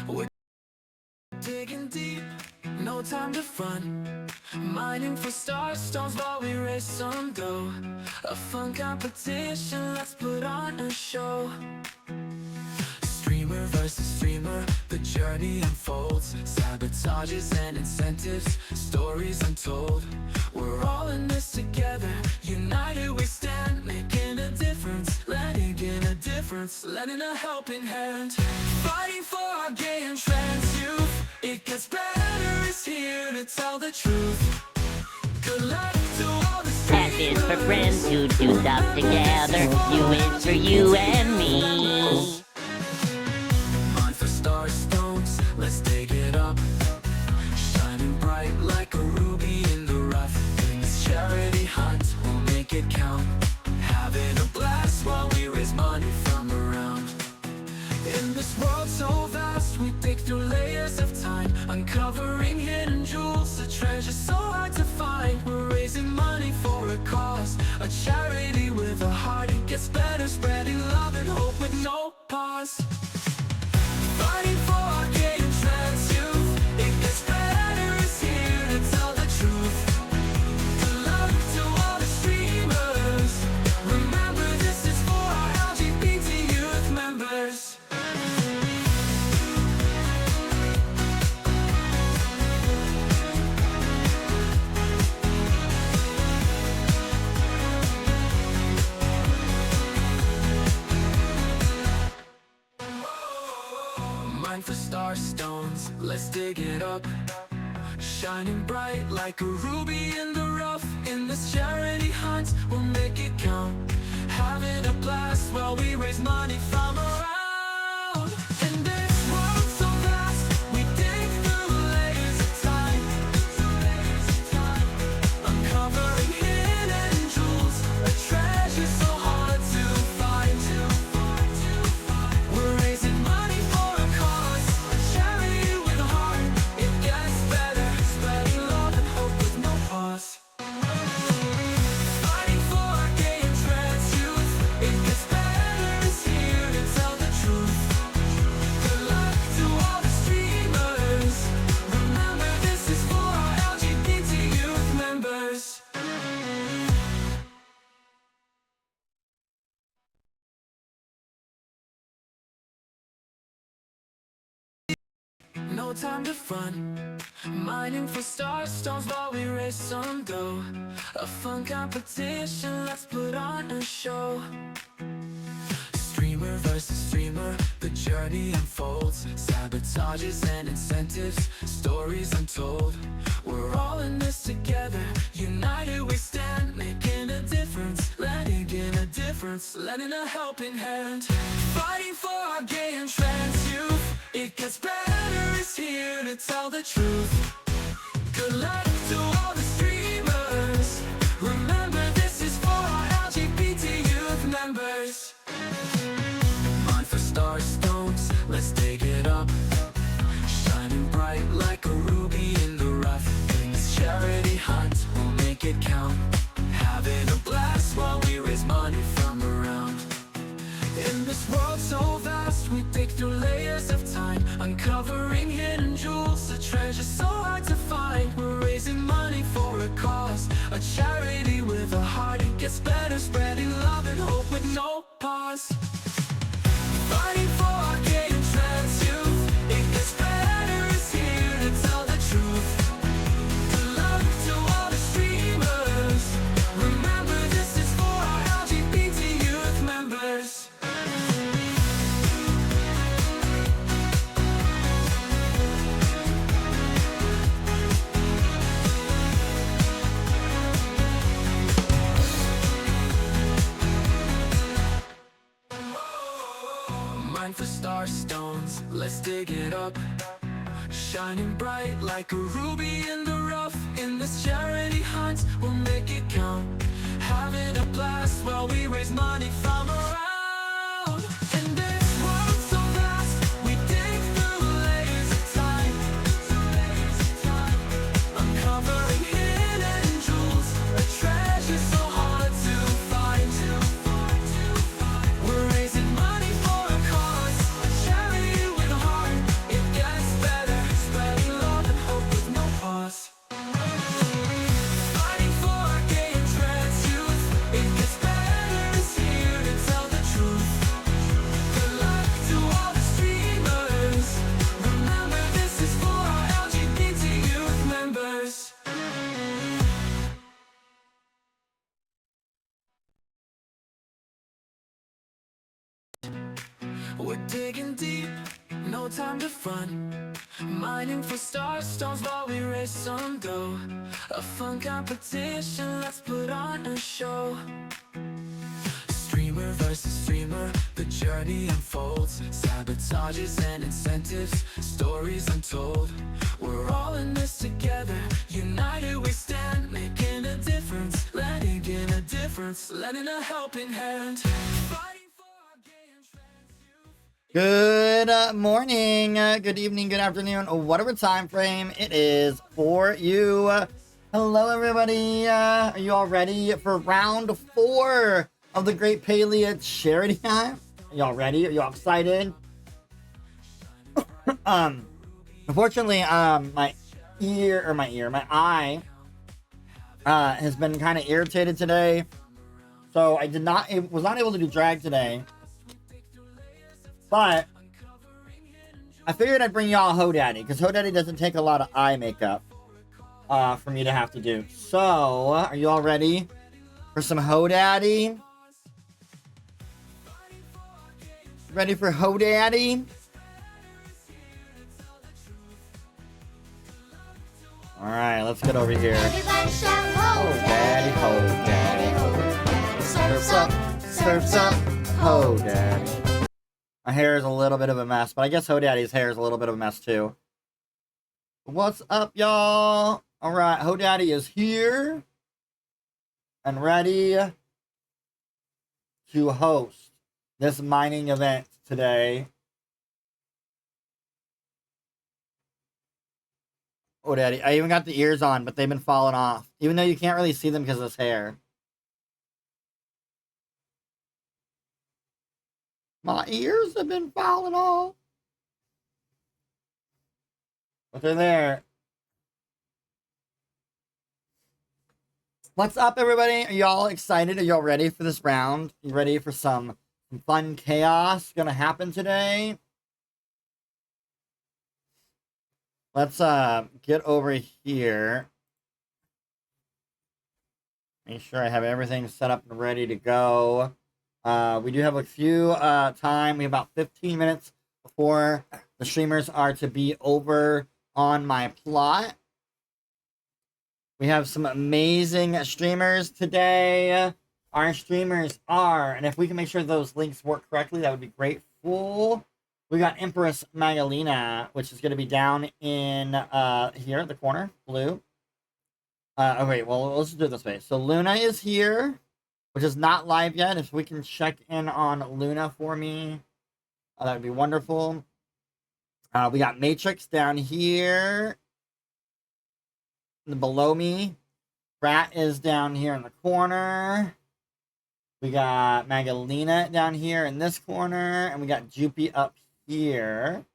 We're digging deep, no time to front. Mining for star stones while we raise some dough. A fun competition, let's put on a show. Streamer versus streamer, the journey unfolds. Sabotages and incentives, stories untold. We're all in this together, united we stand. Making a difference, letting in a difference, lending a helping hand. Fighting for our gay and trans youth. It gets better, is here to tell the truth. Good luck to all the F is for friends who do stuff together. U is for you and me. Mine for star stones, let's dig it up. Shining bright like a ruby in the rough. In this charity hunt, we'll make it count. Having a blast while we raise money from around. In this world so vast, we dig through layers of time, uncovering hidden jewels, a treasure so hard to find. We're raising money for a cause, a charity with a heart. It gets better, spreading love and hope with no pause. Fighting for our gay and trans youth. It gets better, is here to tell the truth. Good luck to all the streamers. Remember, this is for our LGBT youth members. Mine for star stones, let's dig it up. Shining bright like a ruby in the rough. In this charity hunt, we'll make it count. Having a blast while we raise money from around. In this world so vast, we dig through layers of time. Uncovering hidden jewels, a treasure so hard to find. We're raising money for a cause, a charity with a heart. It gets better, spreading love and hope with no pause. Fighting for our gay and trans youth. It gets better, is here to tell the truth. Good luck to all the streamers. Remember, this is for our LGBT youth members. No time to front. Mining for star stones while we raise some dough. A fun competition, let's put on a show. Streamer versus streamer, the journey unfolds. Sabotages and incentives, stories untold. We're all in this together, united we stand. Making a difference, letting in a difference, lending a helping hand. Fighting for our gay and trans youth. It gets better, is here to tell the truth. Good luck to all the streamers. Remember, this is for our LGBT youth members. Mine for star stones, let's dig it up. Shining bright like a ruby in the rough. In this charity hunt, we'll make it count. Having a blast while we raise money from around. In this world so vast, we dig through layers of time, uncovering hidden jewels, a treasure so hard to find. We're raising money for a cause, a charity with a heart. It gets better, spreading love and hope with no pause. Fighting for our gay and trans youth. It gets better, is here to tell the truth. Good luck to all the streamers. Remember, this is for our LGBT youth members. Mine for star stones, let's dig it up. Shining bright like a ruby in the rough. In this charity hunt, we'll make it count. Having a blast while we raise money from around. In this world so vast, we dig through layers of time. Uncovering hidden jewels, a treasure so hard to find. We're raising money for a cause, a charity with a heart. It We're digging deep, no time to front. Mining for star stones while we raise some dough. A fun competition, let's put on a show. Streamer versus streamer, the journey unfolds. Sabotages and incentives, stories untold. We're all in this together, united we stand. Making a difference, letting in a difference, lending a helping hand. Fighting for our gay and trans youth. Good morning, good evening, good afternoon, whatever time frame it is for you. Hello, everybody. Are you all ready for round 4 of the Great Palia Charity Time? Are y'all ready? Are y'all excited? Unfortunately, my eye has been kind of irritated today, so I was not able to do drag today. But I figured I'd bring y'all Ho Daddy, because Ho Daddy doesn't take a lot of eye makeup for me to have to do. So, are you all ready for some Ho Daddy? Ready for Ho Daddy? Alright, let's get over here. Everybody shout ho, Daddy, Ho Daddy, Ho Daddy. Surf's up, surf's up, Ho Daddy. My hair is a little bit of a mess, but I guess Ho Daddy's hair is a little bit of a mess too. What's up, y'all? Alright, Ho Daddy is here and ready to host this mining event today. Oh, Daddy, I even got the ears on, but they've been falling off, even though you can't really see them because of his hair. My ears have been falling off. But they're there. What's up, everybody? Are y'all excited? Are y'all ready for this round? You ready for some fun chaos gonna happen today? Let's get over here. Make sure I have everything set up and ready to go. We do have a few time. We have about 15 minutes before the streamers are to be over on my plot. We have some amazing streamers today. Our streamers are, and if we can make sure those links work correctly, that would be grateful. We got EmpressMagalina, which is going to be down in here at the corner, blue. Oh wait, well, let's do it this way. So Luna is here, which is not live yet. If we can check in on Luna for me, that would be wonderful. We got Matrix down here below me. Rat is down here in the corner. We got Magalina down here in this corner, and we got Jupie up here.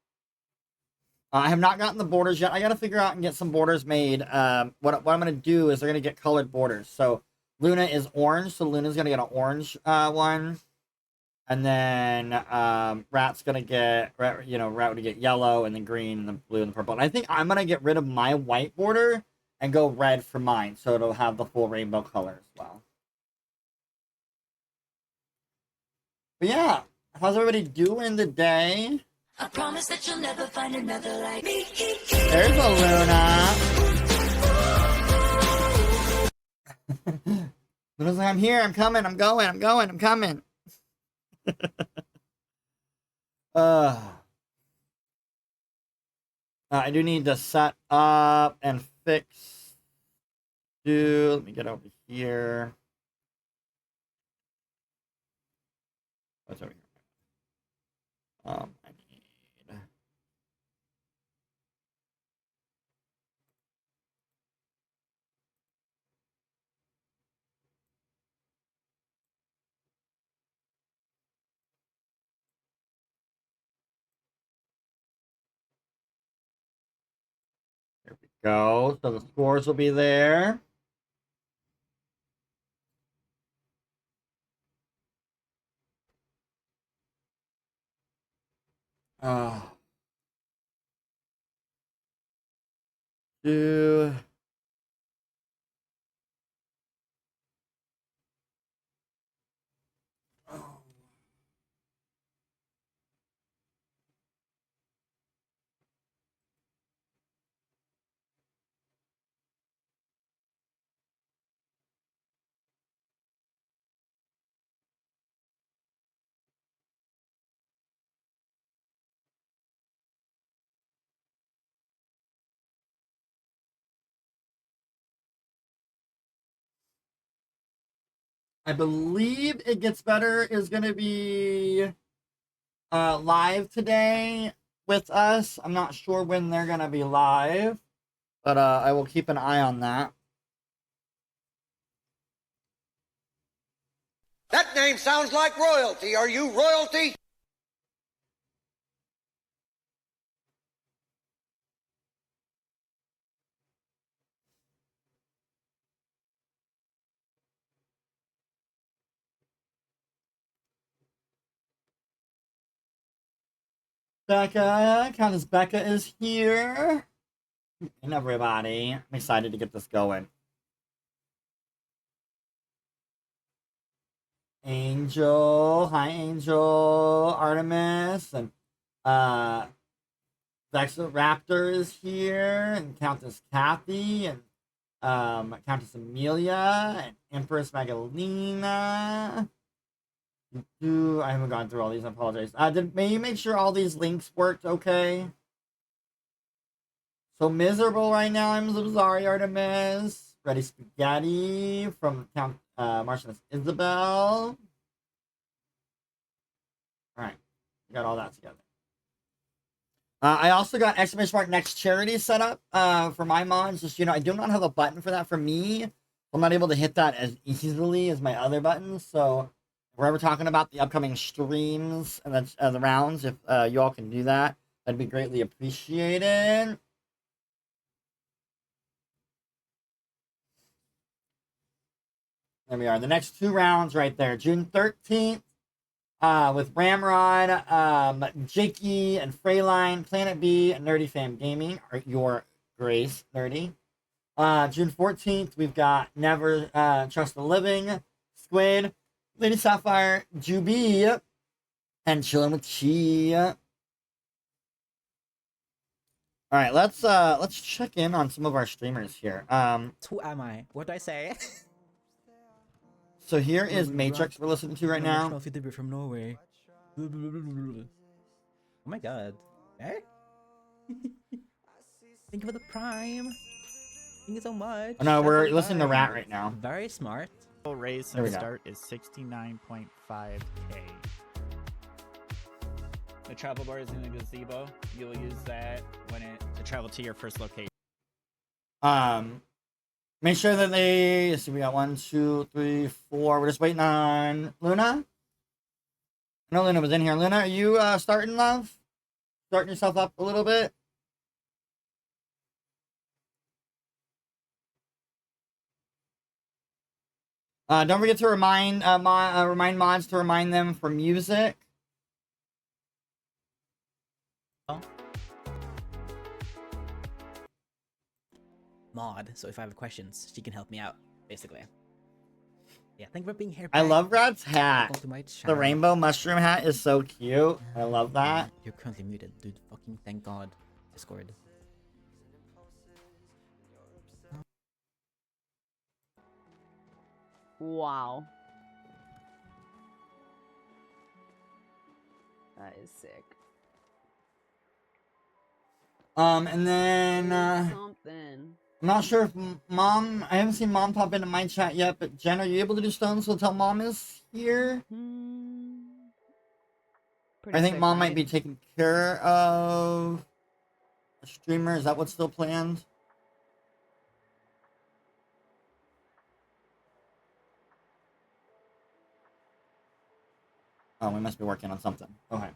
I have not gotten the borders yet. I got to figure out and get some borders made. What I'm going to do is they're going to get colored borders. So Luna is orange, so Luna's going to get an orange one. And then Rat's going to get, Rat would get yellow, and then green, and then blue, and purple. And I think I'm going to get rid of my white border and go red for mine, so it'll have the full rainbow color as well. But yeah, how's everybody doing today? I promise that you'll never find another like me. There's a Luna. Luna's like, I'm here, I'm coming, I'm going, I'm coming. I do need to set up and fix. Let me get over here. What's over here? I need. There we go. So the scores will be there. Do I believe It Gets Better is going to be live today with us. I'm not sure when they're going to be live, but I will keep an eye on that. That name sounds like royalty. Are you royalty? Becca, Countess Becca is here. And everybody, I'm excited to get this going. Angel, hi Angel, Artemis, and Vexa Raptor is here, and Countess Kathy, and Countess Amelia, and EmpressMagalina. I haven't gone through all these, I apologize. May you make sure all these links worked okay? So miserable right now, I'm so sorry, Artemis. Ready Spaghetti from Count Marcellus Isabel. Alright, we got all that together. I also got ! Next Charity set up for my mods. Just, I do not have a button for that for me. I'm not able to hit that as easily as my other buttons. So if we're ever talking about the upcoming streams and the rounds, if you all can do that, that'd be greatly appreciated. There we are. The next 2 rounds right there. June 13th with Ramrod, Jakey, and Freyline, Planet B, and Nerdy Fam Gaming. Your Grace, Nerdy. June 14th, we've got Never Trust the Living, Squid, Lady Sapphire, Jubie, and Chillin' with Chi. All right, let's check in on some of our streamers here. Who am I? What do I say? So here is Matrix we're listening to right now. LunaShayy from Norway. Oh my god. Eh? Thank you for the prime. Thank you so much. Oh no, we're listening to Rat right now. Very smart. Raise There we and go. start is 69.5k. The travel bar is in the gazebo. You'll use that to travel to your first location. Make sure that let's see, we got 1, 2, 3, 4. We're just waiting on Luna. I know Luna was in here. Luna, are you starting, love? Starting yourself up a little bit? Don't forget to remind mods to remind them for music. Mod, so if I have questions, she can help me out, basically. Yeah, thank you for being here. I love Rad's hat. Welcome to my The channel. rainbow mushroom hat is so cute. I love that. You're currently muted, dude. Fucking thank God. Discord. Wow. That is sick. And then Something. I'm not sure if Mom, I haven't seen Mom pop into my chat yet, but Jen, are you able to do stones until Mom is here? Pretty I think sick, Mom might right? be taking care of a streamer. Is that what's still planned? Oh, we must be working on something. Okay.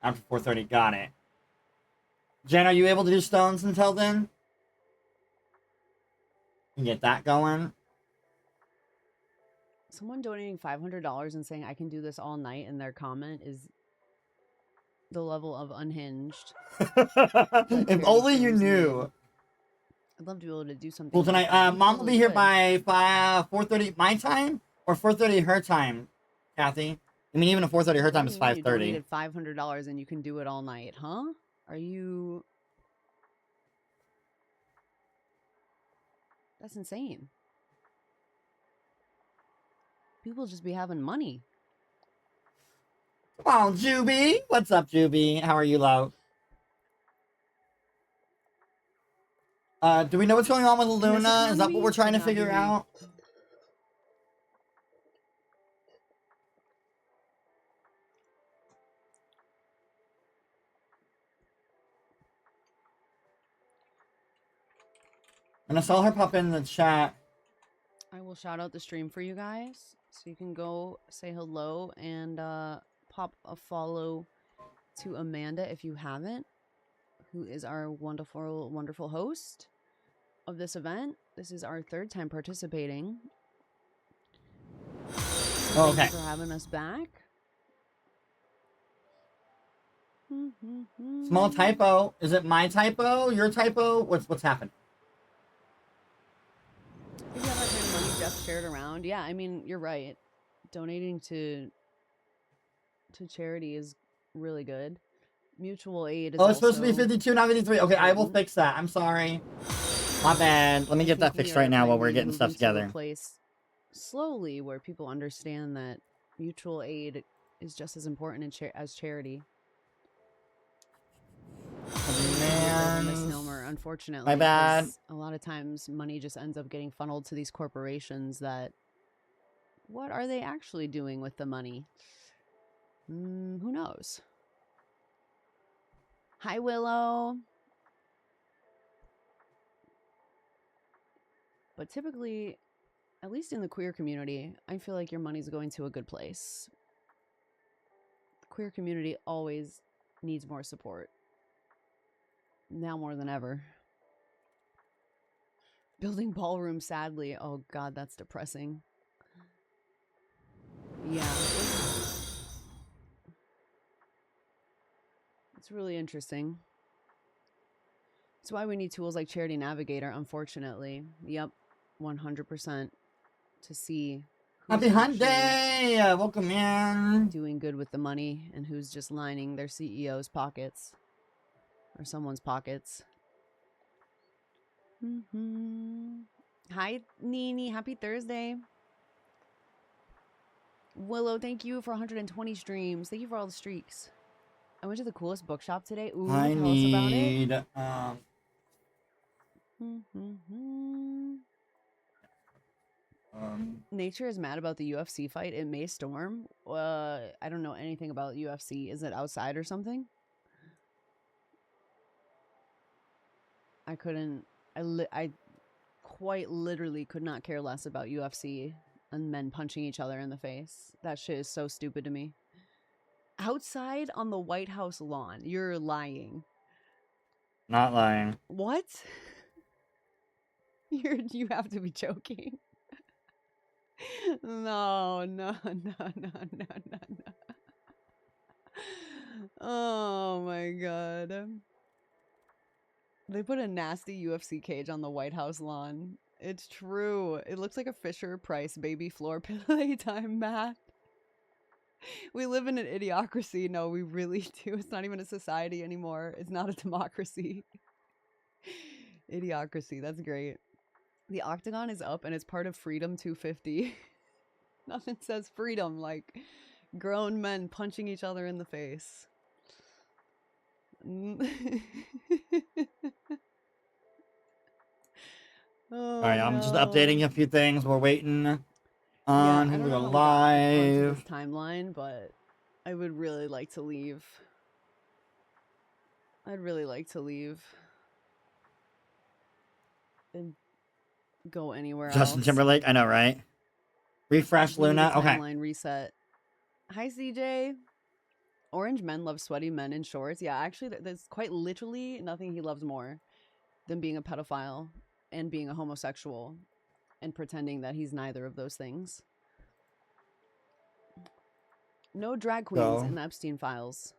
After 4:30, got it. Jen, are you able to do stones until then? You get that going. Someone donating $500 and saying I can do this all night, and their comment is the level of unhinged. If only you knew. I'd love to be able to do something. Well, like tonight, that. Mom will be Totally here could. by 4:30 my time or 4:30 her time, Kathy. I mean, even at 4:30 her time is What do you mean 5:30. You donated $500 and you can do it all night, huh? Are you? That's insane. People just be having money. Come on, Jubie. What's up, Jubie? How are you, love? Do we know what's going on with Miss Luna? Is that what Economy we're trying to could not be figure reached. out? And I saw her pop in the chat. I will shout out the stream for you guys, so you can go say hello and pop a follow to Amanda if you haven't, who is our wonderful, wonderful host of this event. This is our 3rd time participating. Oh, Thank okay. you for having us back. Small typo. Is it my typo? Your typo? What's happened? If you have that kind of money Jeff shared around, yeah, I mean, you're right. Donating to charity is really good. Mutual aid is Oh, it's supposed to be also 52, not 53. Okay, I will important. fix that. I'm sorry. My bad. Let me I get that think we fixed are right now while we're finally getting stuff moving to a together. place slowly where people understand that mutual aid is just as important as charity. Man. A misnomer, unfortunately. My bad. 'Cause a lot of times money just ends up getting funneled to these corporations that, what are they actually doing with the money? Who knows? Hi, Willow. But typically, at least in the queer community, I feel like your money's going to a good place. The queer community always needs more support. Now more than ever. Building ballroom, sadly. Oh god, that's depressing. Yeah. It's really interesting. That's why we need tools like Charity Navigator, unfortunately. Yep, 100%. To see who's Happy Hunt actually Day! Welcome in. doing good with the money and who's just lining their CEO's pockets. Or someone's pockets. Hi, Nini. Happy Thursday. Willow, thank you for 120 streams. Thank you for all the streaks. I went to the coolest bookshop today. Ooh, I tell us about it. need Nature is mad about the UFC fight. It may storm. I don't know anything about UFC. Is it outside or something? I couldn't. I quite literally could not care less about UFC and men punching each other in the face. That shit is so stupid to me. Outside on the White House lawn. You're lying. Not lying. What? You have to be joking. No. Oh my god. They put a nasty UFC cage on the White House lawn. It's true. It looks like a Fisher-Price baby floor playtime mat. We live in an idiocracy. No, we really do. It's not even a society anymore. It's not a democracy. Idiocracy. That's great. The octagon is up and it's part of Freedom 250. Nothing says freedom like grown men punching each other in the face. Oh, Alright, I'm just no. updating a few things. We're waiting on I who don't we know go how we got onto live. this timeline, but I would really like to leave. I'd really like to leave and go anywhere Justin else. Timberlake, I know, right? Refresh We need a Luna. Okay. timeline reset. Hi, CJ. Orange men love sweaty men in shorts. Yeah, actually, there's quite literally nothing he loves more than being a pedophile and being a homosexual and pretending that he's neither of those things. No drag queens in the Epstein files.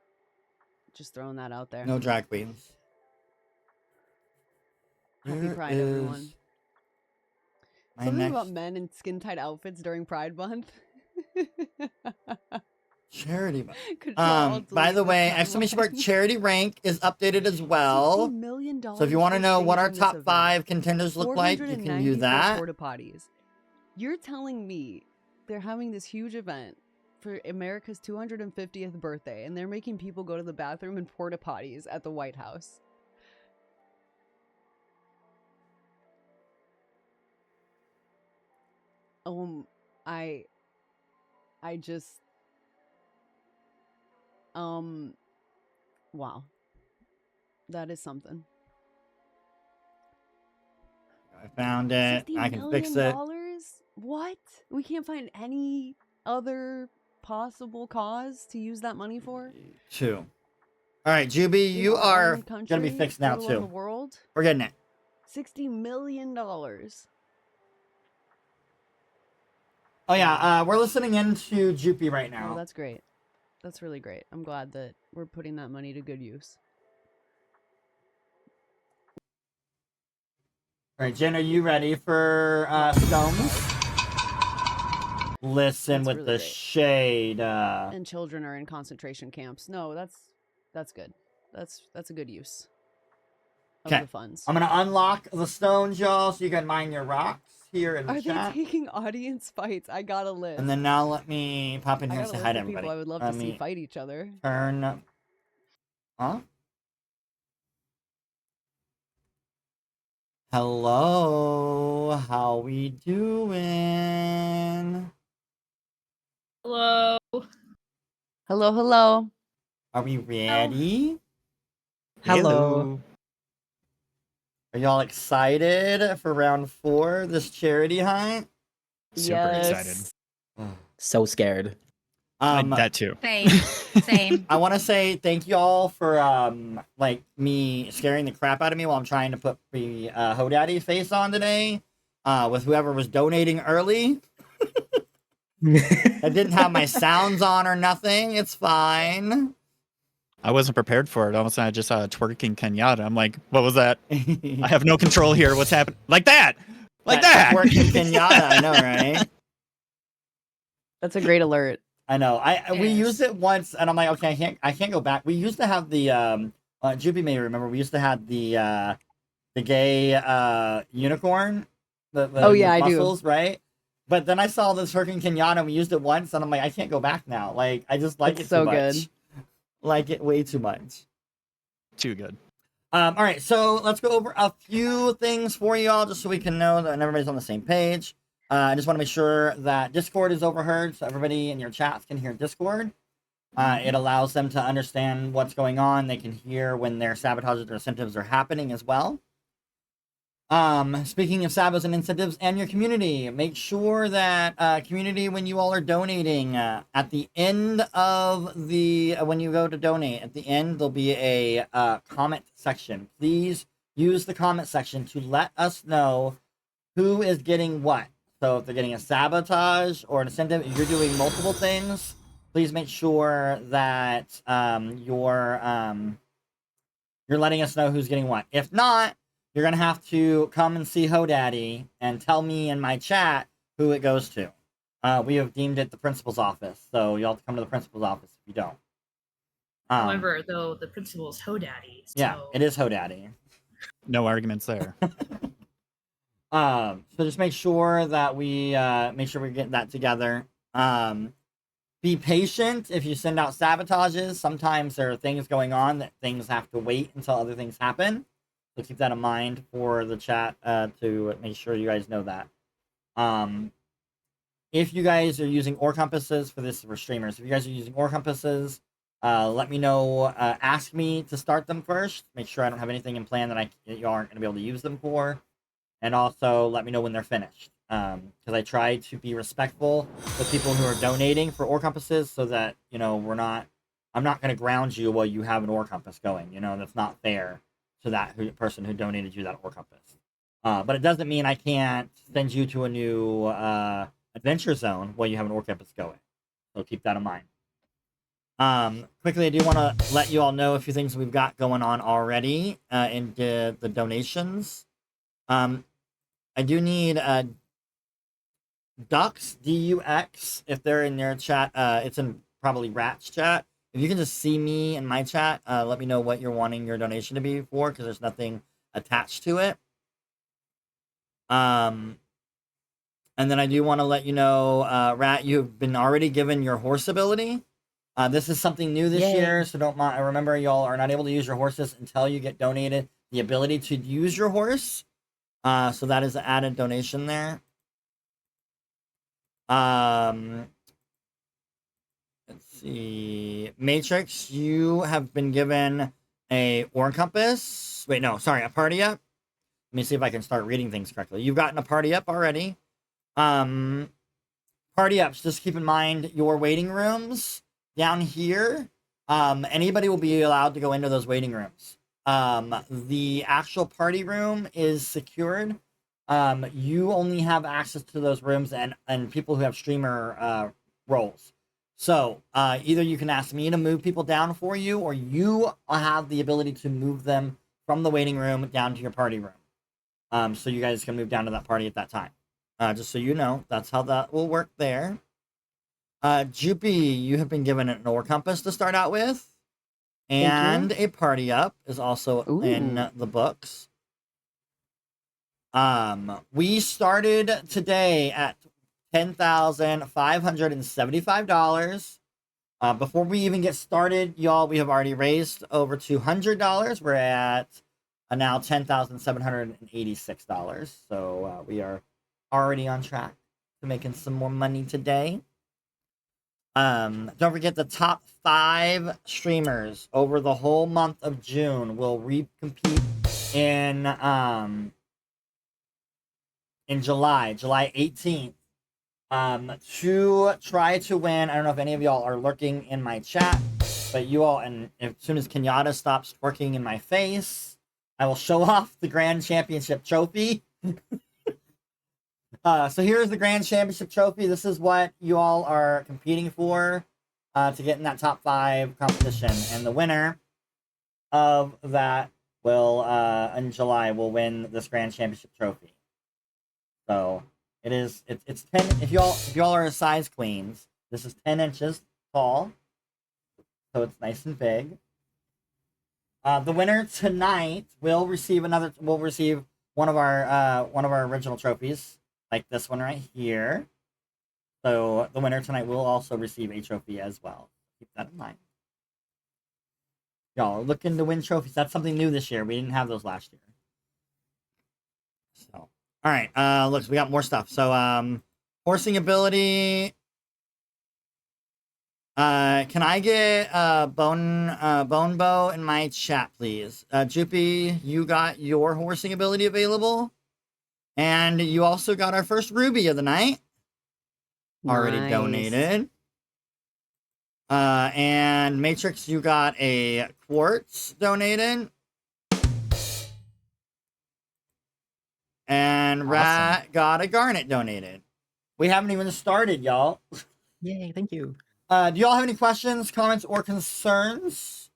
Just throwing that out there. No drag queens. Happy Pride, everyone. My Something next about men in skin-tight outfits during Pride Month. charity. Control, By the delete way, this exclamation mark timeline. charity rank is updated as well. $60 million So if you want to for know what our staging this top event. 5 contenders look like, you can view 494 that. porta potties. You're telling me they're having this huge event for America's 250th birthday, and they're making people go to the bathroom in porta potties at the White House. I just wow. That is something. I found it. $60 I can fix it. million? What? We can't find any other possible cause to use that money for? 2. All right, Jubie, In you our are own country, gonna be fixed now let alone too. the world? We're getting it. $60 million. Oh yeah, we're listening into Jupie right now. Oh, that's great. That's really great. I'm glad that we're putting that money to good use. All right, Jen, are you ready for stones? Listen That's with really the great. shade. And children are in concentration camps. No, that's good. That's a good use of Okay, the funds. I'm gonna unlock the stones, y'all, so you can mine your rocks here in the Are chat. they taking audience fights? I got a list. And then now let me pop in I here got and a say list hi to of people everybody. I would love Let to see me fight each other. turn. Huh? Hello, how we doing? Hello. Hello, hello. Are we ready? Hello. Are y'all excited for round 4, this charity hunt? Super excited. So scared. That too. Same. Same. I want to say thank you all for like me scaring the crap out of me while I'm trying to put the Hodaddy face on today with whoever was donating early. I didn't have my sounds on or nothing. It's fine. I wasn't prepared for it. All of a sudden, I just saw a twerking Kenyatta. I'm like, what was that? I have no control here. What's happening? Like that! Like that! Twerking Kenyatta, I know, right? That's a great alert. I know. We Yes. used it once, and I'm like, okay, I can't go back. We used to have the Jupie may remember. We used to have the gay unicorn. Oh, yeah, I do. muscles, right? But then I saw this Hurricane Kenyatta, and we used it once, and I'm like, I can't go back now. Like, I just like It's it so too much. good. Like it way too much. Too good. All right, so let's go over a few things for y'all, just so we can know that everybody's on the same page. I just want to make sure that Discord is overheard, so everybody in your chats can hear Discord. It allows them to understand what's going on. They can hear when their sabotages or incentives are happening as well. Speaking of sabos and incentives and your community, make sure that community, when you all are donating, at the end of the when you go to donate, at the end there'll be a comment section. Please use the comment section to let us know who is getting what. So if they're getting a sabotage or an incentive, if you're doing multiple things, please make sure that you're letting us know who's getting what. If not, you're gonna have to come and see Hodaddy and tell me in my chat who it goes to. We have deemed it the principal's office, so you'll have to come to the principal's office if you don't. However, though, the principal is Hodaddy. So... Yeah, it is Hodaddy. No arguments there. So just make sure that we get that together. Be patient if you send out sabotages. Sometimes there are things going on that things have to wait until other things happen. So keep that in mind for the chat to make sure you guys know that. If you guys are using ore compasses for this for streamers, if you guys are using ore compasses, let me know. Ask me to start them first. Make sure I don't have anything in plan that you aren't going to be able to use them for. And also let me know when they're finished. Because I try to be respectful with people who are donating for ore compasses so that, you know, I'm not going to ground you while you have an ore compass going. You know, that's not fair to that person who donated you that ore compass. But it doesn't mean I can't send you to a new adventure zone while you have an ore compass going. So keep that in mind. Quickly, I do want to let you all know a few things we've got going on already in the donations. I do need Dux, D-U-X, if they're in their chat. It's in probably Rat's chat. If you can just see me in my chat, let me know what you're wanting your donation to be for, because there's nothing attached to it. And then I do want to let you know, Rat, you've been already given your horse ability. This is something new this year, so don't mind. Remember, y'all are not able to use your horses until you get donated the ability to use your horse. So that is an added donation there. Let's see. Matrix, you have been given a ore compass. Wait, no, sorry, a party up. Let me see if I can start reading things correctly. You've gotten a party up already. Party ups, just keep in mind your waiting rooms down here. Anybody will be allowed to go into those waiting rooms. The actual party room is secured. You only have access to those rooms and people who have streamer roles. So either you can ask me to move people down for you, or you have the ability to move them from the waiting room down to your party room. So you guys can move down to that party at that time. Just so you know, that's how that will work there. Jupie, you have been given an ore compass to start out with. And a party up is also in the books. We started today at $10,575. Before we even get started, y'all, we have already raised over $200. We're at now $10,786. So we are already on track to making some more money today. Don't forget the top 5 streamers over the whole month of June will recompete in July 18th. To try to win. I don't know if any of y'all are lurking in my chat, but you all, and as soon as Kenyatta stops twerking in my face, I will show off the Grand Championship trophy. So here's the Grand Championship trophy. This is what you all are competing for to get in that top 5 competition. And the winner of that will, in July, will win this Grand Championship trophy. So it's 10, if y'all are a size queens, this is 10 inches tall. So it's nice and big. The winner tonight will receive one of our original trophies, like this one right here. So the winner tonight will also receive a trophy as well. Keep that in mind. Y'all are looking to win trophies. That's something new this year. We didn't have those last year. So, all right. Look, we got more stuff. So, horsing ability. Can I get bone bow in my chat, please? Jupie, you got your horsing ability available, and you also got our first ruby of the night. Already donated. And Matrix, you got a quartz donated. And Rat got a garnet donated. We haven't even started, y'all. Yay, thank you. Do y'all have any questions, comments, or concerns?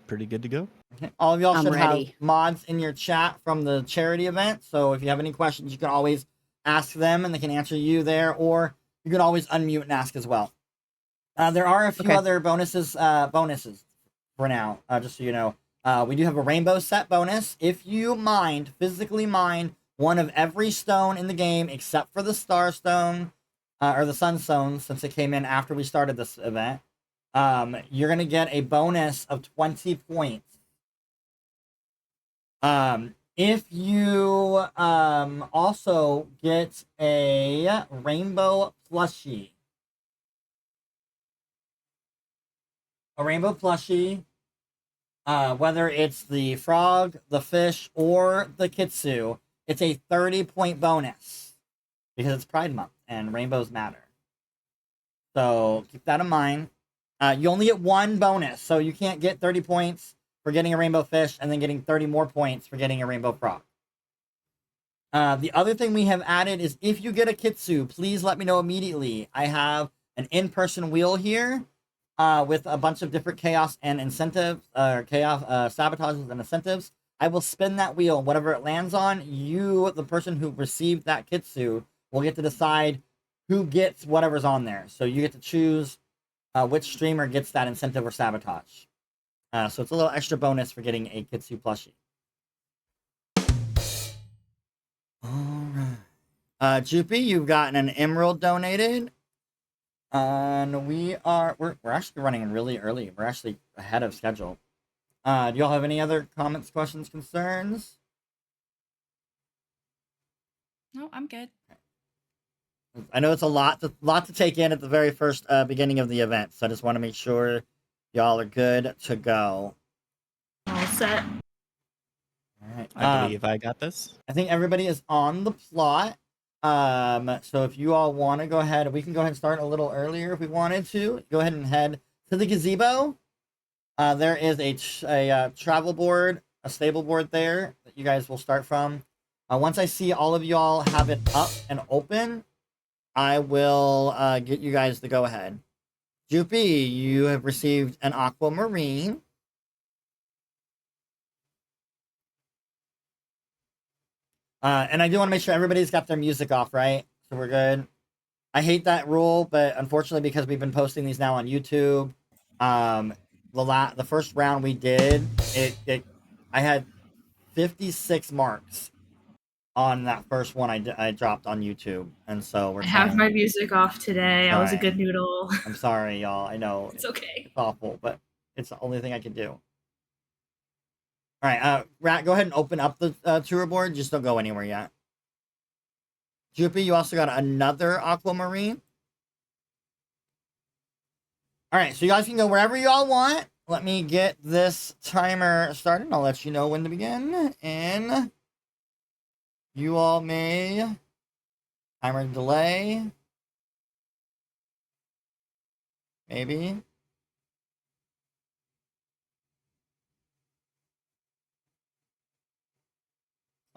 Pretty good to go. Okay. All of y'all should ready. have mods in your chat from the charity event. So if you have any questions, you can always ask them and they can answer you there, or you can always unmute and ask as well. There are a few other bonuses for now, just so you know. We do have a rainbow set bonus. If you physically mine one of every stone in the game except for the star stone or the sunstone, since it came in after we started this event, you're going to get a bonus of 20 points. If you also get a rainbow plushie. Whether it's the frog, the fish, or the kitsu, it's a 30-point bonus because it's Pride Month and rainbows matter. So keep that in mind. You only get one bonus, so you can't get 30 points for getting a rainbow fish and then getting 30 more points for getting a rainbow frog. The other thing we have added is if you get a kitsu, please let me know immediately. I have an in-person wheel here with a bunch of different chaos and incentives, sabotages and incentives. I will spin that wheel, and whatever it lands on, you, the person who received that kitsu, will get to decide who gets whatever's on there. So you get to choose which streamer gets that incentive or sabotage. So it's a little extra bonus for getting a kitsu plushie. Alright. Jupie, you've gotten an emerald donated. And we're actually running really early. We're actually ahead of schedule. Do y'all have any other comments, questions, concerns? No, I'm good. I know it's a lot to take in at the very first beginning of the event, so I just want to make sure y'all are good to go. All set. All right. I believe I got this. I think everybody is on the plot. So if you all want to go ahead, we can go ahead and start a little earlier if we wanted to. Go ahead and head to the gazebo. There is a travel board, a stable board there that you guys will start from. Once I see all of y'all have it up and open, I will get you guys to go ahead. Jupie, you have received an aquamarine. And I do want to make sure everybody's got their music off, right? So we're good. I hate that rule, but unfortunately, because we've been posting these now on YouTube, the first round we did, I had 56 marks on that first one I dropped on YouTube, and so we're I have my music off today. I was a good noodle. I'm sorry, y'all. I know It's okay. it's awful, but it's the only thing I can do. All right, Rat, go ahead and open up the tour board. Just don't go anywhere yet. Jupie, you also got another aquamarine. All right, so you guys can go wherever you all want. Let me get this timer started. I'll let you know when to begin. And you all may timer delay. Maybe.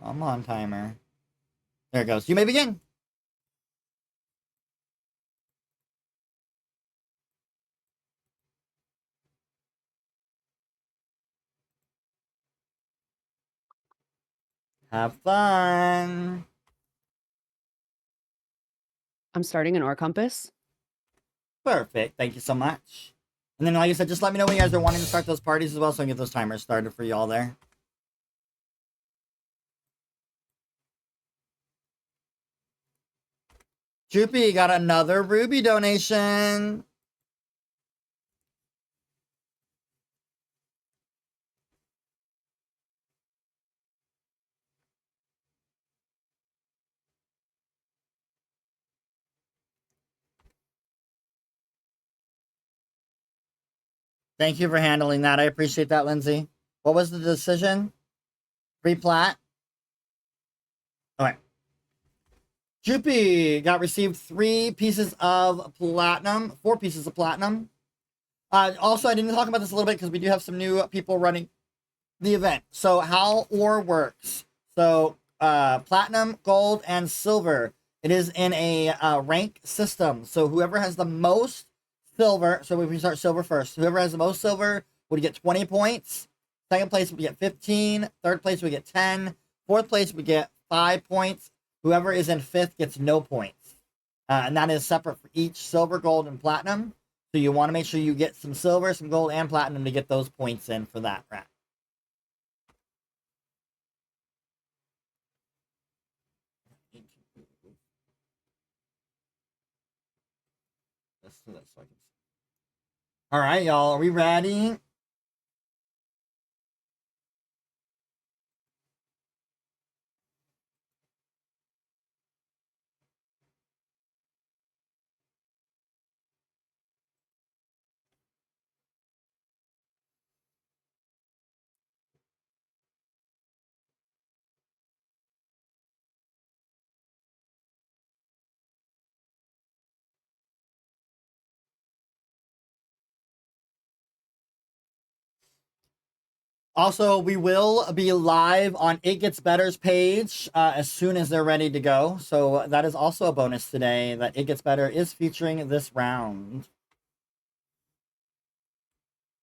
Come on, timer. There it goes. You may begin. Have fun. I'm starting an ore compass. Perfect. Thank you so much. And then, like I said, just let me know when you guys are wanting to start those parties as well, so I can get those timers started for y'all there. Jupie got another Ruby donation. Thank you for handling that. I appreciate that, Lindsay. What was the decision? Free plat? Alright. Jupie received 4 pieces of platinum. Also, I didn't talk about this a little bit because we do have some new people running the event. So how ore works. So platinum, gold, and silver. It is in a rank system. So whoever has the most silver, so if we start silver first, whoever has the most silver would get 20 points. Second place would get 15. Third place would get 10. Fourth place would get 5 points. Whoever is in fifth gets no points. And that is separate for each silver, gold, and platinum. So you want to make sure you get some silver, some gold, and platinum to get those points in for that round. Let's do that so I can see. All right, y'all. Are we ready? Also, we will be live on It Gets Better's page as soon as they're ready to go. So that is also a bonus today that It Gets Better is featuring this round.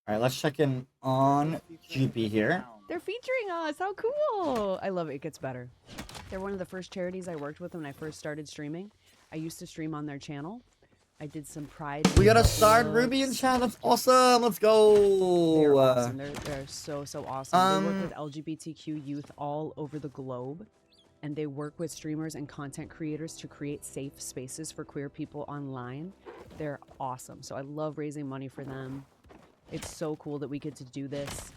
All right, let's check in on Jupie here. They're featuring us. How cool. I love It Gets Better. They're one of the first charities I worked with when I first started streaming. I used to stream on their channel. I did some Pride. We got a starred Ruby in chat. That's awesome. Let's go. They're awesome. They're so awesome. They work with LGBTQ youth all over the globe, and they work with streamers and content creators to create safe spaces for queer people online. They're awesome. So I love raising money for them. It's so cool that we get to do this.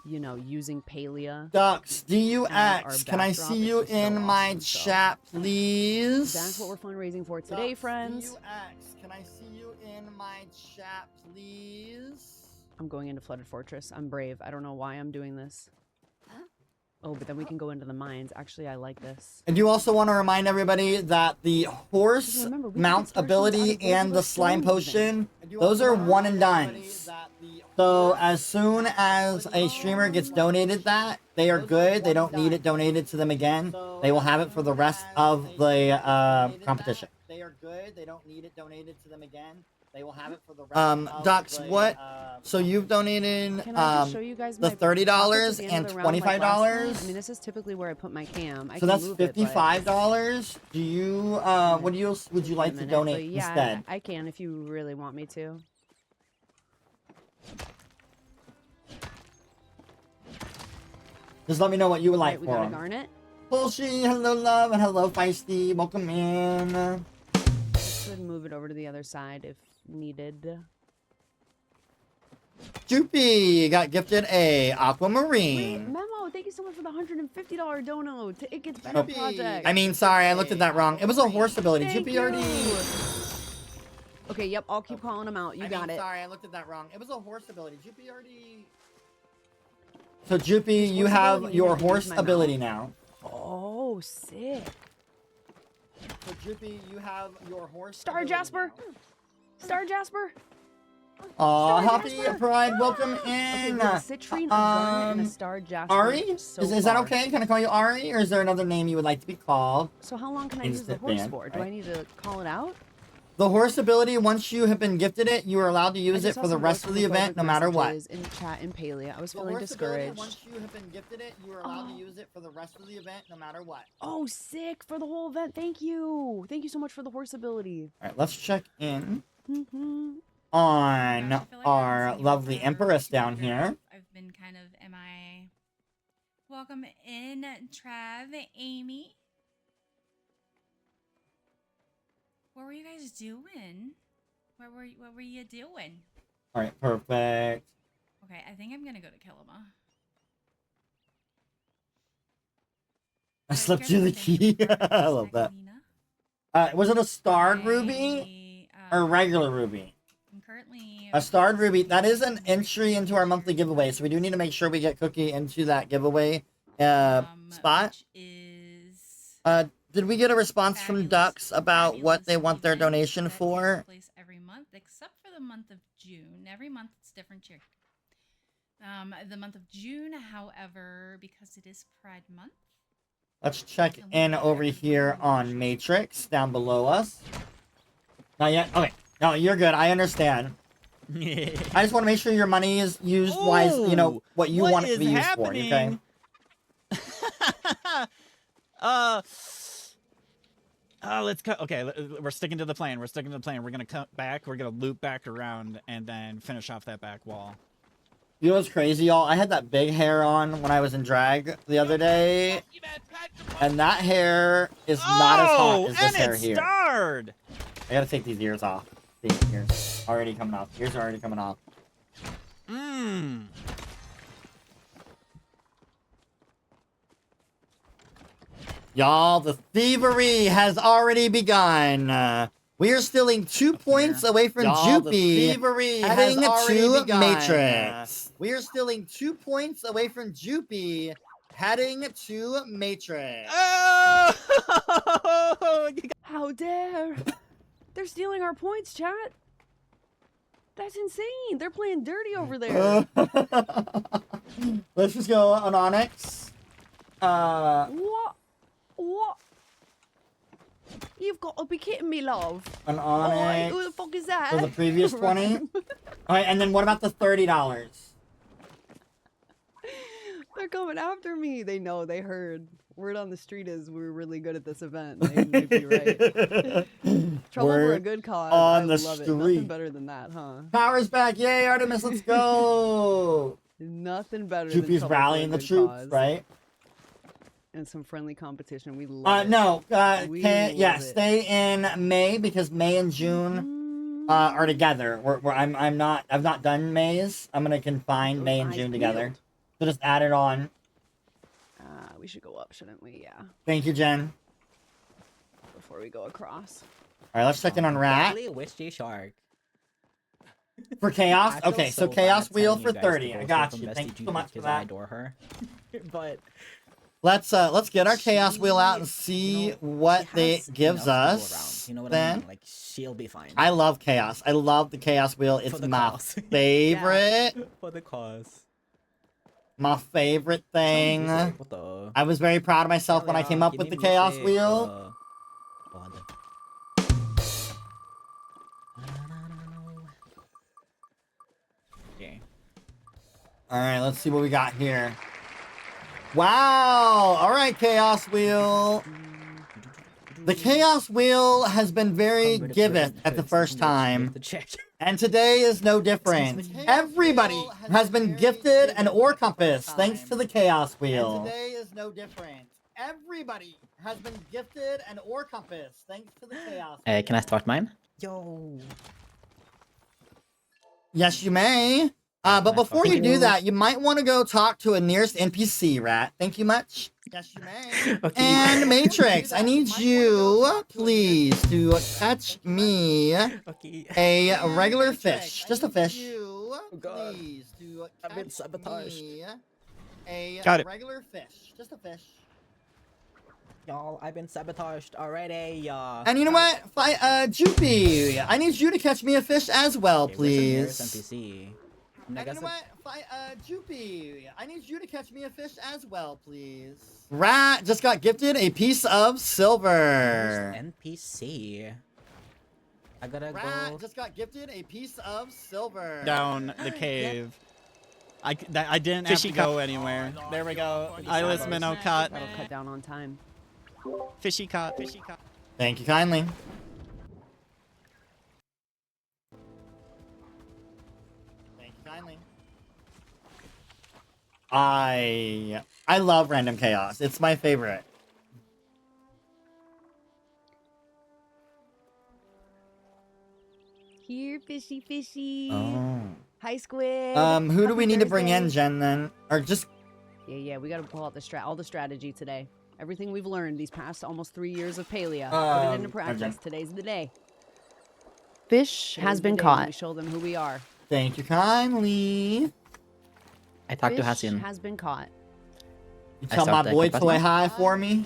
you know, using Palia. Ducks, as our DUX, can I backdrop. see It's you just so in my awesome, so chat, please? that's what we're fundraising for today, Ducks, friends. DUX, can I see you in my chat, please? I'm going into Flooded Fortress. I'm brave. I don't know why I'm doing this. Oh, but then we can go into the mines. Actually, I like this. I do also want to remind everybody that the horse Remember, we can mount get star stones out ability of and the regular slime stones potion, even. those are one and dones. So as soon as a streamer gets donated that, they are good. They don't need it donated to them again. They will have it for the rest of the competition. They are good. They don't need it donated to them again. They will have it for the rest of Ducks, the, what? So you've donated Can I just show you guys the my $30 pockets at the end and of the round like last time? $25. I mean, this is typically where I put my cam. I So can that's move it, but- $55. Do you what do you would you like to minute, donate but yeah, instead? I can if you really want me to. Just let me know what you would like Alright, we for got a 'em. garnet. Bullshit, hello love, and hello Feisty, welcome in. I could move it over to the other side if needed. Jupie got gifted a Wait, aquamarine. Memo, thank you so much for the $150 dono to It Gets Better project. I mean, sorry, I looked at that wrong. It was a horse ability. Thank Jupie you. already. Okay, yep, I'll keep calling them out. You got it. Sorry, I looked at that wrong. It was a horse ability. Jupie already. So Jupie, you horse have ability, your you have to use horse my ability mouth. now. Oh, sick. So Jupie, you have your horse. Star ability Jasper. now. Star Jasper. Aw, Star Happy Jasper. Pride, welcome Okay, in. we have a citrine, a garnet, and a star jasper. Ari? So Is that far. okay? Can I call you Ari, or is there another name you would like to be called? So how long can I use the Instant horse ban, for? Do right? I need to call it out? The horse ability, once you have been gifted it, you are allowed to I use just it saw for the some rest of the event, homophobic no matter what. messages in chat in Palia. I was The feeling horse ability, discouraged. once you have been gifted it, you are allowed to use it for the rest of the event, no matter what. Oh, sick for the whole event. Thank you. Thank you so much for the horse ability. All right, let's check in Mm-hmm. on I feel like I our haven't seen you lovely for Empress too down long. here. I've been kind of MIA. Welcome in, Trav, Amy. What were you guys doing? What were you doing? All right, perfect. Okay, I think I'm gonna go to Kilima. I slept through the key. I love that. Was it a starred ruby or a regular ruby? I'm currently A starred ruby. That is an entry into our monthly giveaway, so we do need to make sure we get Cookie into that giveaway spot. which is Did we get a response from Ducks about what they want their donation that takes for? place every month, except for the month of June. Every month it's different cheer. The month of June, however, because it is Pride Month. Let's check in over here on Matrix down below us. Not yet. Okay. No, you're good. I understand. I just want to make sure your money is used wise. You know what you want it to be used for. Okay. Let's cut. Okay, we're sticking to the plan. We're sticking to the plan. We're gonna cut back. We're gonna loop back around and then finish off that back wall. You know what's crazy, y'all? I had that big hair on when I was in drag the other day, and that hair is not as hot as this hair here. Starred. I gotta take these ears off. These ears already coming off. Ears are already coming off. Mmm. Y'all, the thievery has already begun. We are stealing 2 points away from Jupie, heading to Matrix. We are stealing 2 points away from Jupie, heading to Matrix. Oh! How dare! They're stealing our points, chat. That's insane. They're playing dirty over there. Let's just go on Onyx. What? What? You've got to be kidding me, love. An Oi, Onyx. who the fuck is that? For the previous 20. Alright, and then what about the $30? They're coming after me. They know. They heard. Word on the street is we're really good at this event. They may be right. Trouble for a Word good cause. on I the love it. street. Nothing better than that, huh? Power's back. Yay, Artemis, let's go. Nothing better than Jupie's trouble for a rallying the good troops, cause. right? And some friendly competition. We love it. No, We yeah, love it. stay in May because May and June are together. I've not done May's. I'm gonna confine May and Eyes June together. peeled. So just add it on. We should go up, shouldn't we? Yeah. Thank you, Jen. Before we go across. All right, let's check in on Rat. Wishy Shark. For Chaos? I feel Okay, so bad Chaos telling Wheel you for guys to 30. go I got from you. Bestie Thank you so Juju much for because I that. adore her. But Let's get our Chaos Wheel out and see what it gives us. You know what then. I mean? Like, she'll be fine. I love Chaos. I love the Chaos Wheel. It's the my cause. favorite. For the cause. My favorite thing. What the? I was very proud of myself when I came up with the Chaos Wheel. Okay. Alright, let's see what we got here. Wow! Alright, Chaos Wheel. The Chaos Wheel has been very giveth at the first time. And today is no different. Everybody has been gifted an ore compass thanks to the Chaos Wheel. And today is no different. Everybody has been gifted an ore compass thanks to the Chaos Wheel. Can I start mine? Yo. Yes, you may. But before you do that, you might want to go talk to a nearest NPC, Rat. Thank you much. Yes, you may. Okay. And Matrix, I need you, please, to catch me a regular fish. Just a fish. Please, to I've been sabotaged. A Got it. regular fish. Just a fish. Y'all, I've been sabotaged already, y'all. And you know what? Jupie, I need you to catch me a fish as well, please. NPC. And you know what? Jupie, I need you to catch me a fish as well, please. Rat just got gifted a piece of silver. NPC. I gotta Rat go. just got gifted a piece of silver. Down the cave. I didn't have to go anywhere. There we go. Eyeless minnow caught. That'll cut down on time. Fishy caught. Fishy caught. Thank you kindly. Thank you kindly. I love random chaos. It's my favorite. Here, fishy, fishy. Oh. Hi, Squid. Who do Happy we need to bring in, Thursday. Jen, then? Or just... Yeah, we gotta pull out all the strategy today. Everything we've learned these past almost 3 years of Palia. Put it into practice. Jen. Today's the day. Fish has been caught. We show them who we are. Thank you kindly. I talked to Fish Hasin. has been caught. You I tell my stopped the boy compass Toy now. High for me?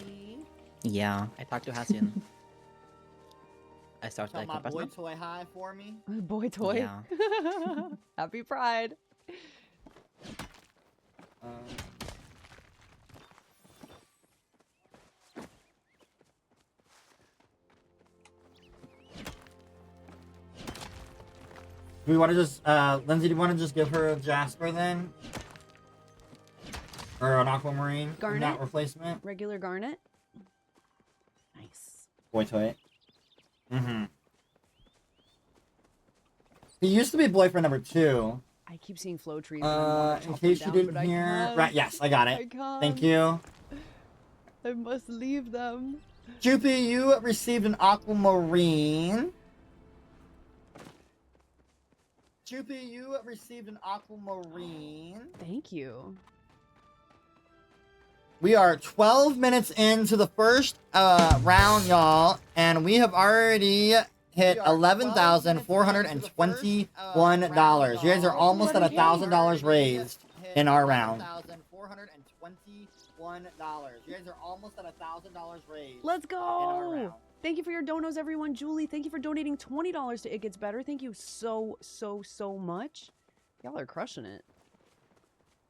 Yeah, I talked to Hasin. I started Tell the my compass boy now. Toy High for me? Boy toy. Yeah. Happy Pride. Do we want to just, Lindsay, do you want to just give her a Jasper then? Or an Aquamarine? Garnet? Not replacement? Regular garnet. Nice. Boy Toy. Mm-hmm. He used to be boyfriend number 2. I keep seeing flow trees. and I wanna In chop case them you down, didn't but I hear... can't. Right, yes, I got I it. can't. Thank you. I must leave them. Jupie, you received an Aquamarine. Jupie, you received an Aquamarine. Thank you. We are 12 minutes into the first round, y'all, and we have already hit $11,421. You guys are almost at $1,000 raised in our round. You guys are almost at $1,000 raised. Let's in our go. round. Thank you for your donos, everyone. Julie, thank you for donating $20 to It Gets Better. Thank you so much. Y'all are crushing it.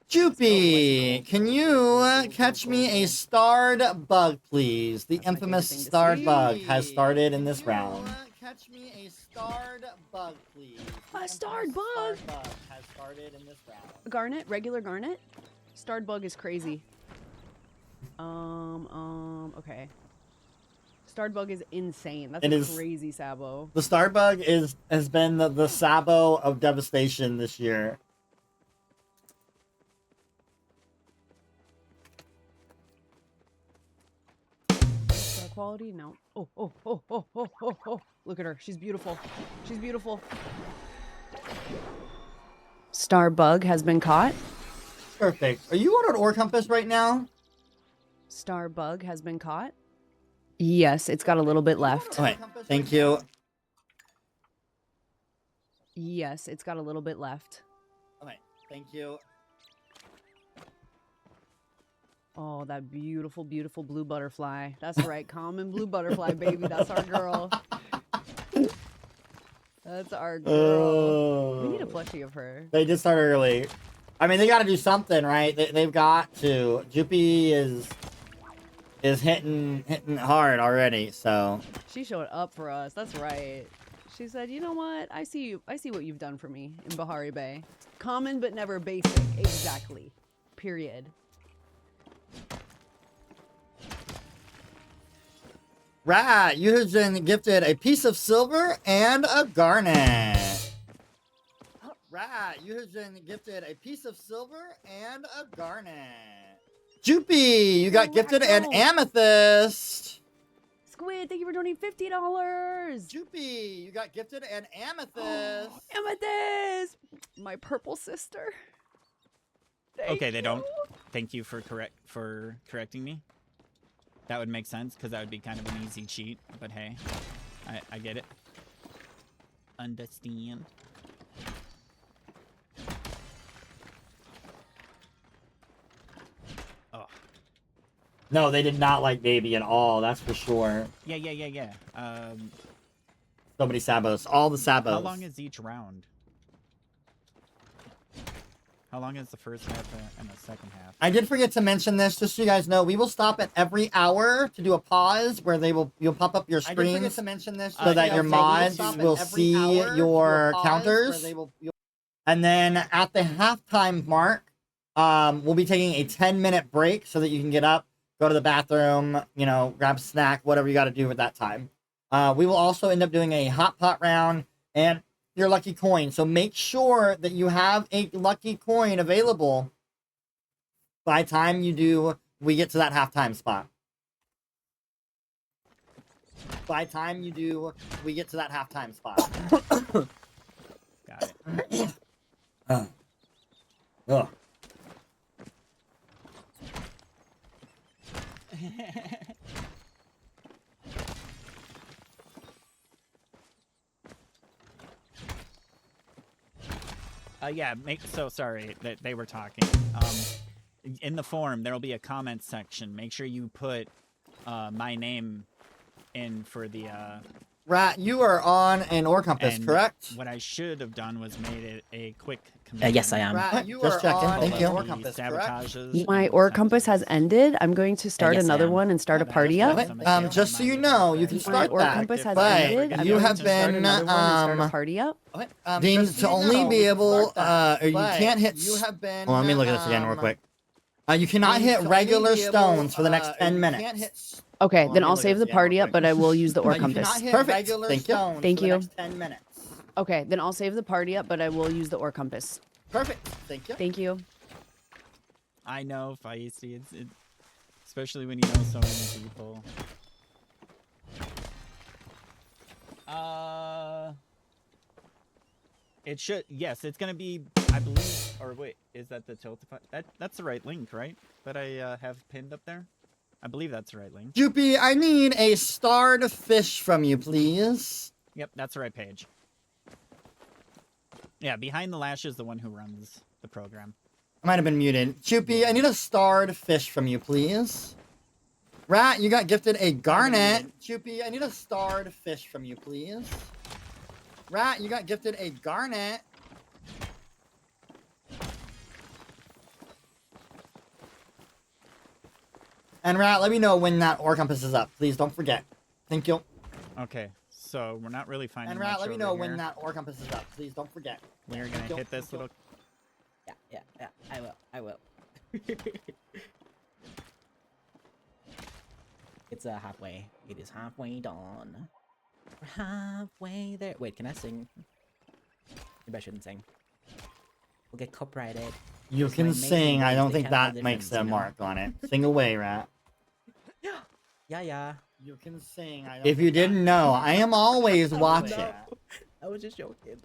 Jupie, can you catch me a starred bug, please? The infamous thing to starred see. bug has started in this round. Catch me a starred bug, please. A starred bug? Starred bug has started in this round. Garnet, regular garnet. Starred bug is crazy. Okay. Starred bug is insane. That's It a is- crazy sabo. The starred bug has been the Sabo of devastation this year. Star quality? No. Oh. Look at her. She's beautiful. She's beautiful. Star bug has been caught. Perfect. Are you on an ore compass right now? Star bug has been caught. Yes, it's got a little bit left. Okay, thank you. Yes, it's got a little bit left. Okay, thank you. Oh, that beautiful, beautiful blue butterfly. That's right, common blue butterfly, baby. That's our girl. That's our girl. We need a plushie of her. They did start early. I mean, they got to do something, right? They've got to. Jupie is hitting hard already, so. She showed up for us. That's right. She said, "You know what? I see you. I see what you've done for me in Bahari Bay. Common but never basic. Exactly. Period." Rat, you have been gifted a piece of silver and a garnet. Rat, you have been gifted a piece of silver and a garnet. Jupie, you got gifted an amethyst. Squid, thank you for donating $50. Jupie, you got gifted an amethyst. Amethyst, my purple sister. Okay, they don't. Thank you for correcting me. That would make sense because that would be kind of an easy cheat. But hey, I get it. Understand. Oh. No, they did not like baby at all. That's for sure. Yeah. So many sabos. All the sabos. How long is each round? How long is the first half and the second half? I did forget to mention this, just so you guys know. We will stop at every hour to do a pause where you'll pop up your screens. I did forget to mention this, so that your mods will see your counters. And then at the halftime mark, we'll be taking a 10-minute break so that you can get up, go to the bathroom, you know, grab a snack, whatever you got to do at that time. We will also end up doing a hot pot round and your lucky coin. So make sure that you have a lucky coin available by the time we get to that halftime spot. By the time we get to that halftime spot. Got it. Ugh. Yeah, so sorry that they were talking. In the forum, there will be a comment section. Make sure you put my name in for the... Rat, you are on an ore compass, correct? What I should have done was made it a quick command. Yes, I am. Rat, you are on thank you. Ore compass, sabotages. My ore compass has ended. I'm going to start Yes, I another am. one and start a party up. Just so you know, you can My start ore that. compass has But ended. I'm you going have to start been another one and start a party up. deemed just to so you only know, be you can able, start that. or you But can't hit. you have been, Well, let me look at this again real quick. You cannot deemed hit to only regular be able, stones for the next or 10 you minutes. can't hit Okay, Well, then let me I'll look at save this the again party real up, but I will use the ore You cannot compass. hit Perfect. regular Thank stones Thank for the you. next 10 minutes. Okay, then I'll save the party up, but I will use the ore compass. Perfect. Thank you. Thank you. I know, Feisty. It's especially when you know so many people. It should. Yes, it's gonna be. I believe. Or wait, is that the Tiltify? That's the right link, right? That I have pinned up there. I believe that's the right link. Jupie, I need a starred fish from you, please. Yep, that's the right page. Yeah, Behind the Lash is the one who runs the program. I might have been muted. Jupie, I need a starred fish from you, please. Rat, you got gifted a garnet. Jupie, I need a starred fish from you, please. Rat, you got gifted a garnet. And Rat, let me know when that ore compass is up. Please don't forget. Thank you. Okay, so we're not really finding. And Rat, much let me over know here. when that ore compass is up. Please don't forget. We're gonna hit this little. Yeah. I will. It's halfway. It is halfway done. We're halfway there. Wait, can I sing? Maybe I shouldn't sing. We'll get copyrighted. You It's can my maiden sing. I voice, don't they think can't tell that the makes difference, a you know? mark on it. Sing away, Rat. Yeah. You can sing. If you didn't know, I am always watching. I was just joking.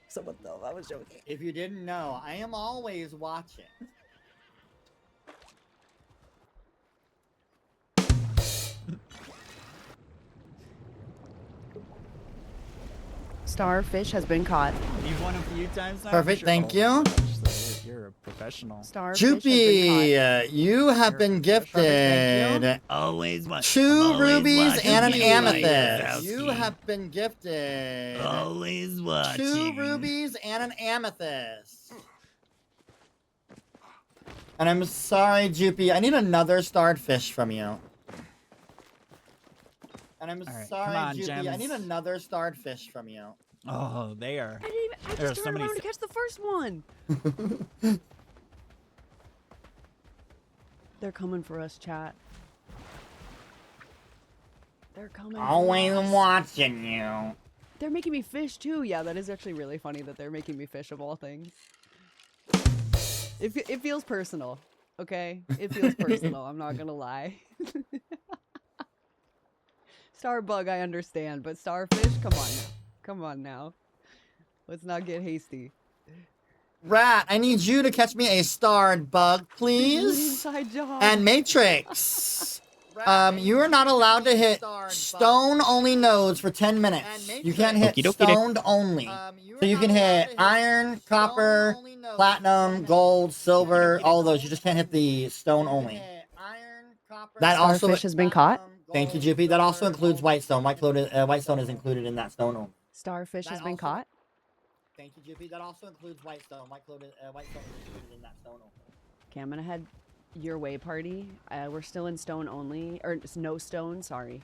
Someone know I was joking. If you didn't know, I am always watching. Starfish has been caught. You've won a few times now. Perfect, thank you. Gosh, you're a professional. Starfish has been caught. You have been gifted Always watch. 2 rubies and an you. amethyst. You have been gifted Always 2 watching. rubies and an amethyst. And I'm sorry, Jupie, I need another starred fish from you. And I'm right, sorry, come on, Jupie, I Gems. need another starred fish from you. Oh, they are. I There are just so turned many around to catch the first one. They're coming for us, chat. They're coming for Always us. watching you. They're making me fish too. Yeah, that is actually really funny that they're making me fish of all things. It feels personal, okay? It feels personal, I'm not gonna lie. Starbug, I understand, but starfish, come on now. Come on now. Let's not get hasty. Rat, I need you to catch me a starred bug, please. Inside job. And Matrix. You are not allowed to hit stone-only nodes for 10 minutes. You can't hit Okie dokie. stoned only. So you can hit iron, copper, platinum, gold, silver, all of those. You just can't hit the stone only. That also Starfish has been caught. Thank you, Jupie. That also includes whitestone. Whitestone is included in that stone only. Starfish has been caught. Thank you, Jupie. That also includes whitestone. Whitestone is included in that stone only. Okay, I'm gonna head your way, party. We're still in stone only, or it's no stone, sorry.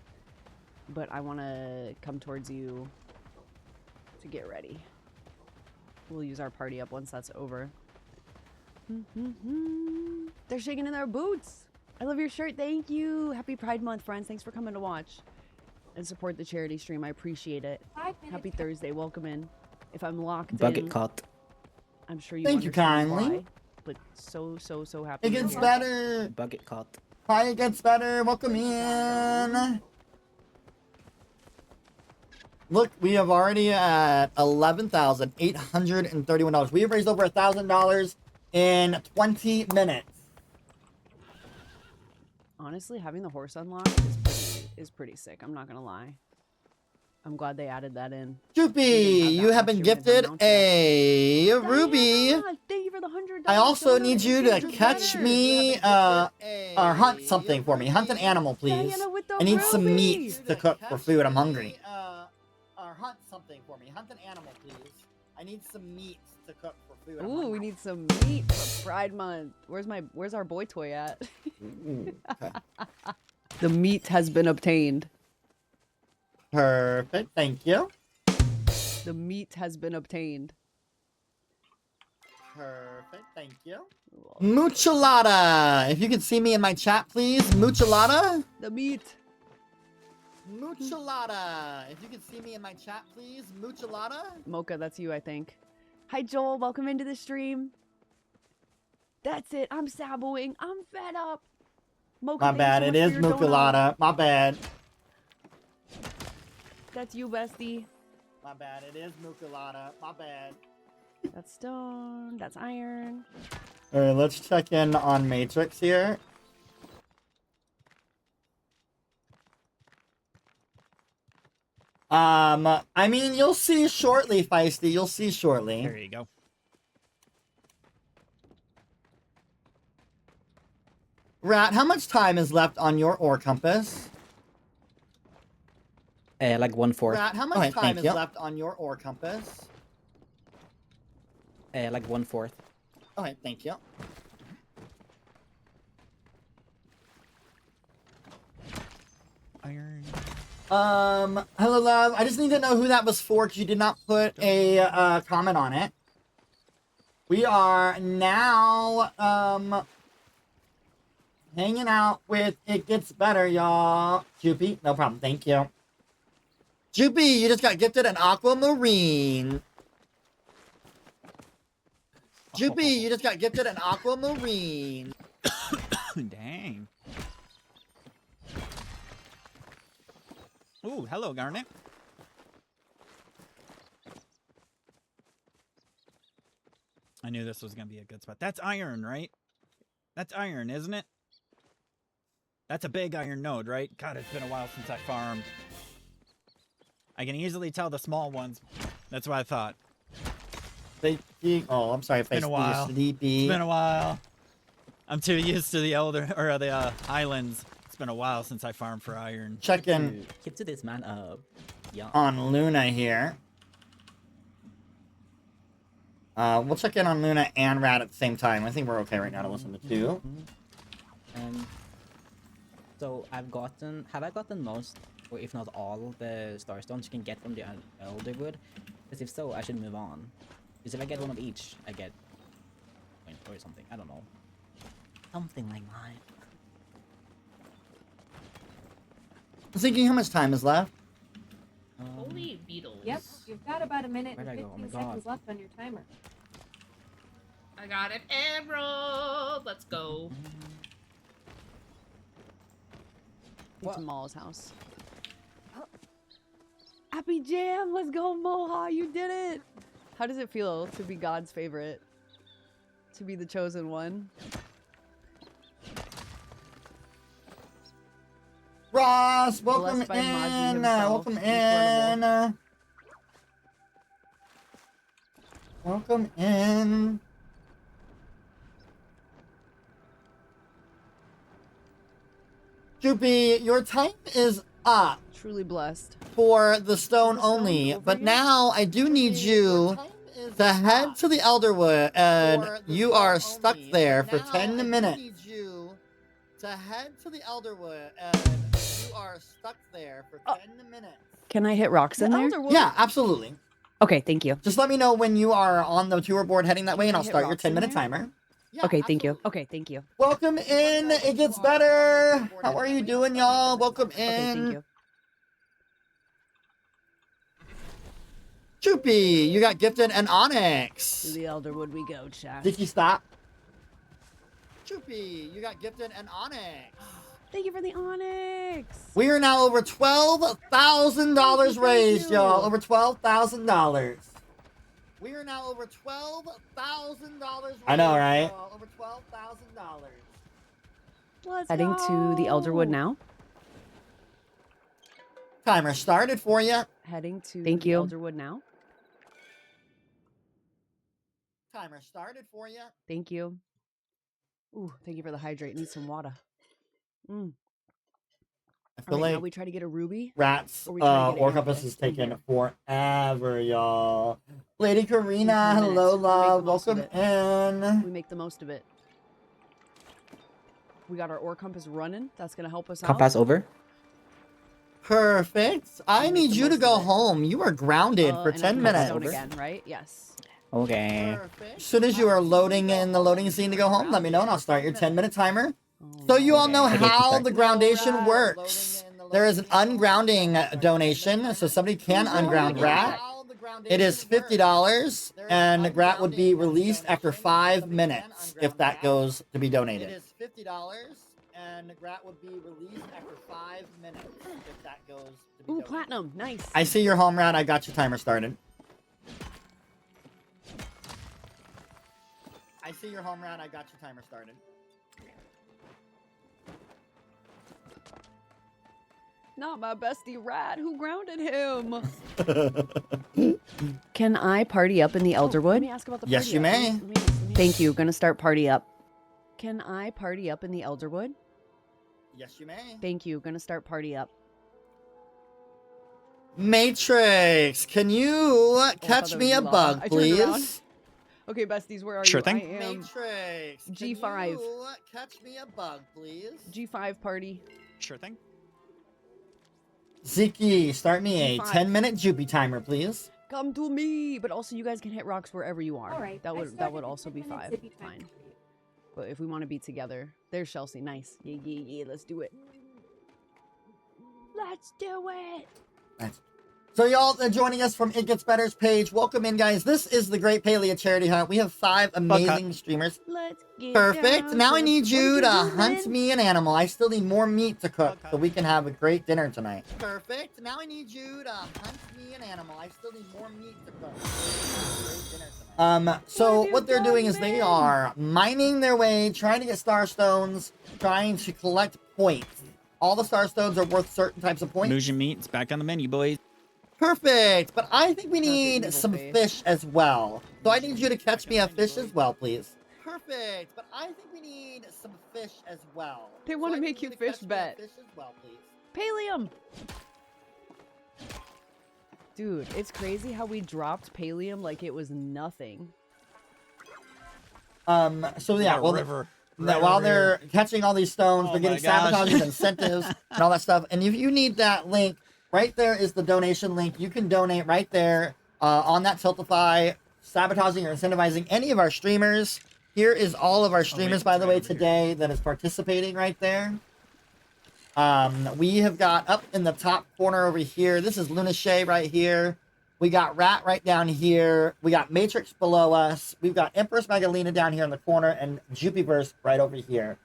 But I want to come towards you to get ready. We'll use our party up once that's over. They're shaking in their boots. I love your shirt. Thank you. Happy Pride Month, friends. Thanks for coming to watch and support the charity stream. I appreciate it. Happy Thursday. Welcome in. If I'm locked Bucket in, caught. I'm sure you Thank you understand kindly. why, but so happy. It you're gets here. better. Bucket caught. Hi, it gets better. Welcome in. Look, we have already at $11,831. We have raised over $1,000 in 20 minutes. Honestly, having the horse unlocked is pretty sick. I'm not gonna lie. I'm glad they added that in. Jupie, you have been gifted a ruby. Diana, thank you for the $100. I also need you to catch me, or hunt something for me. Hunt an animal, please. Diana with the I need some ruby. meat to cook for food. I'm hungry. Or hunt something for me. Hunt an animal, please. I need some meat to cook for food. I'm Ooh, hungry. we need some meat for Pride Month. Where's our boy toy at? Ooh, okay. The meat has been obtained. Perfect. Thank you. The meat has been obtained. Perfect. Thank you. Muchalada. If you can see me in my chat, please. Muchalada. The meat. Muchalada. If you can see me in my chat, please. Muchalada. Mocha, that's you, I think. Hi, Joel. Welcome into the stream. That's it. I'm saboing. I'm fed up. Mocha, My thank you bad. so It much is for your dono. Muchalada. My bad. That's you, bestie. My bad. It is Muchalada. My bad. That's stone. That's iron. All right, let's check in on Matrix here. I mean, you'll see shortly, Feisty. You'll see shortly. There you go. Rat, how much time is left on your ore compass? Like 1/4. Rat, how much time is left on your ore compass? Like 1/4. Okay, thank you. Iron. Hello, love. I just need to know who that was for, because you did not put a comment on it. We are now, hanging out with It Gets Better, y'all. Jupie, no problem. Thank you. Jupie, you just got gifted an aquamarine. Jupie, you just got gifted an aquamarine. Dang. Ooh, hello, Garnet. I knew this was going to be a good spot. That's iron, right? That's iron, isn't it? That's a big iron node, right? God, it's been a while since I farmed. I can easily tell the small ones. That's what I thought. Oh, I'm sorry if I Been a while. sleepy. It's been a while. I'm too used to the islands. It's been a while since I farmed for iron. Check in Keep to this man up. Yeah. on Luna here. We'll check in on Luna and Rat at the same time. I think we're okay right now to listen to two. So have I gotten most, or if not all, the starstones you can get from the Elderwood? Because if so, I should move on. Because if I get one of each, I get a point or something. I don't know. Something like that. I'm thinking how much time is left. Holy beetles. Yep, you've got about a minute Where'd I and go? Oh 15 my God. seconds left on your timer. I got an emerald. Let's go. It's Maul's house. Happy Jam! Let's go, Moha! You did it! How does it feel to be God's favorite? To be the chosen one? Ross, welcome Blessed by Maji in. himself. Welcome Incredible. in. Welcome in. Jupie, your time is up Truly blessed. for the stone only, but now I do need you to head to the Elderwood, and you are stuck there for 10 minutes. To head to the Elderwood, and you are stuck there for 10 minutes. Can I hit rocks in there? Yeah, absolutely. Okay, thank you. Just let me know when you are on the tour board heading that way, and I'll hit start your rocks in 10-minute there? timer. Okay, thank you. Okay, thank you. Welcome in. It gets better. How are you doing, y'all? Welcome in. Okay, thank you. Jupie, you got gifted an onyx. To the Elderwood we go, chat. Dicky, stop. Jupie, you got gifted an onyx. Thank you for the onyx. We are now over $12,000 raised, y'all. Over $12,000. We are now over $12,000 raised. I know, right? Y'all. Over $12,000. Let's Heading to the Elderwood now. Timer started for you. Heading to the Elderwood now. Timer started for you. Thank you. Ooh, thank you for the hydrate. Need some water. Mm. I feel All right, now like we try to get a ruby. Rats, or we try to get or an compass amethyst is from taking here. forever, y'all. Lady Karina, 15 hello, minutes. We make love. the most of Welcome it. in. We make the most of it. We got our ore compass running. That's gonna help us Compass out. over. Perfect. I need you to go home. You are grounded for And I 10 can hit minutes. stone again, right? Yes. Okay. As soon as you are loading in the loading scene to go home, let me know and I'll start your 10-minute timer. So you all know Okay, how start. the groundation works. There is an ungrounding donation, so somebody can unground Rat. It is $50, and Rat would be released after 5 minutes if that goes to be donated. It is $50, and Rat would be released after 5 minutes if that goes to be Ooh, donated. platinum. Nice. I see your home, Rat. I got your timer started. I see your home, Rat. I got your timer started. Not my bestie Rat. Who grounded him? Can I party up in the Elderwood? Let me ask about the Yes, you may. Thank you. Gonna start party up. Can I party up in the Elderwood? Yes, you may. Thank you. Gonna start party up. Matrix, can you catch me a bug, I turned around. please? Okay, besties, where are Sure you? thing. I am Matrix, G5. Can you catch me a bug, please? G5 party. Sure thing. Ziki, start me a G5. 10-minute Jupie timer, please. Come to me. But also, you guys can hit rocks wherever you are. All right, That I would started the also be 10-minute fine. zippy time Fine. for you. But if we want to be together, there's Chelsea. Nice. Yeah, yeah, yeah. Let's do it. Let's do it. That's So y'all joining us from It Gets Better's page. Welcome in, guys. This is the Great Palia Charity Hunt. We have 5 amazing streamers. Let's get Perfect. down Now I to- need What you did to do, hunt Lynn? me an animal. I still need more meat to cook so we can have a great dinner tonight. Perfect. Now I need you to hunt me an animal. I still need more meat to cook. Great dinner tonight. So what they're doing is they are mining their way, trying to get star stones, trying to collect points. All the star stones are worth certain types of points. Muja meat, it's back on the menu, boys. Perfect, but I think we need evil some face. fish as well. So I need you to catch me a fish as well, please. Perfect, but I think we need some fish as well. They So wanna I make need you to fish catch me a bet. fish as well, please. Palium! Dude, it's crazy how we dropped Palium like it was nothing. So yeah, well, while they're catching all these stones, they're getting sabotages, incentives, and all that stuff. And if you need that link, right there is the donation link. You can donate right there on that Tiltify, sabotaging or incentivizing any of our streamers. Here is all of our streamers, by the way, today that is participating right there. We have got up in the top corner over here. This is LunaShayy right here. We got Rat right down here. We got Matrix below us. We've got EmpressMagalina down here in the corner and JupieVerse right over here.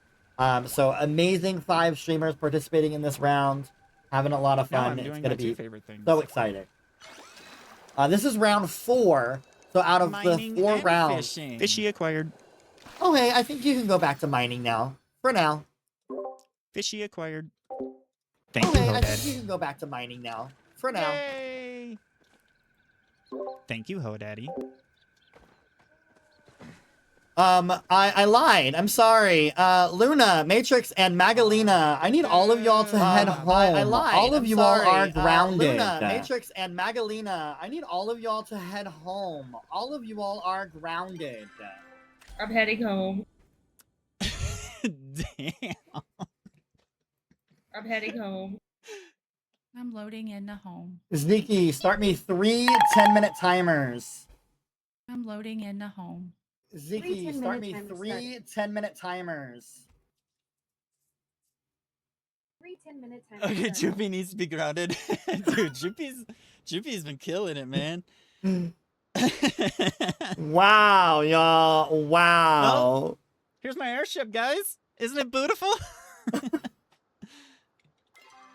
So amazing 5 streamers participating in this round. Having a lot of fun. It's going to be so exciting. This is round 4. So out of the 4 rounds. Fishy acquired. Okay, I think you can go back to mining now. For now. Fishy acquired. Thank you, Okay, I Hodad. think you can go back to mining now. For now. Yay! Thank you, Hodaddy. I lied. I'm sorry. Luna, Matrix, and Magalina. I need all of y'all to head home. I lied. All of you all are grounded. Luna, Matrix, and Magalina. I need all of y'all to head home. All of you all are grounded. I'm heading home. Damn. I'm heading home. I'm loading into home. Ziki, start me 3 10-minute timers. I'm loading into home. Ziki, start me 3 10-minute timers. 3 10-minute times. Okay, Jupie needs to be grounded. Dude, Jupie's been killing it, man. Wow, y'all. Wow. Oh, here's my airship, guys. Isn't it beautiful?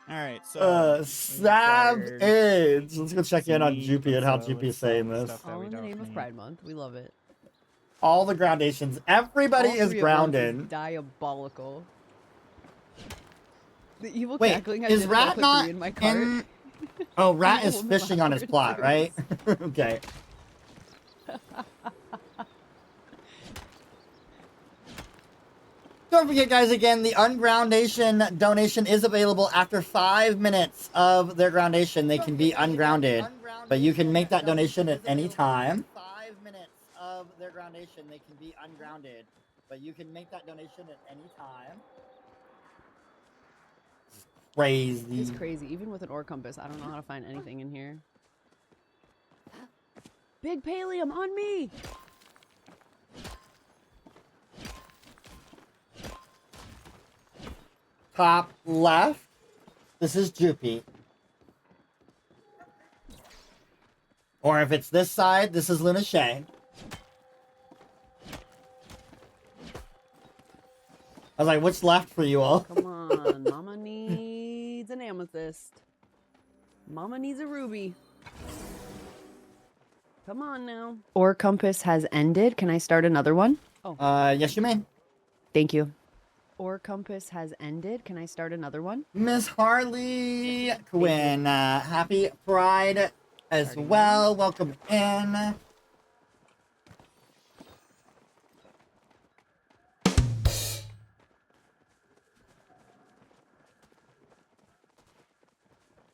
All right, so Savage. Let's go check in on Jupie and how Jupie's saying this. All in the name of Pride Month. We love it. All the groundations. Everybody All is 3 at once grounded. is diabolical. The evil Wait, cackling I is did while I Rat put not 3 in my cart. in? Oh, Rat I'm is a woman fishing on his behind plot, this. right? Okay. Don't forget, guys, again, the ungroundation donation is available after 5 minutes of their groundation. They can be ungrounded, but you can make that donation at any time. 5 minutes of their groundation, they can be ungrounded, but you can make that donation at any time. Crazy. It's crazy. Even with an ore compass, I don't know how to find anything in here. Big Palium on me! Top left. This is Jupie. Or if it's this side, this is LunaShayy. I was like, what's left for you all? Come on, Mama needs an amethyst. Mama needs a ruby. Come on now. Ore compass has ended. Can I start another one? Oh. Yes, you may. Thank you. Ore compass has ended. Can I start another one? Miss Harley Quinn, happy Pride as well. Welcome in.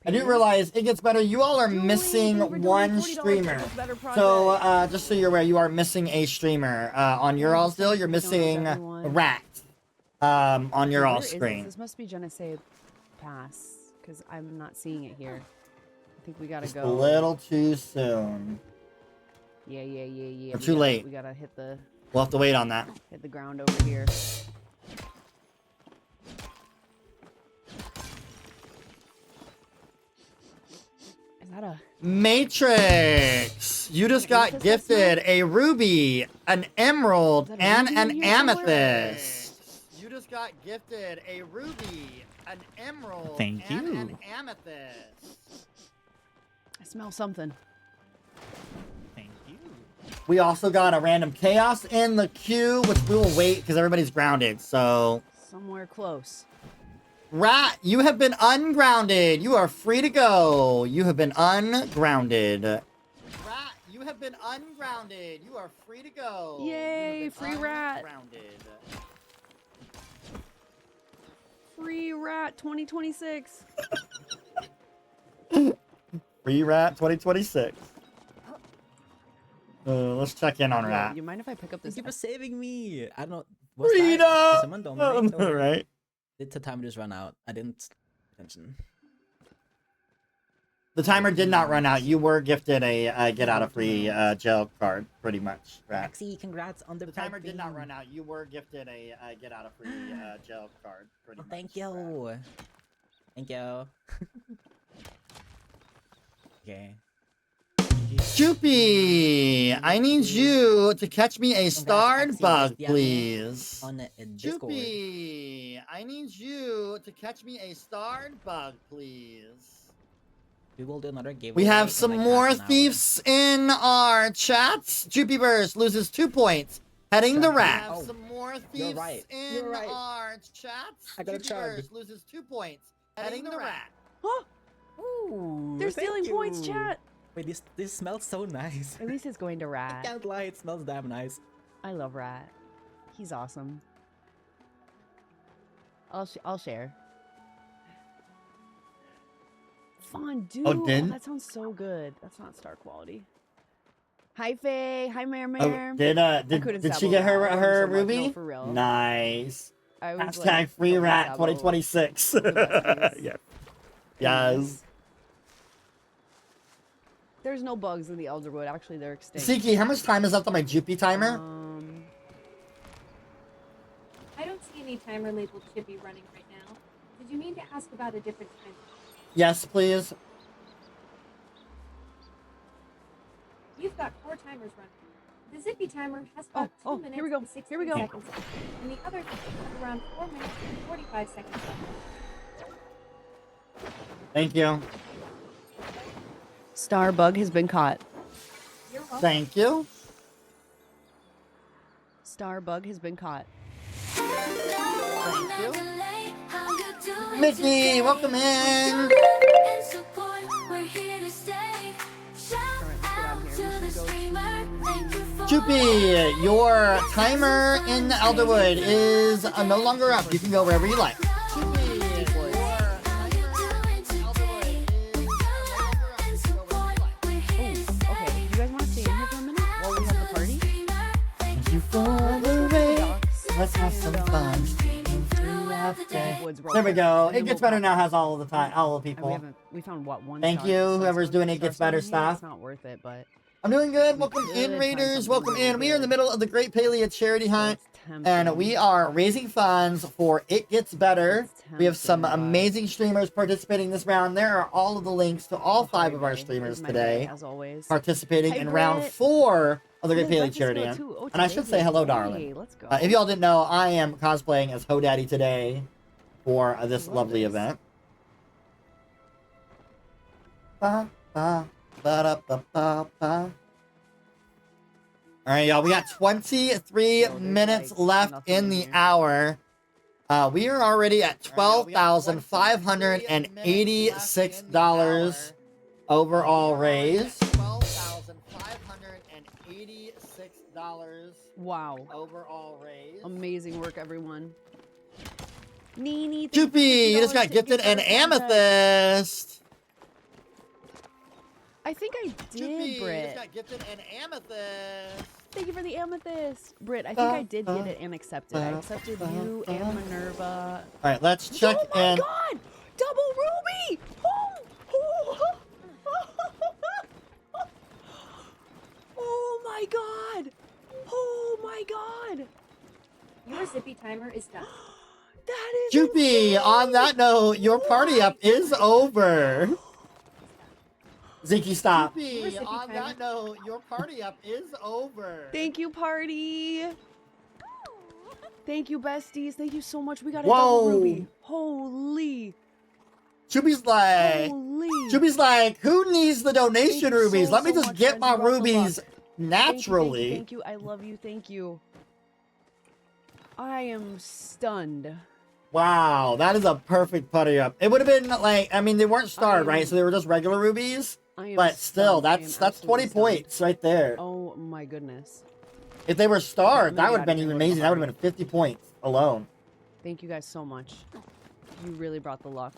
I do realize it gets better. You all are missing one streamer. So, just so you're aware, you are missing a streamer. On your all's deal, you're missing Rat. On your all screen. This must be Genesee Pass, because I'm not seeing it here. I think we gotta Just go. a little too soon. Yeah. Or too late. We gotta hit the. We'll have to wait on that. Hit the ground over here. that a... Matrix, you just got gifted a ruby, an emerald, and an amethyst. You just got gifted a ruby, an emerald, Thank and you. an amethyst. I smell something. Thank you. We also got a random chaos in the queue, which we will wait because everybody's grounded. So, Somewhere close. Rat, you have been ungrounded. You are free to go. You have been ungrounded. Rat, you have been ungrounded. You are free to go. Yay, You have been free rat. ungrounded. Free rat 2026. Free Rat 2026. Let's check in on Yo, Rat. you mind if I pick up this? Thank you for saving me. I don't know. What's Freedom! that? Did someone donate? All right. Did the time just run out? I didn't pay attention. The timer did not run out. You were gifted a get out of free jail card, pretty much, Rat. Maxie, congrats on the timer did not run out. You were gifted a get out of free jail card, pretty much. Thank you. Thank you. Okay. Jupie, I need you to catch me a starred bug, please. On Discord. Jupie, I need you to catch me a starred bug, please. We will do another giveaway. We have in some like more half an hour. thieves in our chats. JupieVerse loses 2 points, heading the Rat. We have Oh, some more you're thieves right. in You're right. our chats. I got a chug. JupieVerse loses 2 points, heading the Rat. Huh? Ooh, They're thank stealing points, you. chat. Wait, this smells so nice. At least it's going to I rat. can't lie, it smells damn nice. I love rat. He's awesome. I'll share. Fondue. Oh, did? That sounds so good. That's not star quality. Hi Faye. Hi Mare Oh, Mare. did she get her her so ruby? No, for real. Nice. I was Hashtag like, free so rat Sabo. 2026. Yeah. Yes. There's no bugs in the Elderwood. Actually, they're extinct. Siki, how much time is left on my Jupie timer? I don't see any timer labeled Chippy running right now. Did you mean to ask about a different time? Yes, please. You've got 4 timers running. The Zippy timer has about 2 minutes here we go. and 16 Here we go. seconds left, and the others have around 4 minutes and 45 seconds left. Thank you. Star bug has been caught. You're welcome. Thank you. Star bug has been caught. Thank you. Mickey, welcome in. Jupie, your timer in the Elderwood is no longer up. You can go wherever you like. Okay, you guys want to stay in here for a minute while we have the party? Thank you for the rain. Let's have some fun. There we go. It gets better now. Has all of the time, all the people. We found what one. Thank you, whoever's doing it gets better stuff. It's not worth it, but I'm doing good. Welcome in, Raiders. Welcome in. We are in the middle of the Great Palia charity hunt, and we are raising funds for It Gets Better. We have some amazing streamers participating this round. There are all of the links to all 5 of our streamers today as always. participating Hi, in round Britt. 4 of the Great Hey, Palia Breakfast charity Girl hunt. too. Oh, And I should say hello, darling. Hey, let's go. If y'all didn't know, I am cosplaying as Ho Daddy today for this lovely event. Ba, ba, ba, da, ba, ba, ba. All right, y'all. We got 23 minutes left in the hour. We are already at $12,586 overall raise. $12,586 Wow. overall raise. Amazing work, everyone. Nini, Jupie, you just got gifted an amethyst. I think I did, Jupie, you Britt. just got gifted an amethyst. Thank you for the amethyst. Britt, I think I did get it and accepted. I accepted you and Minerva. All right, let's check Oh my in. god! Double ruby! Oh! Oh my god! Oh my god! Your Zippy timer is done. That is Jupie, on that note, your party up is over. Ziki, stop. Recipe On timer. that note, your party up is over. Thank you, party. Thank you, besties. Thank you so much. We got a Whoa. double ruby. Holy. Chubby's like, who needs the donation Thank you rubies? so, Let me so just much, get friends. my You brought the rubies luck. naturally. Thank you. I love you. Thank you. I am stunned. Wow, that is a perfect putty up. It would have been like, I mean, they weren't starred, right? So they were just regular rubies. But still, that's 20 points right there. Oh my goodness. If they were starred, I'm that gonna would get have been out of here even and go to amazing. the That would have been 50 points alone. Thank you guys so much. You really brought the luck.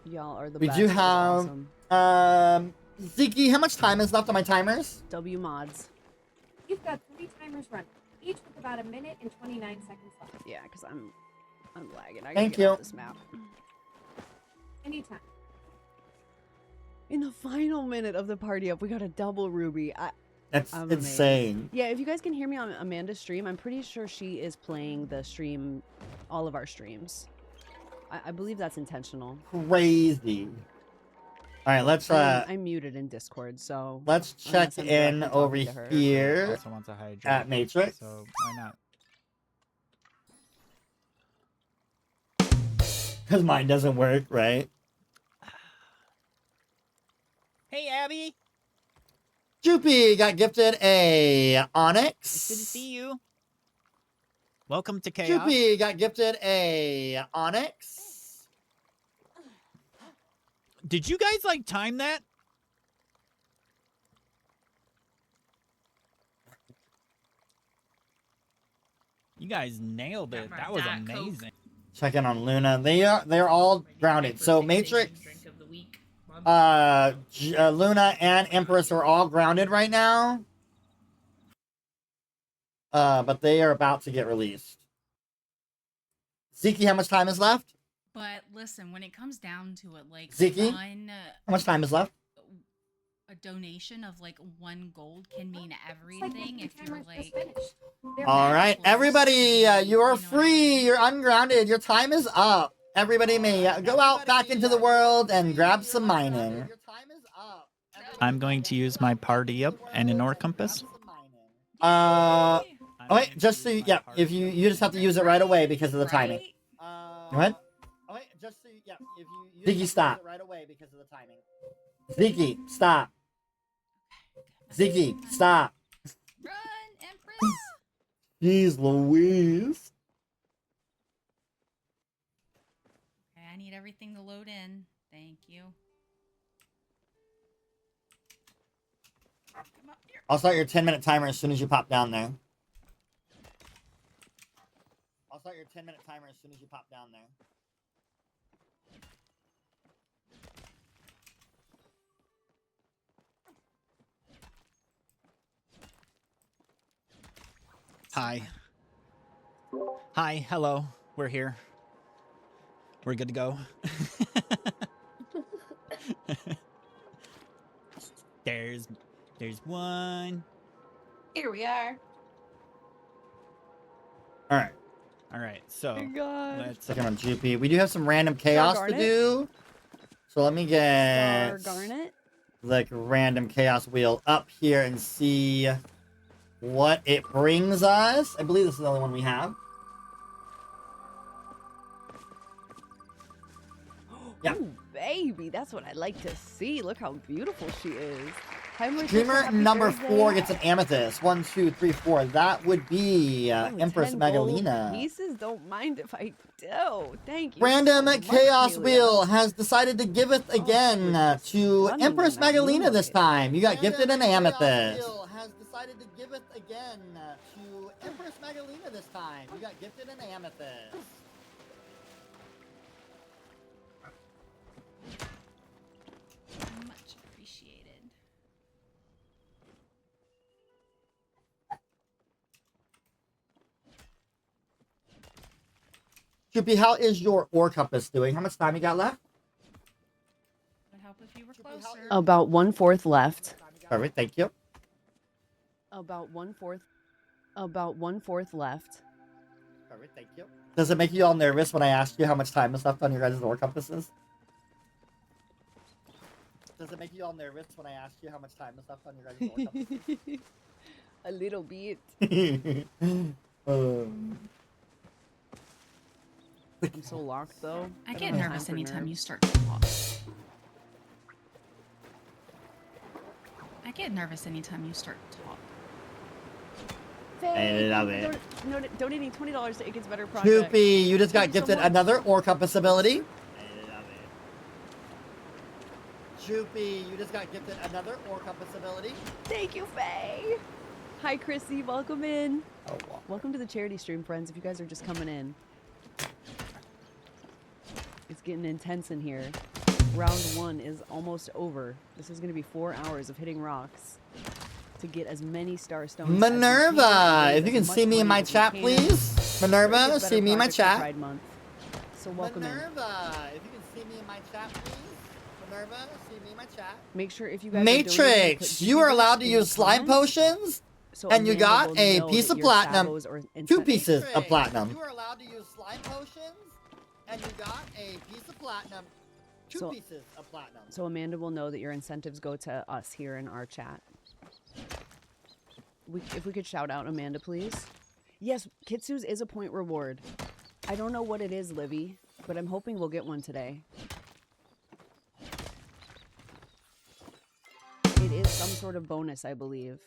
Y'all are the We best. do That was have, awesome. Ziki, how much time is left on my timers? W mods. You've got 3 timers running, each with about 1 minute and 29 seconds left. Yeah, because I'm lagging. I gotta Thank get you. off this map. Anytime. In the final minute of the party up, we got a double ruby. That's I'm amazed. insane. Yeah, if you guys can hear me on Amanda's stream, I'm pretty sure she is playing the stream, all of our streams. I believe that's intentional. Crazy. All right, let's I'm muted in Discord, so let's check unless I'm in directly over talking to her. here Also wants a hydrate. at Matrix. So why not? Because mine doesn't work, right? Hey, Abby. Jupie got gifted a Onyx. Good to see you. Welcome to Chaos. Jupie got gifted a Onyx. Did you guys like time that? You guys nailed it. That was amazing. Check in on Luna. They're all grounded. So Matrix, Drink of the week. Luna and Empress are all grounded right now. But they are about to get released. Ziki, how much time is left? But listen, when it comes down to it, like Ziki? one, How much time is left? a donation of like 1 gold can mean It's like everything. the If you're timers just like, finished. They're All right, everybody, you are free. You're ungrounded. Your time is up. Everybody may go out back into the world and grab some mining. I'm going to use my party up and an ore compass. Oh wait, just so yeah, if you just have to use it right away because of the timing. Go ahead. Oh wait, just so yeah, if you Ziki, stop. Right away because of the timing. Ziki, stop. Ziki, stop. run, Empress. Jeez Louise. Okay, I need everything to load in. Thank you. Come up here. I'll start your 10-minute timer as soon as you pop down there. I'll start your 10-minute timer as soon as you pop down there. Hi. Hi, hello. We're here. We're good to go. There's one. Here we are. All right. All right, so God. let's. Second on Jupie. We do have some random chaos to Garnet? do. So let me get Garnet. like random chaos wheel up here and see what it brings us. I believe this is the only one we have. Yeah. Ooh, baby, that's what I like to see. Look how beautiful she is. Hi, Marissa, Streamer happy number Thursday. 4 gets an amethyst. 1, 2, 3, 4. That would be Ooh, 10 gold EmpressMagalina. pieces, don't mind if I do. Thank you. Random so much, Chaos Palia. Wheel has decided to giveth again to Running EmpressMagalina that this time. You got gifted an amethyst. has decided to giveth again to EmpressMagalina this time. You got gifted an amethyst. Much appreciated. Jupie, how is your ore compass doing? How much time you got left? Would help if you were closer. About 1/4 left. Perfect, thank you. About 1/4. About 1/4 left. Perfect, thank you. Does it make you all nervous when I ask you how much time is left on your guys' ore compasses? Does it make you all nervous when I ask you how much time is left on your guys' ore compasses? A little bit. I'm so locked though. I don't get have time nervous for anytime nerves. you start to talk. I get nervous anytime you start to talk. I love it. Donating $20 to It Gets Better Project. Joopy, you just got Thank you so gifted much. another ore compass ability. I love it. Joopy, you just got gifted another ore compass ability. Thank you, Faye. Hi, Chrissy. Welcome in. Oh, wow. Welcome to the charity stream, friends. If you guys are just coming in, it's getting intense in here. Round 1 is almost over. This is going to be 4 hours of hitting rocks to get as many starstones. Minerva, if you can see me in my chat, please. Minerva, see me in my chat. Pride Month. So welcome in. Minerva, if you can see me in my chat, please. Minerva, see me in my chat. Make sure if you guys Matrix, you are allowed to use slime potions, and you got a piece of platinum, 2 pieces of platinum. You are allowed to use slime potions, and you got a piece of platinum, 2 pieces of platinum. So Amanda will know that your incentives go to us here in our chat. If we could shout out Amanda, please. Yes, Kitsu's is a point reward. I don't know what it is, Livy, but I'm hoping we'll get one today. It is some sort of bonus, I believe.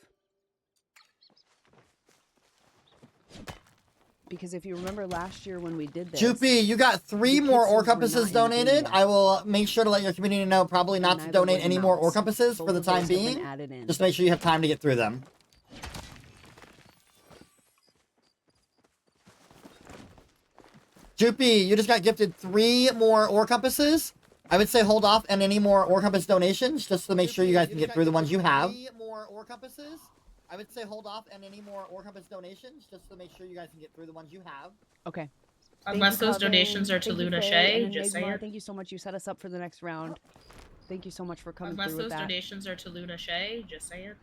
Because if you remember last year when we did this... Joopy, you got 3 more ore compasses donated. I will make sure to let your community know probably not to donate any more ore compasses for the time being. Just make sure you have time to get through them. Joopy, you just got gifted 3 more ore compasses. I would say hold off on any more ore compass donations just to make sure you guys can get through the ones you have. 3 more ore compasses. I would say hold off on any more ore compass donations just to make sure you guys can get through the ones you have. Okay. Unless those donations are to LunaShayy, just say it. Thank you so much. You set us up for the next round. Thank you so much for coming Unless through with those that. donations are to LunaShayy, just say it.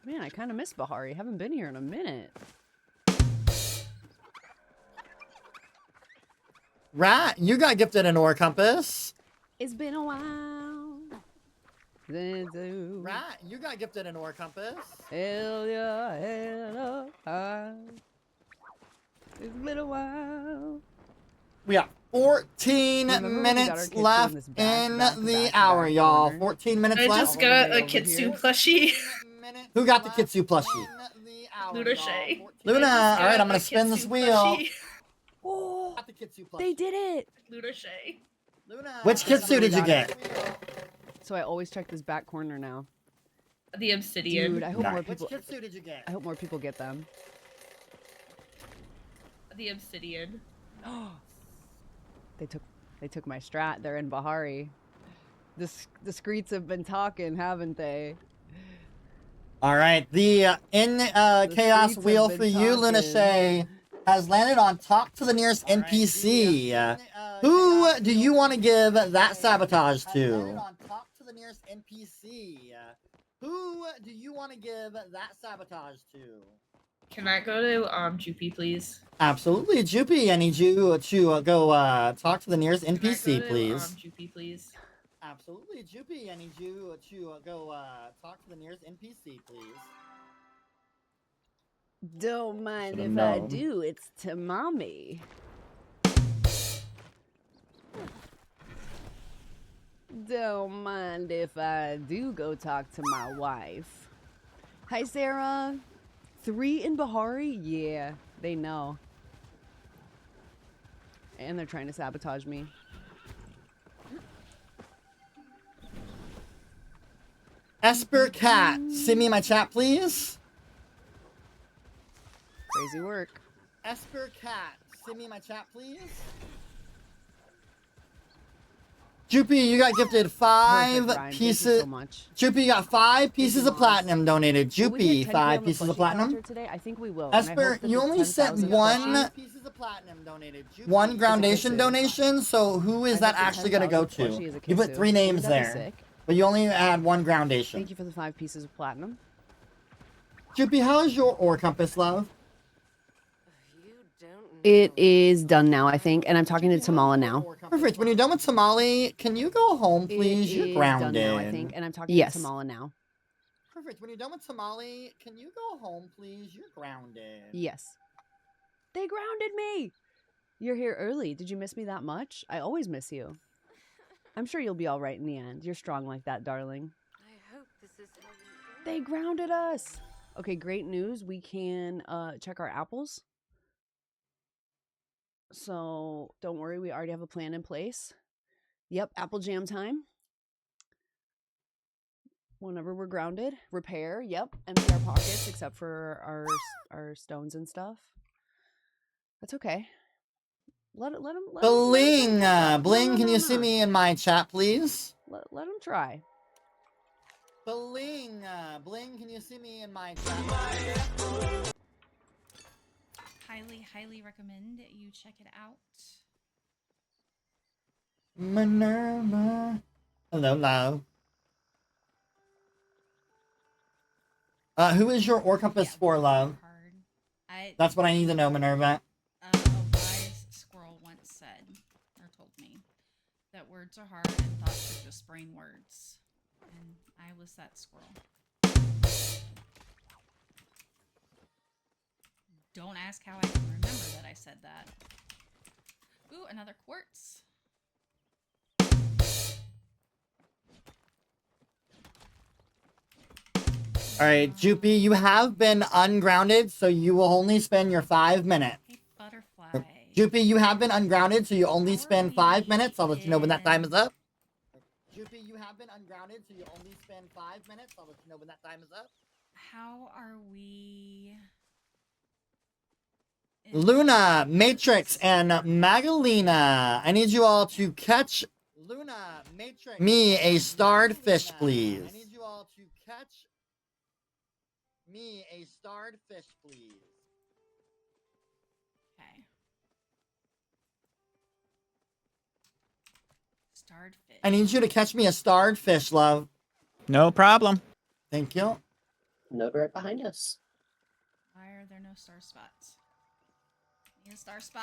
Man, I kind of miss Bahari. Haven't been here in a minute. Rat, you got gifted an ore compass. It's been a while. Rat, you got gifted an ore compass. Hell yeah, hell yeah. It's been a while. We got 14 minutes left in the hour, y'all. 14 minutes left. I just got a Kitsu plushie. Who got the Kitsu plushie? LunaShayy. Luna, alright, I'm gonna spin this wheel. Oh, they did it! LunaShayy. Which Kitsu did you get? So I always check this back corner now. The obsidian. Dude, I hope more Which people. Kitsu did you get? I hope more people get them. The obsidian. They took my strat. They're in Bahari. The Screets have been talking, haven't they? Alright, the chaos streets wheel have for been you, talking. LunaShayy, has landed on talk to the nearest NPC. Who do you want to give that sabotage to? Talk to the nearest NPC. Who do you want to give that sabotage to? Can I go to Jupie, please? Absolutely, Joopy. I need you to go talk to the nearest Can I NPC, go to, please. Jupie, please? Absolutely, Joopy. I need you to go talk to the nearest NPC, please. Don't mind Should've if I known. do. It's to mommy. Don't mind if I do go talk to my wife. Hi, Sarah. 3 in Bahari? Yeah, they know. And they're trying to sabotage me. Esper Cat, see me in my chat, please. Crazy work. Esper Cat, see me in my chat, please. Joopy, you got gifted 5 Perfect, Ryan. Thank you pieces. so much. Joopy, you got 5 pieces of Moss. platinum donated. Will we Joopy, get 10K 5 on the pieces of plushie platinum. counter today? I think we will. and I Esper, hope that you the only sent 10,000 one plushie- pieces of platinum donated. One groundation donation, so who is I that hope the actually going to go 10,000 to? plushie is a You put Kitsu. 3 names Wouldn't that be there, sick? but you only had 1 groundation. Thank you for the 5 pieces of platinum. Joopy, how is your ore compass, love? It is done now, I think, and I'm talking to Tamala now. Perfect. When you're done with Tamale, can you go home, please? It You're is grounded. done now, I think, and I'm talking to Tamala now. Perfect. When you're done with Tamale, can you go home, please? You're grounded. Yes. They grounded me! You're here early. Did you miss me that much? I always miss you. I'm sure you'll be all right in the end. You're strong like that, darling. I hope this is how we They grounded us! Okay, great news. We can check our apples. So don't worry, we already have a plan in place. Yep, apple jam time. Whenever we're grounded, repair. Yep, empty our pockets except for our stones and stuff. That's okay. Let him. Bling, Bling, can you see me in my chat, please? Let him try. Bling, Bling, can you see me in my chat? Highly recommend you check it out. Minerva. Hello, love. Who is your ore compass for, love? That's what I need to know, Minerva. A wise squirrel once said, or told me, that words are hard and thoughts are just brain words. And I was that squirrel. Don't ask how I can remember that I said that. Ooh, another quartz. Alright, Jupie, you have been ungrounded, so you will only spend your 5 minutes. Hey, butterfly. Jupie, you have been ungrounded, so you only spend 5 minutes. I'll let you know when that time is up. Jupie, you have been ungrounded, so you only spend 5 minutes. I'll let you know when that time is up. How are we... Luna, Matrix, and Magalina. I need you all to catch Luna, Matrix, me a starred fish, please. I need you all to catch me a starred fish, please. Okay. Starred fish. I need you to catch me a starred fish, love. No problem. Thank you. Node right behind us. Why are there no star spots? Need a star spot.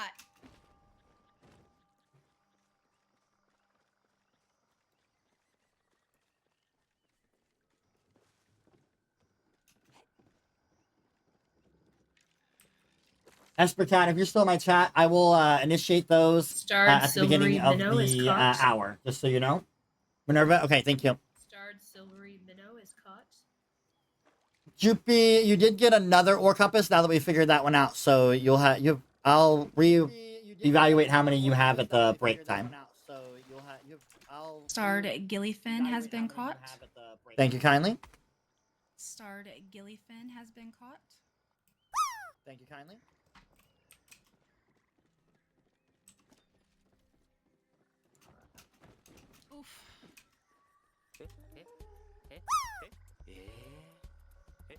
Espercat, if you're still in my chat, I will initiate those Starred at the silvery beginning of minnow is the caught. hour, just so you know. Minerva, okay, thank you. Starred silvery minnow is caught. Jupie, you did get another ore compass now that we figured that one out, so you'll have I'll re-evaluate how many you have at the break time. Starred gillyfin has been caught. Thank you kindly. Starred gillyfin has been caught. Thank you kindly. Oof.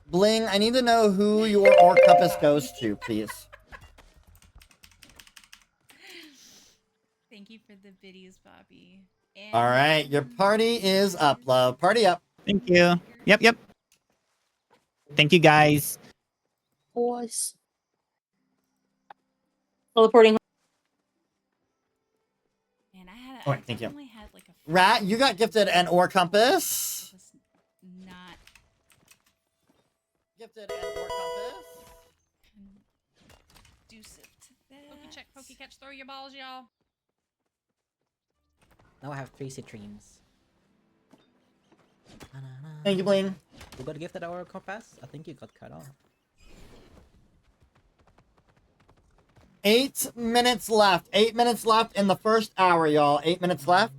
Bling, I need to know who your ore compass goes to, please. Thank you for the biddies, Bobby. And All right, your party is up, love. Party up. Thank you. Yep. Thank you, guys. Boys. Teleporting. Man, I All right, thank you. only had like a Rat, you got gifted an ore compass. was not Gifted an ore compass. conducive to that. Pokey check, pokey catch, throw your balls, y'all. Now I have 3 citrines. Thank you, Bling. You got gifted our compass? I think you got cut off. 8 minutes left. 8 minutes left in the first hour, y'all. 8 minutes left.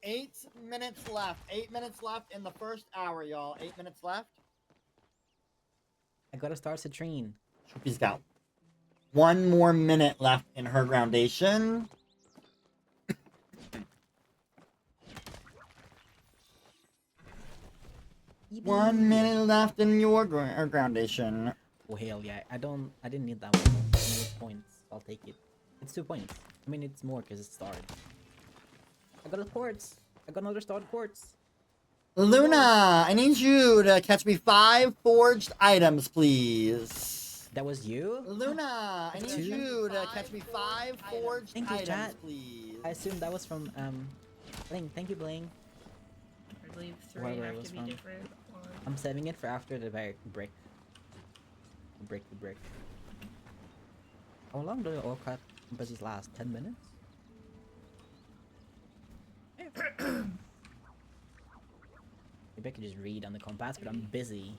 8 minutes left. 8 minutes left in the first hour, y'all. 8 minutes left. I got a star citrine. Jupie's got 1 more minute left in her groundation. One minute left in your groundation. Oh hell yeah! I didn't need that one. I need points. I'll take it. It's 2 points. I mean it's more because it's starred. I got a quartz. I got another starred quartz. Luna, I need you to catch me 5 forged items, please. That was you? Luna, I need Two? you to catch me 5 forged Thank you, items, chat. please. I assume that was from Bling. Thank you, Bling. I believe Where 3 it have was to be from. different. I'm saving it for after the brick. The brick. How long do the all cut compasses last? 10 minutes? Maybe I could just read on the compass, but I'm busy.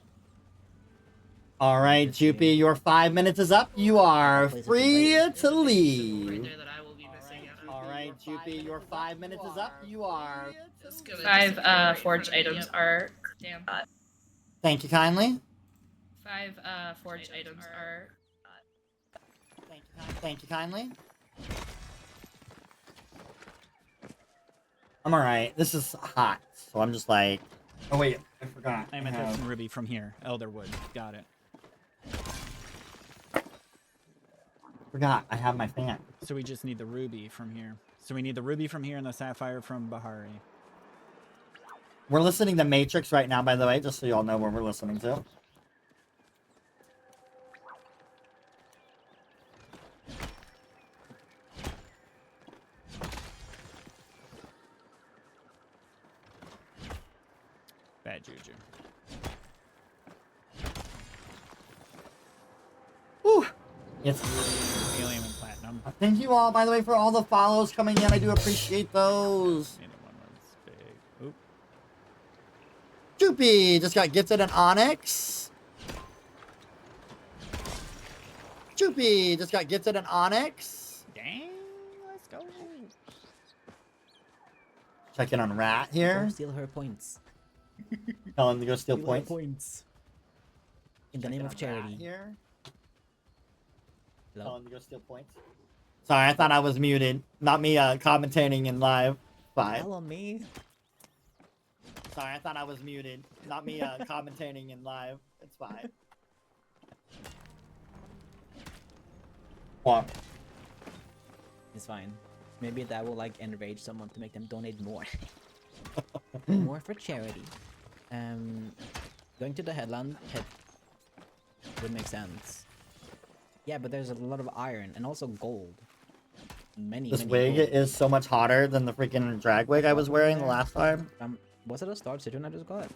All right, Jupie, your 5 minutes is up. You are free to leave. There that I will be missing out. All right, Jupie, your 5 minutes is up. You are. 5 forged items are. Damn. Thank you kindly. 5 forged items are. Thank you kindly. I'm all right. This is hot, so I'm just like. Oh wait, I forgot. I meant that's Ruby from here. Elderwood. Got it. Forgot. I have my fan. So we just need the ruby from here. So we need the ruby from here and the sapphire from Bahari. We're listening to Matrix right now, by the way, just so y'all know what we're listening to. Bad juju. Whew. Yes. Alien and platinum. Thank you all, by the way, for all the follows coming in. I do appreciate those. Oop. Jupie just got gifted an Onyx. Jupie just got gifted an Onyx. Dang, let's go. Check in on Rat here. Go steal her points. Tell him to go steal Steal her points. points. In the Check name in of on charity. Rat here. Tell Hello? him to go steal points. Sorry, I thought I was muted. Not me commentating in live. Fine. Hello, me. Sorry, I thought I was muted. Not me commentating in live. It's fine. What? It's fine. Maybe that will like enrage someone to make them donate more. More for charity. Going to the headland would make sense. Yeah, but there's a lot of iron and also gold. This wig gold. is so much hotter than the freaking drag wig I was wearing the last time. Was it a Star Citron I just got? I'm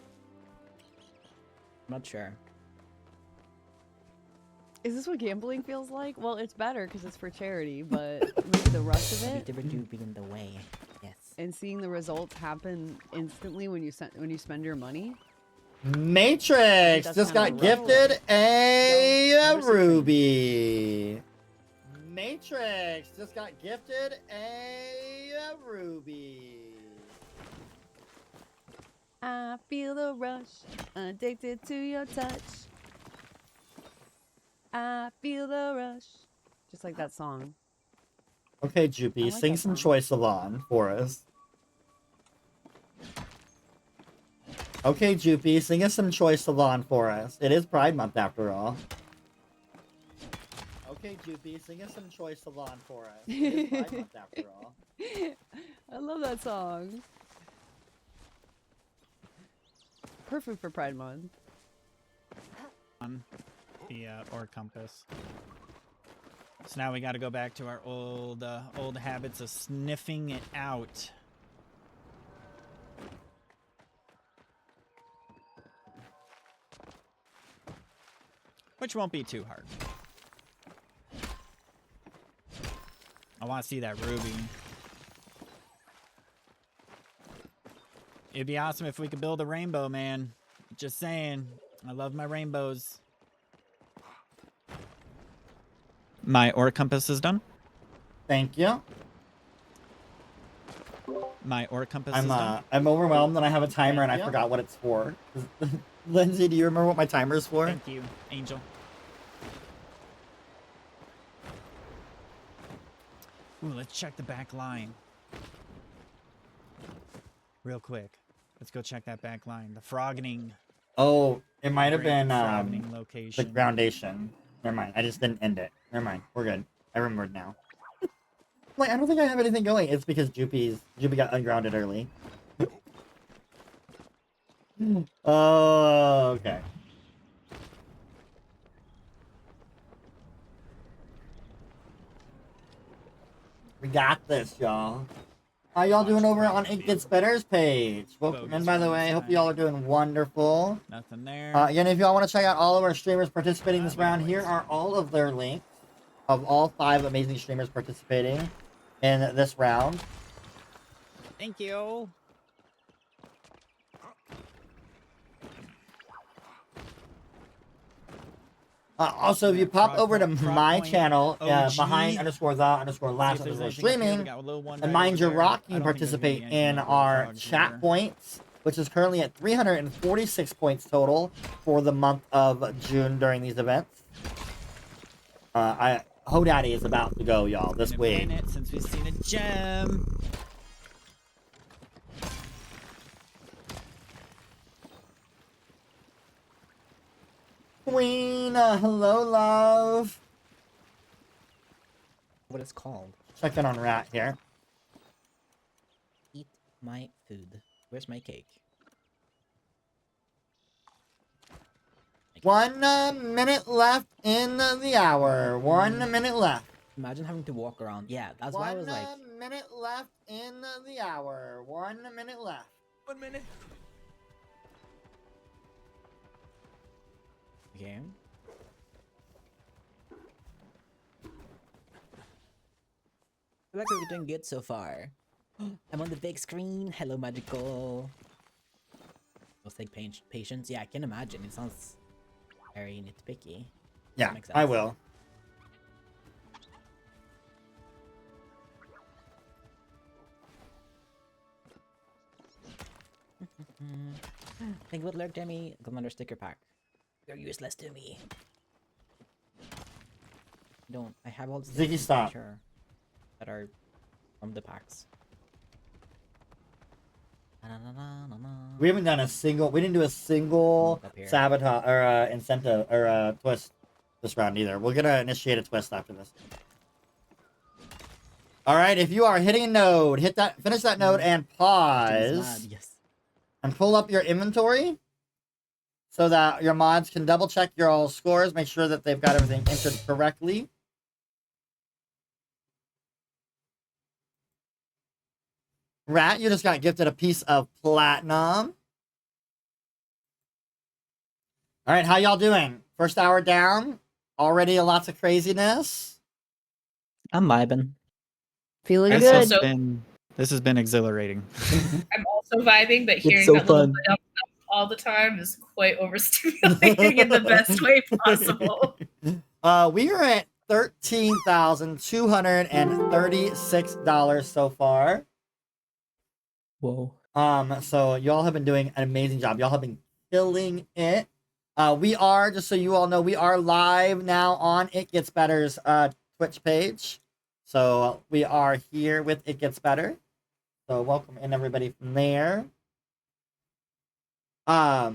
not sure. Is this what gambling feels like? Well, it's better because it's for charity, but maybe the rush of it. Never do be in the way. Yes. And seeing the results happen instantly when you spend your money. Matrix That's just kinda got rough. gifted a ruby. Matrix just got gifted a ruby. I feel the rush, addicted to your touch. I feel the rush. Just like that song. Okay, Jupie, like sing that some song. Choice Salon for us. Okay, Jupie, sing us some Choice Salon for us. It is Pride Month after all. Okay, Jupie, sing us some Choice Salon for us. It is Pride Month after all. I love that song. Perfect for Pride Month. On the ore compass. So now we got to go back to our old habits of sniffing it out. Which won't be too hard. I want to see that ruby. It'd be awesome if we could build a rainbow, man. Just saying. I love my rainbows. My ore compass is done. Thank you. My ore compass is done. I'm overwhelmed and I have a timer and I Thank you. forgot what it's for. Lindsay, do you remember what my timer is for? Thank you, Angel. Ooh, let's check the back line. Real quick. Let's go check that back line. The frogging. Oh, it might have Great been frogging the location. groundation. Never mind. I just didn't end it. Never mind. We're good. I remembered now. Like, I don't think I have anything going. It's because Jupie got ungrounded early. Oh, okay. We got this, y'all. How y'all doing over on It Gets Better's page? Welcome in, by the way. Hope y'all are doing wonderful. Nothing there. Again, if y'all want to check out all of our streamers participating this round, here are all of their links of all 5 amazing streamers participating in this round. Thank you. Also, if you pop over to my channel, OG. behind_the_last_streaming, and Mind Your Rock, you can participate in our chat points, which is currently at 346 points total for the month of June during these events. Hodaddy is about to go, y'all, this week. Been a minute since we've seen a gem. Queen, hello, love. What it's called? Check in on Rat here. Eat my food. Where's my cake? 1 minute left in the hour. 1 minute left. Imagine having to walk around. Yeah, that's why I was like. 1 minute left in the hour. 1 minute left. 1 minute. Okay. I feel like we're doing good so far. I'm on the big screen. Hello, magical. Let's take patience. Yeah, I can imagine. It sounds very nitpicky. Yeah, Makes I sense. will. Think about Lurk Demi. Commander sticker pack. You're useless to me. Don't. I have all the Ziggy, stop. that are from the packs. We haven't done a single. We didn't do a single Up here. sabotage or incentive or twist this round either. We're gonna initiate a twist after this. All right, if you are hitting a node, hit that, finish that node, and pause, Yes. and pull up your inventory so that your mods can double check your all scores, make sure that they've got everything entered correctly. Rat, you just got gifted a piece of platinum. All right, how y'all doing? First hour down. Already lots of craziness. I'm vibing. Feeling I'm good. also- This has been exhilarating. I'm also vibing, but hearing so that little fun. bit up all the time is quite overstimulating in the best way possible. We are at $13,236 so far. Whoa. So y'all have been doing an amazing job. Y'all have been killing it. We are, just so you all know, we are live now on It Gets Better's Twitch page. So we are here with It Gets Better. So welcome in everybody from there. Yeah,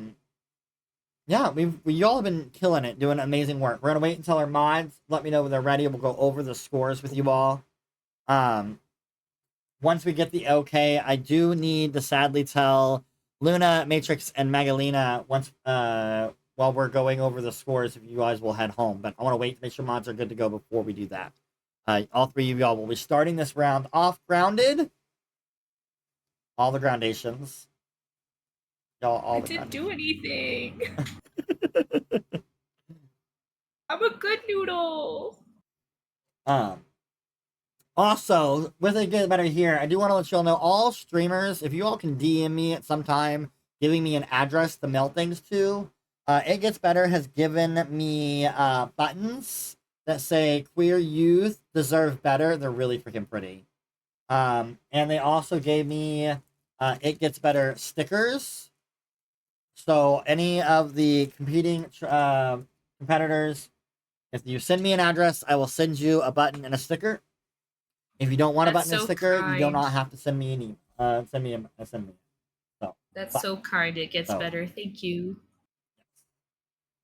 we y'all have been killing it, doing amazing work. We're gonna wait until our mods let me know when they're ready. We'll go over the scores with you all. Once we get the okay, I do need to sadly tell Luna, Matrix, and Magalina once while we're going over the scores if you guys will head home. But I want to wait to make sure mods are good to go before we do that. All 3 of y'all will be starting this round off grounded. All the groundations. Y'all all I the didn't groundations. do anything. I'm a good noodle. Also, with It Gets Better here, I do want to let y'all know, all streamers, if you all can DM me at some time, giving me an address to mail things to, It Gets Better has given me buttons that say queer youth deserve better. They're really freaking pretty. And they also gave me It Gets Better stickers. So any of the competing competitors, if you send me an address, I will send you a button and a sticker. If you don't want a That's button and so sticker, you do kind. not have to send me an email. Send me. So That's so kind. It gets So- better. Thank you.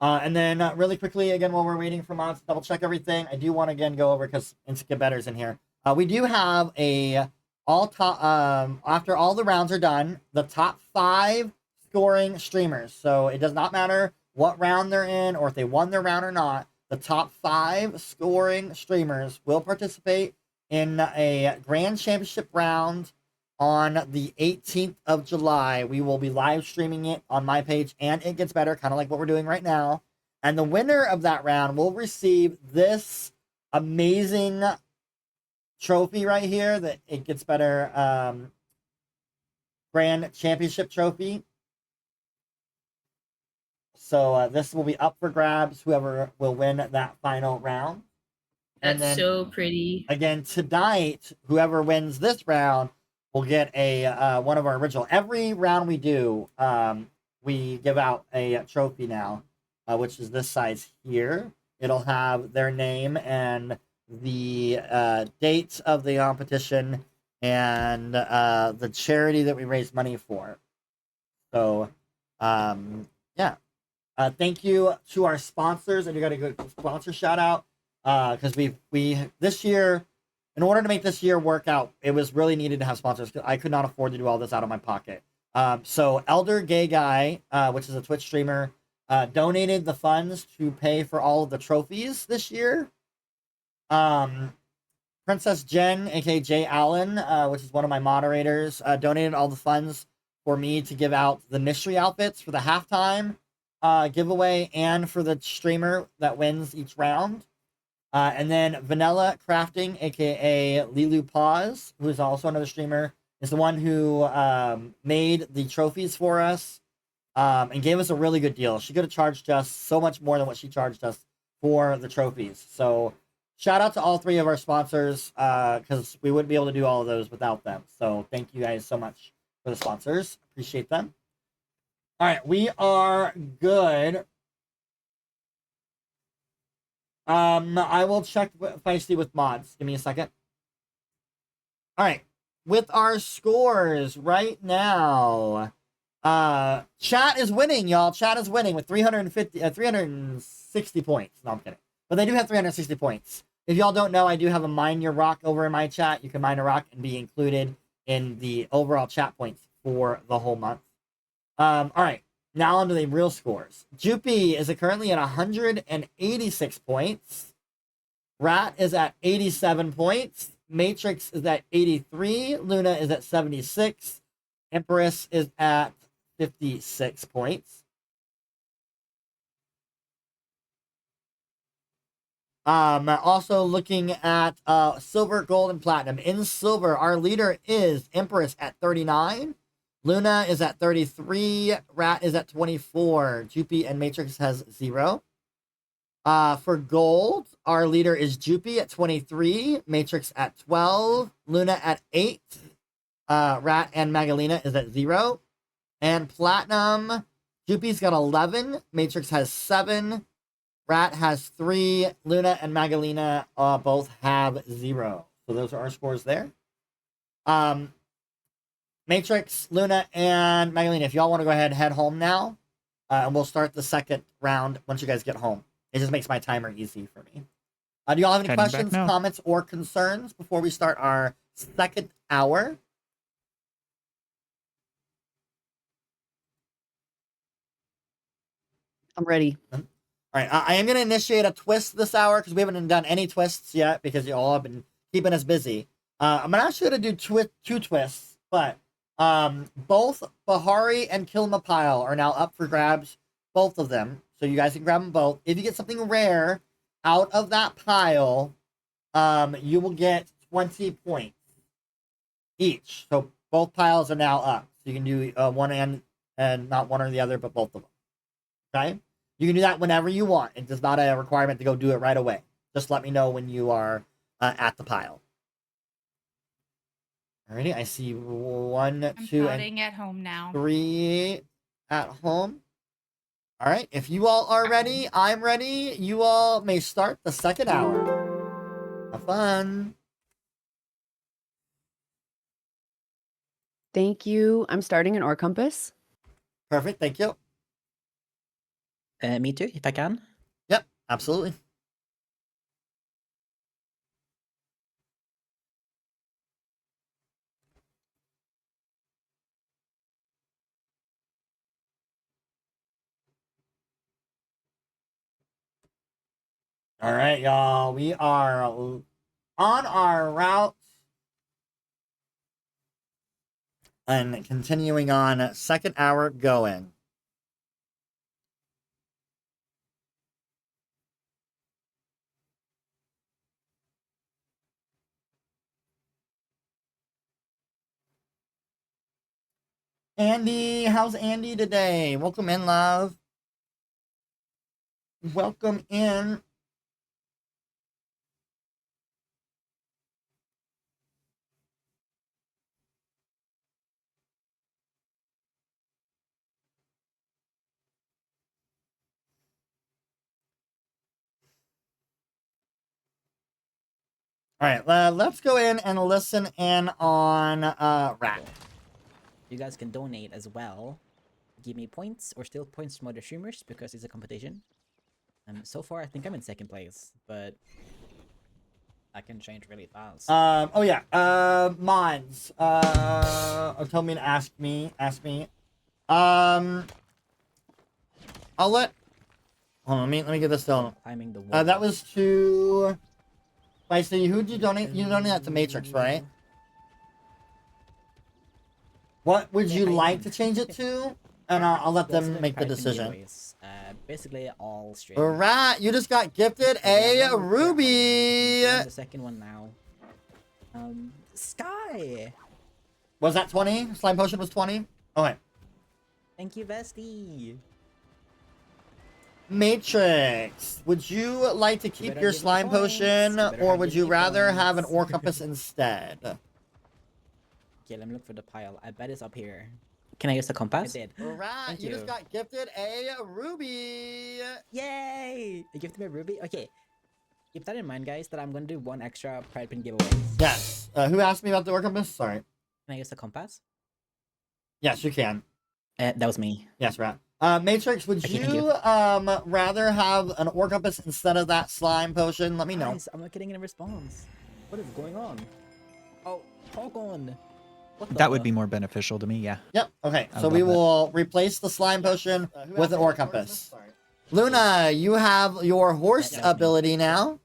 And then really quickly, again, while we're waiting for mods to double check everything, I do want to again go over, because Get Better's in here. We do have a after all the rounds are done, the top 5 scoring streamers. So it does not matter what round they're in or if they won their round or not. The top 5 scoring streamers will participate in a Grand Championship round on the 18th of July. We will be live streaming it on my page, and It Gets Better, kind of like what we're doing right now. And the winner of that round will receive this amazing trophy right here, that It Gets Better Grand Championship trophy. So this will be up for grabs, whoever will win that final round. And That's then, so pretty. again, tonight, whoever wins this round will get a one of our original. Every round we do, we give out a trophy now, which is this size here. It'll have their name and the dates of the competition and the charity that we raise money for. So, yeah. Thank you to our sponsors, and you got a good sponsor shout out, because we this year, in order to make this year work out, it was really needed to have sponsors, because I could not afford to do all this out of my pocket. So Elder Gay Guy, which is a Twitch streamer, donated the funds to pay for all of the trophies this year. Princess Jen, aka Jay Allen, which is one of my moderators, donated all the funds for me to give out the mystery outfits for the halftime giveaway and for the streamer that wins each round. And then Vanilla Crafting, aka Lilu Paws, who is also another streamer, is the one who made the trophies for us and gave us a really good deal. She could have charged us so much more than what she charged us for the trophies. So shout out to all three of our sponsors, because we wouldn't be able to do all of those without them. So thank you guys so much for the sponsors. Appreciate them. All right, we are good. I will check Feisty with mods. Give me a second. All right, with our scores right now, chat is winning, y'all. Chat is winning with 360 points. No, I'm kidding. But they do have 360 points. If y'all don't know, I do have a Mine Your Rock over in my chat. You can mine a rock and be included in the overall chat points for the whole month. All right, now onto the real scores. Jupie is currently at 186 points. Rat is at 87 points. Matrix is at 83. Luna is at 76. Empress is at 56 points. Also looking at silver, gold, and platinum. In silver, our leader is Empress at 39. Luna is at 33. Rat is at 24. Jupie and Matrix has 0. For gold, our leader is Jupie at 23. Matrix at 12. Luna at 8. Rat and Magalina is at 0. And platinum, Jupie's got 11. Matrix has 7. Rat has 3. Luna and Magalina both have 0. So those are our scores there. Matrix, Luna, and Magalina, if y'all want to go ahead and head home now, and we'll start the second round once you guys get home. It just makes my timer easy for me. Do y'all have any questions, comments, or concerns before we start our second hour? I'm ready. All right, I am going to initiate a twist this hour because we haven't done any twists yet because y'all have been keeping us busy. I'm actually going to do two twists, but both Bahari and Kilmapile are now up for grabs, both of them. So you guys can grab them both. If you get something rare out of that pile, you will get 20 points each. So both piles are now up. So you can do one and not one or the other, but both of them. Okay? You can do that whenever you want. It is not a requirement to go do it right away. Just let me know when you are at the pile. Alrighty, I see 1, I'm 2, plotting and at home now. 3 at home. All right, if you all are ready, I'm ready. You all may start the second hour. Have fun. Thank you. I'm starting an ore compass. Perfect, thank you. Me too, if I can. Yep, absolutely. All right, y'all. We are on our route. And continuing on, second hour going. Andy, how's Andy today? Welcome in, love. Welcome in. All right, let's go in and listen in on Rat. You guys can donate as well. Give me points or steal points from other streamers because it's a competition. So far, I think I'm in second place, but I can change really fast. Oh yeah, mods. Told me to ask me. I'll let. Hold on, let me get this done. Timing the That was to. I see. Who'd you donate? You donated that to Matrix, right? What would you like to change it to? And I'll let them make the decision. Basically all straight. Alright, you just got gifted a ruby. The second one now. Sky. Was that 20? Slime potion was 20? Okay. Thank you, bestie. Matrix, would you like to keep your slime potion, or would you rather have an ore compass instead? Okay, let me look for the pile. I bet it's up here. Can I use the compass? I did. Alright, you just got gifted a ruby. Yay! You gifted me a ruby? Okay. Keep that in mind, guys, that I'm going to do one extra Pride Pin giveaway. Yes. Who asked me about the ore compass? Sorry. Can I use the compass? Yes, you can. That was me. Yes, Rat. Matrix, would you rather have an ore compass instead of that slime potion? Let me know. Guys, I'm not getting any response. What is going on? Oh, hold on. That would be more beneficial to me, yeah. Yep. Okay, so we will replace the slime potion with an ore compass. Luna, you have your horse ability now.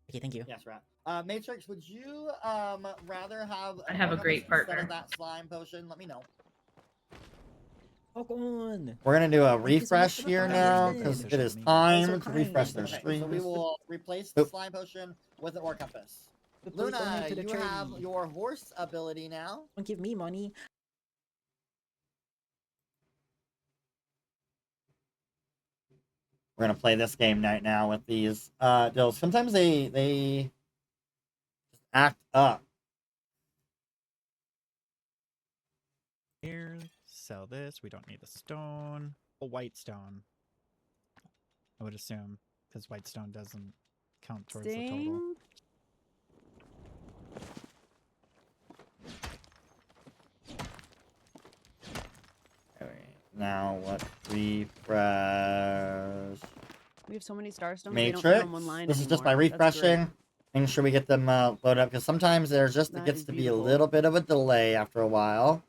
Okay, thank you. Yes, Rat. Matrix, would you rather have? I have a great partner. Instead of that slime potion, let me know. Hold on. We're gonna do a refresh here now because it is time to refresh their stream. So we will replace the slime potion with an ore compass. Luna, you have your horse ability now. Don't give me money. We're gonna play this game right now with these deals. Sometimes they act up. Here, sell this. We don't need the stone. A white stone. I would assume, because white stone doesn't count towards the total. Now let's refresh. We have so many starstones. Matrix. This is just by refreshing, making sure we get them loaded up because sometimes there's just it gets to be a little bit of a delay after a while.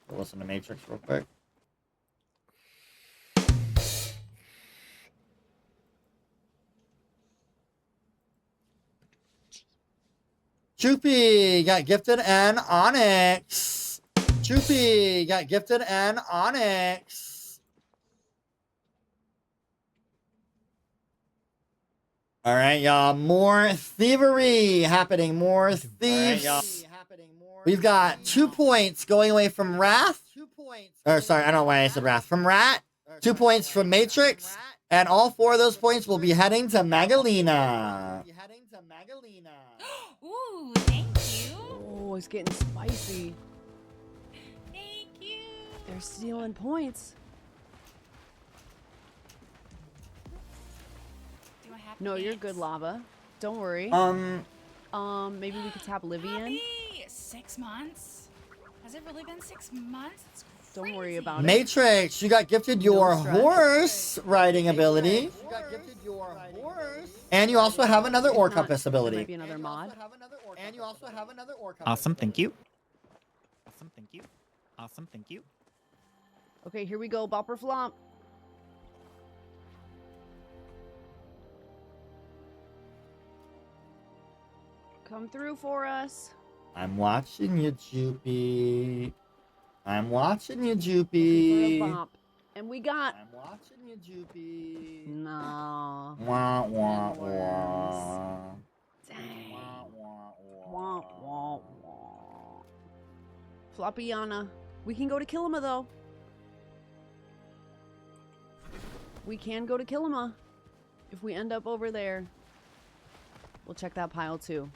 We'll listen to Matrix real quick. Jupie got gifted an Onyx. Jupie got gifted an Onyx. All right, y'all. More thievery happening. More thieves. We've got 2 points going away from Wrath. Or sorry, I don't know why I said Wrath. From Rat. 2 points from Matrix. And all 4 of those points will be heading to Magalina. Ooh, thank you. Oh, it's getting spicy. Thank you. They're stealing points. Do I have No, you're good, Lava. Don't worry. Maybe we could tap Livian. Mommy, 6 months? Has it really been 6 months? That's Don't worry about it. Matrix, you got gifted your horse riding ability. And you also have another ore compass ability. Might be another mod. And you also have another ore compass. Awesome, thank you. Awesome, thank you. Awesome, thank you. Okay, here we go. Bopper flop. Come through for us. I'm watching you, Jupie. I'm watching you, Looking Jupie. for a bop. And we got... I'm watching you, Jupie. No. Wah, wah, And wah. Dang. Wah, wah, Wah, wah. wah, wah. Floppiana. We can go to Kilima, though. We can go to Kilima. If we end up over there. We'll check that pile, too.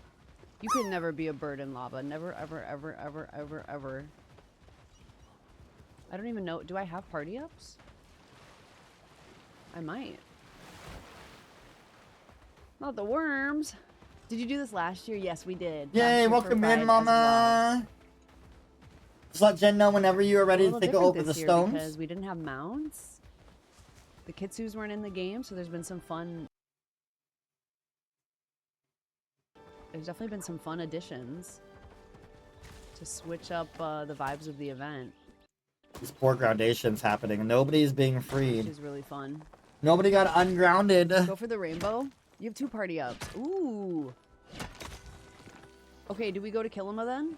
You could never be a bird in lava. Never, ever, ever, ever, ever, ever. I don't even know. Do I have party ups? I might. Not the worms. Did you do this last year? Yes, we did. Last Yay, year for welcome Pride in, as well. Mama. Just let Jen know whenever you are ready A to little take different over this the year stones. because we didn't have mounts. The kitsus weren't in the game, so there's been some fun. There's definitely been some fun additions to switch up the vibes of the event, These poor groundations happening. Nobody's being which freed. is really fun. Nobody got ungrounded. Go for the rainbow. You have 2 party ups. Ooh. Okay, do we go to Kilima then?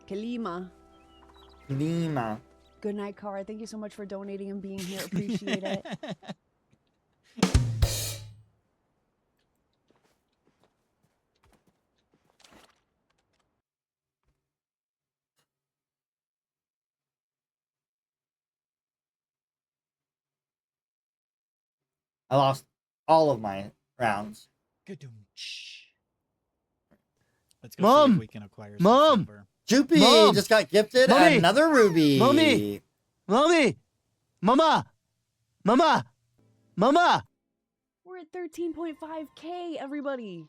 Kilima. Lima. Good night, Cara. Thank you so much for donating and being here. Appreciate it. I lost all of my rounds. Let's go see if we can acquire some silver. Jupie just got gifted Mommy! another ruby. Mommy! Mommy! Mama! Mama! Mama! We're at 13.5K, everybody.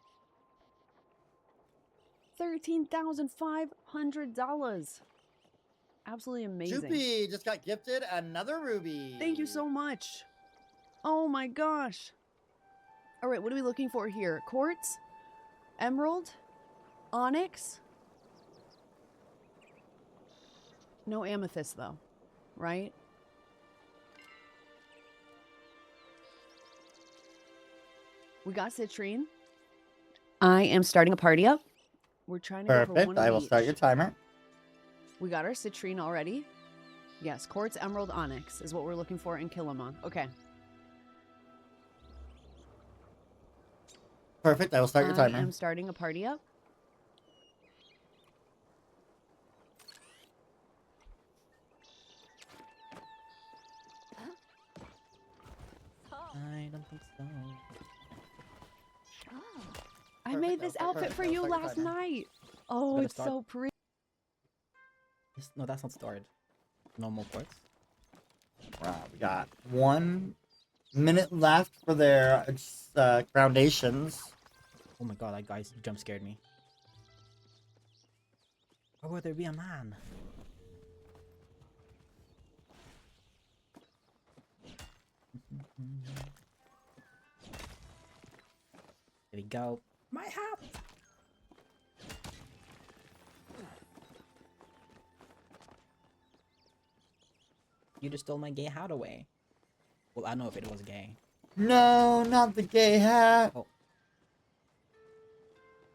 $13,500. Absolutely amazing. Jupie just got gifted another ruby. Thank you so much. Oh my gosh. All right, what are we looking for here? Quartz? Emerald? Onyx? No amethyst, though, right? We got citrine. I am starting a party up. We're trying to go for Perfect. one of I will each. start your timer. We got our citrine already. Yes, quartz, emerald, onyx is what we're looking for in Kilima. Okay. Perfect. I will start your timer. I am starting a party up. I don't think so. I made this outfit for you last night. Oh, Better it's start. so pretty. No, that's not stored. Normal quartz. Wow, we got 1 minute left for their foundations. Oh my god, that guy jump scared me. Why would there be a man? There we go. My hat! You just stole my gay hat away. Well, I don't know if it was gay. No, not the gay hat. Oh.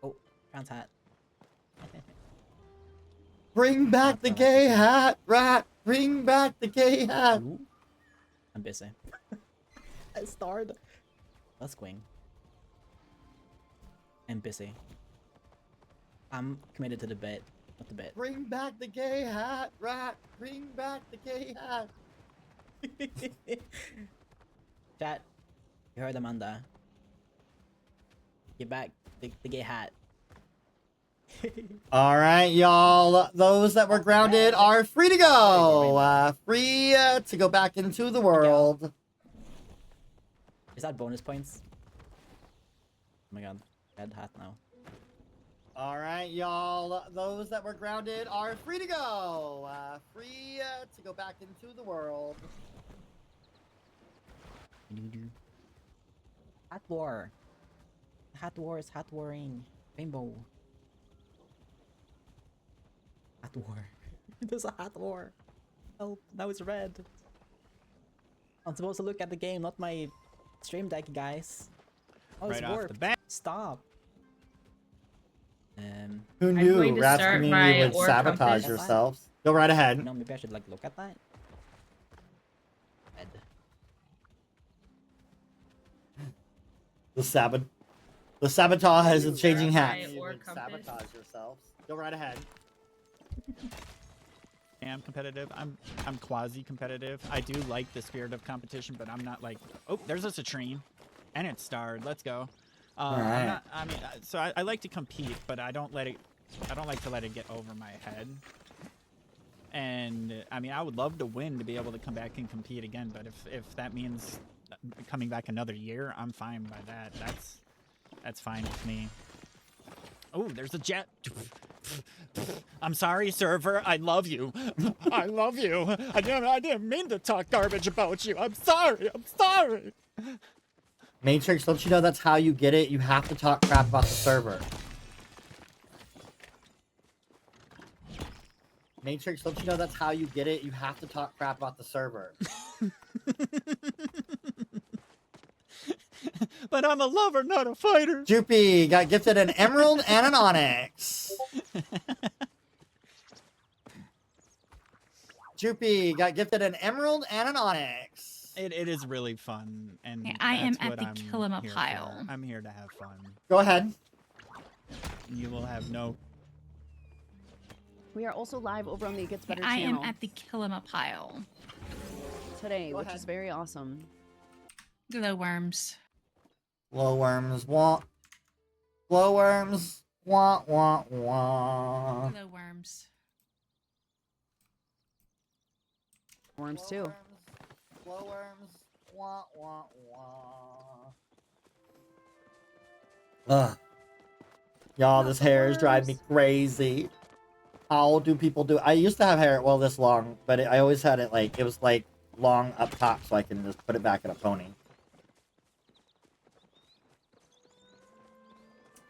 Oh, trans hat. Bring back the gay hat, rat. Bring back the gay hat. Ooh. I'm busy. I starred. Let's swing. I'm busy. I'm committed to the bet, not the bet. Bring back the gay hat, rat. Bring back the gay hat. Chat, you heard Amanda. Get back the gay hat. All right, y'all. Those that were grounded are free to go. Free to go back into the world. Is that bonus points? Oh my god, red hat now. All right, y'all. Those that were grounded are free to go. Free to go back into the world. Hat war. Hat war is hat warring. Rainbow. Hat war. There's a hat war. Help! Now it's red. I'm supposed to look at the game, not my stream deck, guys. Oh, it's Right off the warped. bat. Stop. Who I'm knew going to Rat's start community my would ore sabotage compass. yourselves? Go right ahead. You know, maybe I should like look at that. Red. The sabotage is changing My hats. ore Would compass. sabotage yourselves. Go right ahead. I am competitive. I'm quasi-competitive. I do like the spirit of competition, but I'm not like, oh, there's a citrine, and it's starred. Let's go. Alright. So I like to compete, but I don't like to let it get over my head. And I mean, I would love to win to be able to come back and compete again. But if that means coming back another year, I'm fine by that. That's fine with me. Oh, there's a jet. I'm sorry, server. I love you. I love you. I didn't mean to talk garbage about you. I'm sorry. I'm sorry. Matrix, don't you know that's how you get it? You have to talk crap about the server. Matrix, don't you know that's how you get it? You have to talk crap about the server. But I'm a lover, not a fighter. Jupie got gifted an emerald and an onyx. Jupie got gifted an emerald and an onyx. It is really fun, and Okay, I am that's at what the I'm Kilima here pile. for. I'm here to have fun. Go ahead. You will have no. We are also live over on the It Gets Better I channel am at the Kilima pile. today, Go which ahead. is very awesome. Glowworms. Glowworms, wah. Glowworms, wah, wah, wah. Glowworms. Worms too. Glowworms, wah, wah, wah. Ugh. Y'all, this hair is driving me crazy. How do people do? I used to have hair, well, this long, but I always had it like, it was like long up top so I can just put it back in a pony.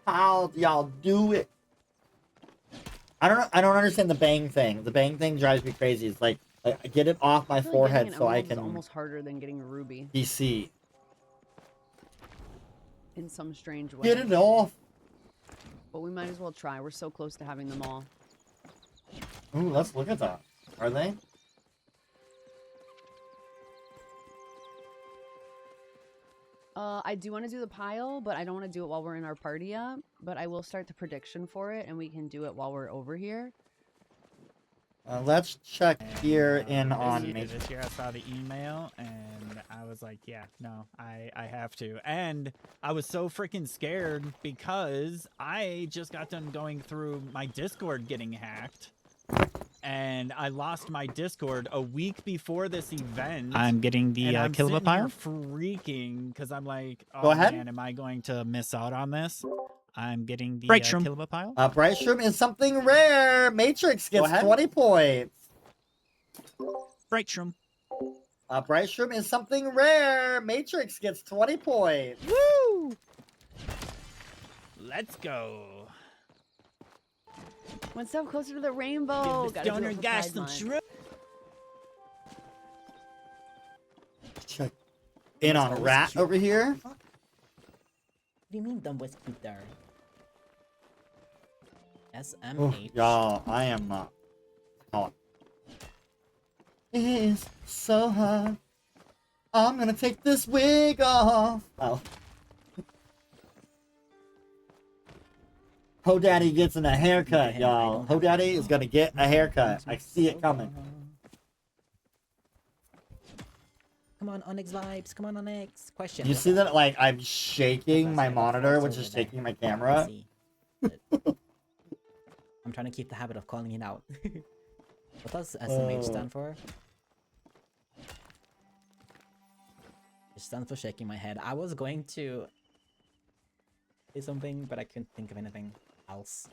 How do y'all do it? I don't understand the bang thing. The bang thing drives me crazy. It's like, I get it off my I feel like forehead getting an so I emerald is can almost harder than getting a ruby DC. in some strange way. Get it off. But we might as well try. We're so close to having them all. Ooh, let's look at that. Are they? I do want to do the pile, but I don't want to do it while we're in our party yet. But I will start the prediction for it, and we can do it while we're over here. Let's check here in This on year- Matrix. This year I saw the email and I was like, yeah, no, I have to. And I was so freaking scared because I just got done going through my Discord getting hacked. And I lost my Discord a week before this event. I'm getting the Kilima pile. Freaking because I'm like, oh Go ahead. man, am I going to miss out on this? I'm getting the Brightshroom. Kilima pile. Brightshroom is something rare. Matrix gets 20 points. Brightshroom. Brightshroom is something rare. Matrix gets 20 points. Woo! Let's go. One step closer to the rainbow. Give the Gotta do stoner it for guy Pride some Month. shroom. Check in on Rat over here. What do you mean dumb was cute there? Oh, SMH. y'all, I am not hot. It's so hot. I'm gonna take this wig off. Oh. Ho Daddy gets in a haircut, y'all. Ho Daddy is gonna get a haircut. I see it coming. Come on, Onyx vibes. Come on, Onyx. Question. You what's see up? that, like, I'm shaking my monitor, which is shaking my camera? I'm trying to keep the habit of calling it out. What does SMH stand for? It stands for shaking my head. I was going to say something, but I couldn't think of anything else.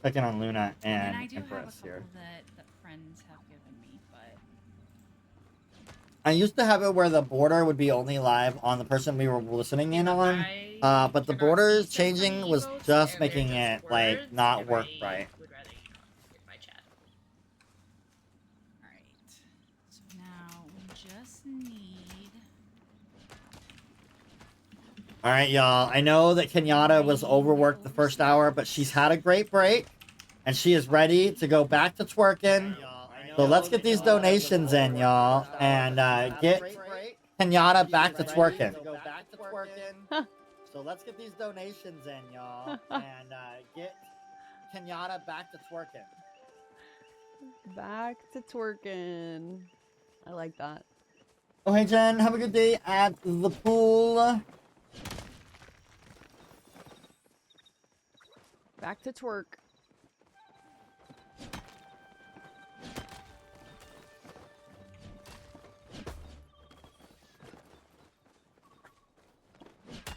Checking on Luna And and I do have a Empress couple here. that friends have given me, but I used to have it where the border would be only live on the person we were listening in on, but the borders changing was just making it, like, not work right. would rather, you know, in my chat. need. All right, y'all. I know that Kenyatta was overworked the first hour, but she's had a great break, and she is ready to go back to twerking. So let's get these donations in, y'all, and get Kenyatta back to twerking. So let's get these donations in, y'all, and get Kenyatta back to twerking. Back to twerking. I like that. Oh, hey, Jen. Have a good day at the pool. Back to twerk.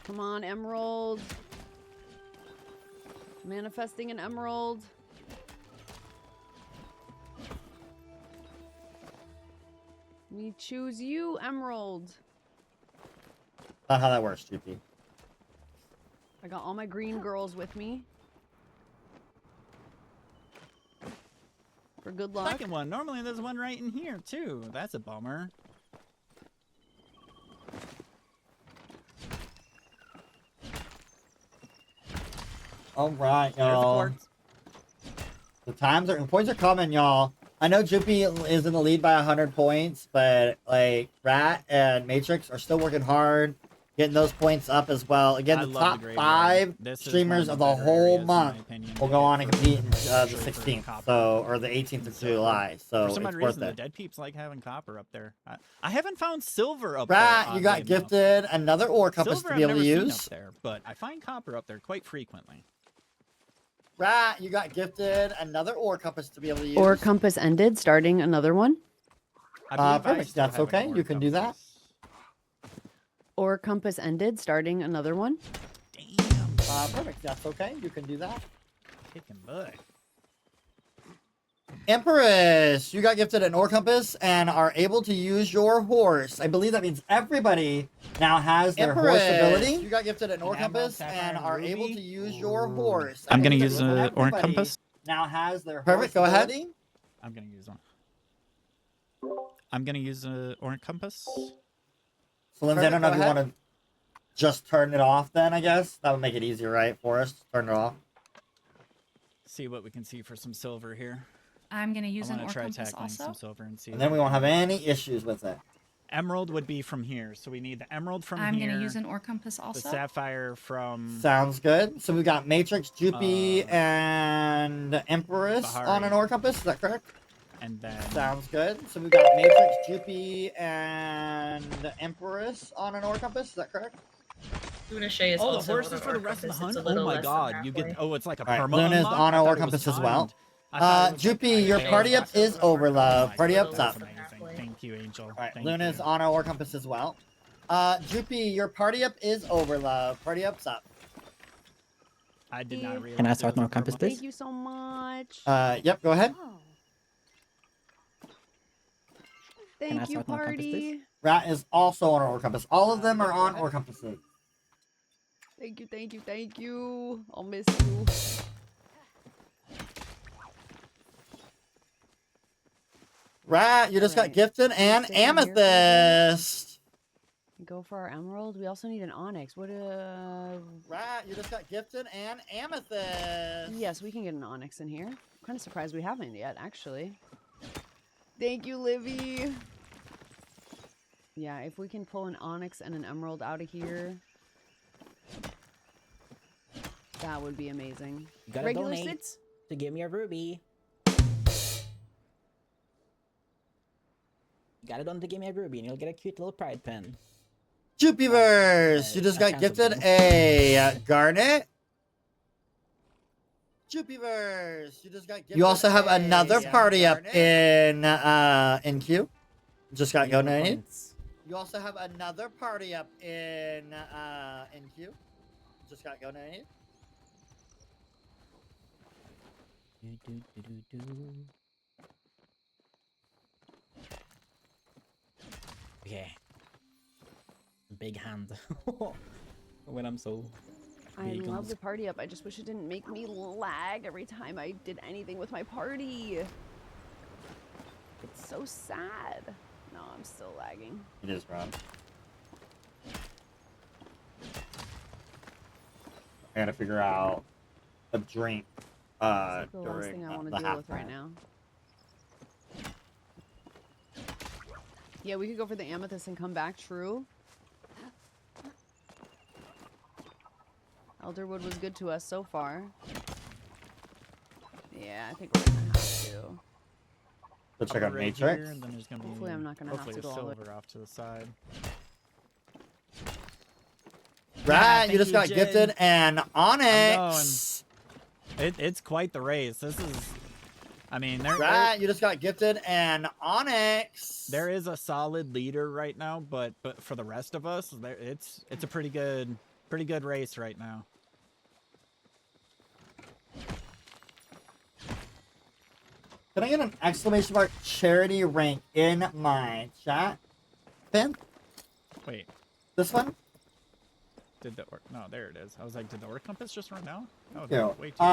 Come on, emerald. Manifesting an emerald. We choose you, emerald. Not how that works, Jupie. I got all my green girls with me. For good luck. Second one. Normally there's one right in here too. That's a bummer. All right, y'all. The points are coming, y'all. I know Jupie is in the lead by 100 points, but like Rat and Matrix are still working hard, getting those points up as well. Again, the top 5 streamers of the whole month will go on and compete in the 16th, or the 18th of July. So for some it's odd worth reason, the it. dead peeps like having copper up there. I haven't found silver up Rat, there. you got gifted another ore compass Silver to be able I've to never seen use. up there, but I find copper up there quite frequently. Rat, you got gifted another ore compass to be able to use. Ore compass ended, starting another one. Perfect. That's okay. You can do that. Ore compass ended, starting another one. Perfect. That's okay. You can do that. Kicking butt. Empress, you got gifted an ore compass and are able to use your horse. I believe that means everybody now has their horse ability. You got gifted an ore compass and are able to use your horse. I'm gonna use an ore compass. Now has their perfect. Go ahead. I'm gonna use one. I'm gonna use an ore compass. So Lindsay, I don't know if you want to just turn it off. Then I guess that would make it easier, right, for us to turn it off. See what we can see for some silver here. I'm gonna use an ore try compass tackling also. some silver and see. And then we won't have any issues with it. Emerald would be from here, so we need the emerald from I'm here. gonna use an ore compass also. The sapphire from. Sounds good. So we got Matrix, Jupie, and Empress Bahari. on an ore compass. Is that correct? And then. Sounds good. So we got Matrix, Jupie, and Empress on an ore compass. Is that correct? LunaShayy is Oh, the also horses on for an the ore rest of the compass. hunt. It's a Oh little my less than god, you halfway. get. Oh, it's like a All right, perma Luna's unlock? on I our thought ore it was compass as well. timed. I thought it was like- Jupie, your party up is over, love. Party up's up. That's amazing. Thank you, Angel. All right, Thank Luna's you. on our ore compass as well. Jupie, your party up is over, love. Party up's up. I did not realize. Can I it start was my a compass, perma. please? Thank you so much. Yep, go ahead. Oh. Can I Thank you, start my compass, please? party. Rat is also on our ore compass. All of them are on ore compasses. Thank you, thank you, thank you. I'll miss you. Rat, you just got Alright, gifted so an stay in here for a bit. amethyst. Go for our emerald. We also need an onyx. What Rat, you just got gifted an amethyst. Yes, we can get an onyx in here. I'm kind of surprised we haven't yet, actually. Thank you, Livy. Yeah, if we can pull an onyx and an emerald out of here, that would be amazing. You gotta Regular donate sits? to give me a ruby. You gotta donate to give me a ruby, and you'll get a cute little pride pin. JupieVerse, you just got gifted a garnet. JupieVerse, you just got gifted. You also have another party up in queue. Just got donated. You also have another party up in queue. Just got donated. Okay. Big hand. When I'm so. I big on love the the party up. I just wish it didn't make me lag every time I did anything with my party. It's so sad. No, I'm still lagging. It is, Rob. I gotta figure out a drink It's like the last during thing I want the to deal with right halftime. now. Yeah, we could go for the amethyst and come back. True. Elderwood was good to us so far. Yeah, I think we're gonna have to. Let's check out Right Matrix. here, and then there's gonna be Hopefully I'm not gonna have hopefully to a go all the way. silver off to the side. Right, you thank just got Jen. gifted an Onyx. It's quite the race. This is, I mean, Right, you just got gifted an Onyx. there is a solid leader right now, but for the rest of us, it's a pretty good race right now. Can I get an exclamation mark charity rank in my chat? Finn? Wait, This one? did the orc? No, there it is. I was like, did the orc compass just run out? Oh, Yeah. way too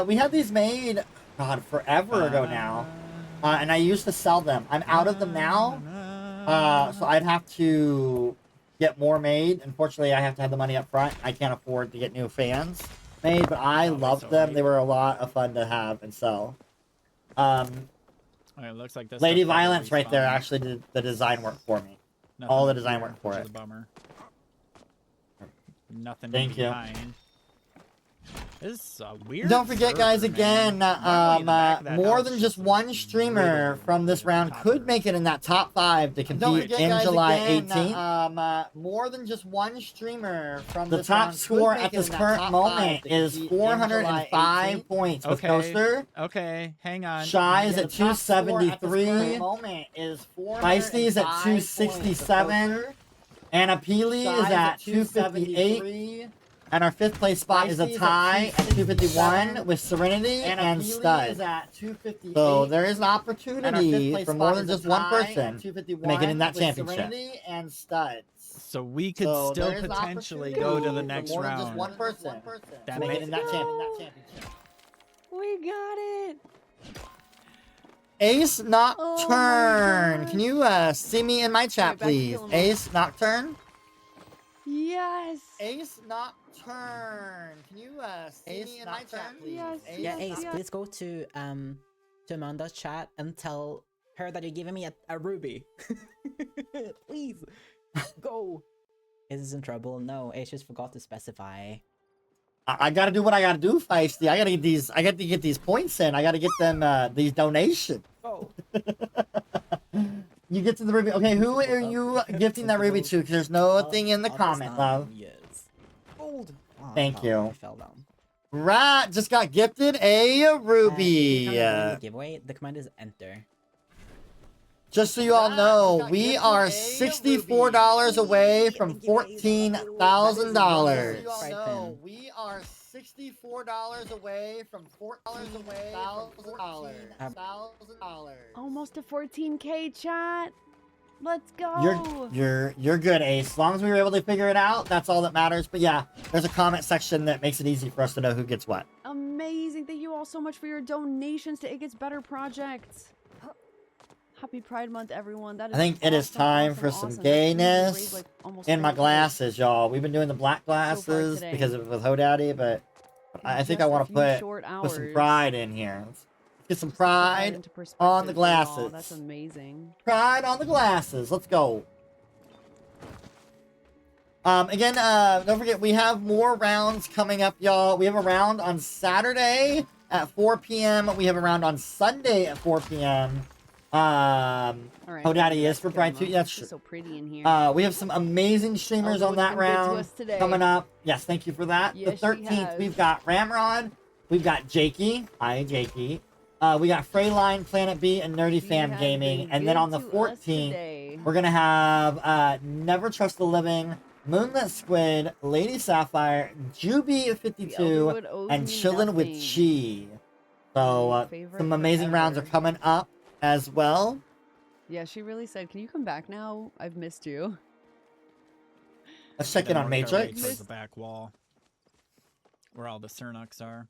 We had these made, God, forever ago now. And I used to sell them. I'm out of them now. So I'd have to get more made. Unfortunately, I have to have the money up front. I can't afford to get new fans made, but I loved them. They were a lot of fun to have and sell. It looks like this Lady stuff probably Violence right there respawned. actually did the design work for me. Nothing All the up design here, work for which it. is a bummer. Nothing Thank you. behind. This is a weird. Don't forget, guys, server, again, man. Normally in the back of that more house than is just one streamer from this round could make it in that top 5 to compete in July 18th. More than just one streamer from the top score at this current moment is 405 points with Coaster. Okay, hang on. Shy is at 273. Feisty is at 267. And Apili is at 258. And our 5th place spot is a tie at 251 with Serenity and Stud. So there is an opportunity for more than just one person to make it in that championship. So we could still potentially go to the next more than round. just one person That to make makes- it in that championship. We got it. Ace Nocturne. God. Can you see me in my chat, back to please? Gilmore. Ace Nocturne. Yes. Ace Nocturne. Can you see me in my chat, please? Yes. Yeah, Ace, yes. please go to Amanda's chat and tell her that you're giving me a ruby. Please, go. Ace is in trouble. No, Ace just forgot to specify. I gotta do what I gotta do, Feisty. I gotta get these. I got to get these points in. I gotta get them these donations. Oh. You get to the ruby. Okay, who are you gifting that ruby to? Because there's no thing in the comment, love. Yes. Gold. Oh, Thank you. I fell down. Right, just got gifted a ruby. If you can't win the giveaway, the command is enter. Just so you all know, we are $64 away from $14,000. We are $64 away from $14,000. Almost to 14K, chat. Let's go. You're good, Ace. As long as we were able to figure it out, that's all that matters. But yeah, there's a comment section that makes it easy for us to know who gets what. Amazing. Thank you all so much for your donations to It Gets Better Project. Happy Pride Month, everyone. That is I think it is awesome, time awesome, for some awesome. That's amazing. gayness Raised, like, almost in my 30K. glasses, y'all. We've been doing the black glasses today. because of with Hodaddy, but I think I just a want to few put short some hours. pride in here. Let's get some Put that pride into perspective on the for y'all. glasses. That's amazing. Pride on the glasses. Let's go. Again, don't forget, we have more rounds coming up, y'all. We have a round on Saturday at 4 p.m. We have a round on Sunday at 4 p.m. All right, Hodaddy is for let's Pride go, 2. Mom. That's It's true. so pretty in here. We have some amazing streamers on Elderwood's that been good to round us today. coming up. Yes, thank you for that. Yes, the she 13th, has. we've got Ramrod. We've got Jakey. Hi, Jakey. We got Freyline, Planet B, and Nerdy She Fam has Gaming. been And then good on the to us 14th, today. we're going to have Never Trust the Living, Moonlit Squid, Lady Sapphire, JupieVT, Elderwood owes and me Chillin' with nothing. Chi. So, My favorite some amazing rounds are forever. coming up as well. Yeah, she really said, "Can you come back now? I've missed you." Let's check in Then on work our way Matrix. towards the back wall, where all the Cernucks are.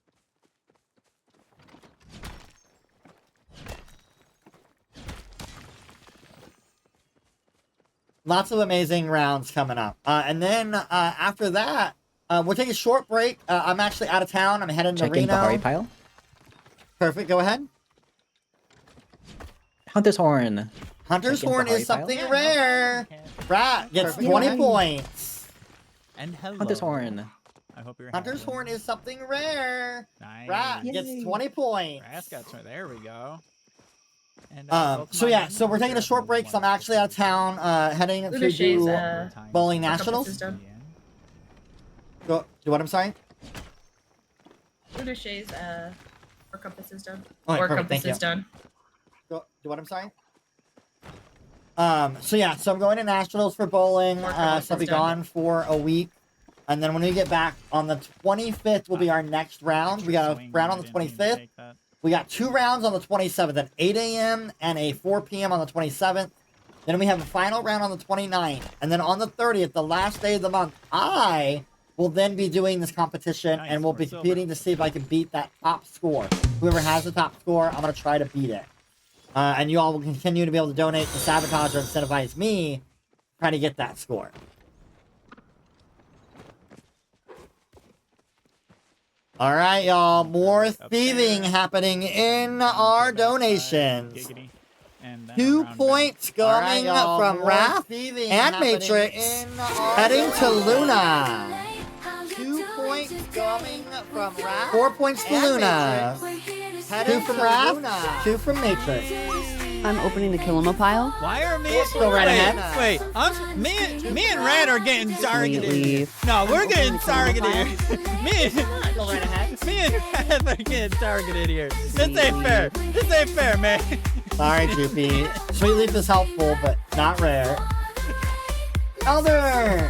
lots of amazing rounds coming up. And then after that, we'll take a short break. I'm actually out of town. I'm heading to Checking Reno. Bahari pile. Perfect. Go ahead. Hunter's Horn. Hunter's Checking Horn Bahari is something pile. rare. Rat gets Perfect. 20 points. And hello. Hunter's Horn. I hope you're Hunter's happy. Horn is something rare. Nice. Rat gets 20 points. Rat's got 20. There we go. And, So yeah, so we're taking a short break. So I'm actually out of town, heading to LunaShay's, do bowling Compass is nationals. done. Go, do what? I'm sorry. LunaShay's or Compass is done. Oh, or perfect, Compass thank you. is done. Go, do what? I'm sorry. So yeah, so I'm going to nationals for bowling. So I'll be gone for a week, and then when we get back on the 25th will be our next round. We got a round on the 25th. We got 2 rounds on the 27th at 8 a.m. and a 4 p.m. on the 27th. Then we have a final round on the 29th. And then on the 30th, the last day of the month, I will then be doing this competition and we'll be competing to see if I can beat that top score. Whoever has the top score, I'm going to try to beat it. And you all will continue to be able to donate to sabotage or incentivize me trying to get that score. All right, y'all. More thieving happening in our donations. 2 points coming from Wrath and Matrix, heading to Luna. 2 points coming from Wrath. 4 points to Luna. 2 from Wrath, 2 from Matrix. I'm opening the Kilima pile. Why are me? Go right ahead. Wait, me and Red are getting targeted. Leave. No, we're getting targeted here. Go right ahead. Me and Red are getting targeted here. This ain't fair. This ain't fair, man. Sorry, Jupie. Sweet Leaf is helpful, but not rare. Elder!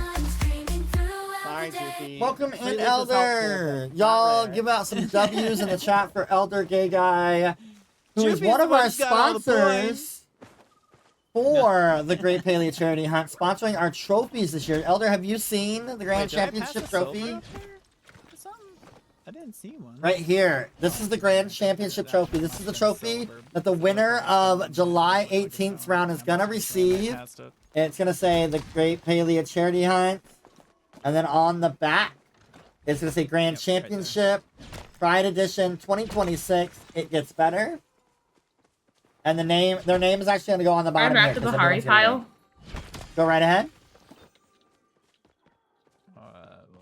Sorry, Jupie. Welcome Sweet in, Leaf is Elder. helpful, but Y'all not give rare. out some W's in the chat for Elder Gay Guy, who is Jupie's one of our one's got all the sponsors for the Great Palia Charity Hunt, sponsoring our trophies this year. Elder, have you seen the Grand Wait, did I pass Championship a silver trophy? up here? Something? I didn't see one. Right here. This is the Grand Championship trophy. This is the trophy that the winner of July 18th round is going to receive. It's going to say the Great Palia Charity Hunt. And then on the back, it's going to say Grand Championship, Pride Edition 2026. It gets better. And their name is actually going to go on the bottom. I'm at the here, 'cause Bahari everyone's gonna pile. Go right ahead. We'll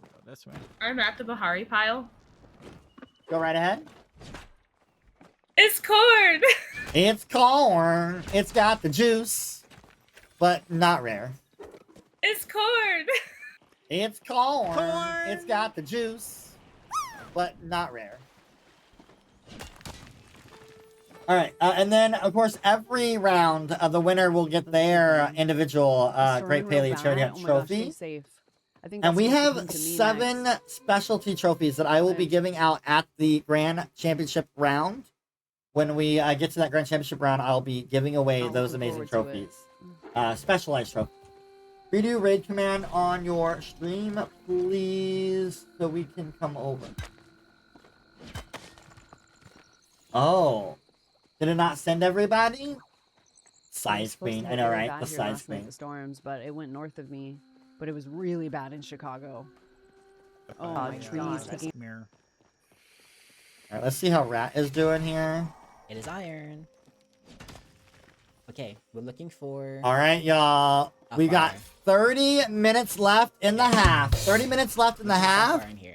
go this way. I'm at the Bahari pile. Go right ahead. It's corn. It's corn. It's got the juice, but not rare. It's corn. It's corn. It's got the juice, but not rare. All right, and then of course every round the winner will get their individual Great Palia Charity Hunt trophy. Safe. I think And we that's have looking to me 7 nice. specialty trophies that I will be giving out at the Grand Championship round. When we get to that Grand Championship round, I'll be giving away those amazing trophies. Specialized trophies. Redo raid command on your stream, please, so we can come over. Oh. Did it not send everybody? Size queen. I know, right? The size queen. The storms, but it went north of me. But it was really bad in Chicago. Oh my trees god. taking- Mirror. Alright, let's see how Rat is doing here. It is iron. Okay, we're looking for. Alright, y'all. How We got far? 30 minutes left in the half. 30 minutes left in the half. Far in here.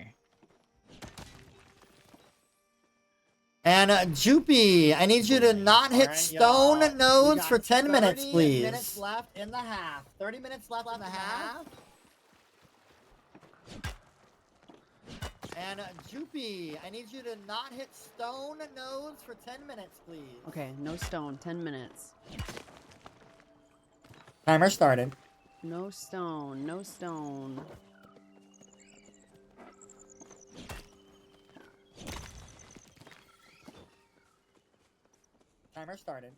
And Jupie, I need you to not hit stone nodes for 10 minutes, please. 30 minutes left in the half. 30 minutes left in the half. And Jupie, I need you to not hit stone nodes for 10 minutes, please. Okay, no stone. 10 minutes. Timer started. No stone. No stone. Timer started.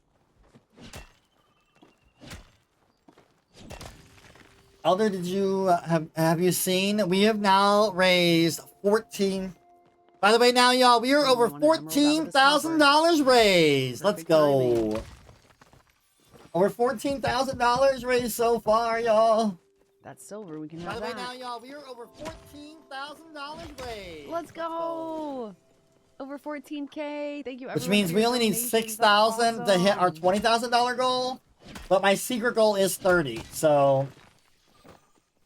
Elder, did you have you seen? We have now raised 14. By the way, now y'all, we are over $14,000 raised. Let's go. Over $14,000 raised so far, y'all. That's silver. We can By have the way, that. now, y'all, we are over $14,000 raised. Let's go. Over 14K. Thank you, everyone. Which means for we your only need donations. 6,000 That's to hit our awesome. $20,000 goal. But my secret goal is 30. So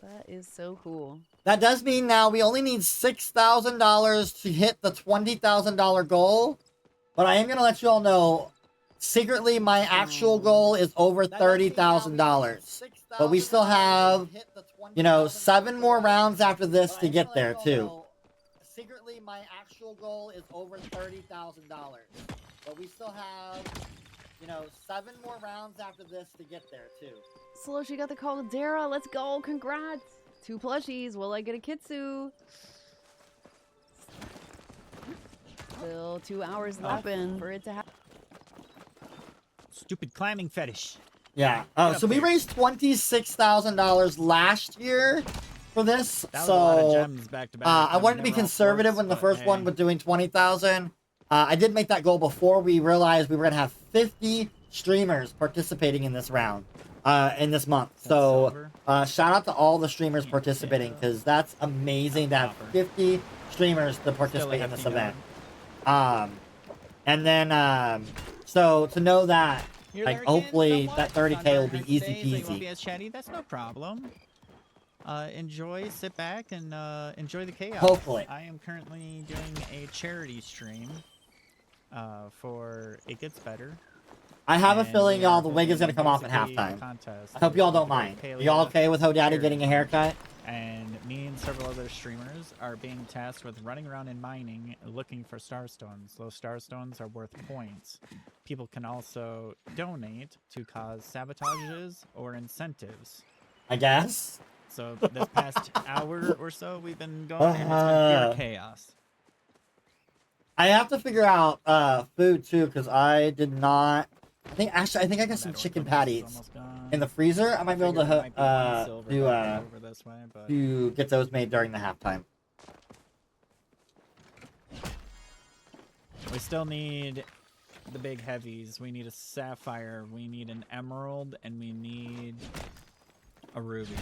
That is so cool. that does mean now we only need $6,000 to hit the $20,000 goal. But I am going to let you all know, secretly, my actual goal is over $30,000. But we still have, you know, 7 more rounds after this to get there, too. Secretly, my actual goal is over $30,000. But we still have, you know, 7 more rounds after this to get there, too. Soloshi got the Caldera. Let's go. Congrats. 2 plushies. Will I get a Kitsu? Still 2 hours left for it to happen. Stupid climbing fetish. Yeah. Oh, Get so up we there. raised $26,000 last year for this. That was so a lot of gems back to back. I wanted to be Never all conservative forks, when the but first one hey. was doing 20,000. I did make that goal before we realized we were gonna have 50 streamers participating in this round, in this month. So shout out to all the streamers participating because that's amazing to have 50 streamers to participate in this event. And then so to know that, You're like, there again, hopefully somewhat? that 30K will be Sunburned easy days, so you won't peasy. be as chatty. That's no problem. Enjoy, sit back, and enjoy the chaos. Hopefully. I am currently doing a charity stream for It Gets Better. I have a And feeling, we y'all, are the wig is gonna holding come off at basically a halftime. contest I hope with y'all don't either mind. Palia, Y'all okay with Hodaddy getting a haircut? And me and several other streamers are being tasked with running around and mining, looking for star stones. Those star stones are worth points. People can also donate to cause sabotages or incentives. I guess. So this past hour or so, we've been going, and it's been pure chaos. I have to figure out food too, because I did not. I think I got some chicken patties in the freezer. I might be able to to get those made during the halftime. We still need the big heavies. We need a sapphire, we need an emerald, and we need a ruby.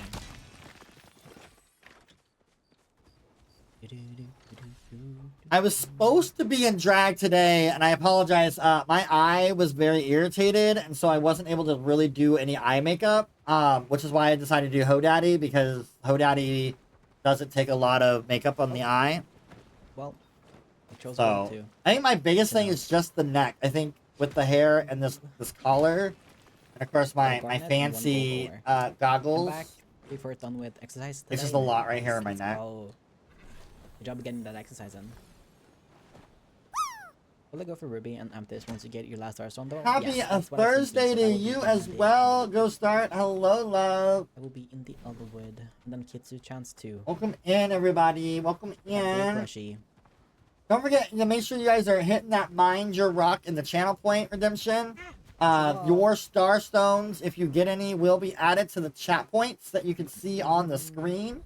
I was supposed to be in drag today, and I apologize. My eye was very irritated, and so I wasn't able to really do any eye makeup. Which is why I decided to do Hodaddy, because Hodaddy doesn't take a lot of makeup on the eye. Well, I chose So one too. I think my biggest thing is just the neck. I think with the hair and this collar, and of course my fancy goggles. Come back before it's done with exercise. It's just today. a lot right here in my Let's neck. go. Good job getting that exercise in. Will I go for Ruby and Amethyst once you get your last Starstone though? Happy Yes, a that's what I was Thursday thinking, to so I will be you in as the- well. Go start. Hello, love. I will be in the Elderwood. And then Kitsu chance too. Welcome in, everybody. Welcome Very in. plushy. Don't forget to make sure you guys are hitting that Mind Your Rock in the channel point redemption. Your star stones, if you get any, will be added to the chat points that you can see on the screen.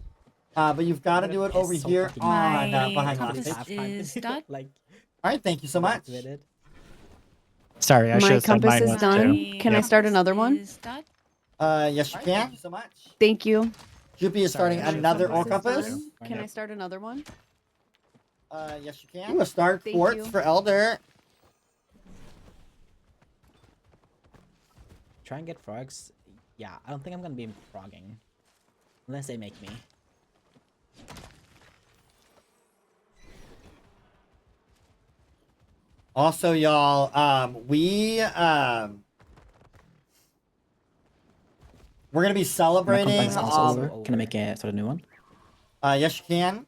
But you've got to do it over here on behind us. Like, all right, thank you so much. Sorry, I should My have said compass mine is was done. too. Can I start another one? Yes, you can. Thank you so much. Thank you. Jupie is starting another ore compass. Can I start another one? Yes, you can. Ooh, a star Thank quartz you. for Elder. try and get frogs. Yeah, I don't think I'm gonna be frogging. Unless they make me. Also, y'all, we're gonna be celebrating. Can I make a sort of new one? Yes, you can.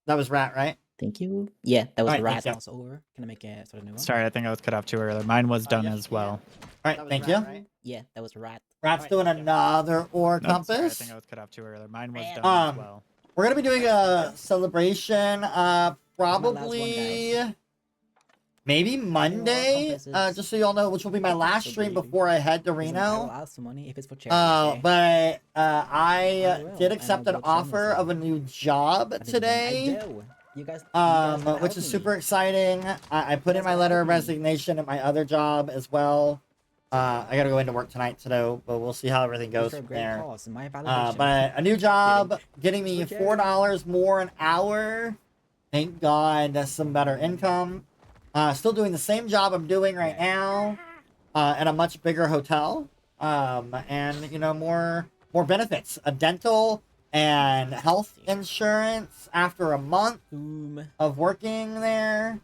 That was Rat, right? Thank you. Yeah, that was Alright, Rat thank you. mouse over. Can I make a sort of new one? Sorry, I think I was cut off too early. Mine was done as well. All right, thank you. Yeah, that was Rat. Rat's doing another ore No, sorry, I compass. think I was cut off too early. Mine was done as well. We're gonna be doing a celebration, probably maybe Monday. Just so y'all know, which will be my last stream before I head to I will Reno. ask some money if it's for charity. okay? But I will, did and accept I'll an go channel offer of a new job I think today. I do. You guys Which is super exciting. I put in my letter of resignation at my other job as well. I gotta go into work tonight, so but we'll see how everything goes For a from great there. cause, my validation. But a new job, getting me Switch $4 more an hour. Thank God, that's some better income. Still doing the same job I'm doing right now, at a much bigger hotel. And you know, more benefits, a dental and health insurance after a month of working there.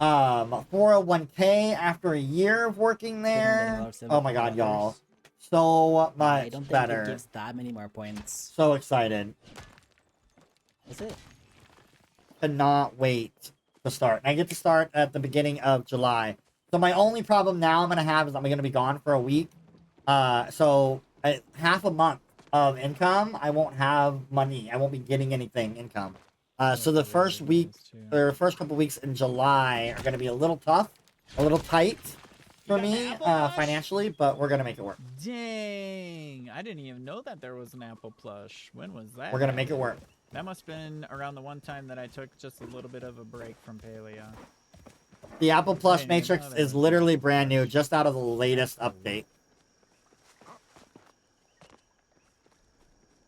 401k after a year of working there. Oh my God, y'all. So I much don't think better. it gives that many more points. So excited. Is it? Cannot wait to start. And I get to start at the beginning of July. So my only problem now I'm going to have is I'm going to be gone for a week. So half a month of income, I won't have money. I won't be getting anything income. So the first week, or first couple weeks in July are going to be a little tough, a little tight for me financially, but we're going to make it work. Dang, I didn't even know that there was an Apple Plush. When was that? We're going to make it work. That must have been around the one time that I took just a little bit of a break from Palia. The Apple Plus I didn't even Matrix know there is was literally brand new, just out of the latest update.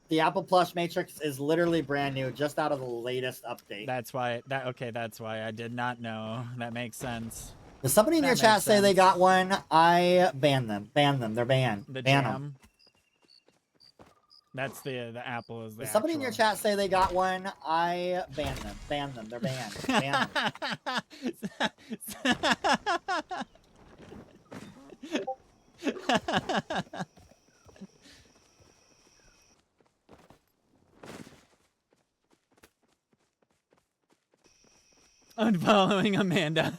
The Apple Plus Matrix is literally brand new, just out of the latest update. That's why. That's why I did not know. That makes sense. Does somebody in your chat say they got one? I ban them. Ban them. They're banned. The ban jam. them. That's the Apple is the. Does somebody in your chat say they got one? I ban them. Ban them. They're banned. Ban them. Unfollowing Amanda.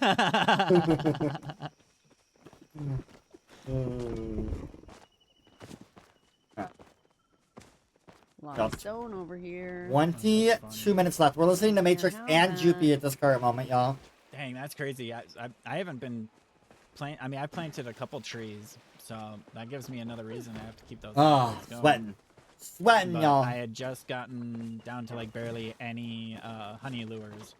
Lot of stone over here. 22 minutes left. We're listening to Matrix and Jupie at this current moment, y'all. Dang, that's crazy. I haven't been playing. I mean, I planted a couple trees, so that gives me another reason I have to keep those. Oh, going. sweating, But y'all. I had just gotten down to like barely any honey lures,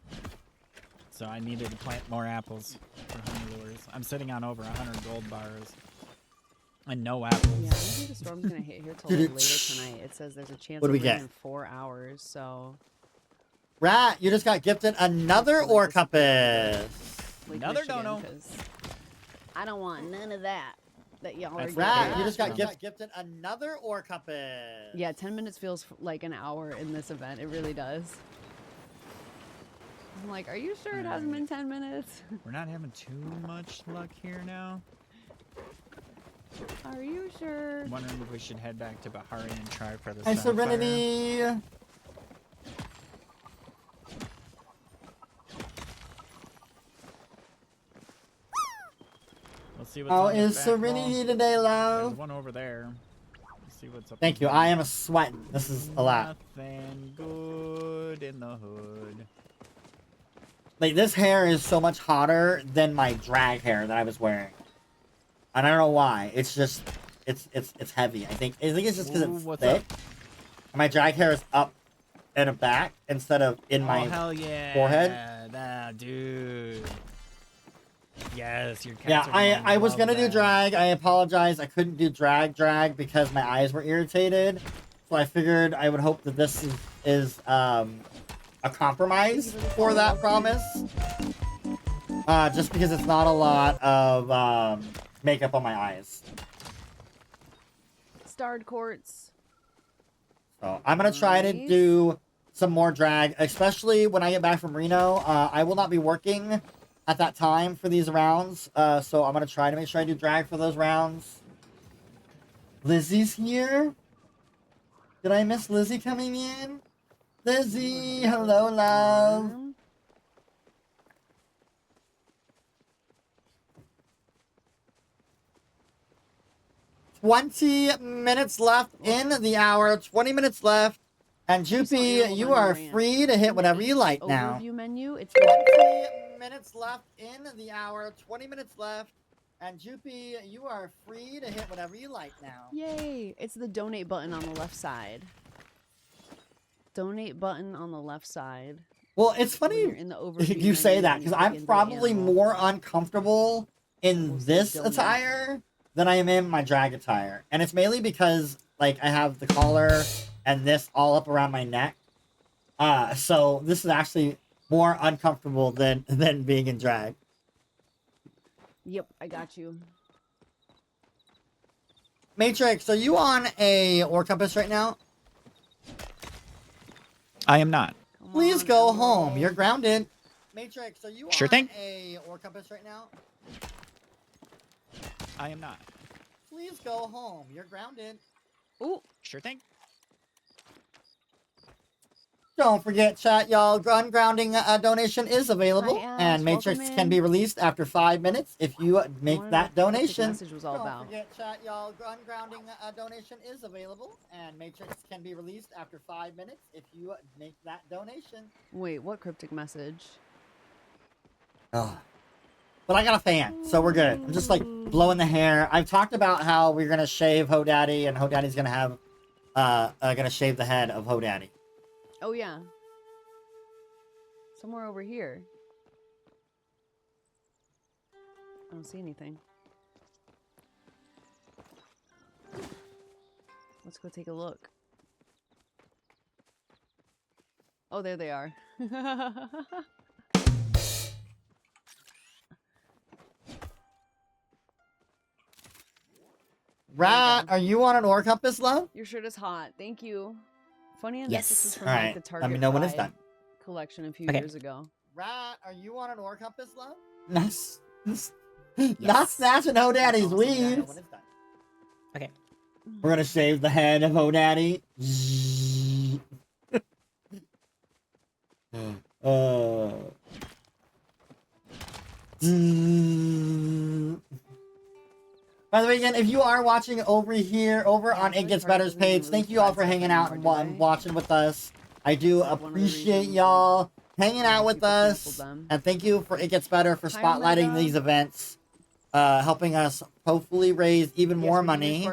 so I needed to plant more apples for honey lures. I'm sitting on over 100 gold bars. And no apples. Yeah, I don't think the storm's gonna hit here till like later tonight. It says there's a chance What do we of rain get? in 4 hours, so Rat, you just got gifted another ore compass. Lake Another Michigan, dono. 'cause I don't want none of that y'all are Rat, getting. you just got gifted another ore compass. Yeah, 10 minutes feels like an hour in this event. It really does. I'm like, are you sure it hasn't been 10 minutes? We're not having too much luck here now. Are you sure? I'm wondering if we should head back to Bahari and try for the Hi, sapphire. Serenity. We'll see what's How on this is back Serenity wall. today, love? There's one over there. Let's see what's up. Thank you. I am sweating. This is a lot. Nothing good in the hood. Like, this hair is so much hotter than my drag hair that I was wearing. And I don't know why. It's just, it's heavy. I think it's just because it's what's thick. up? My drag hair is up and back instead of in my hell yeah. forehead. Nah, dude. Yes, your cats Yeah, are gonna I was love gonna do that. drag. I apologize. I couldn't do drag because my eyes were irritated. So I figured I would hope that this is a compromise for that promise. Just because it's not a lot of makeup on my eyes. Starred quartz. So I'm gonna try to do some more drag, especially when I get back from Reno. I will not be working at that time for these rounds, so I'm gonna try to make sure I do drag for those rounds. Lizzie's here. Did I miss Lizzie coming in? Lizzie, hello, love. 20 minutes left in the hour. 20 minutes left. And Jupie, you are free to hit whatever you like now. Overview menu. It's 20 minutes left in the hour. 20 minutes left. And Jupie, you are free to hit whatever you like now. Yay! It's the donate button on the left side. Donate button on the left side. Well, it's funny in the overview you say menu that and because you click I'm into the probably animal. more uncomfortable in this donate. attire than I am in my drag attire. And it's mainly because, like, I have the collar and this all up around my neck. So this is actually more uncomfortable than being in drag. Yep, I got you. Matrix, are you on a ore compass right now? I am not. Please go home. You're grounded. Matrix, are you Sure on thing. a ore compass right now? I am not. Please go home. You're grounded. Ooh. Sure thing. Don't forget, chat, y'all. Ungrounding donation is available, Hi, Ash. and Matrix Welcome can in. be released after 5 minutes if you make Wanna know that what the cryptic donation. message was all Don't about. forget, chat, y'all. Ungrounding donation is available, and Matrix can be released after 5 minutes if you make that donation. Wait, what cryptic message? Oh. But I got a fan, so we're good. I'm just like blowing the hair. I've talked about how we're gonna shave Ho Daddy, and Ho Daddy's gonna have gonna shave the head of Ho Daddy. Oh yeah. Somewhere over here. I don't see anything. Let's go take a look. Oh, there they are. Rat, are you on an ore compass, love? Your shirt is hot. Thank you. Funny enough, Yes. this is from All like right. the Let Target me know when it's Pride done. collection a few Okay. years ago. Rat, are you on an ore compass, love? Not snatching Ho Daddy's That's awesome, weave. guys. Okay. We're gonna shave the head of Ho Daddy. By the way, again, if you are watching over here, over on It Gets Better's page, thank you all for hanging out and watching with us. I do appreciate y'all hanging out with us, and thank you for It Gets Better for spotlighting these events, helping us hopefully raise even more money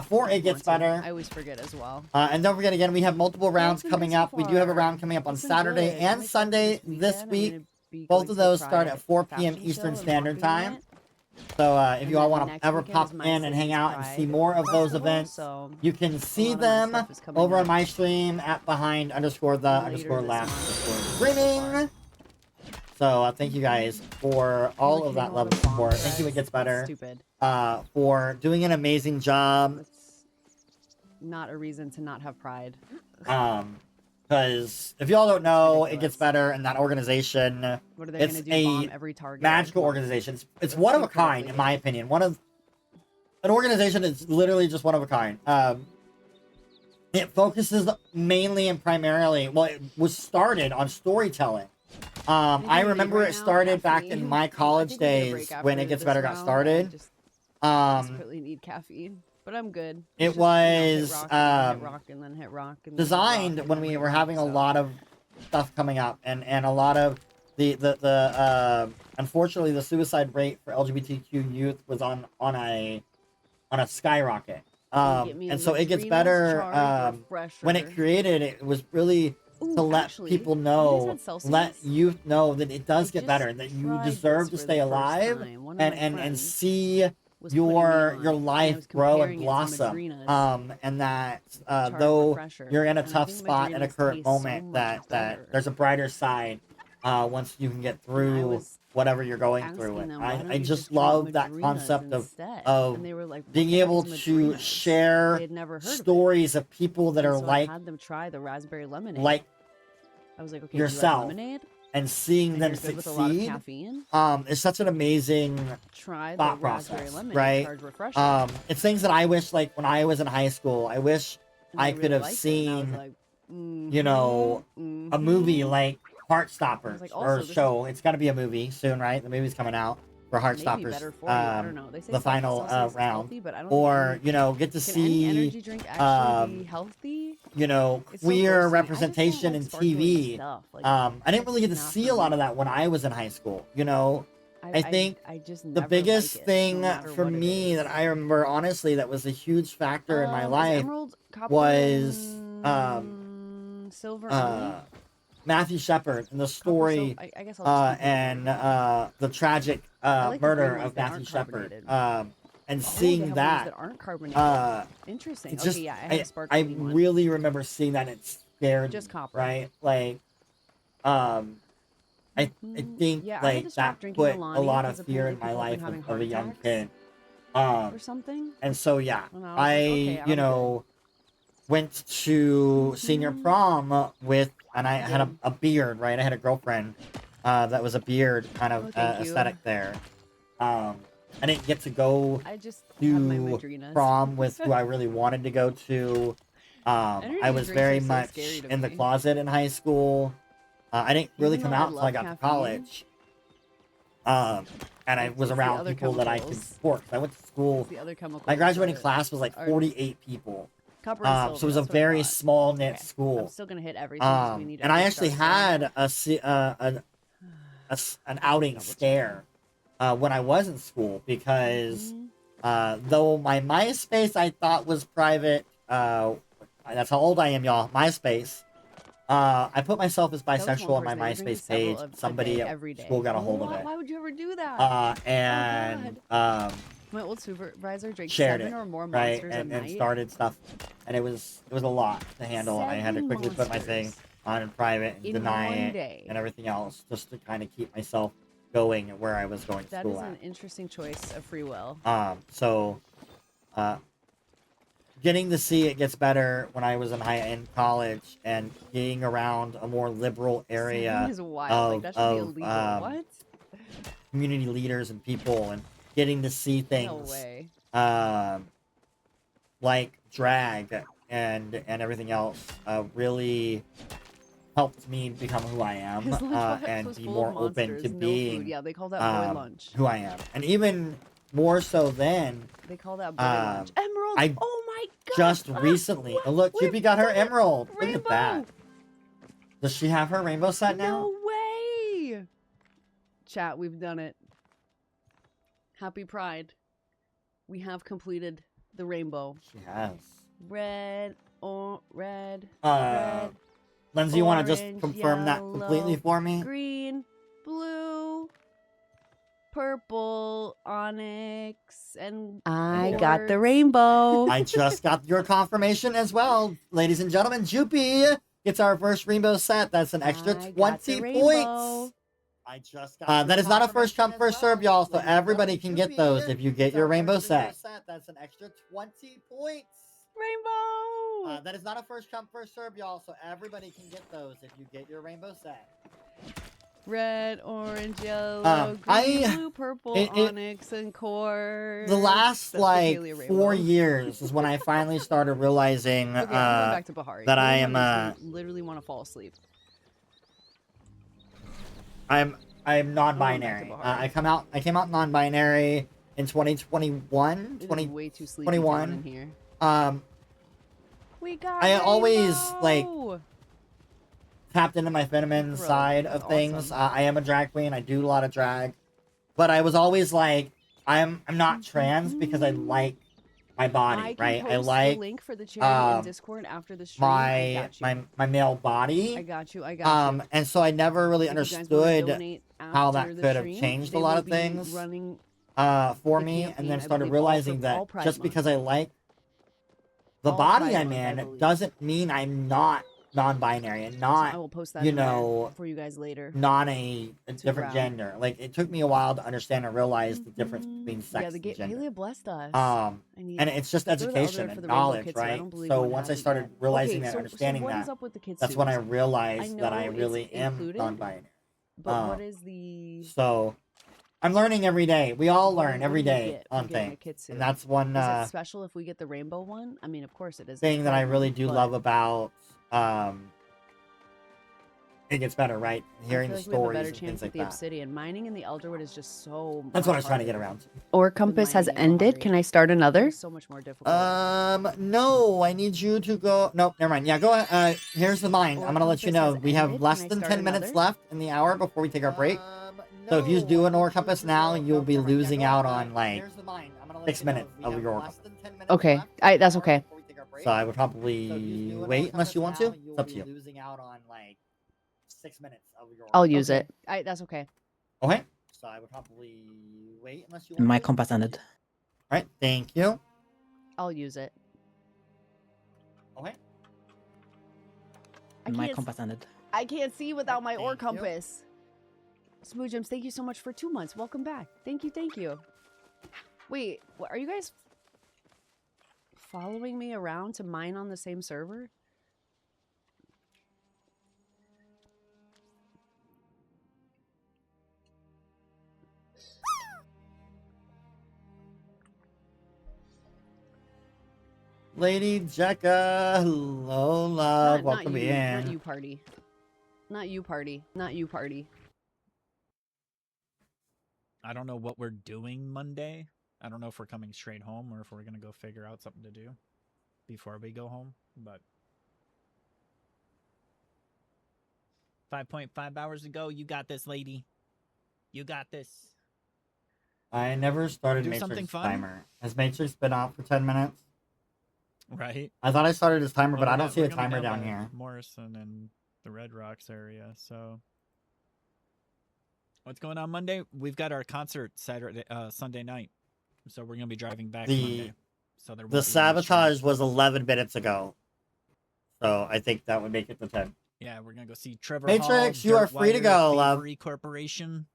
for It Gets Better. I always forget as well. And don't forget, again, we have multiple rounds been coming good so up. We do have a far. round coming up on It's been Saturday good. and I'm excited for Sunday this this weekend. I'm week. gonna be Both going of to the those start Pride at 4 p.m. fashion show Eastern and Standard walking in Time. it. So if And you all then want to next ever weekend pop is my in and hang city's out and see Pride more of those festival, events, so you can see a lot of my them stuff is coming over on up my stream at behind underscore the later underscore this last month. underscore streaming. So thank you guys for all Really of kidding that a lot love of and support. bombs, Thank you, It guys. Gets That's Better, stupid. for doing an amazing job. That's not a reason to not have pride. Because if y'all don't know, It Gets Better and that organization, What are they it's gonna do? a Bomb every Target? magical Come on. organization. It's That's one of too a kind, in my opinion. An organization that's literally just one of a kind. It focuses mainly and primarily, well, it was started on storytelling. I remember it started back in my college days when It Gets Better got started. Desperately need caffeine, but I'm good. It It's just, was hit rock and then hit rock and then hit rock and then hit designed rock when and we then were hit having a rock, so. lot of stuff coming up, and a lot of the unfortunately the suicide rate for LGBTQ youth was on a skyrocket. And so It Gets Better, when it created, it was really to let people know, let youth know that it does get better, that you deserve to stay alive and see your life grow and blossom. And that though you're in a tough spot in a current moment, that there's a brighter side once you can get through whatever you're going through. And I just love that concept of being able to share stories of people that are so like I had them try the raspberry lemonade. like I was like, okay, yourself, do you like lemonade? and seeing And them you're good with a lot of succeed caffeine? is such an amazing Try the thought raspberry process, lemonade, right? charge refresher. It's things that I wish, like when I was in high school, I wish And I they could really have liked it, and I was seen, like, you know, a movie like Heartstoppers like, or also, a this is show. It's got to be a movie soon, right? The movie's coming out for maybe Heartstoppers. better for you. I don't know. They say The seltzer final sauce is round, healthy, but I don't or think you know, get to can any energy see drink actually be healthy? you know, It's so queer gross to me. I just don't representation like in sparkling TV. stuff. Like, I didn't really get to not see for a lot me. of that when I was in high school. You know, I think I just the never biggest like it, thing no matter for what it me is. that I remember, honestly, that was a huge factor in my Is life emerald, copper, was silver only? Matthew Shepard and the story I guess I'll just keep it and the tragic I like the murder green ones of that Matthew aren't Shepard. carbonated. and they seeing have ones that, that aren't carbonated. Interesting. it just, Okay, yeah, I had a I sparkly one. really remember seeing that and it scared Just me, copper. right? Like, I think Yeah, I had to like stop that drinking put a Alani lot because of fear in apparently my people have been life having of heart a young attacks kid. or something. And so yeah, And I was like, okay, I'm you know, went to senior prom with, and I had good. a beard, right? I had a girlfriend that was a beard kind of Oh, thank you. aesthetic there. I didn't get to go I just had my to Madrinas. prom with who I really wanted to go to. I Energy was drinks very are so much scary to in the me. closet in high school. I didn't really Even come though I out until I love got to caffeine, college. And I was it's the around other people that I could chemicals. support. I went to school. It's the other chemicals My graduating that class was like are 48 people. copper and silver. So it was a That's what I very thought. small knit Okay. school. I'm still gonna hit everything because we need. And I every actually Starstone. had an outing scare when I was in school because though my MySpace I thought was private, that's how old I am, y'all. MySpace. I put myself as That was bisexual one on my person that MySpace uses several page. a Somebody day, at every day. school got a hold of What? it. Why would you ever do that? And My old supervisor drank shared 7 it, or more right, monsters a and night. started stuff, and it was a lot to handle. I had to 7 quickly put my thing monsters on in private and in deny one it day. and everything else, just to kind of keep myself going where I was going to That school is at. an interesting choice of free will. So, getting to see it gets better when I was in college and being around a more liberal 7 area is wild. Like, that should be of illegal. What? community leaders and people, and getting to see No things way. like drag and everything else really helped me become who I am His lunchbox and was be full more of open monsters, to no being food. Yeah, they call that boy lunch. who I am, and even more so then. They call that boy lunch. Emerald. I Oh my god. just recently. Oh, look, We've Jupie got her done it! emerald. Look Rainbow. at that. Does she have her rainbow set now? No way. Chat, we've done it. Happy Pride. We have completed the rainbow. She has. Red, red. Lindsay, you want to just orange, confirm that completely yellow, for me? Green, blue, purple, onyx, and I got the rainbow. I just got your confirmation as well. Ladies and gentlemen, Jupie gets our first rainbow set. That's an extra 20 points. I just got that is not a first come, first serve, y'all, so everybody can get those if you get your rainbow set. That's an extra 20 points. Rainbow! That is not a first come, first serve, y'all, so everybody can get those if you get your rainbow set. Red, orange, yellow, green, blue, purple, onyx, and quartz. The last, That's like, the 4 years is when I finally started realizing Okay, I'm going back to Bahari. that I Really am, makes me literally want to fall asleep. I'm non-binary. I came out non-binary in 2021. It is way too sleepy 21. in here. We got I always like rainbow! tapped into my feminine Bro, side that's of things. awesome. I am a drag queen. I do a lot of drag, but I was always like, I'm not trans because I like my body, right? I like the link for the charity in Discord after the stream. I got you. my male body. I got you. I got you. And so I never really If you guys wanna understood donate how that after the could have stream, changed a they lot will of be things running for the me, and campaign, then I started believe, all realizing for- that all Pride just Month. because I like the All body Pride I'm Month, I in believe. doesn't mean I'm not non-binary and not I will post that you in there know for you guys later. not a different grab. gender. Like, it took me a while to understand and realize the difference between sex Yeah, the and gender. Palia blessed us. And it's just Let's go to the education Elder for and the Rainbow knowledge, Kits, but I right? don't believe So one once I has it started yet. realizing Okay, that, so understanding what that, is up with the kids that's when I suits? realized that I know it's really am included, non-binary. But what is the... So I'm learning every day. We all What learn do every you day get for on getting a things, kit suit? and that's one Is it special if we get the rainbow one? I mean, of course it is. It's thing that I Pride really Month, do but love about it gets better, right? Hearing I the feel like we have a stories better and chance things with like the that. obsidian. Mining in the Elderwood is just so That's what I was trying to get harder. around to. Or Compass has ended. Can I start another? So much more difficult. No, I need you to go. Nope, never mind. Yeah, go ahead. Here's the mine. Or I'm gonna let you Compass know. has We have ended. less Can I than start 10 minutes another? left in the hour before we take our break. So if you just do an or Compass now, you'll be losing out on like 6 minutes of your Compass. Okay, that's okay. So I would probably wait unless you want to. It's up to you. Losing out on like 6 minutes of your. I'll use it. That's okay. Okay. So I would probably wait unless you. My compass ended. right, thank you. I'll use it. Okay. My can't compass ended. I can't see without my ore Thank you. compass. Smoogems, thank you so much for 2 months. Welcome back. Thank you, thank you. Wait, are you guys following me around to mine on the same server? Lady Jekka, hello, love. Welcome not in. you, party. Not you, party. Not you, party. I don't know what we're doing Monday. I don't know if we're coming straight home or if we're gonna go figure out something to do before we go home. But 5.5 hours to go. You got this, lady. You got this. I never started Do something Matrix fun? timer. Has Matrix been out for 10 minutes? Right. I thought I started his timer, but Well, I don't see we're a gonna be timer down by here. Morrison and the Red Rocks area. So, what's going on Monday? We've got our concert Sunday night. So we're gonna be driving back Monday. So there won't be The any stream. sabotage was 11 minutes ago. So I think that would make it to 10. Yeah, we're gonna go see Trevor Matrix, Hall, you are free to Dirtwire, go, love. Thievery Corporation,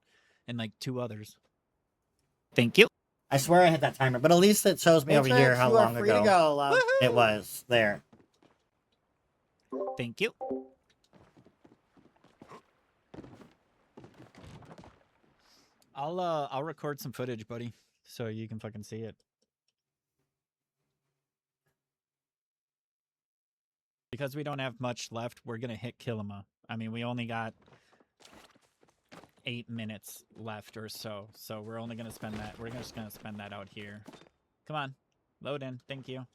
and like 2 others. Thank you. I swear I hit that timer, but at least it shows me over Matrix, here how you are long free ago to go, love. it was. There. Thank you. I'll record some footage, buddy, so you can fucking see it. Because we don't have much left, we're gonna hit Kilima. I mean, we only got 8 minutes left or so, so we're only gonna spend that. We're just gonna spend that out here. Come on, load in. Thank you.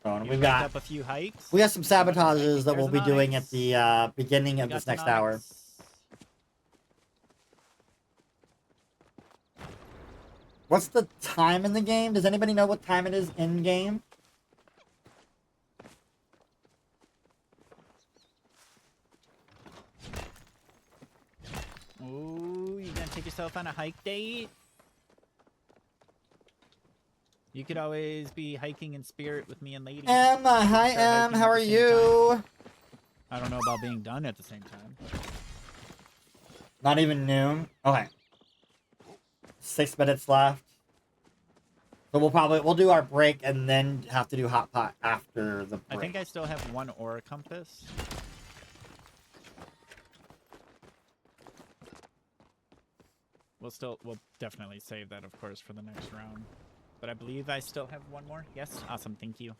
We've picked got up a few hikes. We got some sabotages that we'll be There's doing an at the beginning of got this some next hour. ice. What's the time in the game? Does anybody know what time it is in game? Ooh, you gonna take yourself on a hike date? You could always be hiking in spirit with me and Lady. Emma, hi Start Em, hiking how at are the same you? time. I don't know about being done at the same time. Not even noon? Okay. 6 minutes left. So we'll do our break and then have to do hot pot after the break. I think I still have 1 aura compass. We'll definitely save that, of course, for the next round. But I believe I still have 1 more. Yes, awesome, thank you.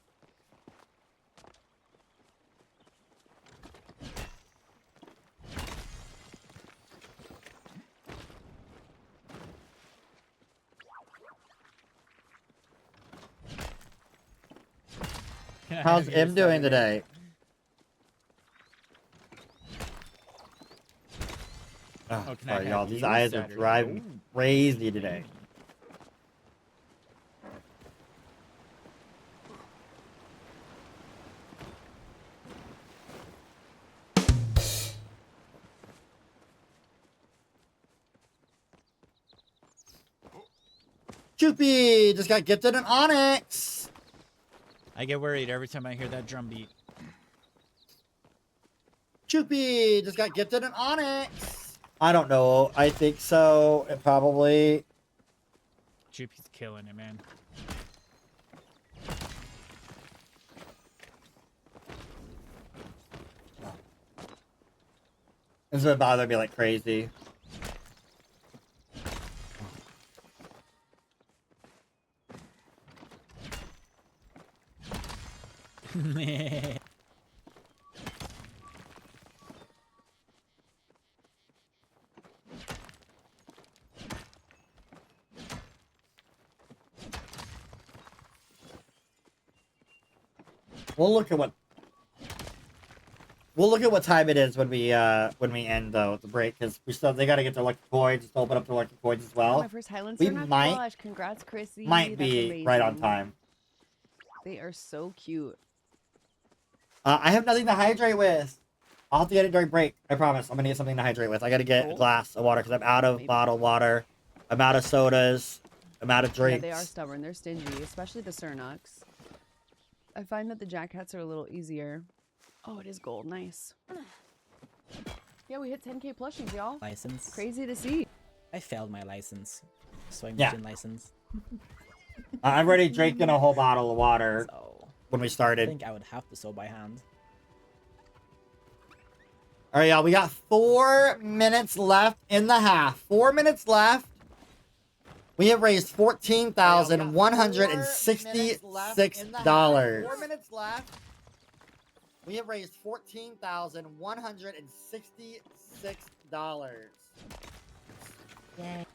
How's Em doing today? Oh, can I sorry, have y'all. These you eyes are Saturday? driving me crazy today. Jupie just got gifted an Onyx. I get worried every time I hear that drum beat. Jupie just got gifted an Onyx. I don't know. I think so. It probably. Jupie's killing it, man. This would bother me like crazy. We'll look at what time it is when we end though the break, because they got to get their lucky coins to open up their lucky coins as well. My first Highland We Star might Watch. Congrats, Chrissy. might That's be right on amazing. time. They are so cute. I have nothing to hydrate with. I'll have to get it during break. I promise. I'm gonna get something to hydrate with. I gotta get a glass of water because I'm out of bottled water. I'm out of sodas. I'm out of drinks. Yeah, they are stubborn. They're stingy, especially the Cernucks. I find that the Jack Cats are a little easier. Oh, it is gold. Nice. Yeah, we hit 10K plushies, y'all. License. Crazy to see. I failed my license. Swing Yeah. machine license. I've already drinking a whole bottle of water when we I started. think I would have to sew by hand. All right, y'all. We got 4 minutes left in the half. 4 minutes left. We have raised $14,166. 4 minutes left. We have raised $14,166. Yay.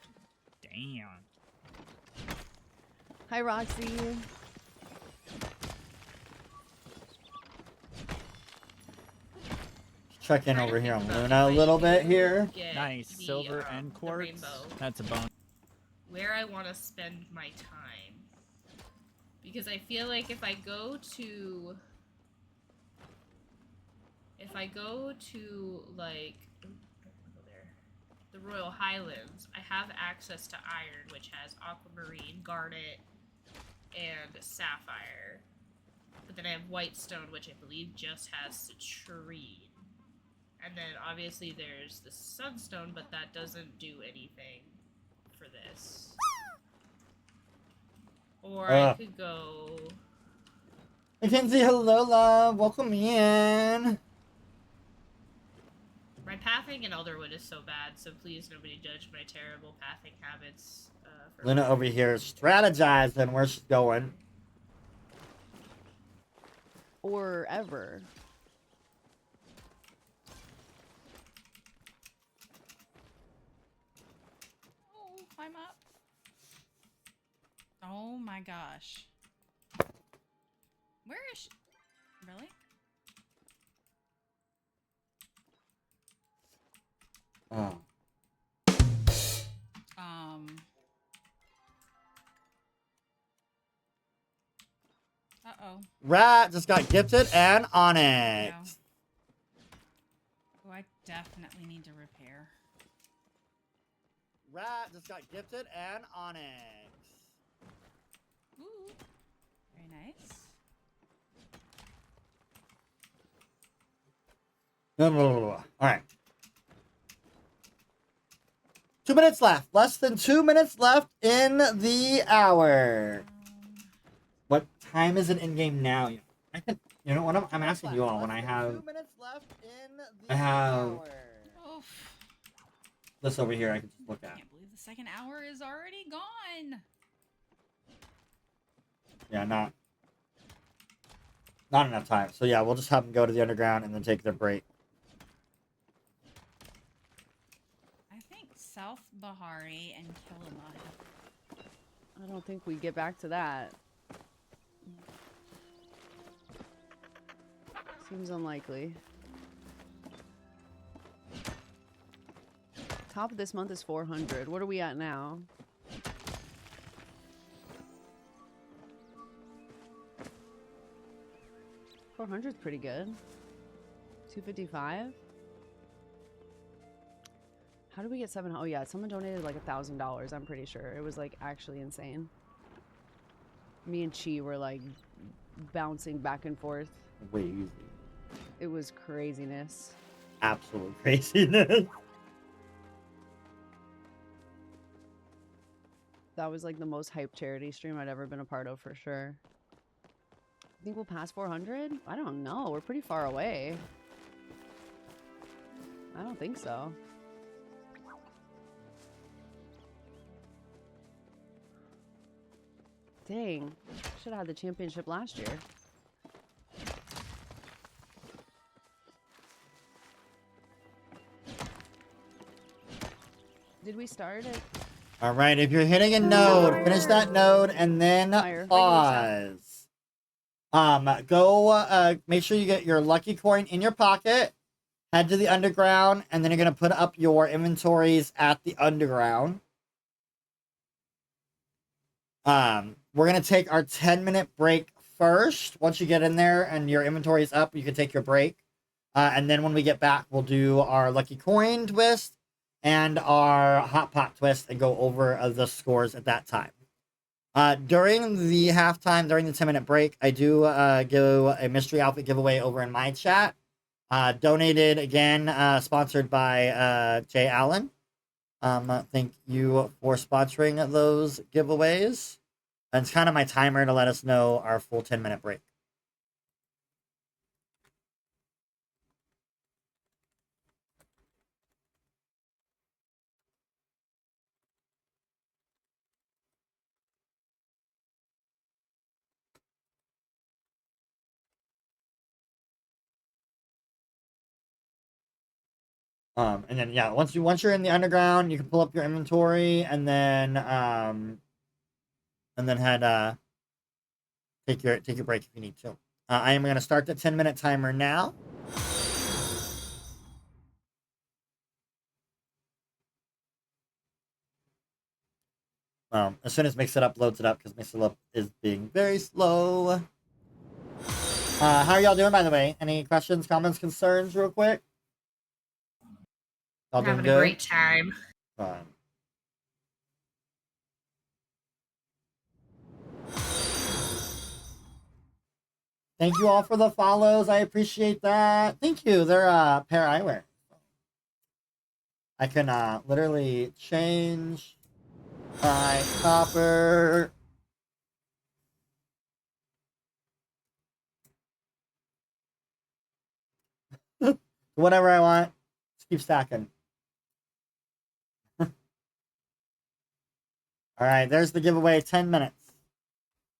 Damn. Hi, Roxy. Check in over here on Luna a little bit here. Nice. Silver and quartz. rainbow. That's a bonus. Where I want to spend my time. Because I feel like if I go to like the Royal Highlands, I have access to iron, which has aquamarine, garnet, and sapphire. But then I have whitestone, which I believe just has citrine. And then obviously there's the sunstone, but that doesn't do anything for this. Or I could go... Mackenzie, hello, love. Welcome in. My pathing in Elderwood is so bad, so please nobody judge my terrible pathing habits. For Luna over here strategizing where she's going. Or ever. Oh, climb up. Oh my gosh. Where is she? Really? Oh. Uh-oh. Rat just got gifted and Onyx. Oh, I definitely need to repair. Rat just got gifted and Onyx. Ooh. Very nice. All right. 2 minutes left. Less than 2 minutes left in the hour. What time is it in game now? I can, you know what? I'm asking you all when I have. 2 minutes left in the hour. This over here I can just look I at. can't believe the second hour is already gone. Yeah, not enough time. So yeah, we'll just have them go to the underground and then take their break. I think South Bahari and Kilima. I don't think we get back to that. Seems unlikely. Top of this month is 400. What are we at now? $400 is pretty good. 255. How did we get 700? Oh yeah, someone donated like $1,000. I'm pretty sure it was like actually insane. Me and Chi were like bouncing back and forth. Way easy. It was craziness. Absolute craziness. That was like the most hyped charity stream I'd ever been a part of for sure. I think we'll pass 400? I don't know. We're pretty far away. I don't think so. Dang. Should have had the championship last year. Did we start it? All right, if you're hitting a node, finish that node and then pause. Go make sure you get your lucky coin in your pocket. Head to the underground, and then you're gonna put up your inventories at the underground. We're gonna take our 10-minute break first. Once you get in there and your inventory is up, you can take your break. And then when we get back, we'll do our lucky coin twist and our hot pot twist and go over the scores at that time. During the halftime, during the 10-minute break, I do give a mystery outfit giveaway over in my chat. Donated again, sponsored by Jay Allen. Thank you for sponsoring those giveaways. And it's kind of my timer to let us know our full 10-minute break. And then yeah, once you're in the underground, you can pull up your inventory and then head take your break if you need to. I am gonna start the 10-minute timer now. As soon as Mix It Up loads it up, because Mix It Up is being very slow. How are y'all doing, by the way? Any questions, comments, concerns, real quick? All doing Having good? a great time. Fine. Thank you all for the follows. I appreciate that. Thank you. They're pair eyewear. I can literally change my copper. Whatever I want. Just keep stacking. All right, there's the giveaway, 10 minutes.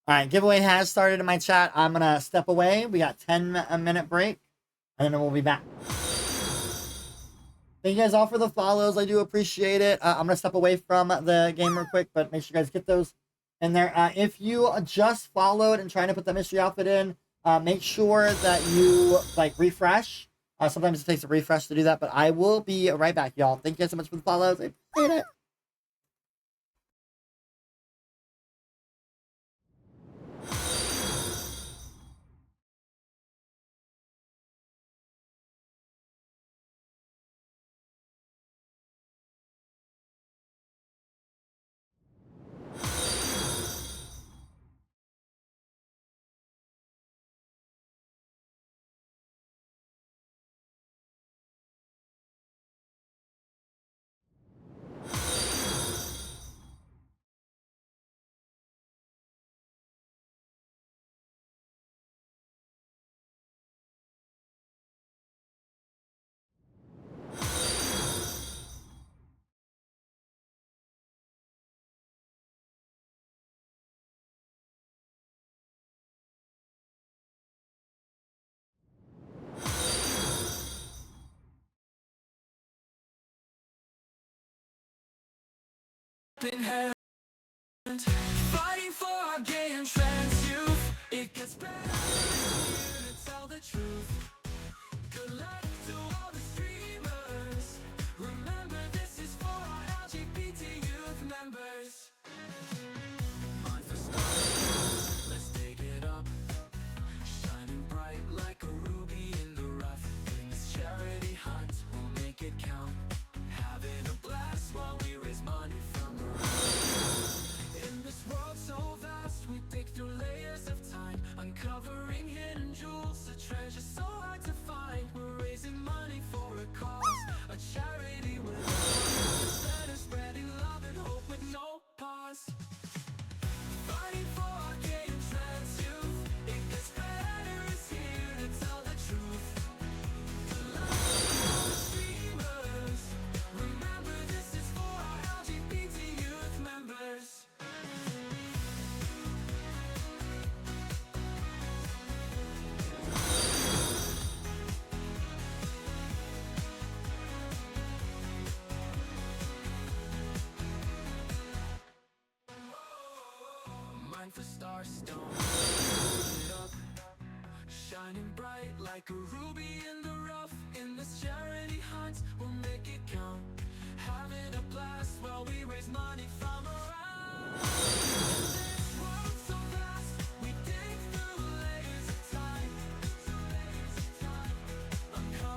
All right, giveaway has started in my chat. I'm going to step away. We got 10-minute break, and then we'll be back. Thank you guys all for the follows. I do appreciate it. I'm going to step away from the game real quick, but make sure you guys get those in there. If you just followed and trying to put the mystery outfit in, make sure that you refresh. Sometimes it takes a refresh to do that, but I will be right back, y'all. Thank you guys so much for the follows. I appreciate it. In hand, fighting for our gay and trans youth. It gets better here to tell the truth. Good luck to all the streamers. Remember, this is for our LGBT youth members. Mind for stars, let's take it up. Shining bright like a ruby in the rough. In this charity hunt, we'll make it count. Having a blast while we raise money from the road. In this world so vast, we dig through layers of time, uncovering hidden jewels, a treasure so hard to find. We're raising money for a cause, a charity with love. Instead of spreading love and hope with no pause. Fighting for our gay and trans youth. It gets better, it's here to tell the truth. The love of all the streamers. Remember, this is for our LGBT youth members. Mind for starstone, lit up, shining bright like a ruby in the rough. In this charity hunt, we'll make it count. Having a blast while we raise money from around. In this world so vast, we dig through layers of time, uncovering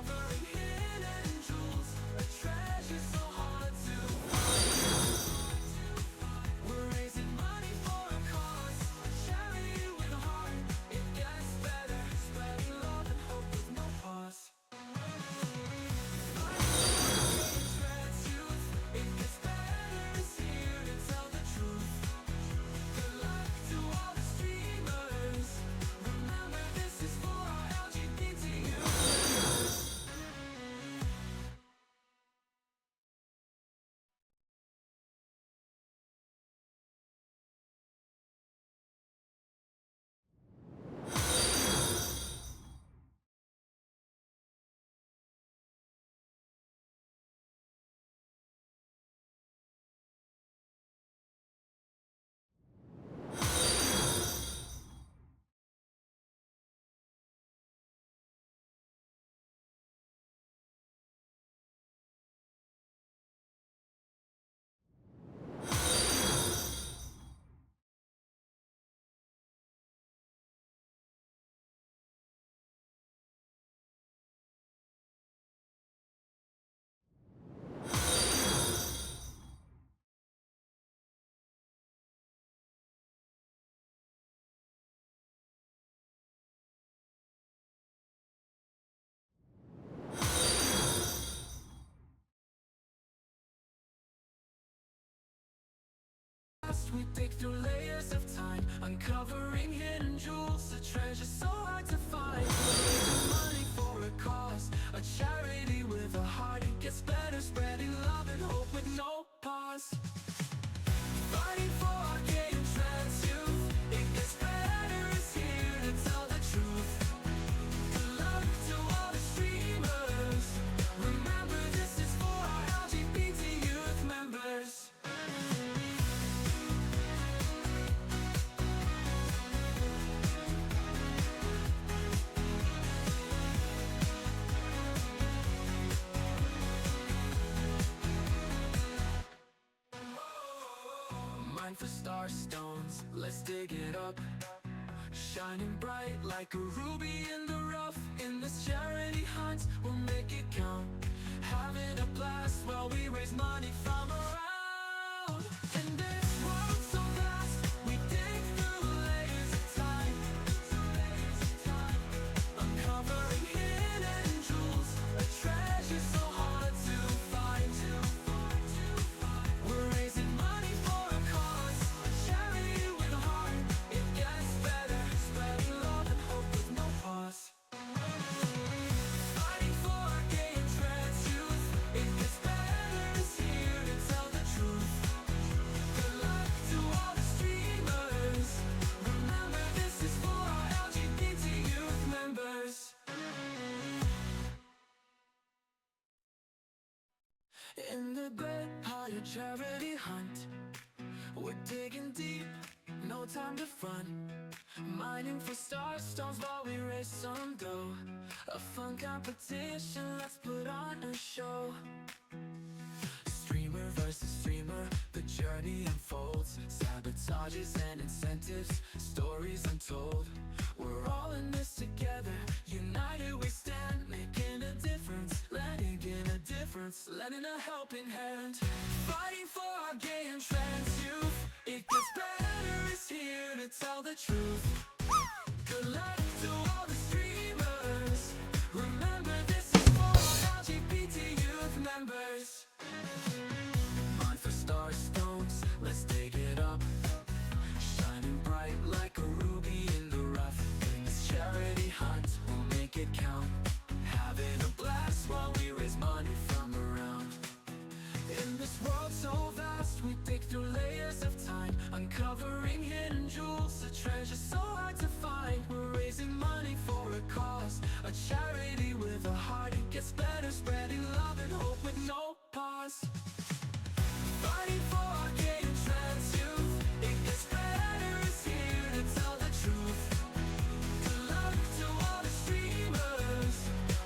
vast, we dig through layers of time, uncovering hidden jewels, a treasure so hard to find. Raising money for a cause, a charity with a heart. It gets better, spreading love and hope with no pause. Fighting for our gay and trans youth. It gets better, is here to tell the truth. Good luck to all the streamers. Remember, this is for our LGBT youth members. Mine for star stones, let's dig it up. Shining bright like a ruby in the rough. In this charity hunt, we'll make it count. Having a blast while we raise money from around. In this world so vast, we dig through layers of time. Uncovering hidden jewels, a treasure so hard to find. We're raising money for a cause, a charity with a heart. It gets better, spreading love and hope with no pause. Fighting for our gay and trans youth. It gets better, is here to tell the truth. Good luck to all the streamers. Remember, this is for our LGBT youth members. In the great Palia charity hunt, we're digging deep, no time to front. Mining for star stones while we raise some dough. A fun competition, let's put on a show. Streamer versus streamer, the journey unfolds. Sabotages and incentives, stories untold. We're all in this together, united we stand. Making a difference, letting in a difference, lending a helping hand. Fighting for our gay and trans youth. It gets better, is here to tell the truth. Good luck to all the streamers. Remember, this is for our LGBT youth members. Mine for star stones, let's dig it up. Shining bright like a ruby in the rough. In this charity hunt, we'll make it count. Having a blast while we raise money from around. In this world so vast, we dig through layers of time, uncovering hidden jewels, a treasure so hard to find. We're raising money for a cause, a charity with a heart. It gets better, spreading love and hope with no pause. Fighting for our gay and trans youth. It gets better, is here to tell the truth. Good luck to all the streamers.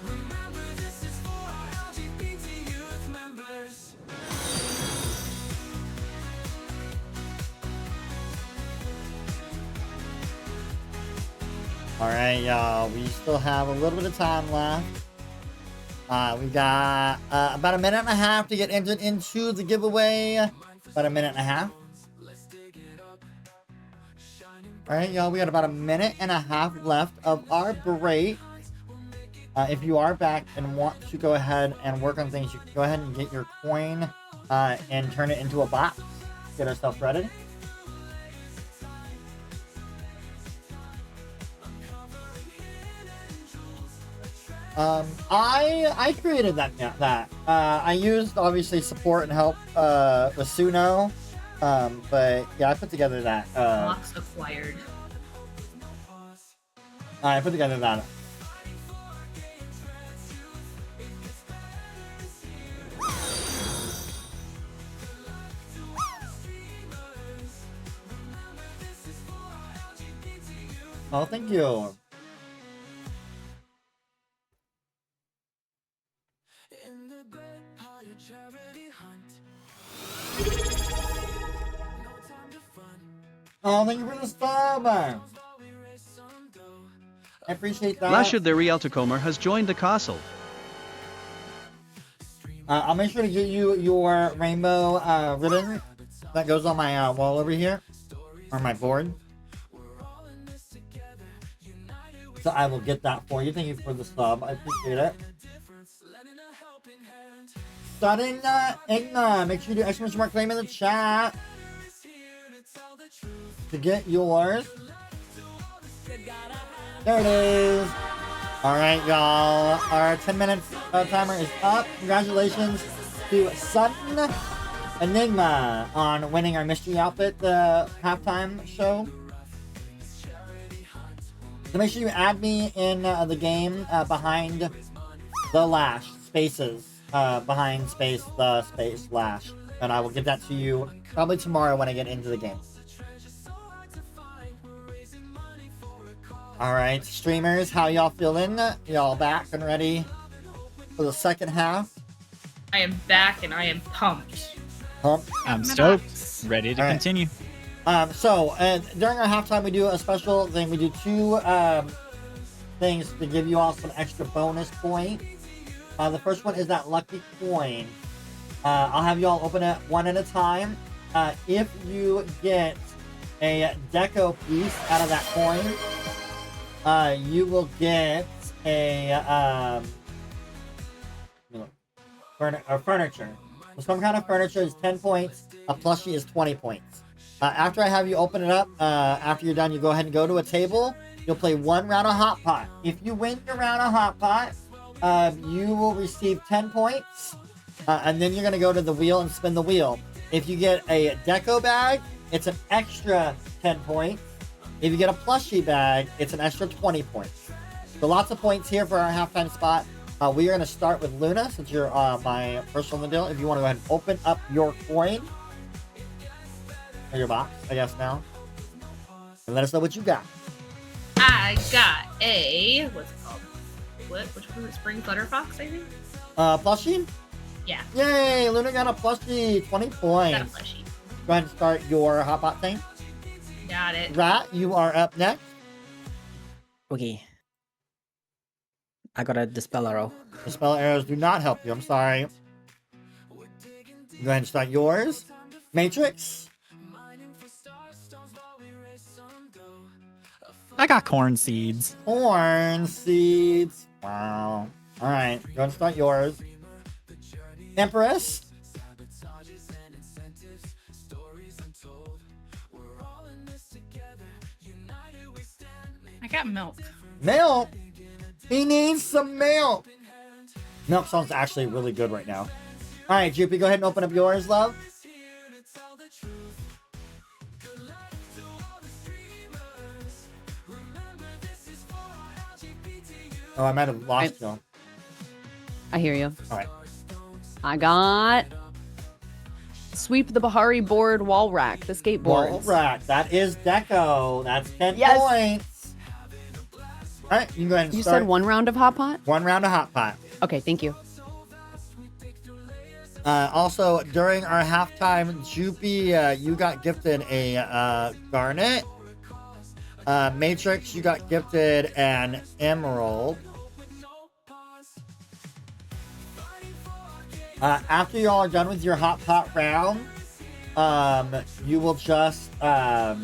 Remember, this is for our LGBT youth members. Alright, y'all. We still have a little bit of time left. We got about a minute and a half to get entered into the giveaway. About a minute and a half. Alright, y'all. We got about a minute and a half left of our break. If you are back and want to go ahead and work on things, you can go ahead and get your coin and turn it into a box. Get ourselves ready. I created that. I used obviously support and help with Suno. But yeah, I put together that. Box acquired. I put together that. Oh, thank you. Oh, thank you for the sub. I appreciate that. Lashud the Real Tacoma has joined the castle. I'll make sure to get you your rainbow ribbon that goes on my wall over here, or my board. So I will get that for you. Thank you for the sub. I appreciate it. Sudden Igna, make sure you do exclamation mark claim in the chat. to get yours. There it is. All right, y'all. Our 10 minutes timer is up. Congratulations to Sutton Enigma on winning our mystery outfit halftime show. So make sure you add me in the game behind the lash spaces, behind space the space lash, and I will get that to you probably tomorrow when I get into the game. All right, streamers, how y'all feeling? Y'all back and ready for the second half? I am back and I am pumped. Pumped? I'm stoked. Ready to continue. So during our halftime, we do a special thing. We do two things to give you all some extra bonus points. The first one is that lucky coin. I'll have you all open it one at a time. If you get a deco piece out of that coin, you will get a furniture. So some kind of furniture is 10 points. A plushie is 20 points. After I have you open it up, after you're done, you go ahead and go to a table. You'll play one round of Hot Pot. If you win your round of Hot Pot, you will receive 10 points. And then you're going to go to the wheel and spin the wheel. If you get a deco bag, it's an extra 10 points. If you get a plushie bag, it's an extra 20 points. So lots of points here for our halftime spot. We are going to start with Luna, since you're my first on the deal. If you want to go ahead and open up your coin, or your box, I guess now, and let us know what you got. I got a, what's it called? Which one was it? Spring Flutterfox, I think? Plushie? Yeah. Yay, Luna got a plushie, 20 points. Got a plushie. Go ahead and start your hot pot thing. Got it. Rat, you are up next. Okay. I got a Dispel Arrow. Dispel arrows do not help you, I'm sorry. Go ahead and start yours. Matrix. I got corn seeds. Corn seeds. Wow. Alright, go ahead and start yours. Empress. I got milk. Milk. He needs some milk. Milk sounds actually really good right now. Alright, Jupie, go ahead and open up yours, love. Oh, I might have lost you. I hear you. Alright. I got Sweep the Bahari board wall rack, the skateboard. Wall rack. That is deco. That's 10 Yes. points. Alright, you can go ahead and You start. said one round of Hot Pot? One round of Hot Pot. Okay, thank you. Also, during our halftime, Jupie, you got gifted a garnet. Matrix, you got gifted an emerald. After you all are done with your hot pot round, you will just let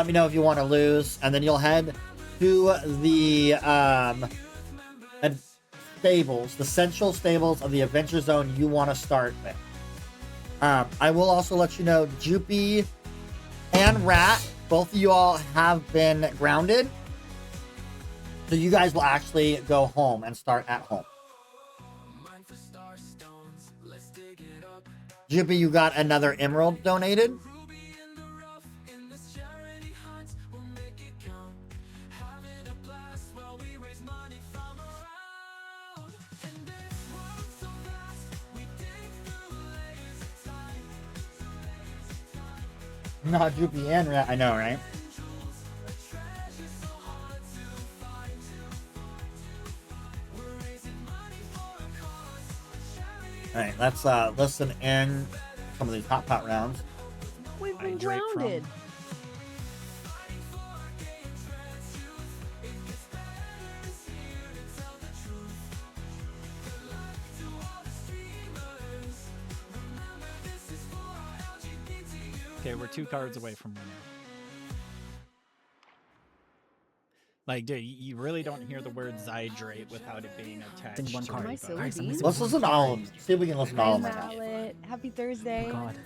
me know if you want to lose, and then you'll head to the stables, the central stables of the adventure zone you want to start with. I will also let you know, Jupie and Rat, both of you all have been grounded, so you guys will actually go home and start at home. Jupie, you got another emerald donated. Not Jupie and Rat, I know, right? Alright, let's listen in some of these hot pot rounds. We've been Hydrate from- grounded. Okay, we're 2 cards away from winning. Like, dude, you really don't hear the word Zydrate without it being attached. It's in one to card. it, Am I but- silly Alright, bees? Let's listen to all of them. See if we can listen to all Hi, of them right now. Mallet. Happy Thursday. Oh God.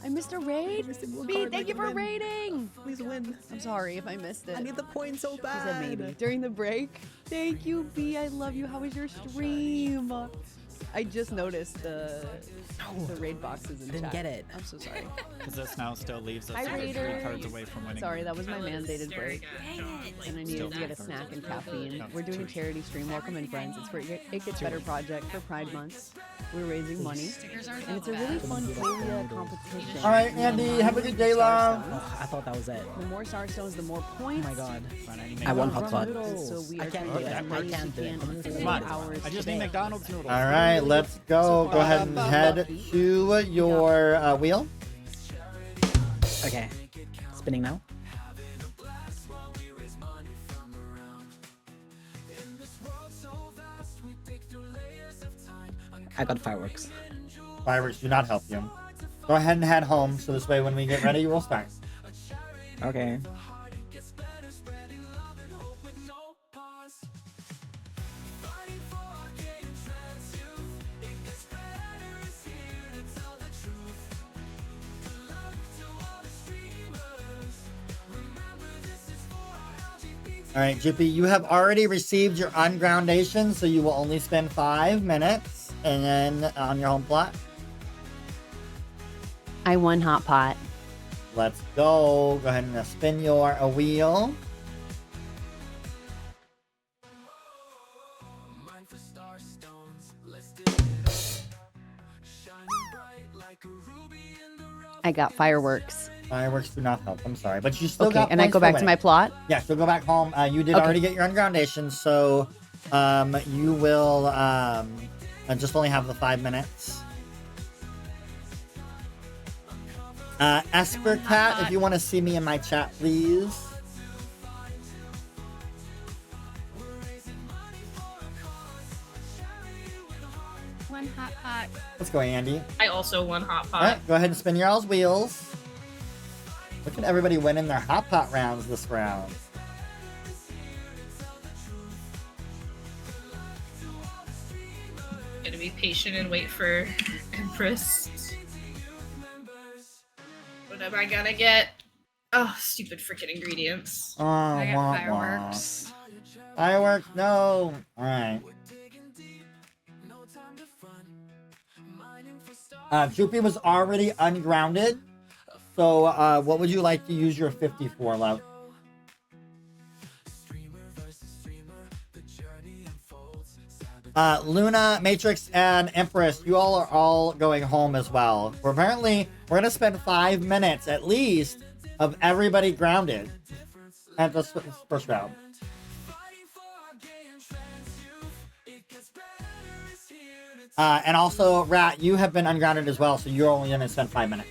I missed a raid. single B, card, thank you like, for win. raiding. Please win. I'm sorry if I missed it. I need the points so He bad. said maybe. During the break. Thank you, B. I love you. How was your stream? I just noticed the raid boxes in Didn't chat. get it. I'm so sorry. Because this now still leaves us Hi, only 3 Raider. cards away from winning. Sorry, that was my mandated break. And I needed to get a Still snack and three. caffeine. No, We're doing a 2. charity stream. Welcome in, friends. It's for It Gets Better Project for Pride Month. We're raising money. Stickers are And it's a the really best. fun Palia competition. All right, Andy, have a good day, love. Oh, I thought that was it. The more star stones, the more Oh points. my god. Fine, I need I want McDonald's. hot Noodles. pot. So we I are can't trying do to it. get as I many as we can't do it. can I'm in gonna 4 say Come on. hours I just today. need McDonald's noodles. All right, let's go. Go ahead and head to your wheel. Okay. Spinning now. I got fireworks. Fireworks do not help you. Go ahead and head home, so this way when we get ready, we'll start. Okay. All right, Jupie, you have already received your ungroundation, so you will only spend 5 minutes and then on your home plot. I won hot pot. Let's go. Go ahead and spin your wheel. I got fireworks. Fireworks do not help. I'm sorry, but you still Okay, got and I points go for back to winning. my plot. Yeah, so go back home. You did Okay. already get your ungroundation, so you will just only have the 5 minutes. Esper Cat, if you want to see me in my chat, please. One hot pot. Let's go, Andy. I also won hot pot. All right, go ahead and spin your all's wheels. Look at everybody winning their hot pot rounds this round. Gonna be patient and wait for Empress. What am I gonna get? Oh, stupid freaking ingredients. Oh, I got wah, wah. fireworks. Fireworks, no. All right. Jupie was already ungrounded. So, what would you like to use your 50 for, love? Luna, Matrix, and Empress, you all are all going home as well. We're gonna spend 5 minutes at least of everybody grounded at this first round. And also, Rat, you have been ungrounded as well, so you're only gonna spend 5 minutes.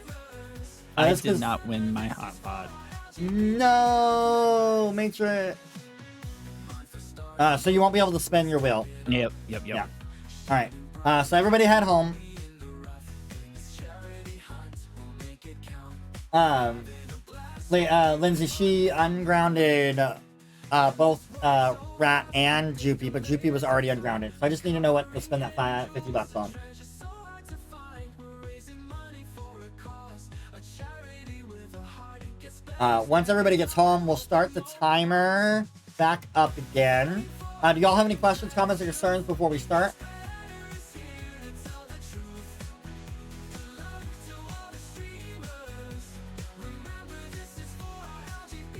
I That's did 'cause- not win my hot pot. No, Matrix. So you won't be able to spin your wheel. Yep. Yeah. All right. So everybody head home. Lindsay, she ungrounded both Rat and Jupie, but Jupie was already ungrounded. So I just need to know what to spend that $50 on. Once everybody gets home, we'll start the timer back up again. Do y'all have any questions, comments, or concerns before we start?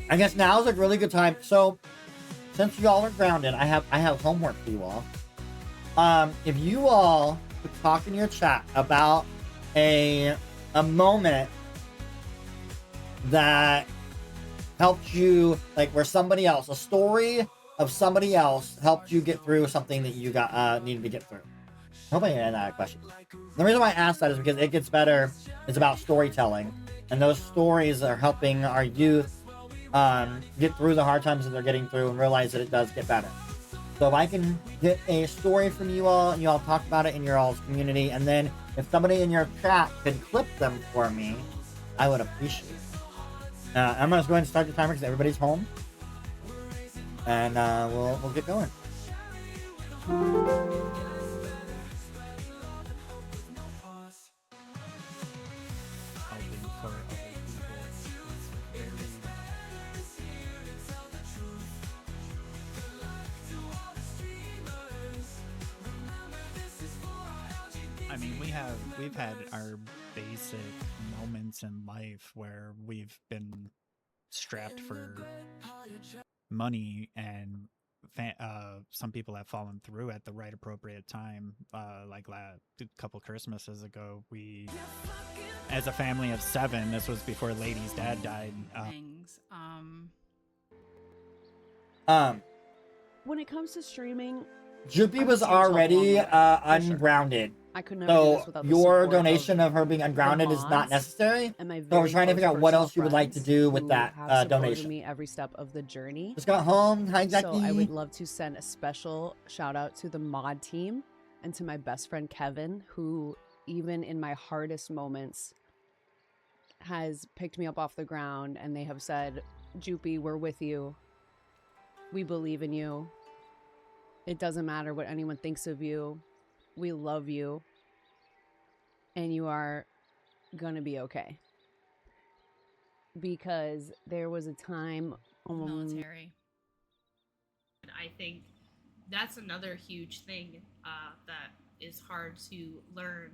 I guess now is a really good time. So, since y'all are grounded, I have homework for you all. If you all could talk in your chat about a moment that helped you, like where somebody else, a story of somebody else helped you get through something that you got needed to get through. I hope I answered that question. The reason why I asked that is because It Gets Better is about storytelling, and those stories are helping our youth get through the hard times that they're getting through and realize that it does get better. So if I can get a story from you all, and you all talk about it in your all's community, and then if somebody in your chat could clip them for me, I would appreciate it. I'm gonna go ahead and start the timer because everybody's home, and we'll get going. mean, we've had our basic moments in life where we've been strapped for money, and some people have fallen through at the right appropriate time. Like a couple Christmases ago, we, as a family of 7, this was before Lady's dad died. Things. When it comes to streaming, Jupie I was would see yourself already along the way, for sure. ungrounded. I could never do this So without the your support donation of her being the ungrounded is not mods necessary. and my So we're very trying to close figure out what personal else you would like to friends do with who that have supported donation. me every step of the journey. Just got home. Hi, Jackie. So I would love to send a special shout out to the mod team and to my best friend Kevin, who even in my hardest moments has picked me up off the ground, and they have said, Jupie, we're with you. We believe in you. It doesn't matter what anyone thinks of you. We love you. And you are gonna be okay. Because there was a time Military. I think that's another huge thing that is hard to learn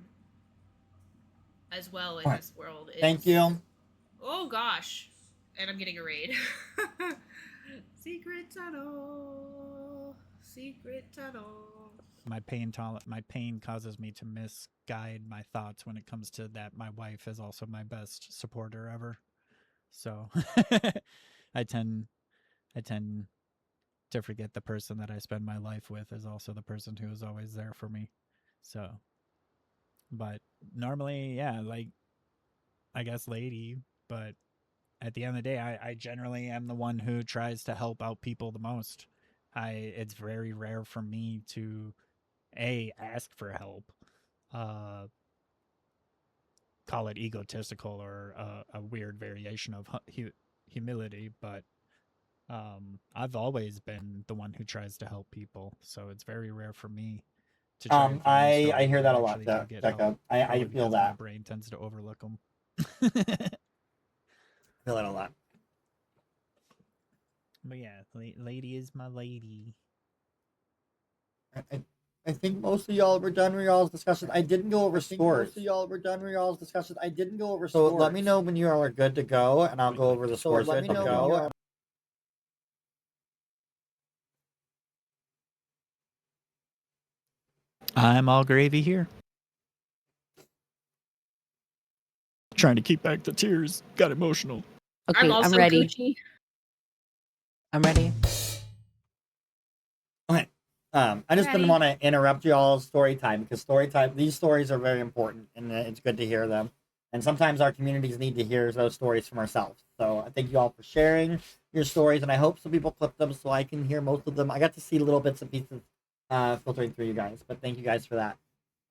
as well in Alright. this world. Thank you. Oh gosh. And I'm getting a raid. Secret tunnel. Secret tunnel. My pain causes me to misguide my thoughts when it comes to that. My wife is also my best supporter ever, so I tend to forget the person that I spend my life with is also the person who is always there for me. So, but normally, yeah, like I guess Lady, but at the end of the day, I generally am the one who tries to help out people the most. It's very rare for me to ask for help, call it egotistical or a weird variation of humility, but I've always been the one who tries to help people, so it's very rare for me to try and find I stories hear that a lot, actually do get Jacob. help, I probably feel because my that. brain tends to overlook them. I feel that a lot. But yeah, Lady is my lady. I think most of y'all were done with y'all's discussion. I didn't go over scores. Most of y'all were done with y'all's discussion. I didn't go over scores. So let me know when you all are good to go, and I'll go over the scores. let me know when you are. I'm all gravy here. Trying to keep back the tears. Got emotional. Okay, I'm also ready. Gucci. I'm ready. Okay. I just didn't want to interrupt y'all's story time because these stories are very important, and it's good to hear them. And sometimes our communities need to hear those stories from ourselves. So I thank you all for sharing your stories, and I hope some people clip them so I can hear most of them. I got to see little bits and pieces filtering through you guys, but thank you guys for that.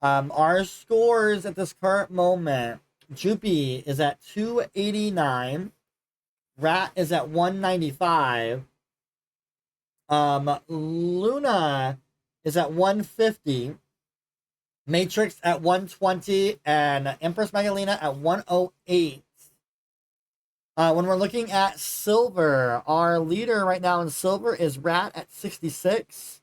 Our scores at this current moment: Jupie is at 289, Rat is at 195. Luna is at 150, Matrix at 120, and MatrixOvershock at 108. When we're looking at silver, our leader right now in silver is Rat at 66.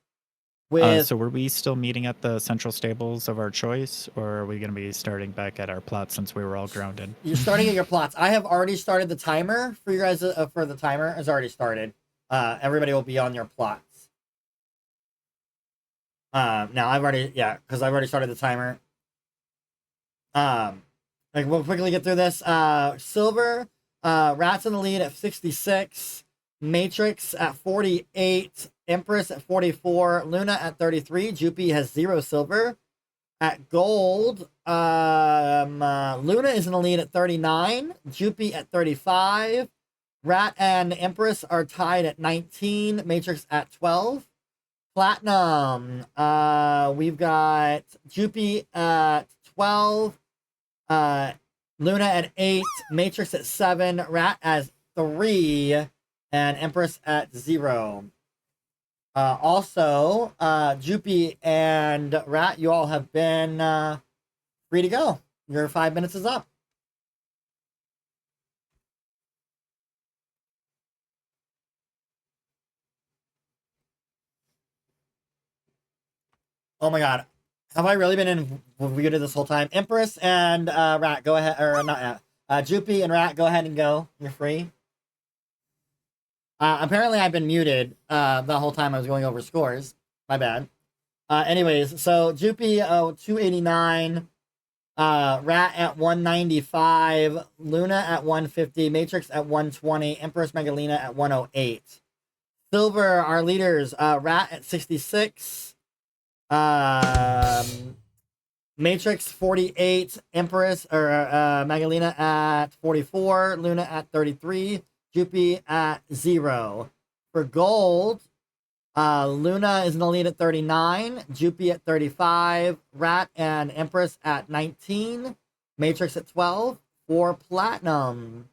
So were we still meeting at the central stables of our choice, or are we going to be starting back at our plot since we were all grounded? You're starting at your plots. I have already started the timer for you guys. For the timer has already started. Everybody will be on your plots. Now I've already, because I've already started the timer. Like we'll quickly get through this. Silver, Rat's in the lead at 66, Matrix at 48, Empress at 44, Luna at 33. Jupie has 0 silver. At gold, Luna is in the lead at 39, Jupie at 35. Rat and Empress are tied at 19, Matrix at 12. Platinum, we've got Jupie at 12, Luna at 8, Matrix at 7, Rat at 3, and Empress at 0. Also, Jupie and Rat, you all have been free to go. Your 5 minutes is up. Oh my god. Have I really been in muted this whole time? Empress and Rat, go ahead, or not Jupie and Rat, go ahead and go. You're free. Apparently I've been muted the whole time I was going over scores. My bad. Anyways, so Jupie 289, Rat at 195, Luna at 150, Matrix at 120, EmpressMagalina at 108. Silver, our leaders, Rat at 66, Matrix 48, Empress or Magalina at 44, Luna at 33, Jupie at 0. For gold, Luna is in the lead at 39, Jupie at 35, Rat and Empress at 19, Matrix at 12. For platinum,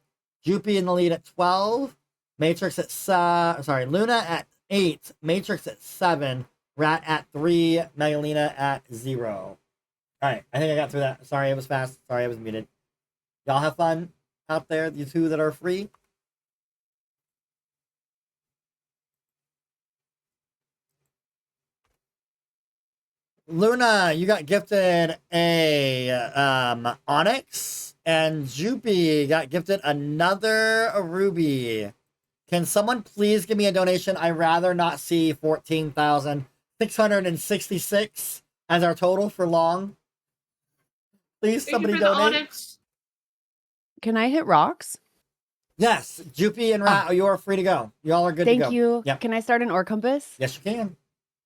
Jupie in the lead at 12, Matrix at Luna at 8, Matrix at 7, Rat at 3, Magalina at 0. Alright, I think I got through that. Sorry, it was fast. Sorry, I was muted. Y'all have fun out there, you two that are free. Luna, you got gifted a Onyx, and Jupie got gifted another Ruby. Can someone please give me a donation? I'd rather not see 14,666 as our total for long. Please, somebody donate. Onyx. Can I hit rocks? Yes, Jupie and Rat, you are free to go. Y'all are good to go. Thank you. Yep. Can I start an ore compass? Yes, you can.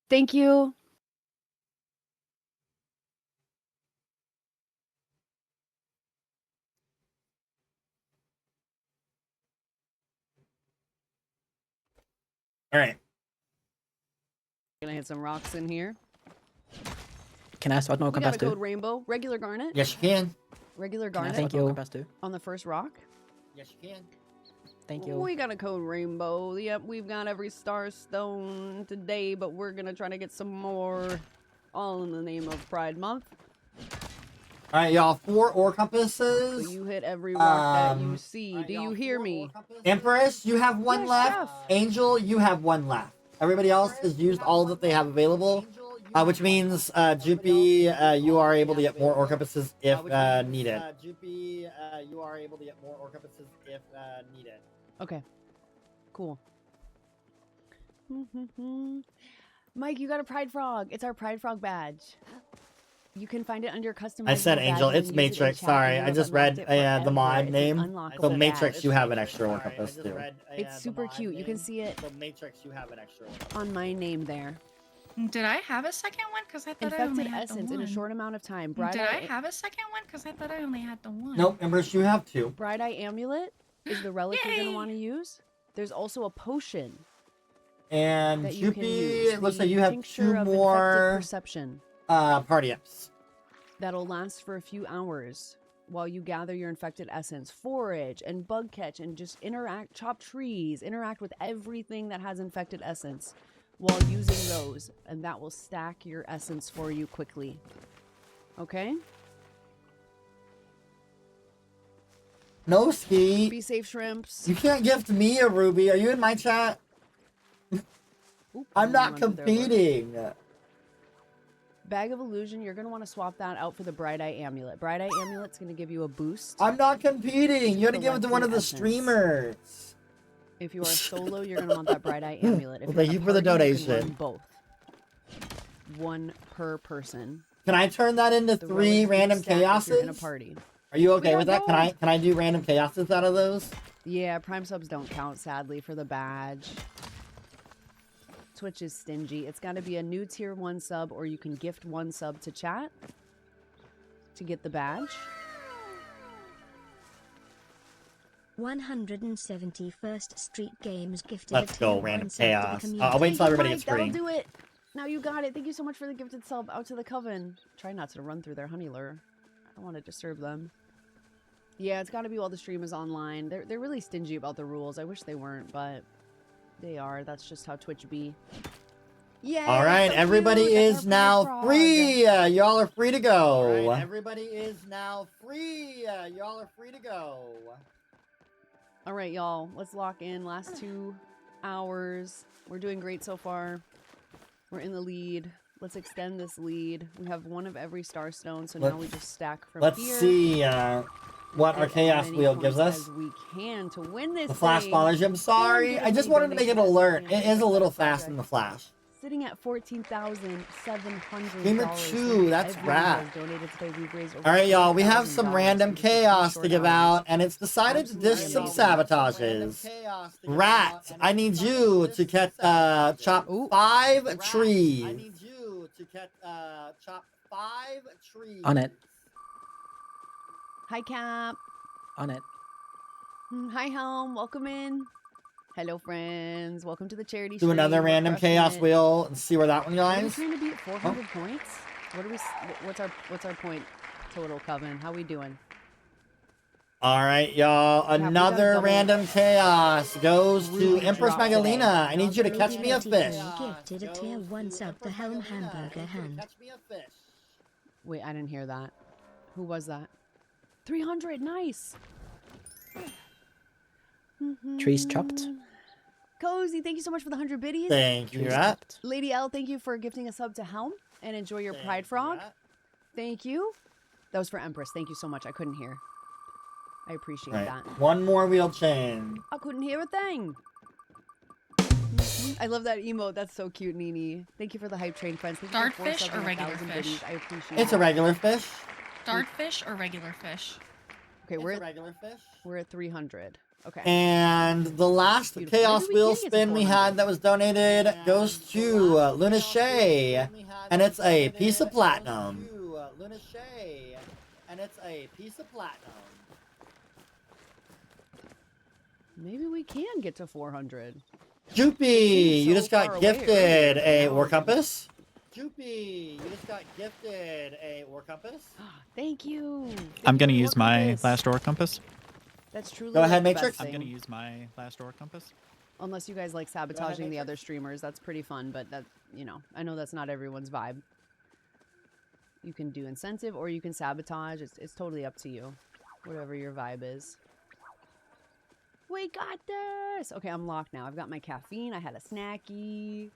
Thank you. All right. Gonna hit some rocks in here. Can I start no We got a compass code too? rainbow, regular garnet. Yes, you can. Regular Can I garnet. start no compass too? On the first rock. Yes, you can. Thank you. We got a code rainbow. Yep, we've got every star stone today, but we're gonna try to get some more. All in the name of Pride Month. All right, y'all. 4 ore So compasses. you hit every rock that you see. Do you hear me? Empress, you have 1 Yes, left. chef. Angel, you have 1 left. Everybody else has used all that they have available, which means Jupie, you are able to get more ore compasses if needed. Jupie, you are able to get more ore compasses if needed. Okay. Cool. Mike, you got a Pride Frog. It's our Pride Frog badge. You can find it under customizable I said Angel, badges it's and use it in Matrix. chat, Sorry, and I you just have read unlocked it the mod forever. It's an name. unlockable So badge. Matrix, you have an extra ore compass too. It's super cute. You can see it So Matrix, you have an extra ore compass. on my name there. Did I have a second one? Because I thought I only Infected had the essence in a one. short amount of time. Did I have a second one? Because I thought I only had the one. Nope, Empress, you have 2. Bright Eye Amulet is the relic you're going to want to use. There's also a potion And that you can use. Jupie, it looks The like you have Tincture 2 of Infected more Perception. party ups. That'll last for a few hours while you gather your infected essence, forage and bug catch, and just interact, chop trees, interact with everything that has infected essence while using those, and that will stack your essence for you quickly. Okay? No ski. Be safe, shrimps. You can't gift me a ruby. Are you in my chat? I'm not competing. Bag of Illusion, you're going to want to swap that out for the Bright Eye Amulet. Bright Eye Amulet's going to give you a boost. I'm not competing. You got to give it to one of the Collecting streamers. If you are solo, you're going to want that Bright Eye Amulet. If Well, you're thank in a you for the party, you can donation. run both. 1 per person. Can I turn that into The 3 relics random stack if you're chaoses? in a party. Are you okay got with that? gold. Can I do random chaoses out of those? Yeah, Prime subs don't count, sadly, for the badge. Twitch is stingy. It's got to be a new tier 1 sub, or you can gift 1 sub to chat to get the badge. 171st Street Games gifted Let's a go, tier random 1 sub to the chaos. community. I'll wait till everybody gets That'll free. do it. Now you got it. Thank you so much for the gifted sub out to the coven. Try not to run through their honey lure. I don't want to disturb them. Yeah, it's got to be while the stream is online. They're really stingy about the rules. I wish they weren't, but they are. That's just how Twitch be. Yeah. All right, everybody is now free. Y'all are free to go. All right, everybody is now free. Y'all are free to go. All right, y'all. Let's lock in. Last 2 hours. We're doing great so far. We're in the lead. Let's extend this lead. We have one of every starstone, so now we just stack from Let's here. see what our Get chaos as many wheel gives points us. as we can to win this The flash thing. spoilers. I'm sorry. And I get just a wanted to make it donation alert. to the It is a little Project. fast in the flash. Sitting at $14,700. Streamer 2, that's Everyone rad. has donated today. We've raised over Alright, y'all, we have some $4,000 random in just a few chaos short to give hours. out, and it's decided to dish some Absolutely sabotages. Rat, I need you to chop 5 trees. I need you to chop 5 trees. On it. Hi, Cap. On it. Hi, Helm. Welcome in. Hello, friends. Welcome to the charity Do another stream. random chaos wheel and see where that one Are we lies. trying to be at 400 points? What are we? What's our point total, Coven? How we doing? Alright, y'all. Another double. random chaos goes to EmpressMagalina. I need you to catch me a fish. Gifted a tier 1 sub to Helm Hamburger Hand. Wait, I didn't hear that. Who was that? 300. Nice. Trees chopped. Cozy, thank you so much for the 100 biddies. Thank you, Rat. Lady L, thank you for gifting a sub to Helm. And enjoy your Pride Frog. Thank you. That was for Empress. Thank you so much. I couldn't hear. I appreciate that. One more wheel chain. I couldn't hear a thing. I love that emote. That's so cute, Nini. Thank you for the hype train, friends. Thank you for Dartfish 4 subs or and regular 1,000 fish? biddies. I appreciate It's a it. regular fish. Dartfish or regular fish? Okay, we're It's at a regular fish. We're at 300. Okay. And the last Beautiful. chaos Maybe we wheel can get to spin we 400. had that was donated goes to LunaShayy, and it's a piece of platinum. LunaShayy, and it's a piece of platinum. Maybe we can get to 400. Jupie, you so just got far away gifted earlier. a war compass. Jupie, you just got gifted a war compass. Thank you. I'm gonna use my last ore compass. That's truly Go ahead, like the Matrix. best I'm gonna thing. use my last ore compass. Unless you guys like sabotaging the other streamers, that's pretty fun. But that, you know, I know that's not everyone's vibe. You can do incentive or you can sabotage. It's totally up to you. Whatever your vibe is. We got this! Okay, I'm locked now. I've got my caffeine. I had a snacky.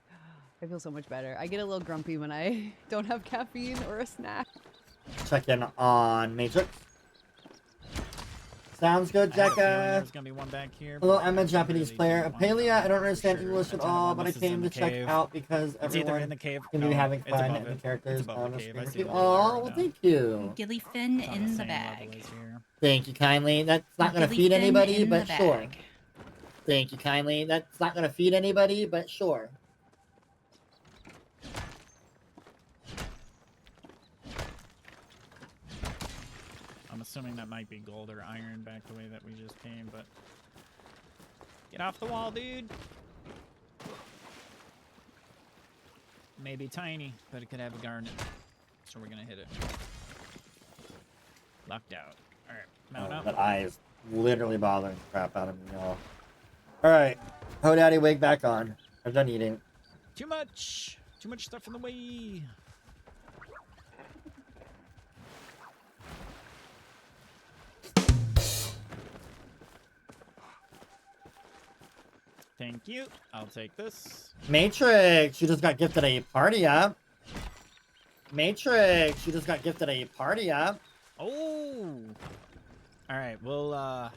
I feel so much better. I get a little grumpy when I don't have caffeine or a snack. Check in on Matrix. Sounds good, I had a feeling Jekka. There's gonna be one back here. Hello, but I'm a I Japanese really player. don't want Palia, I don't understand Sure, English at that's all, another but I one. This is came in to the check cave. out because It's either everyone in the cave. can No, be having it's fun above and the it. characters It's above on the the cave. screen. I see the Oh, little arrow well, now. thank you. Gillyfin It's on in the same level bag. as here. Thank you kindly. That's not going to feed Gillyfin anybody, in but the sure. bag. Thank you kindly. That's not going to feed anybody, but sure. I'm assuming that might be gold or iron back the way that we just came, but get off the wall, dude. Maybe tiny, but it could have a garnet. So we're gonna hit it. Locked out. Alright, mount up. That eye is literally bothering the crap out of me, y'all. Alright. Ho Daddy, wig back on. I'm done eating. Too much! Too much stuff in the way! Thank you. I'll take this. Matrix, you just got gifted a party up. Matrix, you just got gifted a party up. Oh! Alright, we'll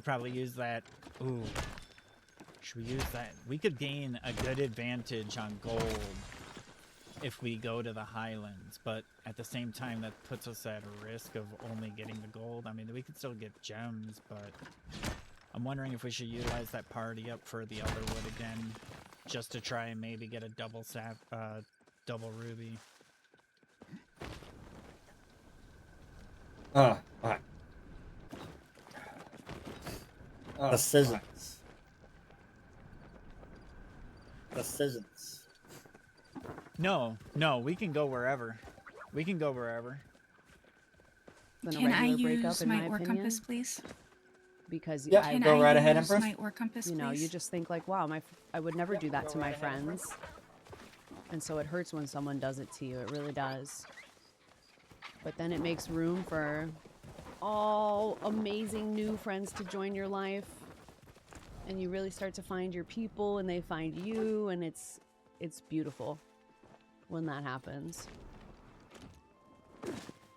probably use that. Ooh. Should we use that? We could gain a good advantage on gold if we go to the Highlands, but at the same time that puts us at a risk of only getting the gold. I mean, we could still get gems, but I'm wondering if we should utilize that party up for the other wood again, just to try and maybe get a double ruby. Oh, alright. Decisions. Decisions. No, we can go wherever. We can go wherever. Than a Can I regular breakup, use in my my ore opinion. compass, please? Because Yeah, I, go right ahead, use Empress. my ore compass, you know, please? you just think like, wow, I would never do that to my friends. And so it hurts when someone does it to you. It really does. But then it makes room for all amazing new friends to join your life. And you really start to find your people and they find you, and it's beautiful. when that happens.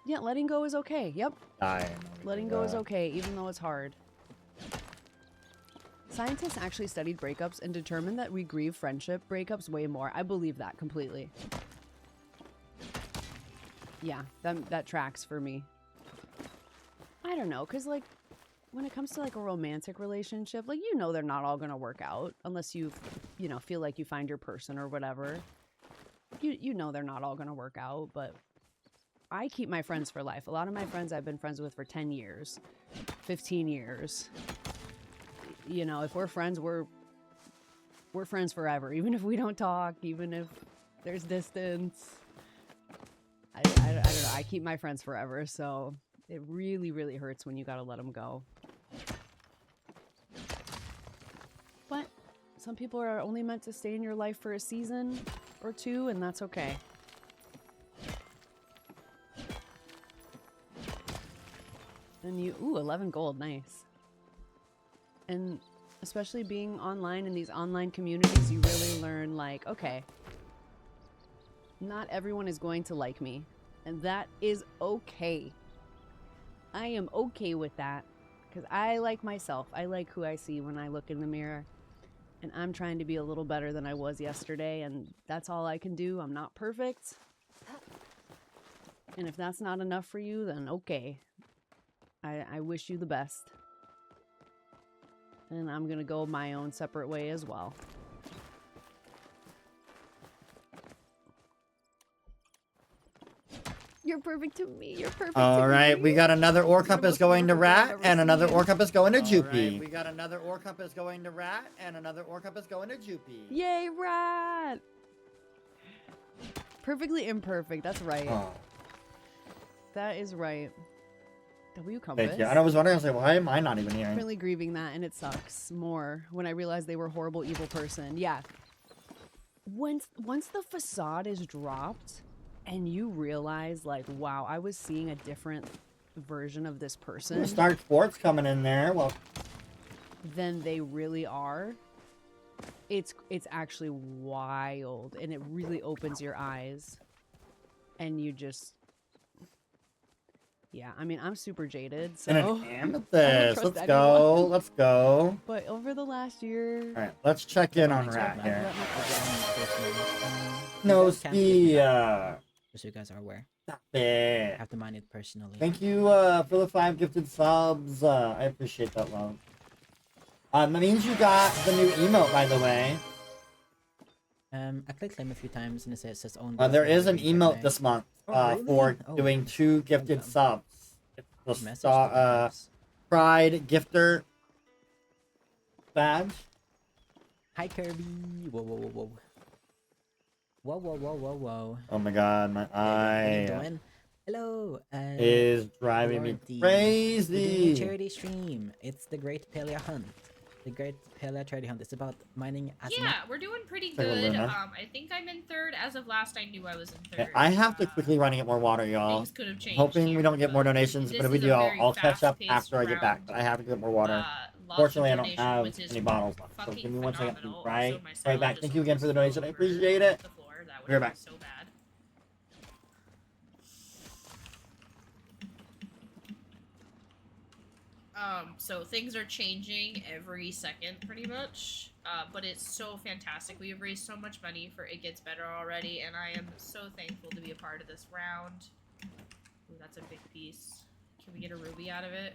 Yeah, letting go is okay. Yep. Letting go is okay, even though it's hard. Scientists actually studied breakups and determined that we grieve friendship breakups way more. I believe that completely. Yeah, that tracks for me. I don't know, because, like, when it comes to, like, a romantic relationship, like, you know they're not all gonna work out unless you know, feel like you find your person or whatever. You know they're not all gonna work out, but I keep my friends for life. A lot of my friends I've been friends with for 10 years, 15 years. You know, if we're friends, we're friends forever. Even if we don't talk, even if there's distance. I don't know. I keep my friends forever, so it really, really hurts when you gotta let them go. But some people are only meant to stay in your life for a season or two, and that's okay. And ooh, 11 gold, nice. And especially being online in these online communities, you really learn, like, okay, not everyone is going to like me, and that is okay. I am okay with that, because I like myself. I like who I see when I look in the mirror, and I'm trying to be a little better than I was yesterday, and that's all I can do. I'm not perfect, and if that's not enough for you, then okay. I wish you the best. And I'm gonna go my own separate way as well. You're perfect to me. You're perfect to me. All right, we got another ore compass going to Rat, and another ore compass going to Jupie. We got another ore compass going to Rat, and another ore compass going to Jupie. Yay, Rat! Perfectly imperfect. That's right. Oh. That is right. W compass. Thank you. And I was wondering, I was like, why am I not even here? I'm really grieving that, and it sucks more when I realized they were a horrible, evil person. Yeah. Once the facade is dropped, and you realize, like, wow, I was seeing a different version of this person. Stark Sports coming in there. Well, than they really are. It's actually wild, and it really opens your eyes, and you just. Yeah, I mean, I'm super jaded, so... And an amethyst. Let's go. Let's go. But over the last year... Alright, let's check in on Rat here. No ski. Just so you guys are aware. Stop it. I have to mind it personally. Thank you for the 5 gifted subs. I appreciate that love. That means you got the new emote, by the way. I clicked claim a few times and it says own. There is an emote this month for doing 2 gifted subs. It's the Pride Gifter badge. Hi Kirby. Whoa, whoa, whoa, whoa. Whoa, whoa, whoa, whoa, whoa. Oh my god, my eye Hello. is driving me crazy. We're doing a charity stream. It's the Great Palia Hunt. The Great Palia Charity Hunt. It's about mining as Yeah, we're doing pretty good. I think I'm in 3rd. As of last I knew I was in 3rd. I have to quickly run to get more water, y'all. Things could have changed Hoping here, we don't get more donations, but if we do, I'll catch up after I get back. But I have to get more water. Fortunately, I don't have any bottles left. So give me 1 second. Right back. Thank you again for the donation. I appreciate it. We're back. So bad. So things are changing every second, pretty much. But it's so fantastic. We have raised so much money for It Gets Better already, and I am so thankful to be a part of this round. Ooh, that's a big piece. Can we get a ruby out of it?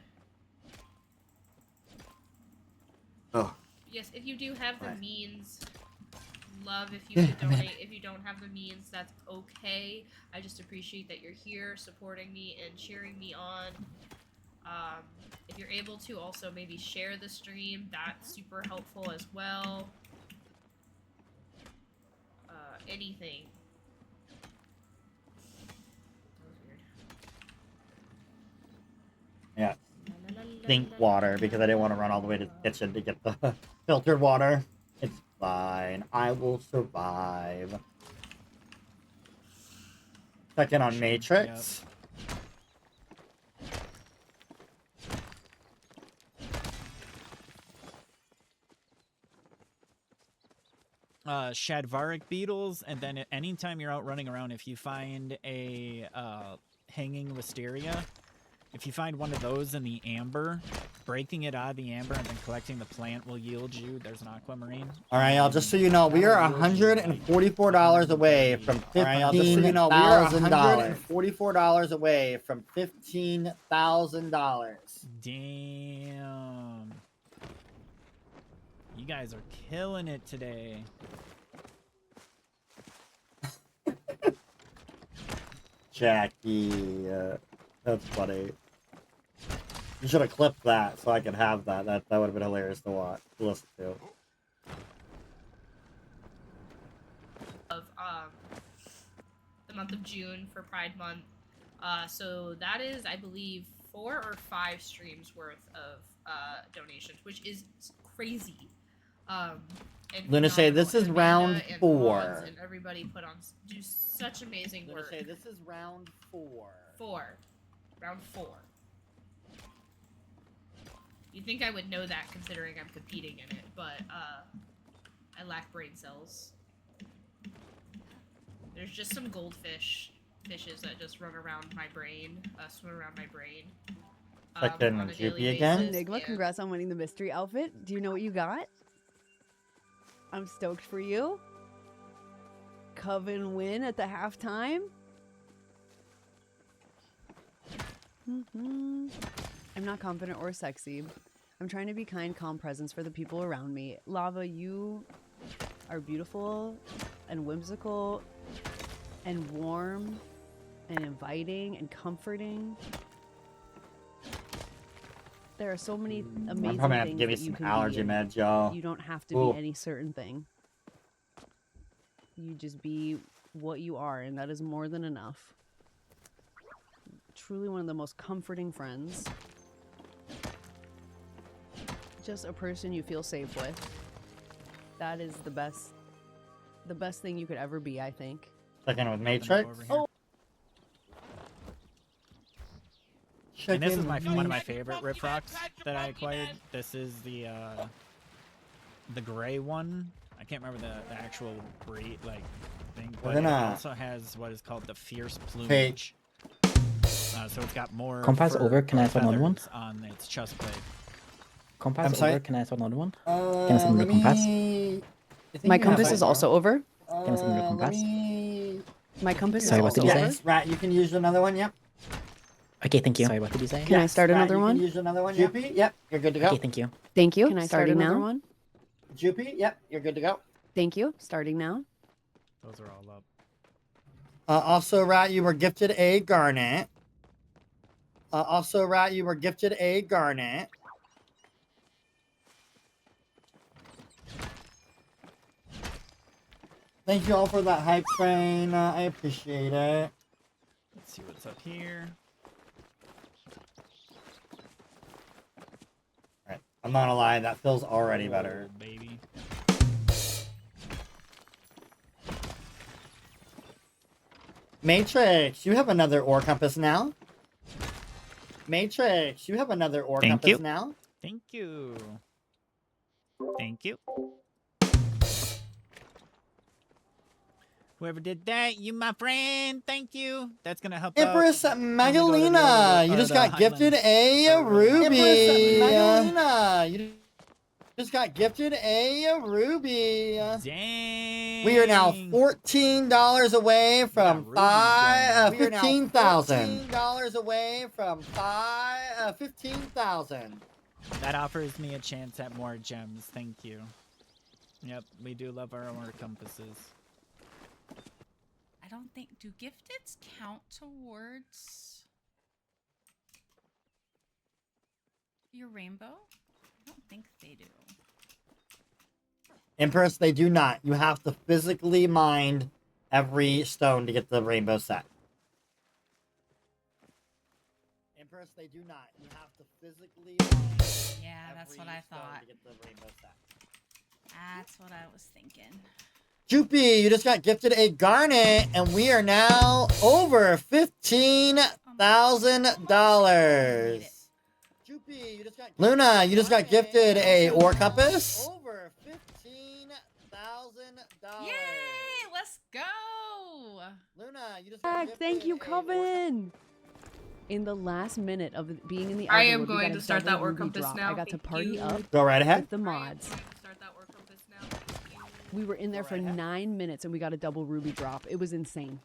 Oh. Yes, if you do have the means, love if you could donate. If you don't have the means, that's okay. I just appreciate that you're here supporting me and cheering me on. If you're able to also maybe share the stream, that's super helpful as well. Anything. That was weird. Yeah. Think water because I didn't want to run all the way to the kitchen to get the filtered water. It's fine. I will survive. Check in on Matrix. Yep. Shadvaric beetles, and then anytime you're out running around, if you find a hanging wisteria, if you find one of those in the amber, breaking it out of the amber and then collecting the plant will yield you. There's an aquamarine. All right, y'all. Just so you know, we are $144 away from $15,000 away from $15,000. Damn. You guys are killing it today. Jackie, that's funny. You should have clipped that so I could have that. That would have been hilarious to watch, to listen to. Of the month of June for Pride Month. So that is, I believe, 4 or 5 streams worth of donations, which is crazy. And LunaShayy, this is round Amanda and 4. Mods and everybody do such amazing work. LunaShayy, this is round 4. Round 4. You'd think I would know that considering I'm competing in it, but I lack brain cells. There's just some fishes that just run around my brain, swim around my brain. Check in on with a daily Jupie again. basis, Enigma, and- congrats on winning the mystery outfit. Do you know what you got? I'm stoked for you. Coven win at the halftime. I'm not confident or sexy. I'm trying to be kind, calm presence for the people around me. Lava, you are beautiful and whimsical and warm and inviting and comforting. There are so many amazing I'm probably gonna have to things give you that some can allergy be. meds, y'all. You don't have to Ooh. be any certain thing. You just be what you are, and that is more than enough. Truly one of the most comforting friends. Just a person you feel safe with. That is the best thing you could ever be, I think. Check in with Matrix. Oh. And this is one of my favorite Rip Rocks that I acquired. This is the gray one. I can't remember the actual breed thing, but it also has what is called the fierce plumage. So it's got more. Compass fur over, can I have another one? On its chest plate. Compass over, can I have another one? Can I send me the compass? My compass is also over. Can I send me the compass? My compass Sorry, is what also did you say? over. Yes, Rat, you can use another one, yep. Okay, thank you. Sorry, what did you say? Can I start Rat, another you one? can use another one, yep. Yep, you're good to go. Okay, thank you. Thank you. Can I start another one? Jupie, yep, you're good to go. Thank you. Starting now. Those are all up. Also, Rat, you were gifted a garnet. Also, Rat, you were gifted a garnet. Thank you all for that hype train. I appreciate it. Let's see what's up here. Alright, I'm not gonna lie, that feels already better. Oh, baby. Matrix, you have another ore compass now. Matrix, you have another ore Thank compass you. now. Thank you. Thank you. Whoever did that, you my friend. Thank you. That's gonna help EmpressMagalina, out. you just got gifted a ruby. EmpressMagalina, you just got gifted a ruby. Dang. We are now $14 away from $15,000 away from 15,000. That offers me a chance at more gems. Thank you. Yep, we do love our own compasses. I don't think, do gifteds count towards your rainbow? I don't think they do. Empress, they do not. You have to physically mine every stone to get the rainbow set. Empress, they do not. You have to physically mine Yeah, that's what I thought. to get the rainbow set. That's what I was thinking. Jupie, you just got gifted a garnet, and we are now over $15,000. Jupie, you just got Luna, you just got gifted a ore compass. Over $15,000. Yay! Let's go! Luna, you just Back. Thank you, Coven. In the last minute of being in the I Elderwood, am we going got a to start double that work ruby compass drop. now. I got to Thank party you. up. Go right ahead. With the mods. Start that work compass now. Thank you. We were in there for 9 minutes and we got a double ruby drop. It was insane.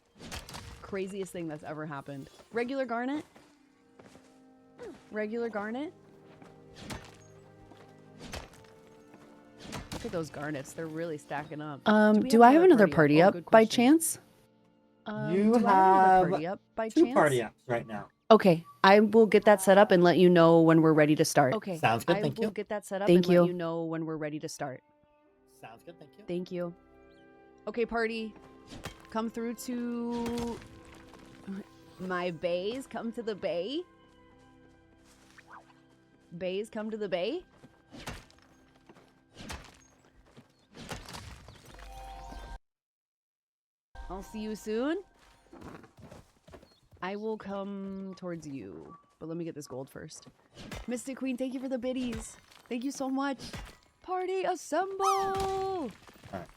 Craziest thing that's ever happened. Regular garnet? Regular garnet? Look at those garnets. They're really stacking up. Do I have another party up by chance? You do I have another have party up by two chance? party ups right now. Okay, I will get that set up and let you know when we're ready to start. Okay, Sounds good, thank I will you. get that set up Thank and you. let you know when we're ready to start. Sounds good, thank you. Thank you. Okay, party. Come through to my bays. Come to the bay. Bays, come to the bay. I'll see you soon. I will come towards you. But let me get this gold first. Mystic Queen, thank you for the biddies. Thank you so much. Party assemble! Alright.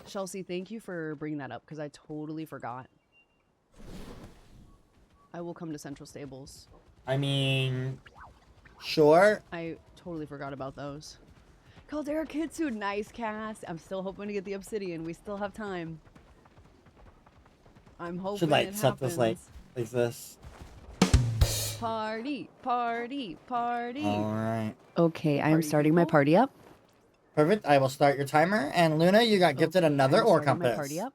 Chelsea, thank you for bringing that up because I totally forgot. I will come to Central Stables. I mean, sure. I totally forgot about those. Caldera Kitsu, nice cast. I'm still hoping to get the Obsidian. We still have time. I'm hoping Should like it set happens. this like this. Party, party, party. All right. Okay, I am starting my party up. Perfect. I will start your timer. And Luna, you got gifted another ore starting my compass. party up.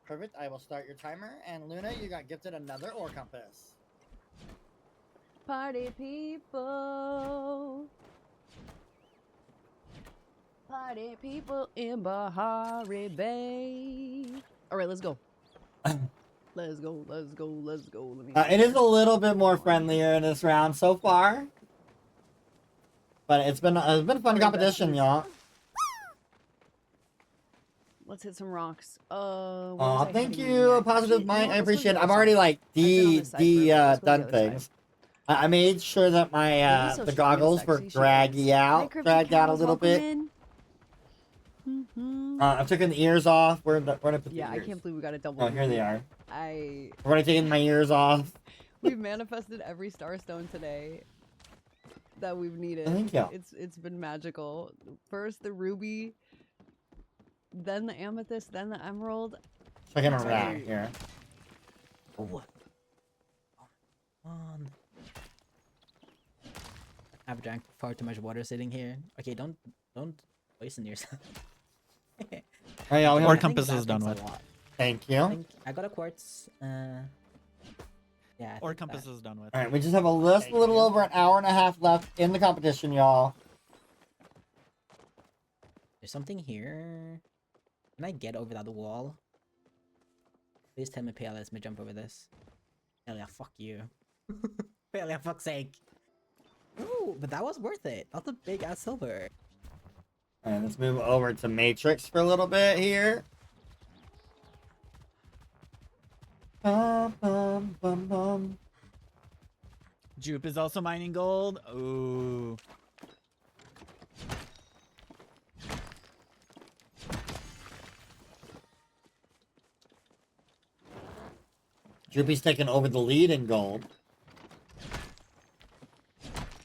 Perfect. I will start your timer. And Luna, you got gifted another ore compass. Party people. Party people in Bahari Bay. All right, let's go. Let's go, let's go, let's go. Let me It is a little bit more friendlier in this round so far. But it's been a fun competition, y'all. Let's hit some rocks. Aw, thank you, Positive Mind. I appreciate it. I've already like done things. I made sure that my the goggles were dragged out a little bit. I'm taking the ears off. Where did I put the Yeah, I ears? can't believe we got a double. Oh, here they are. I've already taken my ears off. We've manifested every starstone today that we've needed. Thank you. It's been magical. First the ruby, then the amethyst, then the emerald. Check him around here. Oh. I've drank far too much water sitting here. Okay, don't poison yourself. Hey, y'all, Ore compass is done with. Thank you. I got a quartz. Yeah. Ore compass is done with. All right, we just have a little over an hour and a half left in the competition, y'all. There's something here. Can I get over that wall? Please tell me, Palia, let me jump over this. Palia, fuck you. Palia, fuck's sake. Ooh, but that was worth it. That's a big ass silver. All right, let's move over to Matrix for a little bit here. Bum, bum, bum, bum. Jupe is also mining gold. Ooh. Jupie's taking over the lead in gold.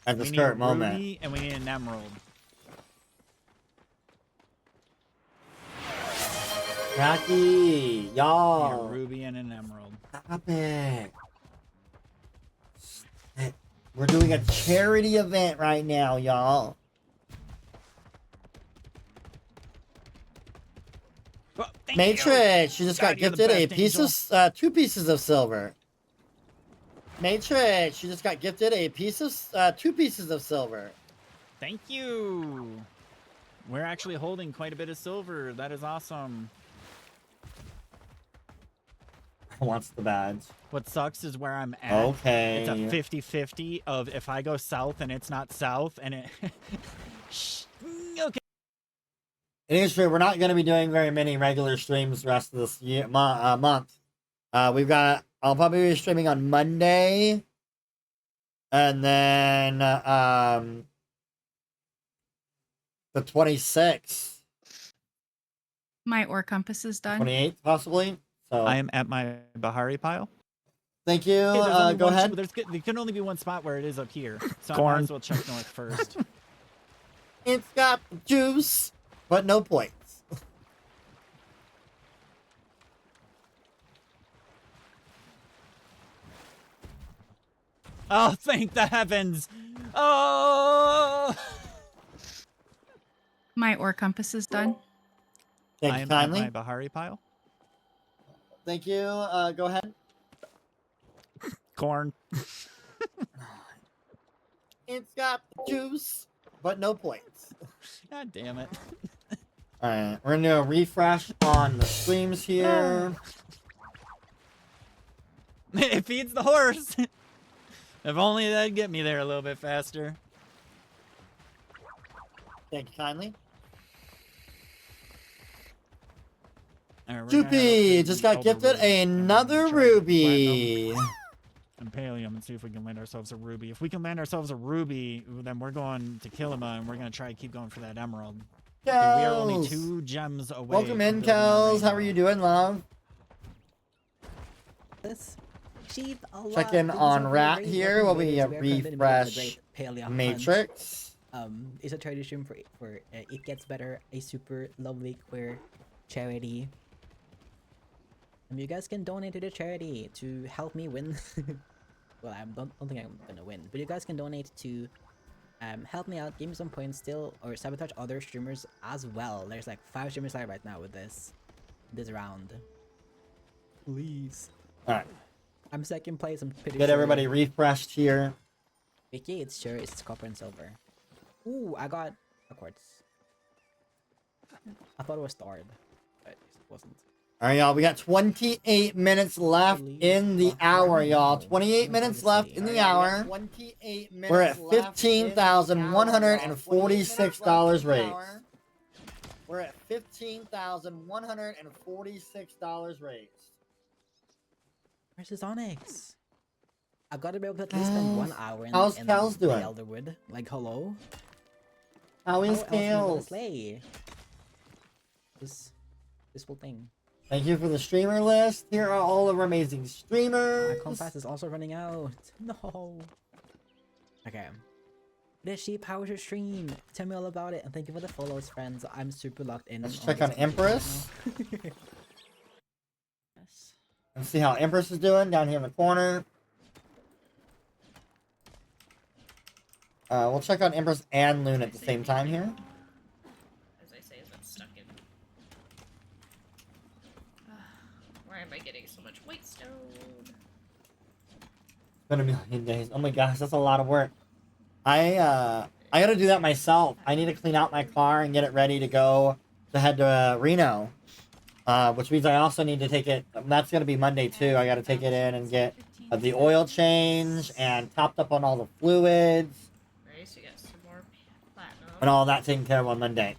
At this current moment. Ruby and we need an emerald. Rocky, y'all. A ruby and an emerald. Stop it. We're doing a charity event right now, y'all. Well, Matrix, she just got gifted a piece of 2 pieces of silver. Matrix, she just got gifted a piece of 2 pieces of silver. Thank you. We're actually holding quite a bit of silver. That is awesome. Wants the badge. What sucks is where I'm at. Okay. It's a 50-50 of if I go south and it's not south and it... Okay. It is true. We're not going to be doing very many regular streams the rest of this year, month. I'll probably be streaming on Monday. And then, the 26th. My ore compass is done. 28 possibly. So I am at my Bahari pile. thank you. Hey, there's only Go one, ahead. there can only be one spot where it is up here, so I Corn. might as well check north first. It's got juice, but no points. Oh, thank the heavens! Oh! My ore compass is done. Thank I you am kindly. at my Bahari pile. Thank you. Go ahead. Corn. It's got juice, but no points. God damn it. Alright, we're gonna do a refresh on the streams here. It feeds the horse! If only that'd get me there a little bit faster. Thank you kindly. Alright, Jupie just got gifted another ruby. And Palium and see if we can land ourselves a ruby. If we can land ourselves a ruby, then we're going to Kilima and we're going to try to keep going for that emerald. Dude, we are only 2 gems away. Welcome in, Kels. How are you doing, love? This sheep a lot. Check in Thank you on so much Rat for the here raid. while we Welcome in, welcome in, refresh welcome in, Palia Matrix. Punch. It's a tradition for It Gets Better, a super lovely queer charity. You guys can donate to the charity to help me win. Well, I don't think I'm gonna win, but you guys can donate to help me out, give me some points still, or sabotage other streamers as well. There's like 5 streamers live right now with this round. Please. Alright. I'm second place. I'm pretty Get sure. everybody refreshed here. Vicky, it's sure it's copper and silver. Ooh, I got a quartz. I thought it was starred, but it wasn't. Alright, y'all. We got 28 minutes left in the hour, y'all. 28 minutes left in the hour. We're at $15,146 raised. We're at $15,146 raised. Where's his Onyx? I gotta be able to at least spend 1 hour in, How's in Cal's the doing? Elderwood. Like, hello? How is else am I gonna Kales? slay? This whole thing. Thank you for the streamer list. Here are all of our amazing streamers. My compass is also running out. No. Okay. This sheep, how was your stream? Tell me all about it, and thank you for the follows, friends. I'm super locked in. Let's on check this on game Empress. right now. Let's see how Empress is doing down here in the corner. We'll check on Empress and Luna at the same time here. As I say, as I'm stuck in. Why am I getting so much white stone? It's been a million days. Oh my gosh, that's a lot of work. I gotta do that myself. I need to clean out my car and get it ready to go to head to Reno. Which means I also need to take it. That's gonna be Monday too. I gotta take it in and get the oil change and topped up on all the fluids. Nice, we got some more platinum. And all that taken care of on Monday.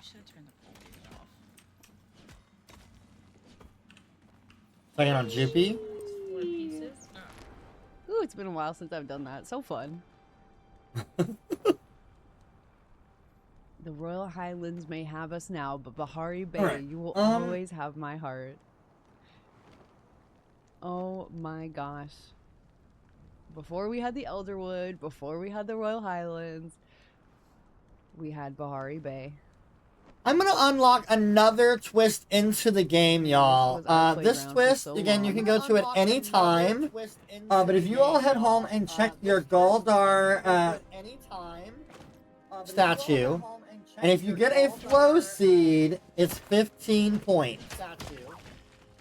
Checking on Jupie. 4 pieces. Oh. Ooh, it's been a while since I've done that. So fun. The Royal Highlands may have us now, but Bahari Bay, Alright, you will always have my heart. Oh my gosh. Before we had the Elderwood, before we had the Royal Highlands, we had Bahari Bay. I'm gonna unlock another twist into the game, y'all. This twist, again, you can go to it any time. But if you all head home and check your Goldar statue, and if you get a flow seed, it's 15 points.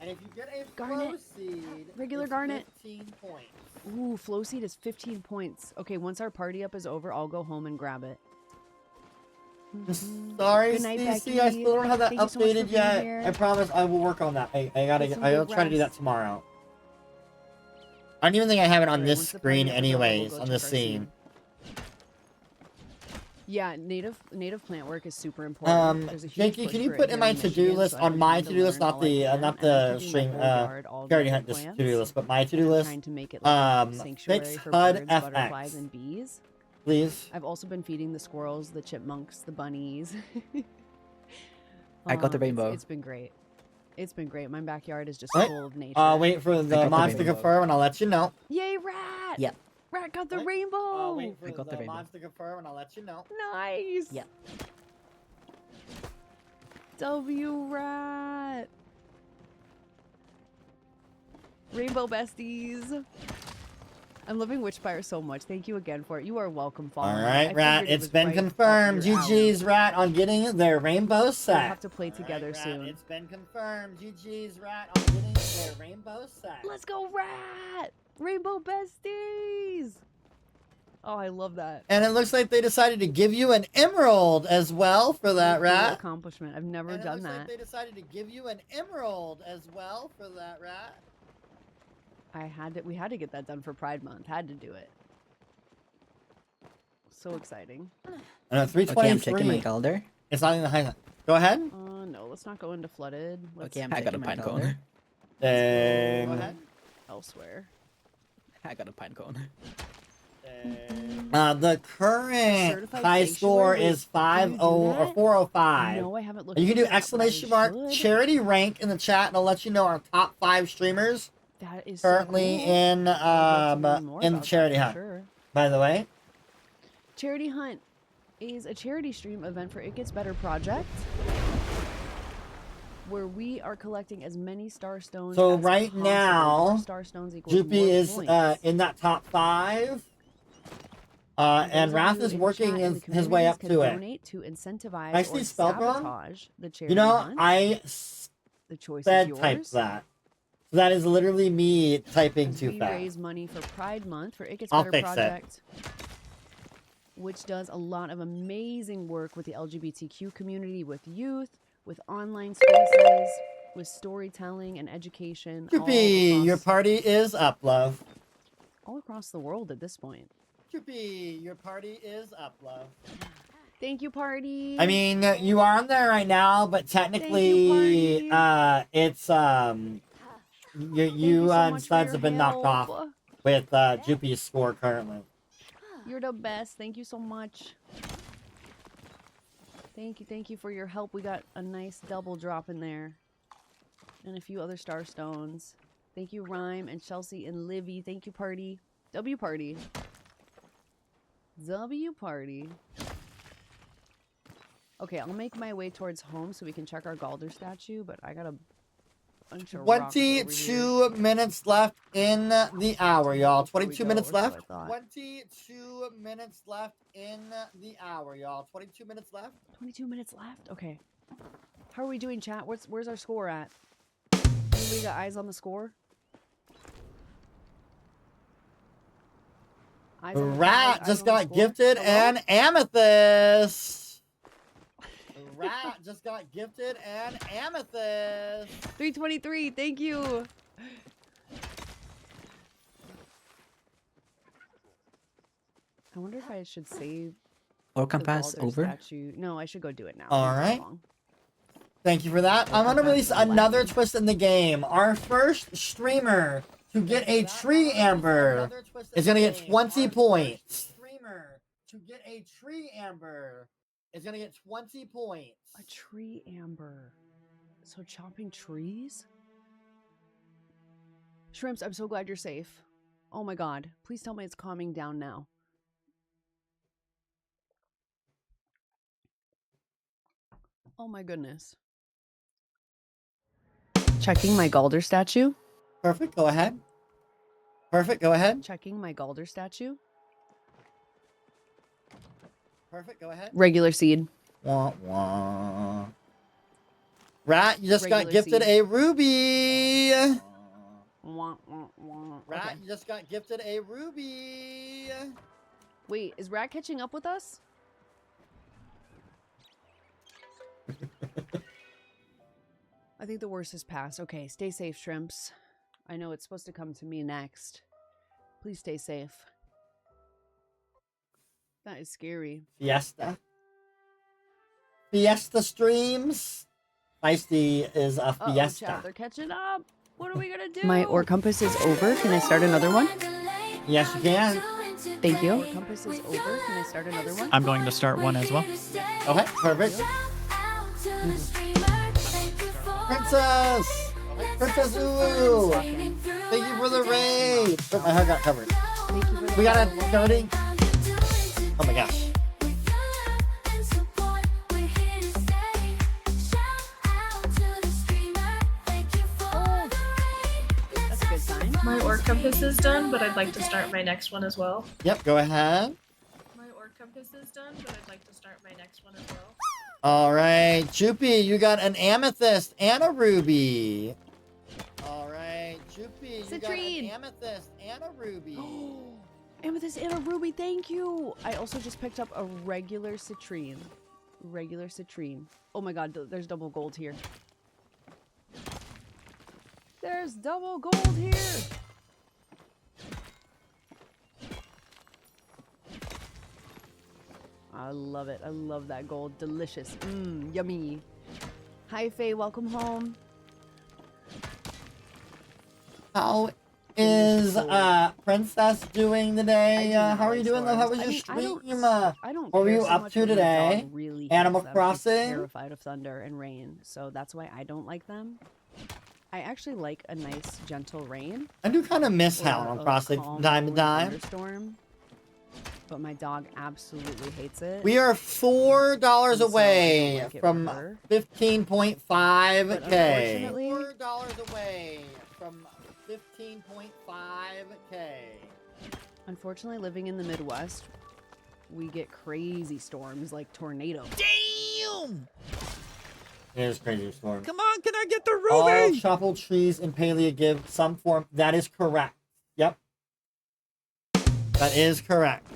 And if you get a Garnet. seed, Regular it's garnet. 15 points. Ooh, flow seed is 15 points. Okay, once our party up is over, I'll go home and grab it. Sorry, Good night, Stacey, I still don't have that Thank you so much for updated being yet. here. I promise I will work on that. I'll try to do that tomorrow. I don't even think I have it on this screen anyways, on this scene. Yeah, native plant work is super important. There's a huge Jakey, push can you for it put here in my in to-do Michigan, list so on I've my been trying to-do list, learn not all I the can, not and I'm the keeping stream my backyard all charity native hunt this plants. to-do list, but my to-do I'm list. trying to make it like a sanctuary Fix for HUD birds, butterflies, FX. and bees. Please. I've also been feeding the squirrels, the chipmunks, the bunnies. I got the rainbow. It's been great. It's been great. My backyard is just Wait. full of nature. Wait for the mods to confirm, and I'll let you know. Yay, Rat! Yeah. Rat got the rainbow! Wait for I got the the rainbow. mods to confirm, and I'll let you know. Nice! Yeah. W Rat! Rainbow besties! I'm loving Witchfire so much. Thank you again for it. You are welcome, Fallen. All right, Rat. It's been confirmed. GG's Rat on getting their rainbow set. We'll have to play together soon. It's been confirmed. GG's Rat on getting their rainbow set. Let's go, Rat! Rainbow besties! Oh, I love that. And it looks like they decided to give you an emerald as well for that, Really cool Rat. accomplishment. I've never And it done looks that. like they decided to give you an emerald as well for that, Rat. We had to get that done for Pride Month. Had to do it. So exciting. And at 323. Okay, I'm checking my calendar. It's not in the high. Go ahead. No, let's not go into flooded. Let's Okay, I got a pine cone. Go ahead. Elsewhere. I got a pine cone. The current Certified high score sanctuary? is 50 or 405. No, I haven't looked You can into do that, but I exclamation mark should. charity rank in the chat, and I'll let you know our top 5 streamers That is currently so cool. in I'd love to learn more the about charity that hunt. for sure. By the way, Charity Hunt is a charity stream event for It Gets Better Project, where we are collecting as many star stones. so as right possible. now, More star stones equals Jupie more is points. in that top 5. Those And of Rath you is in working chat in the his way up communities to can it. donate to incentivize I or see spelled wrong. sabotage the charity You know, hunt. I The choice sped is yours. typed that. So that is literally me typing As too we fast. raise money for Pride Month for It Gets I'll Better fix it. Project, which does a lot of amazing work with the LGBTQ community, with youth, with online spaces, with storytelling and education. Jupie, your party is up, love. All across the world at this point. Jupie, your party is up, love. Thank you, party. I mean, you are on there right now, but technically, it's you so and much for Studs your have been knocked off help. with Jupie's score currently. You're the best. Thank you so much. Thank you for your help. We got a nice double drop in there. And a few other star stones. Thank you, Rhyme and Chelsea and Livy. Thank you, party. W party. W party. Okay, I'll make my way towards home so we can check our Galder statue, but I got a bunch of rocks over here. 22 minutes left in the hour, y'all. 22 minutes That's left. what I thought. 22 minutes left in the hour, y'all. 22 minutes left. 22 minutes left? Okay. How are we doing, chat? Where's our score at? Anybody got eyes on the score? Eyes on the Rat eyes just on the got score? gifted Hello? an amethyst. Rat just got gifted an amethyst. 323, thank you. I wonder if I should save Or the compass Baldur over. statue. No, I should go do it now. All It's right. long. Thank you for that. I'm going to release another twist in the game. Our first streamer to get a tree amber is going to get 20 points. Streamer to get a tree amber is going to get 20 points. A tree amber. So chopping trees? Shrimps, I'm so glad you're safe. Oh my god. Please tell me it's calming down now. Oh my goodness. Checking my Galder statue. Perfect. Go ahead. Perfect. Go ahead. Checking my Galder statue. Perfect. Go ahead. Regular seed. Wah, wah. Rat, you just got Regular gifted seed. a ruby. Wah, wah, wah. Rat, Okay. you just got gifted a ruby. Wait, is Rat catching up with us? I think the worst is past. Okay, stay safe, shrimps. I know it's supposed to come to me next. Please stay safe. That is scary. Fiesta. Fiesta streams. Feisty is a Uh-oh, fiesta. chat, they're catching up. What are we gonna do? My ore compass is over. Can I start another one? Yes, you can. Thank you. Ore compass is over. Can I start another one? I'm going to start one as well. Okay, perfect. Princess! Princess Ulu! Thank you for the raid! But my heart got covered. We got a 30. Oh my gosh. That's a good sign. My orc compass is done, but I'd like to start my next one as well. Yep, go ahead. My orc compass is done, but I'd like to start my next one as well. Alright, Jupie, you got an amethyst and a ruby. Alright, Jupie, you got an Citrine. amethyst and a ruby. Amethyst and a ruby, thank you. I also just picked up a regular citrine. Regular citrine. Oh my god, there's double gold here. There's double gold here. I love it. I love that gold. Delicious. Mmm, yummy. Hi, Faye. Welcome home. How is Princess doing today? How are you doing? How was your stream? I don't What were care you so up much to when my today? dog really Animal hates them. She's Crossing? terrified of thunder and rain, so that's why I don't like them. I actually like a nice, gentle rain. I do kind of miss or Animal a Crossing calm, from time to rolling time. thunderstorm, but my dog absolutely hates it. We are $4 And so I don't away like it from for her. 15.5K. But unfortunately- $4 away from 15.5K. Unfortunately, living in the Midwest, we get crazy storms like tornadoes. Damn! It is crazy storm. Come on, can I get the All ruby? chopped trees in Palia give some form. That is correct. Yep. That is correct.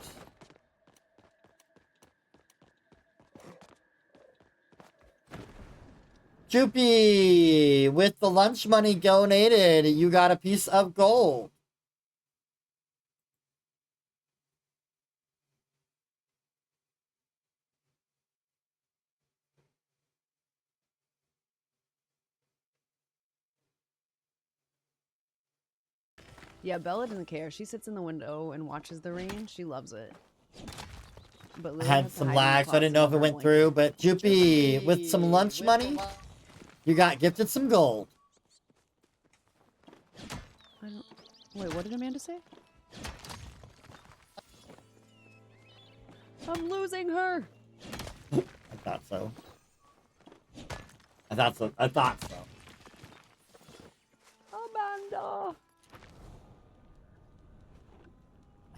Jupie, with the lunch money donated, you got a piece of gold. Yeah, Bella doesn't care. She sits in the window and watches the rain. She loves it. But I Lily had has to some hide in the lag, so I didn't know if it closet went under through, her but Jupie, with some lunch money, you got gifted some gold. I don't... Wait, what did Amanda say? I'm losing her! I thought so. I thought so. I thought so. Amanda!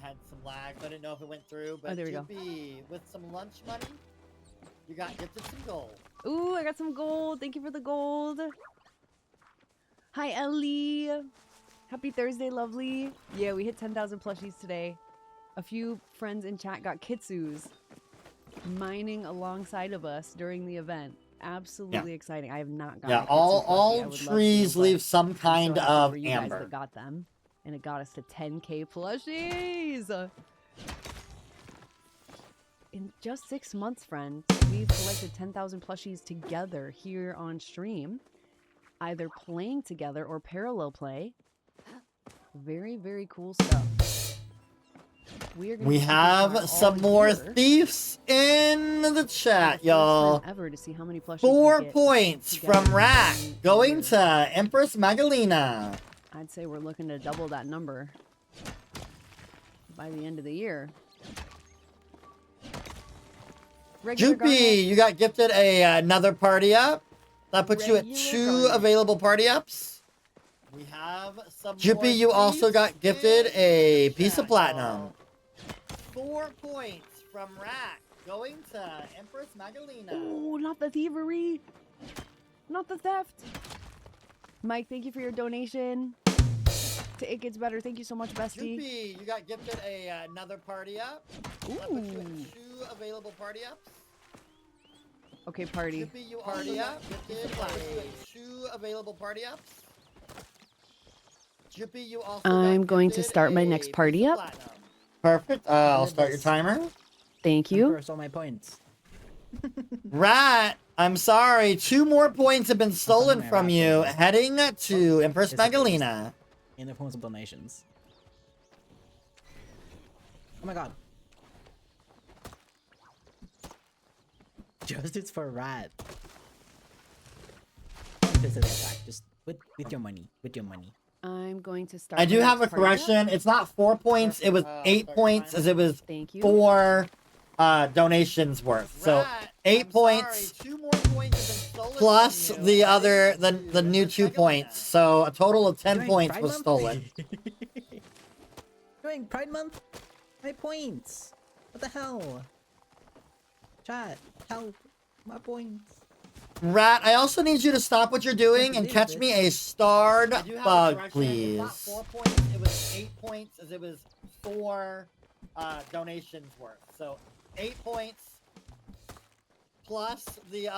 I had some lag, so I didn't know if it went through, but there we go. Jupie, with some lunch money, you got gifted some gold. Ooh, I got some gold. Thank you for the gold. Hi, Ellie. Happy Thursday, lovely. Yeah, we hit 10,000 plushies today. A few friends in chat got kitsus mining alongside of us during the event. Absolutely exciting. I have not gotten Yeah, a kitsu plushie. I all would love trees to, but leave some I'm so kind happy of for you guys amber. that got them. And it got us to 10K plushies. In just 6 months, friends, we've collected 10,000 plushies together here on stream, either playing together or parallel play. Very, very cool stuff. We are gonna We be keeping have track some all more year. thieves in the chat, First y'all. time ever to see how many plushies 4 we get points together from Rat in a going year. to EmpressMagalina. I'd say we're looking to double that number by the end of the year. Regular Garnet. Jupie, you got gifted another party up. That puts you at Regular 2 Garnet. available party ups. We have some more more Jupie, you also thieves got gifted in a the piece of chat, platinum. y'all. 4 points from Rat going to EmpressMagalina. Oh, not the thievery. Not the theft. Mike, thank you for your donation. To It Gets Better. Thank you so much, bestie. Jupie, you got gifted another party up. That puts you at 2 available party ups. Okay, party. Jupie, you party up. Gifted a 2 available party ups. Jupie, you also I'm got going to gifted start my a next piece party of up. platinum. Perfect. I'll start your timer. Thank you. First, all my points. Rat, I'm sorry. 2 more points have been stolen from you. Heading to EmpressMagalina. In the forms of donations. Oh my god. Justice for Rat. specific attack. Just with your money. With your money. I'm going to start. I do my have a next party up. correction. It's not 4 points. It was 8 points, as it was Thank you. 4 donations worth. So 8 points 2 more points have been stolen plus from you. the other the new 2 points. So a total of 10 Doing points Pride was Month? stolen. Doing Pride Month? My points. What the hell? Chat, help. My points. Rat, I also need you to stop what you're doing and believe catch this. me a starred I do have a bug, correction. It's not please. 4 points, it was 8 points, as it was 4 donations worth. So 8 points plus the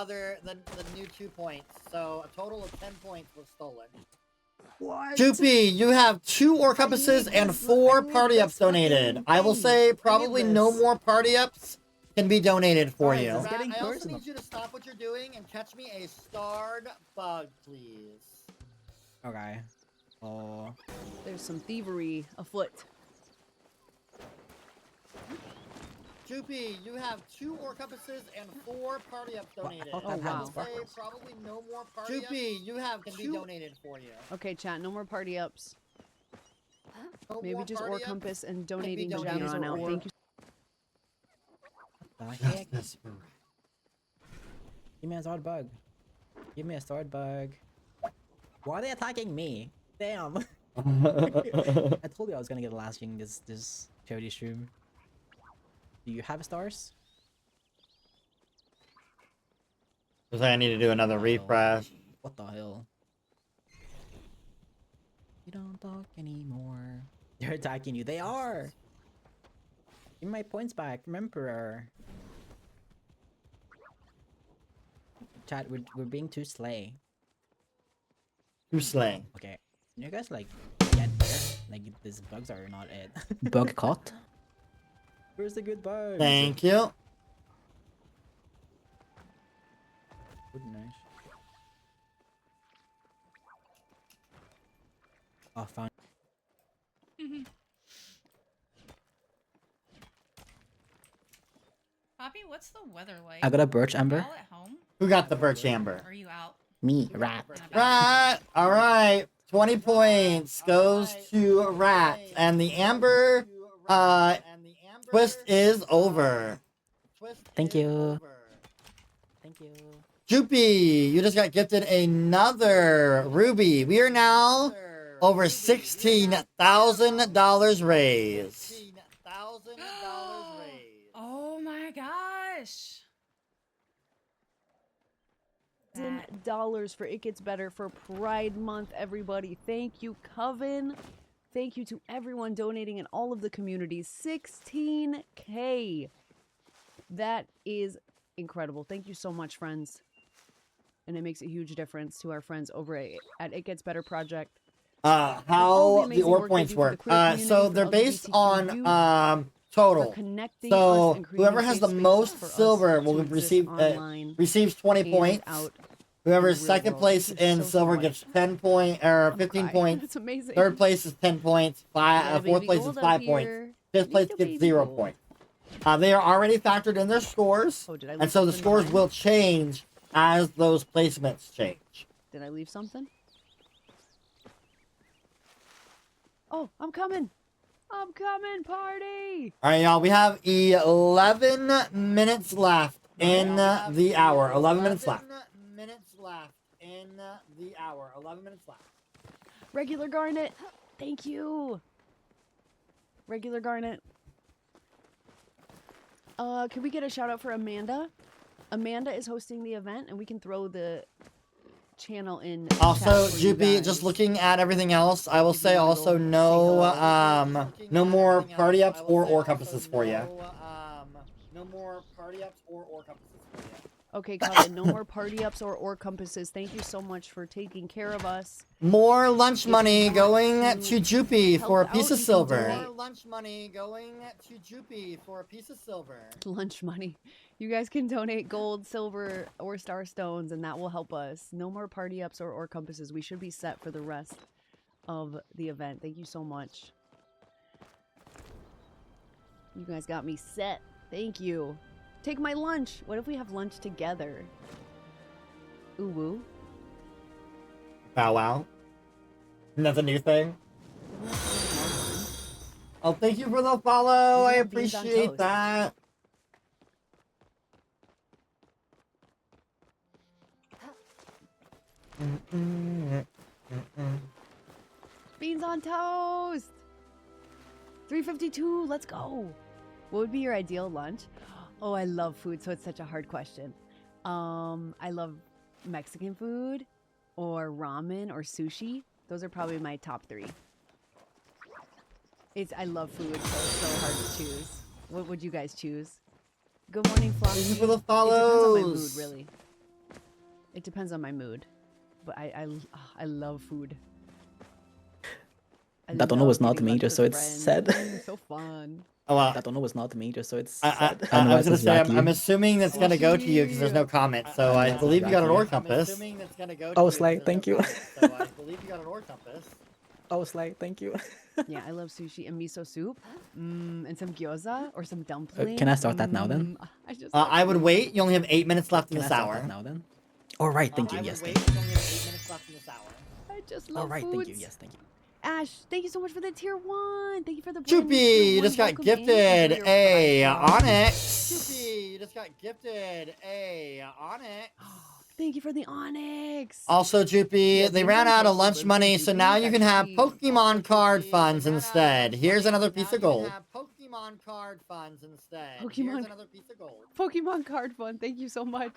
new 2 points. So a total of 10 points was stolen. What? Jupie, you have 2 ore compasses and 4 party ups donated. I will say probably no more party ups can be donated for you. It's getting I also personal. need you to stop what you're doing and catch me a starred bug, please. Okay. Oh. There's some thievery afoot. Jupie, you have 2 ore compasses and 4 party ups donated. thought that I had will say sparkles. probably no more party ups. Jupie, you have can be donated for you. Okay, chat. No more party ups. No Maybe more just party ore ups. compass and donating donated gems on out. for- Thank you. The heck? Give me a sword bug. Give me a sword bug. Why are they attacking me? Damn. I told you I was gonna get last king this charity stream. Do you have stars? Looks like I need to do another refresh. What the hell? You don't talk anymore. They're attacking you. They are. Give me my points back from Emperor. Chat, we're being too slay. Too slaying. Okay. Can you guys like get there? Like these bugs are not it. Bug caught? Where's the good bugs? Thank you. Goodness. Oh, found. Poppy, what's the weather like? I got a birch ember. Y'all at home? Who got the birch amber? Or are you out? Me, rat. Rat! Alright. 20 points goes to Rat. And the amber twist is over. Thank you. Thank you. Jupie, you just got gifted another ruby. We are now over $16,000 raised. Oh my gosh. $10 for It Gets Better for Pride Month, everybody. Thank you, Coven. Thank you to everyone donating in all of the communities. 16K. That is incredible. Thank you so much, friends. And it makes a huge difference to our friends over at It Gets Better Project. How the ore points work. So they're based on total. So whoever has the most silver will receive receives 20 points. Whoever's second place in silver gets 10 point or 15 points. That's amazing. Third place is 10 points. Fourth place is 5 points. Fifth place gets 0 points. They are already factored in their scores, and so the scores will change as those placements change. Did I leave something? Oh, I'm coming. I'm coming, party. All right, y'all. We have 11 minutes left in the hour. 11 minutes left. 11 minutes left. Regular Garnet. Thank you. Regular Garnet. Can we get a shout out for Amanda? Amanda is hosting the event, and we can throw the channel in. Also, Jupie, just looking at everything else, I will say also no more party ups or ore compasses for you. No more party ups or ore compasses for you. Okay, Colin, no more party ups or ore compasses. Thank you so much for taking care of us. More lunch money going to Jupie for a piece of silver. More lunch money going to Jupie for a piece of silver. Lunch money. You guys can donate gold, silver, or star stones, and that will help us. No more party ups or ore compasses. We should be set for the rest of the event. Thank you so much. You guys got me set. Thank you. Take my lunch. What if we have lunch together? Ooh woo. Bow wow. And that's a new thing. Oh, thank you for the follow. I Beans on appreciate toast. that. Beans on toast. 352. Let's go. What would be your ideal lunch? Oh, I love food, so it's such a hard question. I love Mexican food, or ramen, or sushi. Those are probably my top 3. I love food, so it's so hard to choose. What would you guys choose? Good morning, Floppy. Thank you for the It depends on my mood, follows. really. It depends on my mood, but I love food. I That one love was not getting me, lunch just with so it's friends. said. So fun. Oh, well. That one was not me, just so it's I said. I don't know was why it gonna says say, Rack I'm you. assuming that's gonna go to you because there's no comments. So I believe you got an ore compass. I'm assuming that's gonna go to Oh, you Slay, 'cause there's thank no you. comments, so I believe you got an ore compass. Oh, Slay, thank you. Yeah, I love sushi and miso soup. And some gyoza or some dumplings. Can I start that now then? I just I would wait. You only have 8 minutes left in Can I this start that hour. now then? All right, thank you. I Yes, would thank wait. you. You only have 8 minutes left in this hour. I just All love right, foods. thank you. Yes, thank you. Ash, thank you so much for the tier 1. Thank you for the brand new Choopy, tier you 1. just got Welcome in. Enjoy gifted your a Pride Club. Onyx. Choopy, you just got gifted a Onyx. Thank you for the Onyx. Also, Joopy, Yes, they Lindsay ran out of posted lunch Lindsay money, and so Joopy. now you can That's have sweet. Pokemon card funds instead. Here's another piece of gold. Have Pokemon card funds instead. Here's Pokemon- another piece of gold. Pokemon card fun. Thank you so much.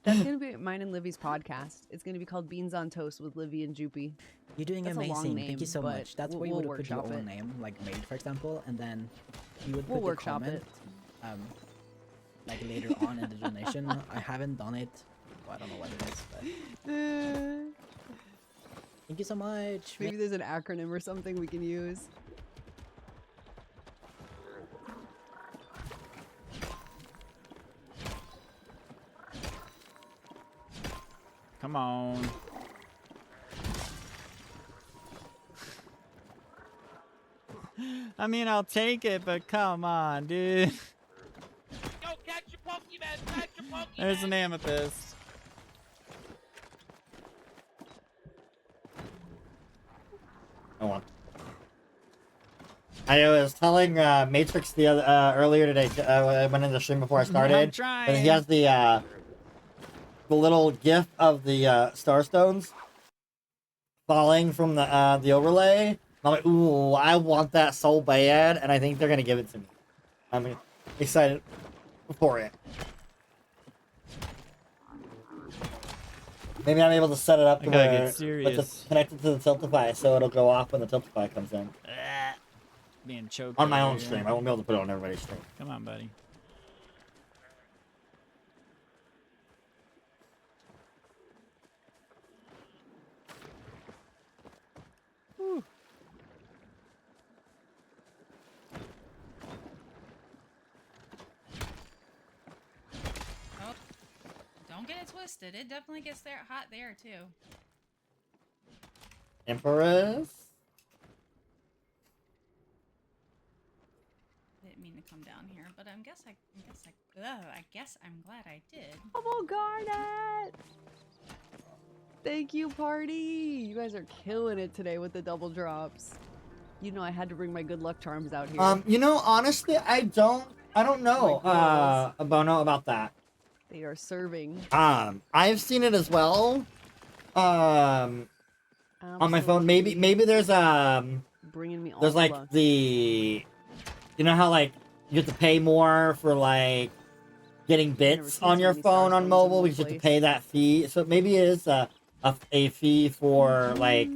That's gonna be mine and Livy's podcast. It's gonna be called Beans on Toast with Livy and Joopy. You're doing That's a long amazing. name, Thank you so but much. That's we'll- where you we'll would put your workshop own it. name, like Maid, for example, and then you would We'll put the workshop comment, like later on in the donation. I haven't done it, so I don't know what it is, but thank you so much. Maybe there's an acronym or something we can use. Come on. I mean, I'll take it, but come on, dude. Yo, catch your Pokemon! Catch your Pokemon! There's an amethyst. Hold on. I was telling Matrix the other earlier today. I went into the stream before I started. I'm trying. And he has the little gif of the starstones falling from the overlay. I'm like, ooh, I want that so bad, and I think they're gonna give it to me. I'm excited for it. Maybe I'm able to set it up I to gotta where get it's serious. connected to the Tiltify, so it'll go off when the Tiltify comes in. Being choked On my over own here. stream. I won't be able to put it on everybody's stream. Come on, buddy. Whew. Oh, don't get it twisted. It definitely gets there hot there too. Empress? Didn't mean to come down here, but I guess I'm glad I did. Oh, Garnet! Thank you, party! You guys are killing it today with the double drops. You know I had to bring my good luck charms out here. You know, honestly, I don't know, Bono, about that. They are serving. I've seen it as well. On my phone. Maybe there's Bringing me all there's the like luck. the, you know how like you have to pay more for like getting bits seen on so your many phone on Starstones in mobile one because you have to place. pay that fee. So maybe it is a fee for like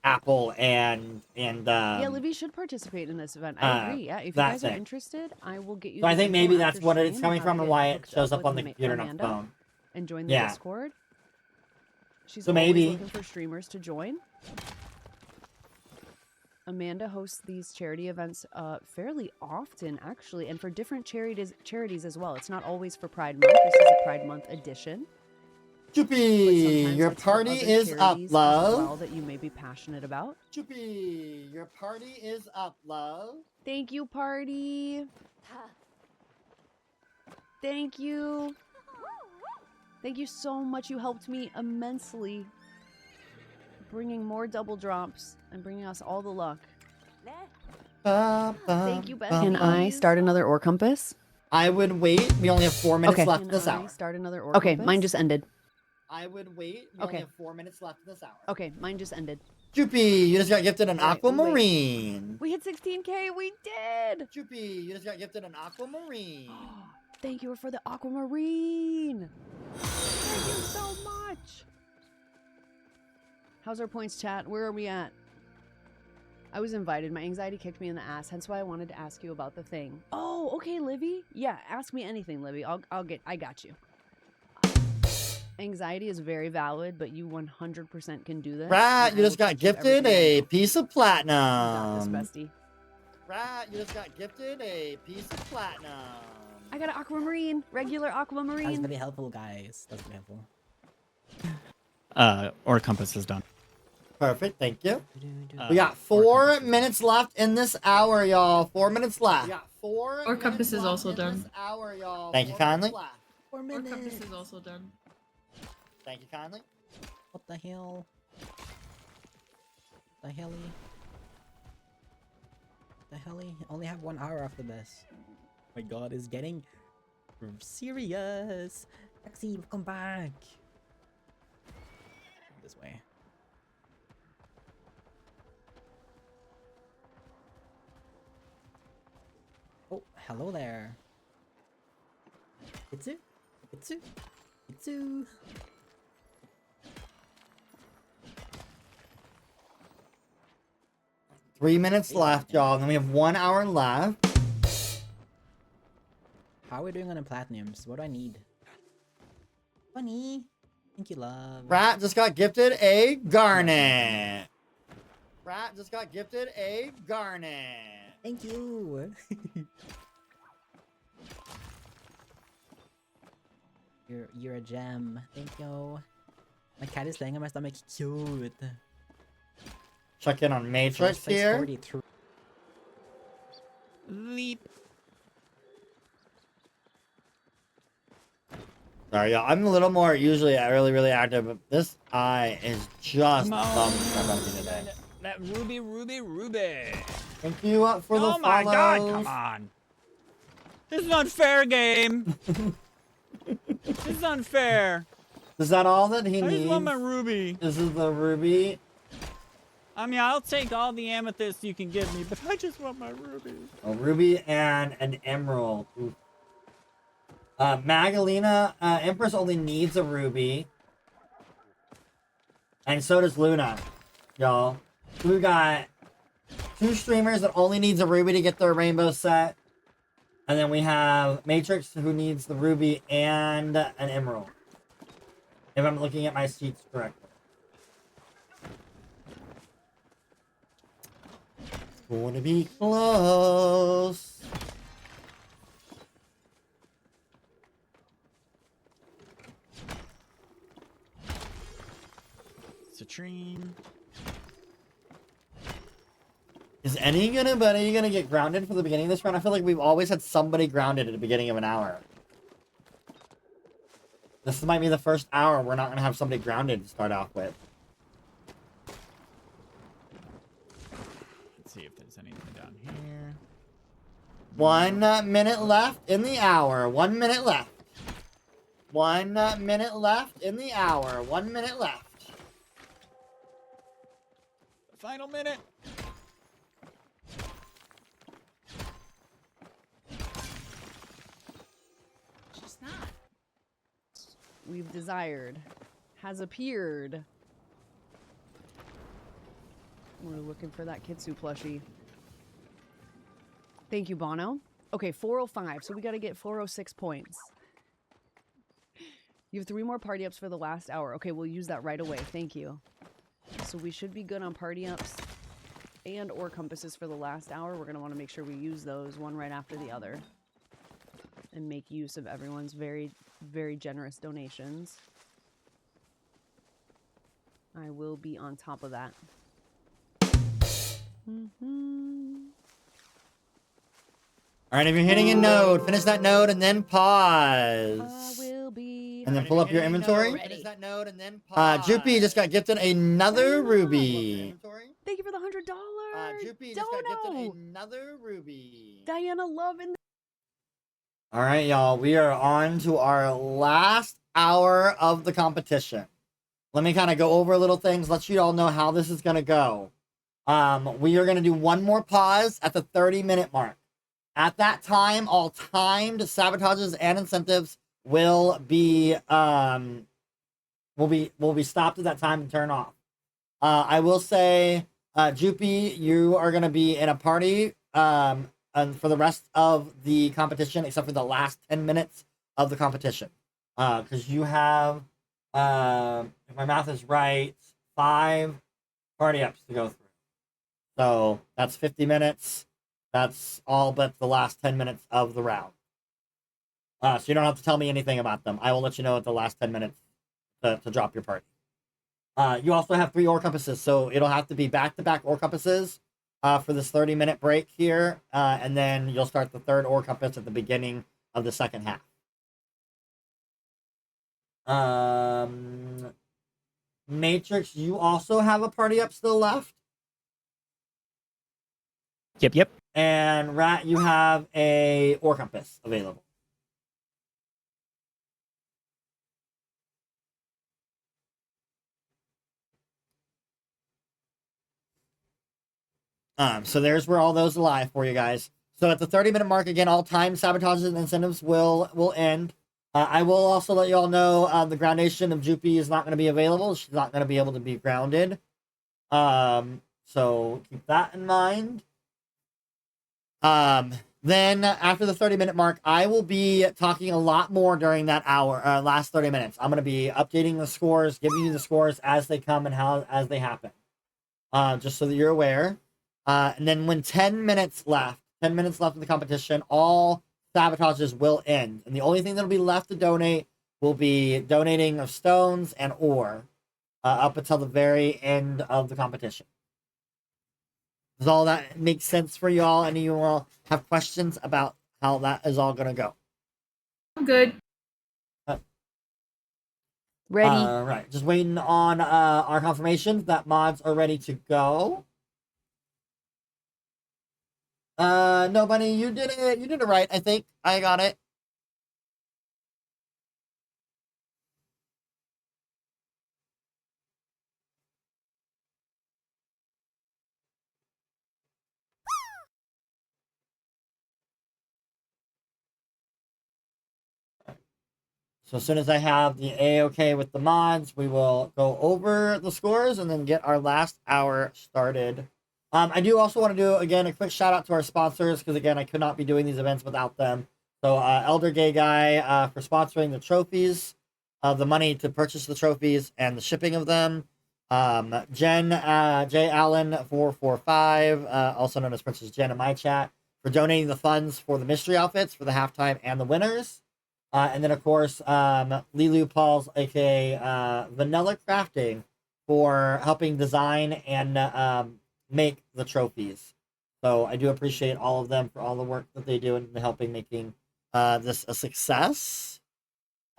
Apple and Yeah, Livy should participate in this event. I agree. Yeah, if you that guys are thing. interested, I will get you. So I the think info maybe that's after what it's stream coming how to from and get why it hooked shows up up on with the computer, not the Amanda phone. and join the Yeah. Discord. She's So always maybe- looking for streamers to join. Amanda hosts these charity events fairly often, actually, and for different charities as well. It's not always for Pride Month. This is a Pride Month edition. Choopy, your party is up, love. Well, that you may be passionate about. Choopy, your party is up, love. Thank you, party. Thank you. Thank you so much. You helped me immensely. bringing more double drops and bringing us all the luck. Thank Thank you, besties. Can I start another ore compass? I would wait. We only have 4 minutes Okay. left in Can this I hour. start another ore compass? Okay, mine just ended. I would wait. We only Okay. have 4 minutes left in this hour. Okay, mine just ended. Jupie, you just got gifted an Alright, we'll wait. aquamarine. We hit 16K. We did. Jupie, you just got gifted an aquamarine. Thank you for the aquamarine. Thank you so much. How's our points, chat? Where are we at? I was invited. My anxiety kicked me in the ass. Hence why I wanted to ask you about the thing. Oh, okay, Livy. Yeah, ask me anything, Livy. I got you. Anxiety is very valid, but you 100% can do this. Rat, you just got gifted a piece of You got this, platinum. bestie. Rat, you just got gifted a piece of platinum. I got an aquamarine. Regular That's aquamarine. very helpful, guys. That's very helpful. Or compass is done. Perfect, thank you. We got 4 minutes left in this hour, y'all. 4 minutes left. We got 4 Or compass minutes is left also in done. this hour, y'all. Thank you kindly. 4 Or minutes. compass is also done. Thank you kindly. What the hell? The helly? The helly? Only have 1 hour after this. My god, it's getting serious. Taxi, come back. This way. Oh, hello there. Itsu? Itsu? Itsu? 3 minutes left, y'all. Then we have 1 hour left. How are we doing on the platinums? What do I need? Funny. Thank you, love. Rat just got gifted a garnet. Rat just got gifted a garnet. Thank you. You're a gem. Thank you. My cat is laying on my stomach. Cute. Check in on Matrix here. 43. Leap. Sorry, y'all. I'm a little more usually really active, but this eye is just bumping today. That ruby. Thank you for the Oh my god, follows. come on. This is unfair, game. This is unfair. Is that all that he I needs? just want my ruby. This is the ruby. I mean, I'll take all the amethyst you can give me, but I just want my ruby. A ruby and an emerald. Oof. Magalina, Empress only needs a ruby. And so does Luna, y'all. We got 2 streamers that only needs a ruby to get their rainbow set. And then we have Matrix who needs the ruby and an emerald. If I'm looking at my sheets correctly. Going to be close. Citrine. Is anybody gonna get grounded for the beginning of this round? I feel like we've always had somebody grounded at the beginning of an hour. This might be the first hour we're not gonna have somebody grounded to start off with. Let's see if there's anything down here. 1 minute left in the hour. 1 minute left. 1 minute left in the hour. 1 minute left. The final minute. She's not. We've desired has appeared. We're looking for that Kitsu plushie. Thank you, Bono. Okay, 405. So we got to get 406 points. You have 3 more party ups for the last hour. Okay, we'll use that right away. Thank you. So we should be good on party ups and or compasses for the last hour. We're going to want to make sure we use those one right after the other. And make use of everyone's very, very generous donations. I will be on top of that. Alright, if you're hitting a node, finish that node and then pause. I will be And and then Alright, pull if up you your hit any inventory. node, finish that node and then Jupie just got gifted another ruby. Thank you for the $100. Jupie just got gifted Dono. another ruby. Diana Love in All right, y'all. We are on to our last hour of the competition. Let me kind of go over little things, let you all know how this is going to go. We are going to do one more pause at the 30-minute mark. At that time, all timed sabotages and incentives will be stopped at that time and turn off. I will say, Jupie, you are going to be in a party and for the rest of the competition, except for the last 10 minutes of the competition. Because you have, if my math is right, 5 party ups to go through. So that's 50 minutes. That's all but the last 10 minutes of the round. So you don't have to tell me anything about them. I will let you know at the last 10 minutes to drop your party. You also have 3 ore compasses, so it'll have to be back-to-back ore compasses for this 30-minute break here, and then you'll start the 3rd ore compass at the beginning of the second half. Matrix, you also have a party up still left? Yep. And Rat, you have a ore compass available. So there's where all those lie for you guys. So at the 30-minute mark, again, all time sabotages and incentives will end. I will also let you all know the groundation of Jupie is not going to be available. She's not going to be able to be grounded. So keep that in mind. Then after the 30-minute mark, I will be talking a lot more during that hour, last 30 minutes. I'm going to be updating the scores, giving you the scores as they come and as they happen. Just so that you're aware. And then when 10 minutes left in the competition, all sabotages will end. And the only thing that'll be left to donate will be donating of stones and ore up until the very end of the competition. Does all that make sense for you all? Any of you all have questions about how that is all going to go? I'm good. Ready. Right. Just waiting on our confirmations that mods are ready to go. No, Bunny, you did it. You did it right, I think. I got it. So as soon as I have the A-OK with the mods, we will go over the scores and then get our last hour started. I do also want to do, again, a quick shout out to our sponsors, because, again, I could not be doing these events without them. So Elder Gay Guy for sponsoring the trophies, the money to purchase the trophies, and the shipping of them. Jen J. Allen 445, also known as Princess Jen in my chat, for donating the funds for the mystery outfits for the halftime and the winners. And then, of course, Lilu Pauls, aka Vanilla Crafting, for helping design and make the trophies. So I do appreciate all of them for all the work that they do in helping making this a success.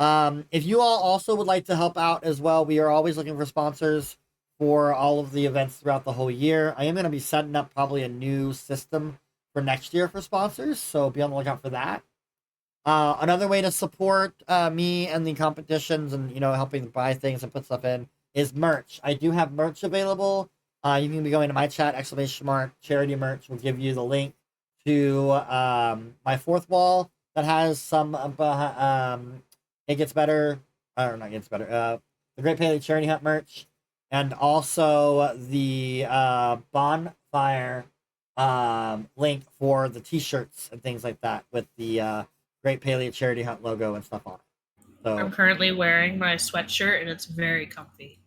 If you all also would like to help out as well, we are always looking for sponsors for all of the events throughout the whole year. I am going to be setting up probably a new system for next year for sponsors, so be on the lookout for that. Another way to support me and the competitions and, you know, helping buy things and put stuff in is merch. I do have merch available. You can be going to my chat, ! charity merch will give you the link to my 4th wall that has some It Gets Better, or not Gets Better, the Great Palia Charity Hunt merch, and also the bonfire link for the t-shirts and things like that with the Great Palia Charity Hunt logo and stuff on it. So I'm currently wearing my sweatshirt and it's very comfy.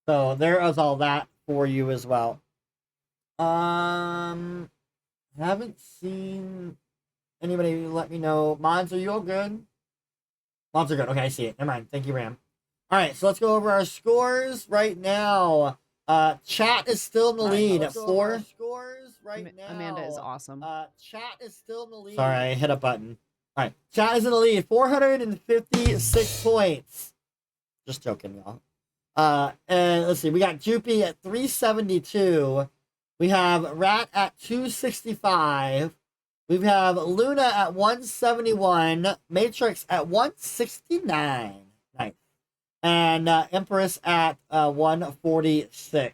So there is all that for you as well. Haven't seen anybody let me know. Mods, are you all good? Mods are good. Okay, I see it. Never mind. Thank you, Ram. All right, so let's go over our scores right now. Chat is still in the lead at 4. Amanda is awesome. Chat is still in the lead. Sorry, I hit a button. All right, chat is in the lead, 456 points. Just joking, y'all. And let's see, we got Jupie at 372. We have Rat at 265. We have Luna at 171. Matrix at 169. Nice. And Empress at 146.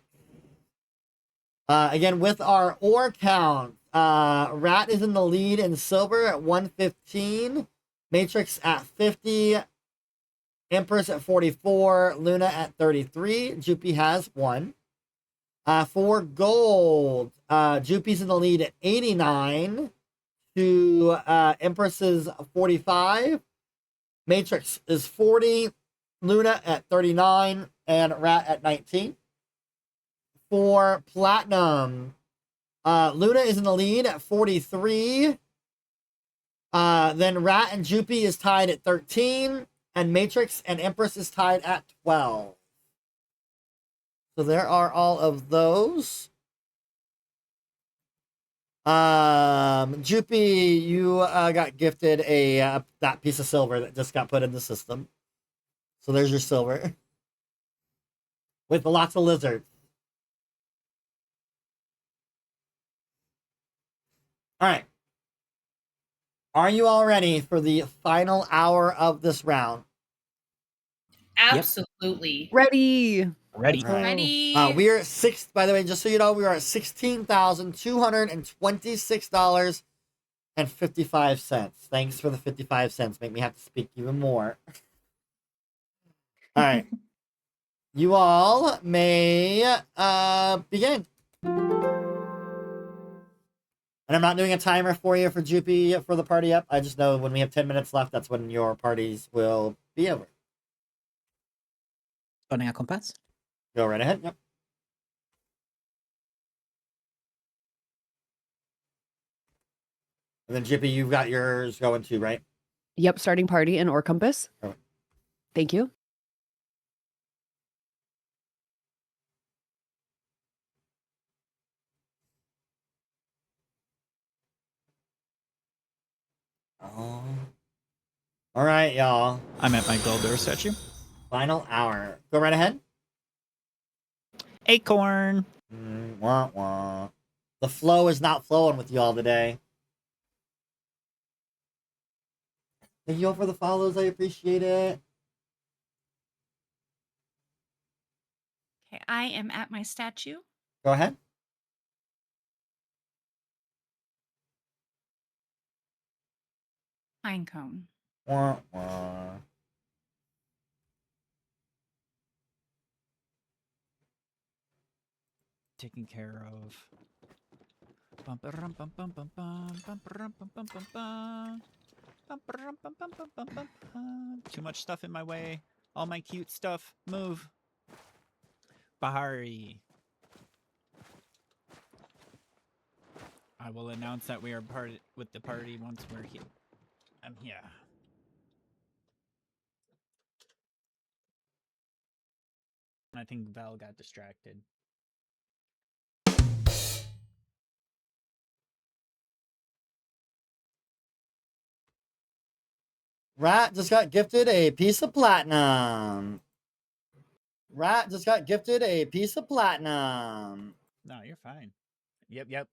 Again, with our ore count, Rat is in the lead in silver at 115. Matrix at 50. Empress at 44. Luna at 33. Jupie has 1. For gold, Jupie's in the lead at 89 to Empress's 45. Matrix is 40. Luna at 39 and Rat at 19. For platinum, Luna is in the lead at 43. Then Rat and Jupie is tied at 13. And Matrix and Empress is tied at 12. So there are all of those. Jupie, you got gifted a that piece of silver that just got put in the system. So there's your silver. With lots of lizards. Alright. Are you all ready for the final hour of this round? Absolutely. Ready. Ready. Ready. We are at by the way, just so you know, we are at $16,226.55. Thanks for the 55 cents. Make me have to speak even more. All right. You all may begin. And I'm not doing a timer for you for Jupie for the party up. I just know when we have 10 minutes left, that's when your parties will be over. Running a compass? Go right ahead. Yep. And then Jupie, you've got yours going too, right? Yep, starting party and or compass. Oh. Thank you. Oh. All right, y'all. I'm at my Goldor statue. Final hour. Go right ahead. Acorn. Wah, wah. The flow is not flowing with y'all today. Thank you all for the follows. I appreciate it. Okay, I am at my statue. Go ahead. Pine cone. Wah, wah. Taken care of. Bum, ba-rum, bum, bum, bum, bum, bum, ba-rum, bum, bum, bum, bum. Bum, ba-rum, bum, bum, bum, bum, bum, bum. Too much stuff in my way. All my cute stuff. Move. Bahari. I will announce that we are part with the party once we're here. I'm here. I think Val got distracted. Rat just got gifted a piece of platinum. Rat just got gifted a piece of platinum. No, you're fine. Yep.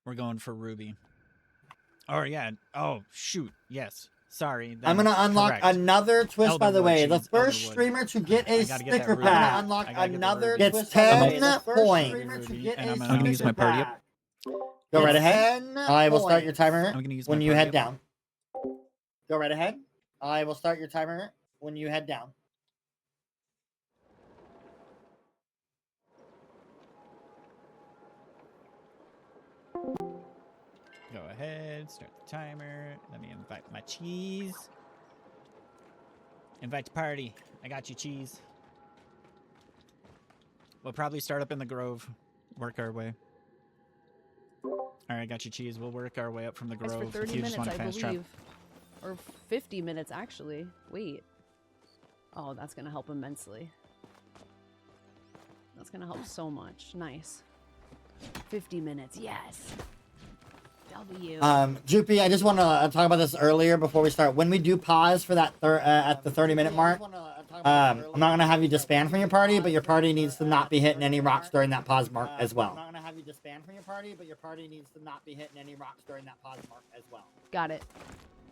We're going for Ruby. Oh, yeah. Oh, shoot. Yes. Sorry. I'm going to unlock another twist, by the way. The first streamer to get a sticker pack. I'm going to unlock another gets 10 points. And I'm going to use my party up. Go right ahead. I will start your timer I'm going to use when my you party head up. down. Go right ahead. I will start your timer when you head down. Go ahead, start the timer. Let me invite my cheese. Invite to party. I got you, cheese. We'll probably start up in the Grove. Work our way. Alright, I got you, cheese. We'll work our way up from the Guys, Grove. for 30 if you just minutes, want to I fast travel. believe. Or 50 minutes, actually. Wait. Oh, that's going to help immensely. That's going to help so much. Nice. 50 minutes, yes. W. Jupie, I just want to talk about this earlier before we start. When we do pause for that at the 30-minute mark, I'm not gonna have you disband from your party, but your party needs to not be hitting any rocks during that pause mark as well. I'm not gonna have you disband from your party, but your party needs to not be hitting any rocks during that pause mark as well. Got it.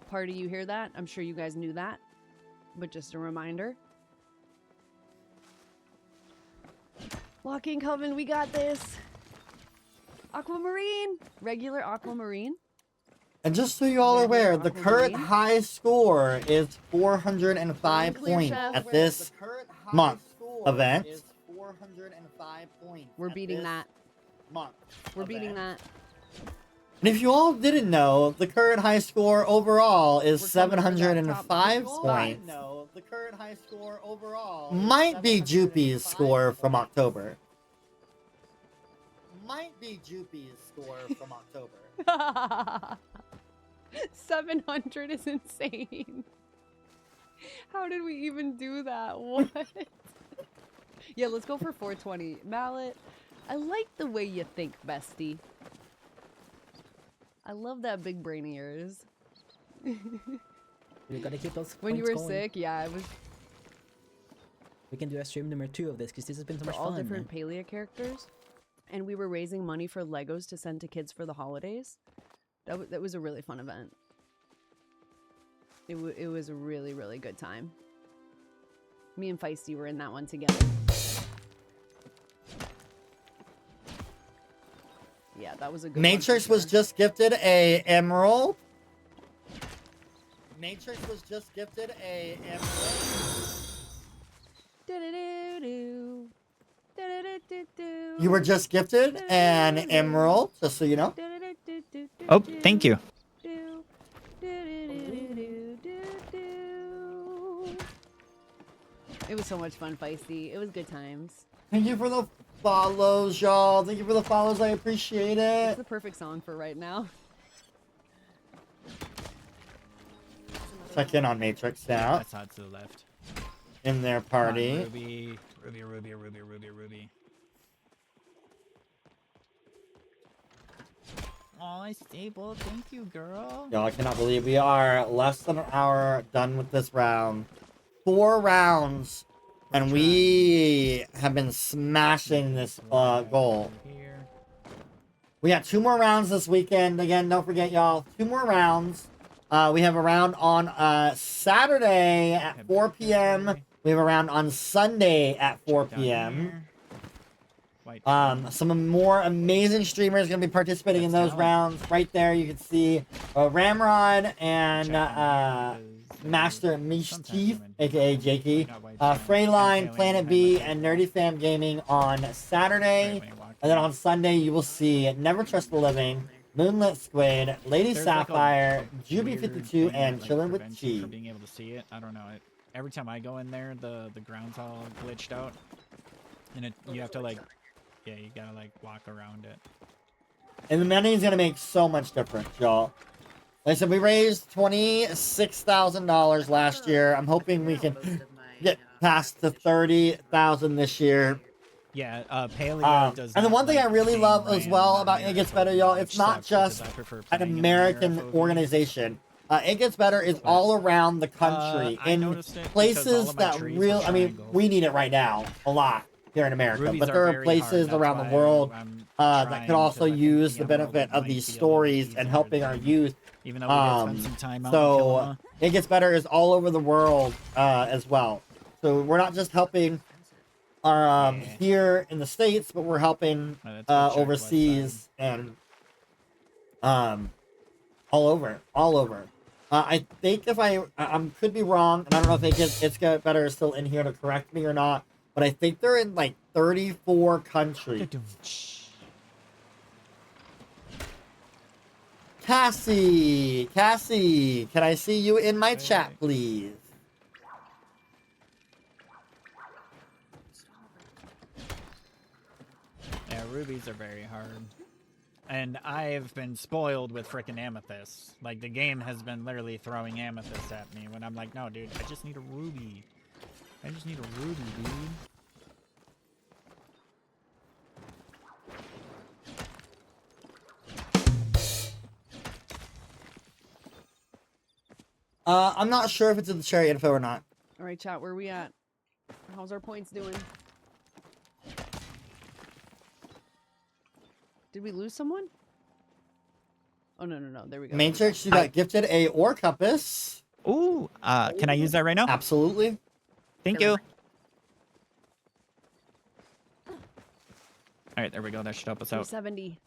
Party, you hear that? I'm sure you guys knew that, but just a reminder. Locking Coven, we got this. Aquamarine, regular aquamarine. And just so you all are aware, the current high score is 405 points at this month event. We're beating that. We're beating that. And if you all didn't know, the current high score overall is 705 points. The current high score overall Might be Jupie's score from October. Might be Jupie's score from October. 700 is insane. How did we even do that? What? Yeah, let's go for 420. Mallet, I like the way you think, bestie. I love that big brain of yours. We gotta keep those When you points were going. sick, yeah, I was. We can do a stream number 2 of this because this has been so For much all fun. different Palia characters, and we were raising money for Legos to send to kids for the holidays. That was a really fun event. It was a really, really good time. Me and Feisty were in that one together. Yeah, that was a good Matrix one. was just gifted a emerald. Matrix was just gifted a emerald. You were just gifted an emerald, just so you know. Oh, thank you. It was so much fun, Feisty. It was good times. Thank you for the follows, y'all. Thank you for the follows. I appreciate it. It's the perfect song for right now. Check in on Matrix now. That's out to the left. In their Come on, party. Ruby, Ruby, Ruby, Ruby, Ruby, Ruby. Aw, stable. Thank you, girl. Y'all, I cannot believe we are less than an hour done with this round. 4 rounds, and we have been smashing this goal. We got 2 more rounds this weekend. Again, don't forget, y'all, 2 more rounds. We have a round on Saturday at 4 p.m. We have a round on Sunday at 4 p.m. Some more amazing streamers going to be participating in those rounds. Right there, you can see Ramrod and Master Mischief, aka Jakey, Freyline, Planet B, and Nerdy Fam Gaming on Saturday. And then on Sunday, you will see Never Trust the Living, Moonlit Squid, Lady Sapphire, JupieVT, and Chillin' with Chi. For being able to see it, I don't know. Every time I go in there, the ground's all glitched out, and you have to like, yeah, you gotta like walk around it. And the money is gonna make so much difference, y'all. Like I said, we raised $26,000 last year. I'm hoping we can get past the 30,000 this year. Yeah, Palia does. And the one thing I really love as well about It Gets Better, y'all, it's not just an American organization. It Gets Better is all around the country in places that I mean, we need it right now a lot here in America, but there are places around the world that could also use the benefit of these stories and helping our youth. Even though we did spend some time out in So Kilima. It Gets Better is all over the world as well. So we're not just helping our here in the States, but we're helping overseas and all over. I think if I could be wrong, and I don't know if It's Get Better is still in here to correct me or not, but I think they're in like 34 countries. Cassie, can I see you in my chat, please? Yeah, rubies are very hard. And I've been spoiled with frickin' amethysts. Like, the game has been literally throwing amethysts at me when I'm like, no, dude, I just need a ruby. I just need a ruby, dude. I'm not sure if it's in the cherry info or not. All right, chat, where are we at? How's our points doing? Did we lose someone? Oh, no, no, no. There we go. Matrix, you got gifted a ore compass. Ooh, can I use that right now? Absolutely. Thank you. All right, there we go. That should help us out. 370.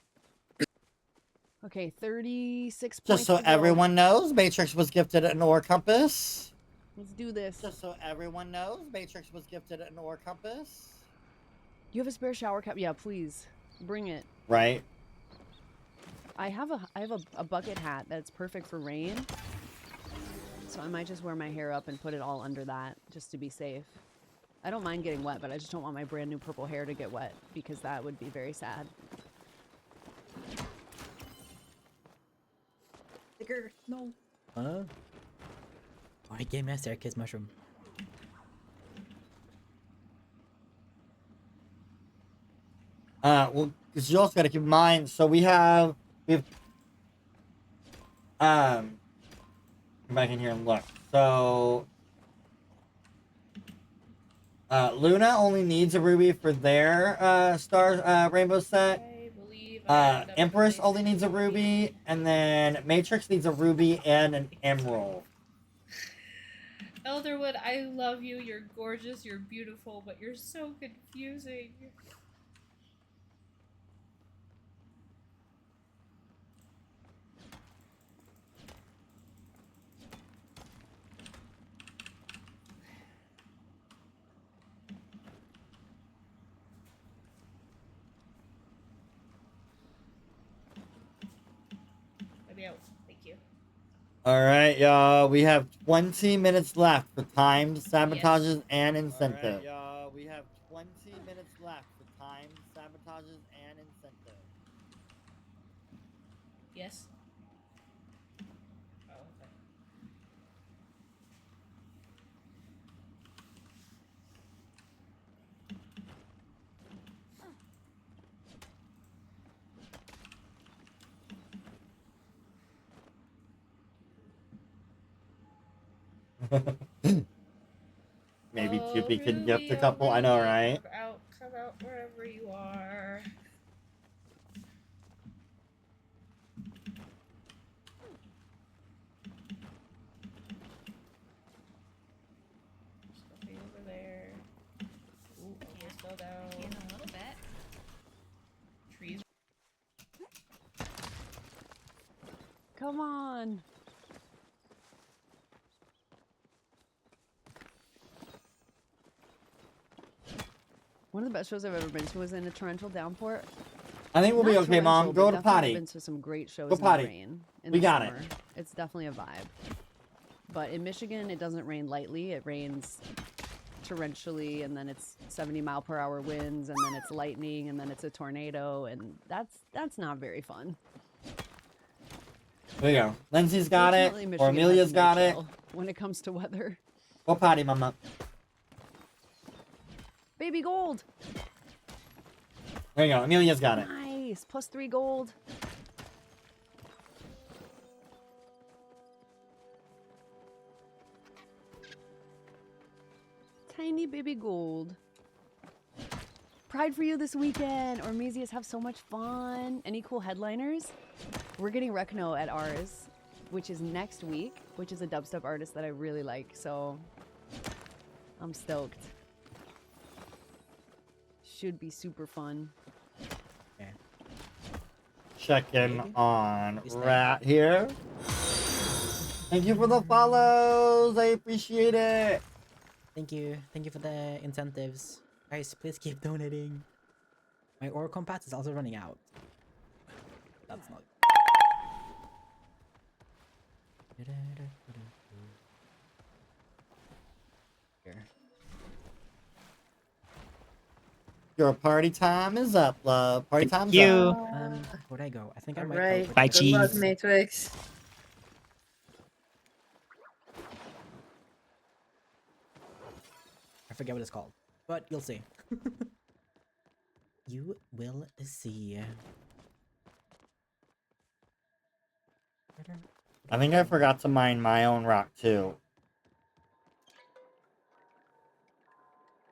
Okay, 36 points. Just so to go. everyone knows, Matrix was gifted an ore compass. Let's do this. Just so everyone knows, Matrix was gifted an ore compass. You have a spare shower cap? Yeah, please. Bring it. Right. I have a bucket hat that's perfect for rain. So I might just wear my hair up and put it all under that just to be safe. I don't mind getting wet, but I just don't want my brand new purple hair to get wet because that would be very sad. Sticker, no. Huh? Oh, I gave me a staircase mushroom. Well, because you also got to keep in mind, so we have, come back in here and look. So, Luna only needs a ruby for their, rainbow set. Empress only needs a ruby, and then Matrix needs a ruby and an emerald. Elderwood, I love you. You're gorgeous. You're beautiful, but you're so confusing. Let me out. Thank you. Alright, y'all, we have 20 minutes left for timed sabotages and incentives. Alright, y'all, we have 20 minutes left for timed sabotages and incentives. Yes. Oh, okay. Maybe Oh, Jupie can gift a Ruby, couple, oh, I know, Ruby, right? Come out wherever you are. Something over there. Ooh, almost fell down. In a little bit. Trees. Come on. One of the best shows I've ever been to was in a torrential downpour. I think we'll be Not okay, Mom. torrential, Go but to definitely potty. I've been to some great shows Go in potty. the rain. In We the got it. summer. It's definitely a vibe. But in Michigan, it doesn't rain lightly. It rains torrentially, and then it's 70-mile-per-hour winds, and then it's lightning, and then it's a tornado, and that's not very fun. There you go. Lindsay's got it, Fortunately, or Michigan has Amelia's no got it. chill when it comes to weather. Go potty, Mama. Baby gold. There you go. Amelia's got it. Nice. +3 gold. Tiny baby gold. Pride for you this weekend. Ormesius, have so much fun. Any cool headliners? We're getting Recno at ours, which is next week, which is a dubstep artist that I really like. So I'm stoked. Should be super fun. Check in on Rat here. Thank you for the follows. I appreciate it. Thank you. Thank you for the incentives. Guys, please keep donating. My ore compass is also running out. That's not. Here. Your party time is up, love. Party time's you. up. Where'd I go? I think I All might right. go. Bye, Good luck, cheese. Matrix. I forget what it's called, but you'll see. You will see. I think I forgot to mine my own rock too.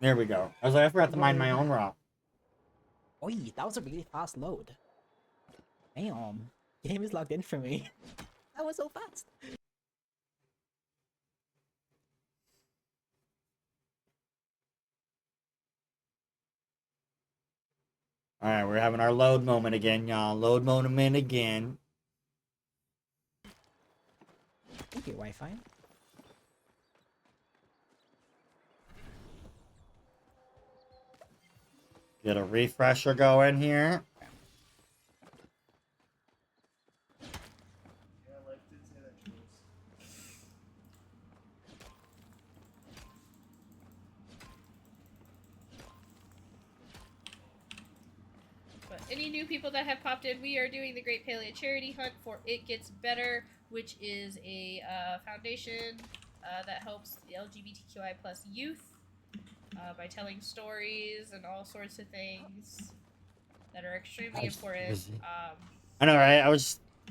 There we go. I was like, I forgot to mine my own rock. Oi, that was a really fast load. Damn. Game is logged in for me. That was so fast. Alright, we're having our load moment again, y'all. Load moment again. Thank you, Wi-Fi. Get a refresher going here. But any new people that have popped in, we are doing the Great Palia Charity Hunt for It Gets Better, which is a foundation that helps the LGBTQI plus youth by telling stories and all sorts of things that are extremely important. I know, right?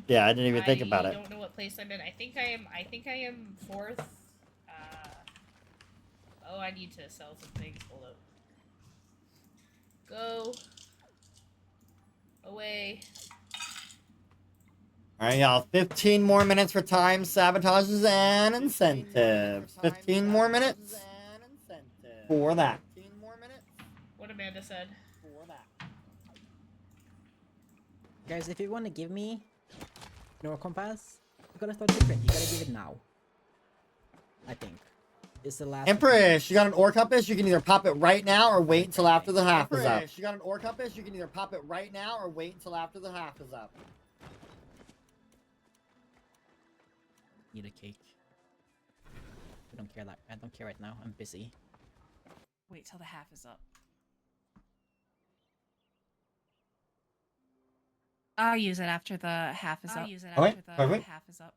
Yeah, I didn't even think about I it. don't know what place I'm in. I think I am fourth. Oh, I need to sell some things. Hold up. Go. Away. Alright, y'all. 15 more minutes for time sabotages and incentives. 15 more minutes for that. What Amanda said. Guys, if you want to give me no compass, you gotta start different. You gotta give it now. I think. It's the last. Empress, you got an ore compass? You can either pop it right now or wait until after the half is up. Empress, you got an ore compass? You can either pop it right now or wait until after the half is up. Need a cake. I don't care I don't care right now. I'm busy. Wait till the half is up. I'll use it after the half is up. I'll use it after the half is up.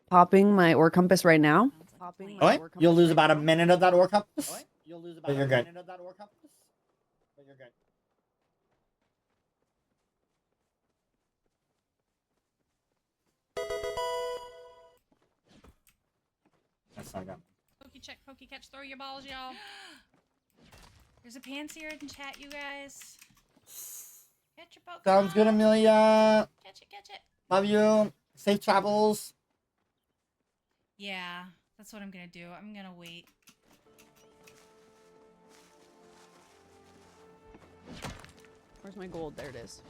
Popping my ore compass right now. Alright, you'll lose about a minute of that ore compass. You'll lose But about you're a good. minute of that ore compass, but you're good. That's not good. Pokey check, pokey catch, throw your balls, y'all. There's a pansier in chat, you guys. Catch your Pokemon. Sounds good, Amelia. Catch it, catch it. Love you. Safe travels. Yeah, that's what I'm gonna do. I'm gonna wait. Where's my gold? There it is.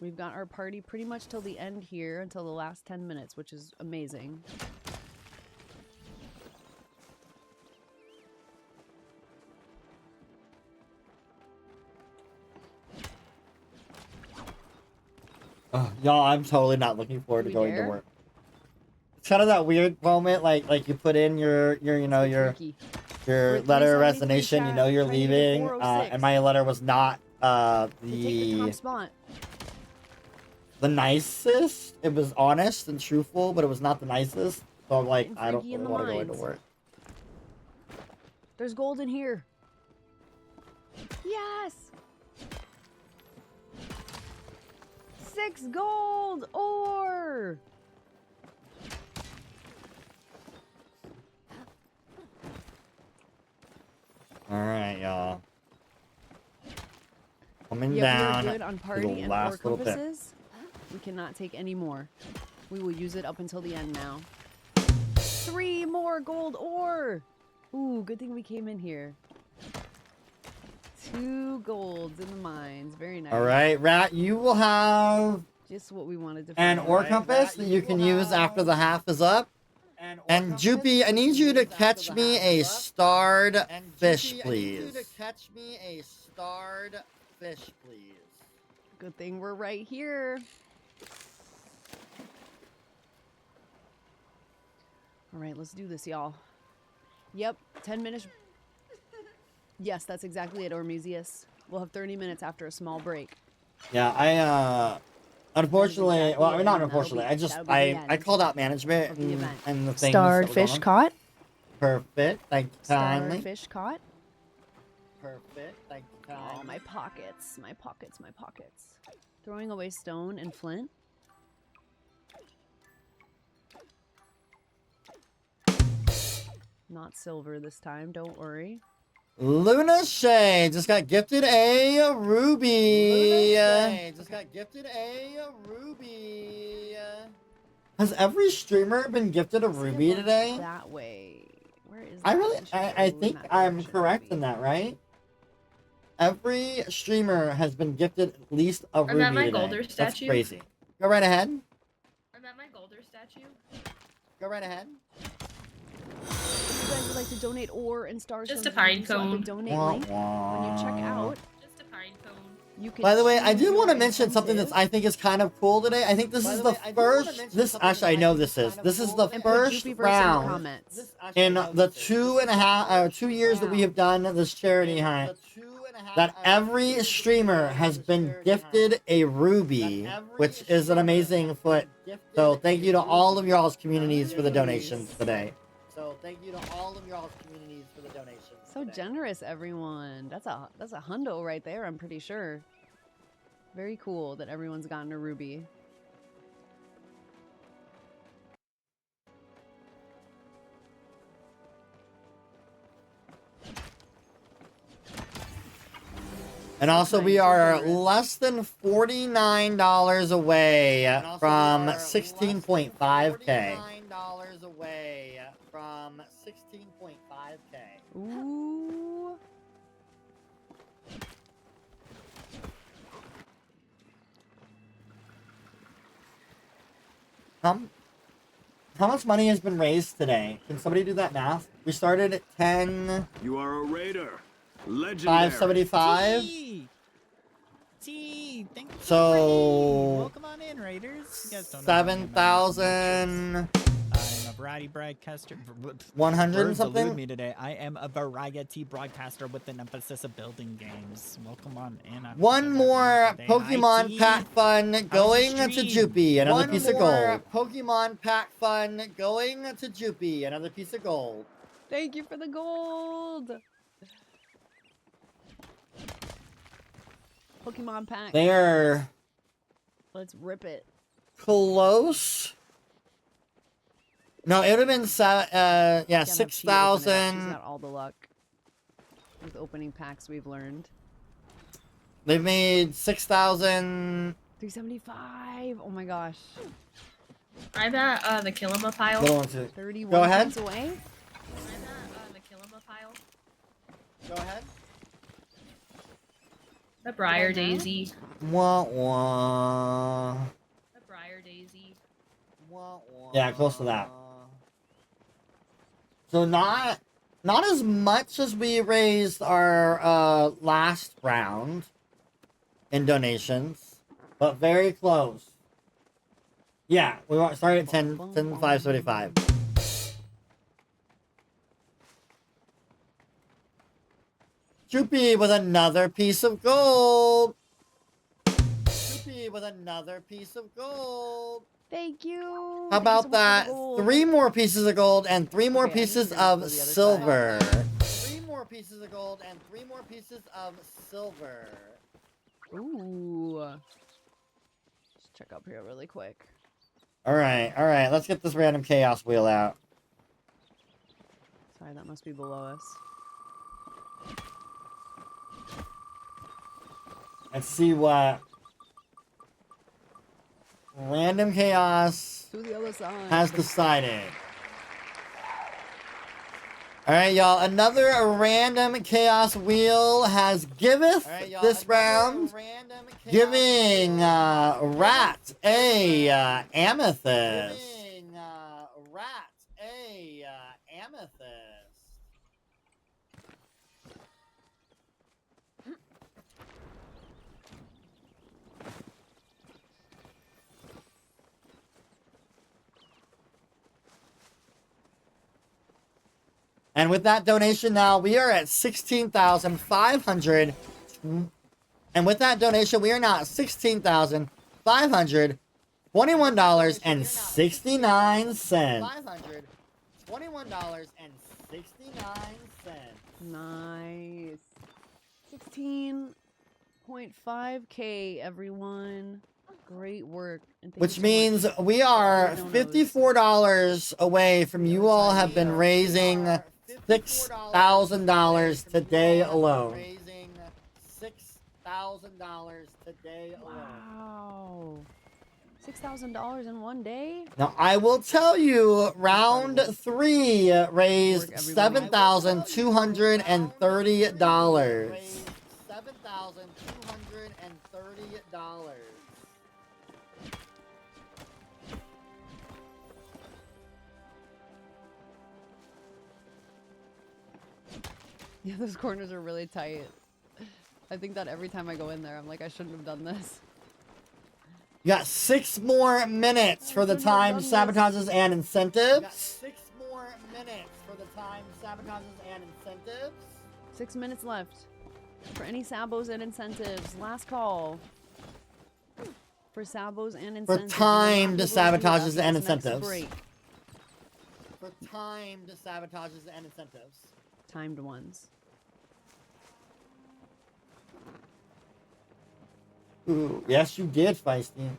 We've got our party pretty much till the end here, until the last 10 minutes, which is amazing. Y'all, I'm totally not looking forward to We going to dare? work. It's kind of that weird moment, like you put in your you know, your We're at letter of 373 resignation, you know you're trying to get leaving, 406. and my letter was not To take the top spot. the nicest. It was honest and truthful, but it was not the nicest. So I'm like, Getting I don't freaky in really the want to go into mines. work. There's gold in here. Yes! 6 gold ore! Alright, y'all. Coming Yeah, down we are good on to party the and ore last little bit. compasses. We cannot take any more. We will use it up until the end now. 3 more gold ore! Ooh, good thing we came in here. 2 golds in the mines. Very nice. Alright, Rat, you will have Just what we wanted to an find. ore compass that you can use after the half is up. And Jupie, I need you to catch me a starred fish, please. I need you to catch me a starred fish, please. Good thing we're right here. All right, let's do this, y'all. Yep, 10 minutes. Yes, that's exactly it, Ormusius. We'll have 30 minutes after a small break. Yeah, unfortunately, well, I mean, not unfortunately, I just, that'll be the I end called out management and the things Starred that was fish on. caught. Perfect, thank you Starred kindly. fish caught. perfect. Thank you, Oh, Tiny. my pockets, my pockets, my pockets. Throwing away stone and flint. Not silver this time, don't worry. LunaShayy just got gifted a ruby. LunaShayy just got gifted a ruby. Has every streamer been gifted a Let's see ruby a bunch today? that way. Where is I that? really, We should I go in think that I'm direction, correct maybe. in that, right? Every streamer has been gifted at least a ruby at my today. Golder That's statue. crazy. Go right ahead. I'm at my Golder statue. Go right ahead. If you guys would like to donate ore and stars, Just a pine so cone. the donate Wah, link when you check wah. out. Just a pine cone. You can By the way, I choose do want to your mention something that's incentive. I think is kind of cool today. I think this By is the the way, I do wanna first. mention This something actually, that I I know think this is is. kind of This is cool the today. And put first JupieVerse in the round comments. This actually, in I know the this is. two This and a is the half, first 2 years that we have done this charity in hunt, the 2.5 that every years streamer that has this been charity gifted hunt, a ruby, that every which is an streamer amazing has foot. been So gifted thank a you to all of ruby. y'all's communities for the Jeez. donations today. So thank you to all of y'all's communities for the donations. So today. generous, everyone. That's a hundo right there. I'm pretty sure. Very cool that everyone's gotten a ruby. And also, we are less than $49 away from 16.5K. $49 away from 16.5K. Ooh. How much money has been raised today? Can somebody do that math? We started at 10. You are a raider. Legendary. 575. T, thank you. So Welcome on in, Raiders. You guys don't know my name, 7,000. I'm a variety broadcaster. 100 Words something? elude me today. I am a variety broadcaster with an emphasis of building games. Welcome on in. One more Pokemon pack fun going to stream? Jupie. Another piece of gold. Pokemon pack fun going to Jupie. Another piece of gold. Thank you for the gold. Pokemon pack. They're Let's rip it. close. No, it would have been yeah, Can't have Chi open it up. She's 6,000. got all the luck with opening packs we've learned. They've made 6,000. 375. Oh my gosh. I'm at the Kilima pile. Little one too. 31 Go ahead. points away. I'm at the Kilima pile. Go ahead. The Briar Daisy. Wah wah. The Briar Daisy. Wah, wah. Yeah, close to that. So not as much as we raised our last round in donations, but very close. Yeah, we started at 10,575. Jupie with another piece of gold. Jupie with another piece of gold. Thank you. How about that? 3 more pieces of gold and 3 more Okay, I need pieces to go to of the other side. silver. 3 more pieces of gold and 3 more pieces of silver. Ooh. Let's check up here really quick. All right. Let's get this random chaos wheel out. Sorry, that must be below us. Let's see what random chaos To the other side. has decided. All right, y'all. Another random chaos wheel has giveth this round, giving Rat a amethyst. Giving Rat a amethyst. And with that donation now, we are at 16,500. And with that donation, we are now at $16,521.69. $521.69. Nice. 16.5K, everyone. Great work. And thank Which you so means much we for all are the donos. $54 away from you all have been raising $6,000 today alone. Raising $6,000 today alone. Wow. $6,000 in one day? Now, I will tell you, round 3 raised $7,230. $7,230. Yeah, those corners are really tight. I think that every time I go in there, I'm like, I shouldn't have done this. You got 6 more minutes for the time sabotages and incentives. You got 6 more minutes for the time sabotages and incentives. 6 minutes left for any sabos and incentives. Last call for sabos and incentives. For timed We'll not be able to do it sabotages after and this next incentives. break. For timed sabotages and incentives. Timed ones. Ooh, yes, you did, Feisty.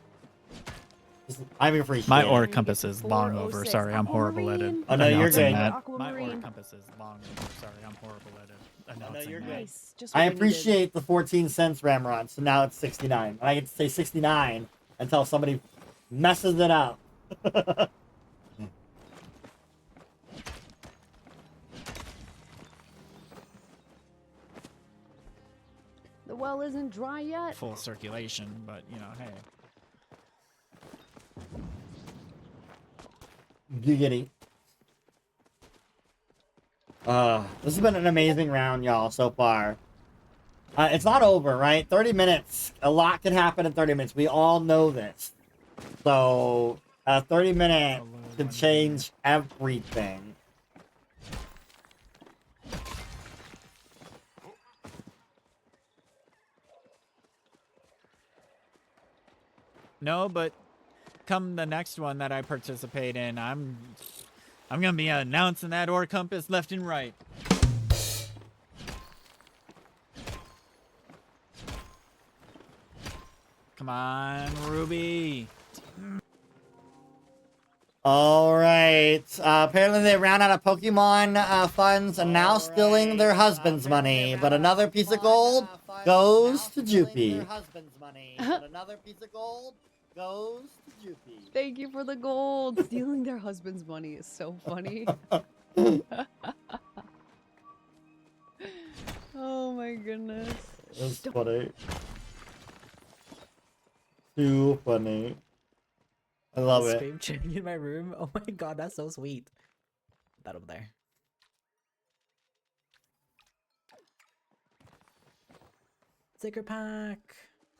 I'm appreciating. My ore compass is long over. Sorry, I'm horrible at it. Oh, no, you're announcing good. that. My ore compass is long over. Sorry, I'm horrible at it. Announcing you're that. good. Nice. Just what I we needed. appreciate the 14 cents, Ramrod, so now it's 69. And I get to say 69 until somebody messes it up. The well isn't dry yet. Full circulation, but you know, hey. Giggity. This has been an amazing round, y'all, so far. It's not over, right? 30 minutes. A lot can happen in 30 minutes. We all know this. So, 30 minutes can change everything. No, but come the next one that I participate in, I'm gonna be announcing that ore compass left and right. Come on, Ruby. All right. Apparently they ran out of Pokemon funds and now stealing their husband's money. But another piece of gold goes to Jupie. Their husband's money, but another piece of gold goes to Jupie. Thank you for the gold. Stealing their husband's money is so funny. Oh my goodness. That's funny. Too funny. I love it. Stream chatting in my room. Oh my god, that's so sweet. Put that over there. Sticker pack.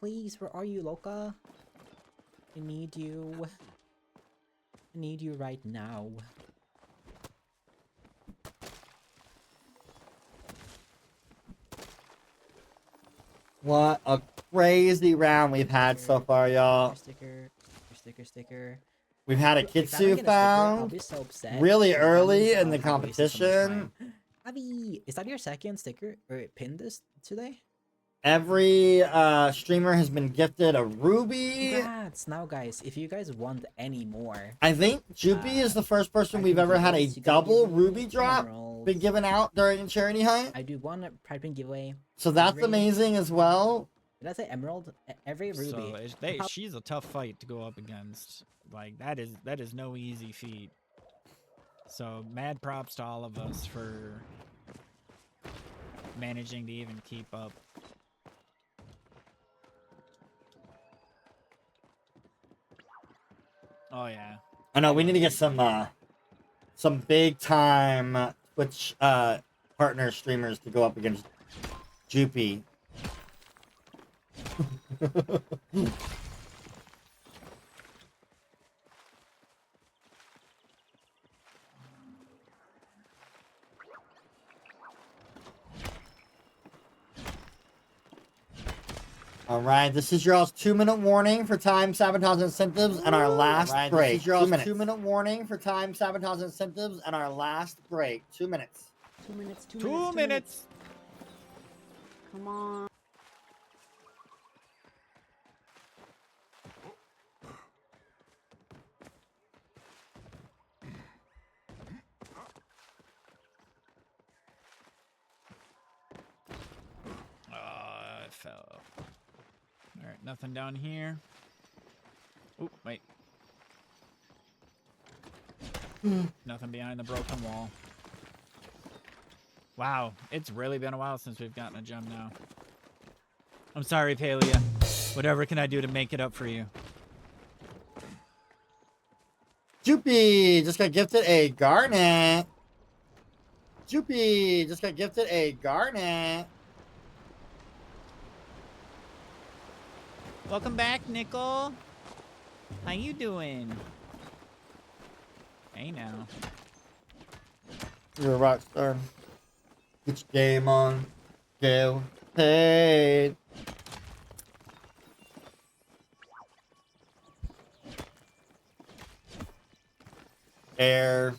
Please, where are you, Loca? I need you. I need you right now. What a crazy round we've had so far, y'all. Sticker. We've had a If I don't Kitsu get a sticker, I'll found be so upset. really Because that early means in the I'll have wasted so much competition. time. Abby, is that your second sticker or pin this today? Every streamer has been gifted a ruby. Congrats! Now, guys, if you guys want any more, I think Jupie is the first person we've ever had a double ruby drop been given out during a charity hunt. I do one pride pin giveaway. So that's amazing as well. Did I say emerald? Every ruby. So she's a tough fight to go up against. Like that is no easy feat. So mad props to all of us for managing to even keep up. Oh yeah. I know we need to get some big time Twitch partner streamers to go up against Jupie. All right, this is your all's 2-minute warning for time sabotage incentives and our last break. This is your all's 2-minute warning for time sabotage incentives and our last break. 2 minutes. 2 minutes. 2 minutes. Come on. I fell. All right, nothing down here. Oh, wait. Nothing behind the broken wall. Wow, it's really been a while since we've gotten a gem now. I'm sorry, Palia. Whatever can I do to make it up for you? Jupie just got gifted a garnet. Jupie just got gifted a garnet. Welcome back, Nickel. How you doing? Hey now. You're a rock star. Get your game on. Go paid. Air.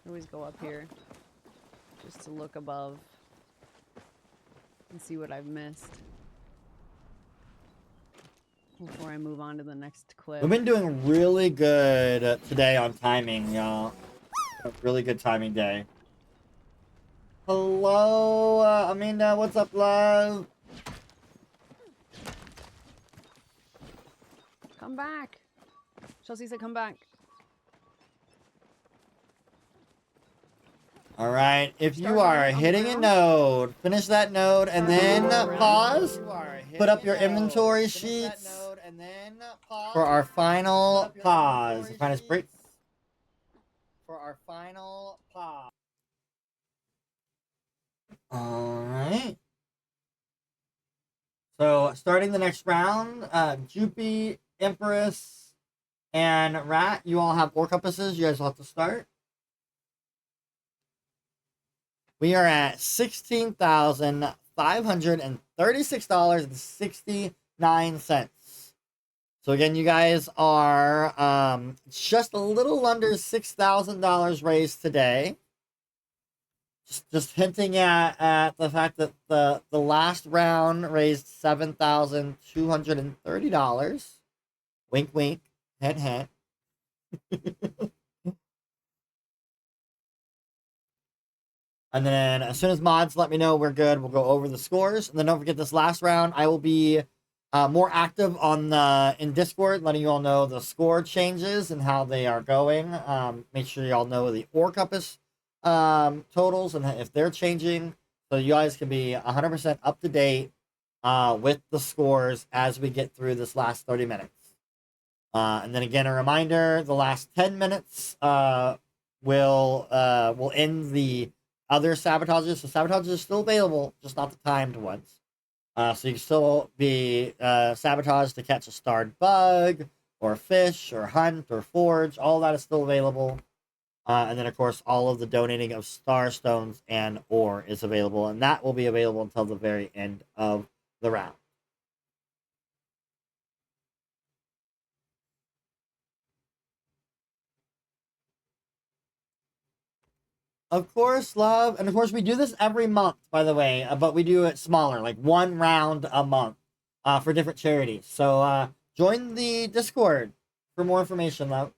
Always go up here just to look above and see what I've missed before I move on to the next clip. We've been doing really good today on timing, y'all. A really good timing day. Hello, Amanda. What's up, love? Come back. Chelsea said come back. All right, if you are hitting a node, finish that node and then pause. Put up your inventory sheets for our final pause. Final break. For our final pause. All right. So starting the next round, Jupie, Empress, and Rat, you all have ore compasses. You guys will have to start. We are at $16,536.69. So again, you guys are just a little under $6,000 raised today. Just hinting at the fact that the last round raised $7,230. Wink, wink. Hint, hint. And then as soon as mods let me know we're good, we'll go over the scores. And then don't forget this last round, I will be more active on in Discord, letting you all know the score changes and how they are going. Make sure you all know the ore compass totals and if they're changing, so you guys can be 100% up to date with the scores as we get through this last 30 minutes. And then again, a reminder: the last 10 minutes will end the other sabotages. So sabotages are still available, just not the timed ones. So you can still be sabotaged to catch a starred bug, or fish, or hunt, or forge. All that is still available. And then, of course, all of the donating of star stones and ore is available. And that will be available until the very end of the round. Of course, love. And of course, we do this every month, by the way. But we do it smaller, like one round a month for different charities. So join the Discord for more information, love.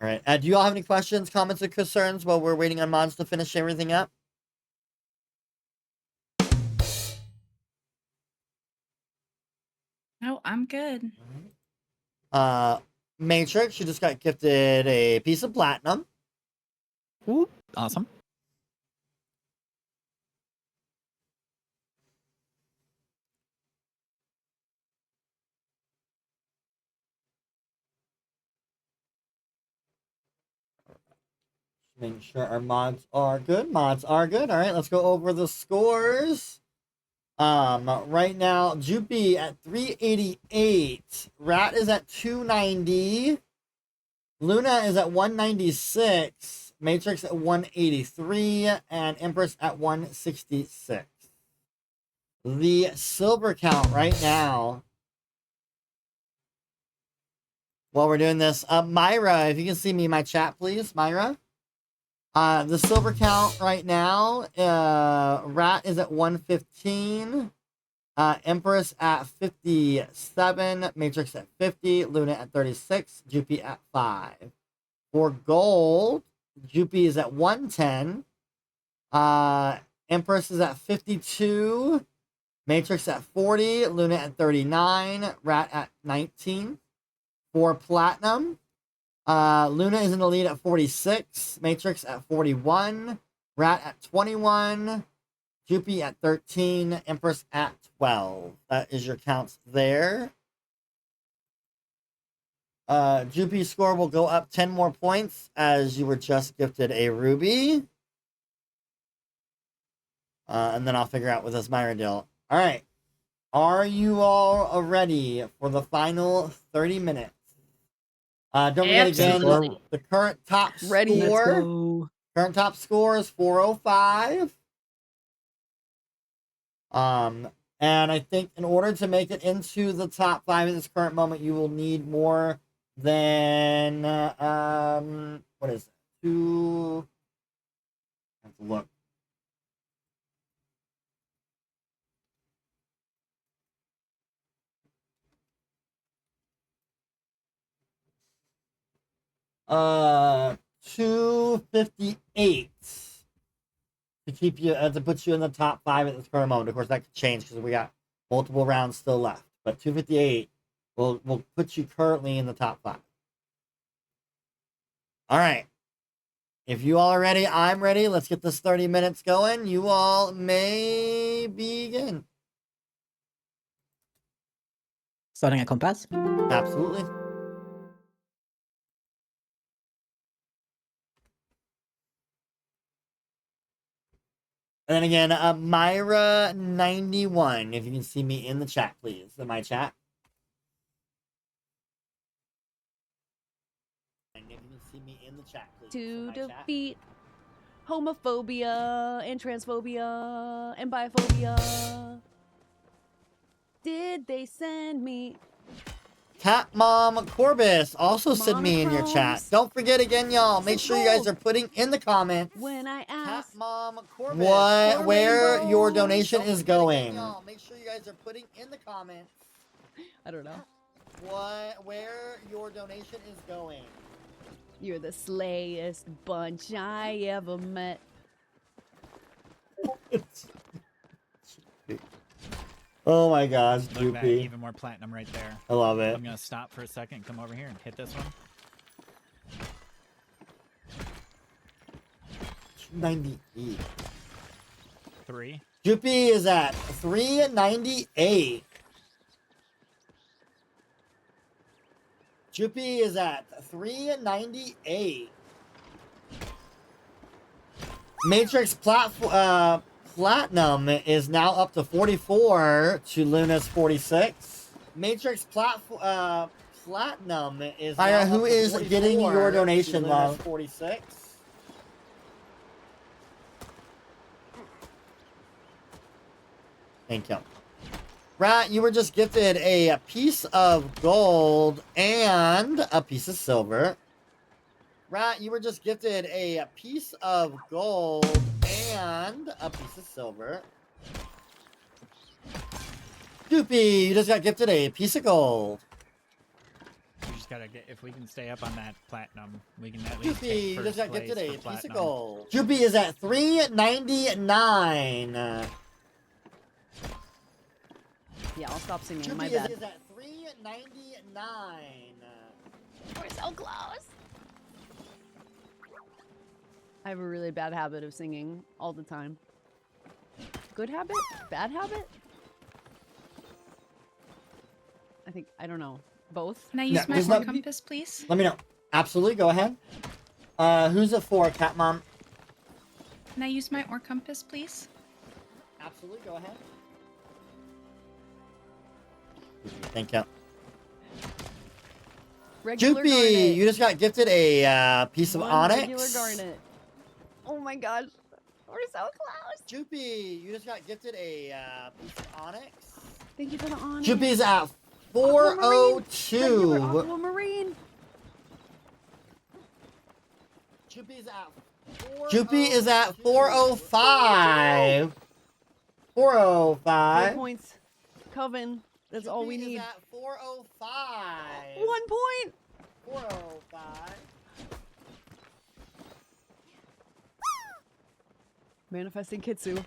All right. Do you all have any questions, comments, or concerns while we're waiting on mods to finish everything up? No, I'm good. Matrix, you just got gifted a piece of platinum. Ooh, awesome. Making sure our mods are good. Mods are good. All right, let's go over the scores. Right now, Jupie at 388. Rat is at 290. Luna is at 196. Matrix at 183. And Empress at 166. the silver count right now. While we're doing this, Myra, if you can see me in my chat, please, Myra. The silver count right now, Rat is at 115, Empress at 57, Matrix at 50, Luna at 36, Jupie at 5. For gold, Jupie is at 110, Empress is at 52, Matrix at 40, Luna at 39, Rat at 19. For platinum, Luna is in the lead at 46, Matrix at 41, Rat at 21, Jupie at 13, Empress at 12. That is your counts there. Jupie's score will go up 10 more points as you were just gifted a ruby. And then I'll figure out with this Myra deal. All right. Are you all ready for the final 30 minutes? Don't forget again, the current top score. Current top score is 405. And I think in order to make it into the top 5 at this current moment, you will need more than what is it? 2. I have to look. Uh, 258 to keep you to put you in the top 5 at this current moment. Of course, that could change because we got multiple rounds still left. But 258 will put you currently in the top 5. All right. If you all are ready, I'm ready. Let's get this 30 minutes going. You all may begin. Starting at compass? Absolutely. And then again, Myra91, if you can see me in the chat, please. In my chat. And if you can see me in the chat, please. To defeat homophobia and transphobia and biphobia. Did they send me? Cat Mom Corbis also send me in your chat. Don't forget again, y'all. Make sure you guys are putting in the comments When I asked Cat Mom Corbis where your donation is going. Y'all. Make sure you guys are putting in the comments. I don't know. Where your donation is going. You're the slayest bunch I ever met. Oh my gosh, Look at that, Jupie. even more platinum right there. I love it. I'm gonna stop for a second, come over here and hit this one. 98. 3. Jupie is at 398. Jupie is at 398. Matrix Platinum is now up to 44 to Luna's 46. Matrix Platinum is now who up to is getting your donation, to Luna's love? 46. Thank you. Rat, you were just gifted a piece of gold and a piece of silver. Rat, you were just gifted a piece of gold and a piece of silver. Doopy, you just got gifted a piece of gold. We just gotta get, if we can stay up on that platinum, we can at least Doopy, take you first just got place gifted a for piece of platinum. gold. Doopy is at 399. Yeah, I'll stop singing. Doopy My bad. is at 399. We're so close. I have a really bad habit of singing all the time. Good habit? Bad habit? I don't know. Both? Can I use my Orc compass, please? Let me know. Absolutely, go ahead. Who's it for, Cat Mom? Can I use my Orc compass, please? Absolutely, go ahead. Thank you. Regular Jupie, garnet. you just got gifted a piece of One onyx. regular garnet. Oh my gosh. We're so close. Jupie, you just got gifted a piece of onyx. Thank you for the honor. Jupie's at Aquamarine. Regular 402. aquamarine. Jupie's at Jupie is at 405. 405. 5 points. Coven. That's all we Jupie is need. at 405. 1 point. 405. Manifesting Kitsu.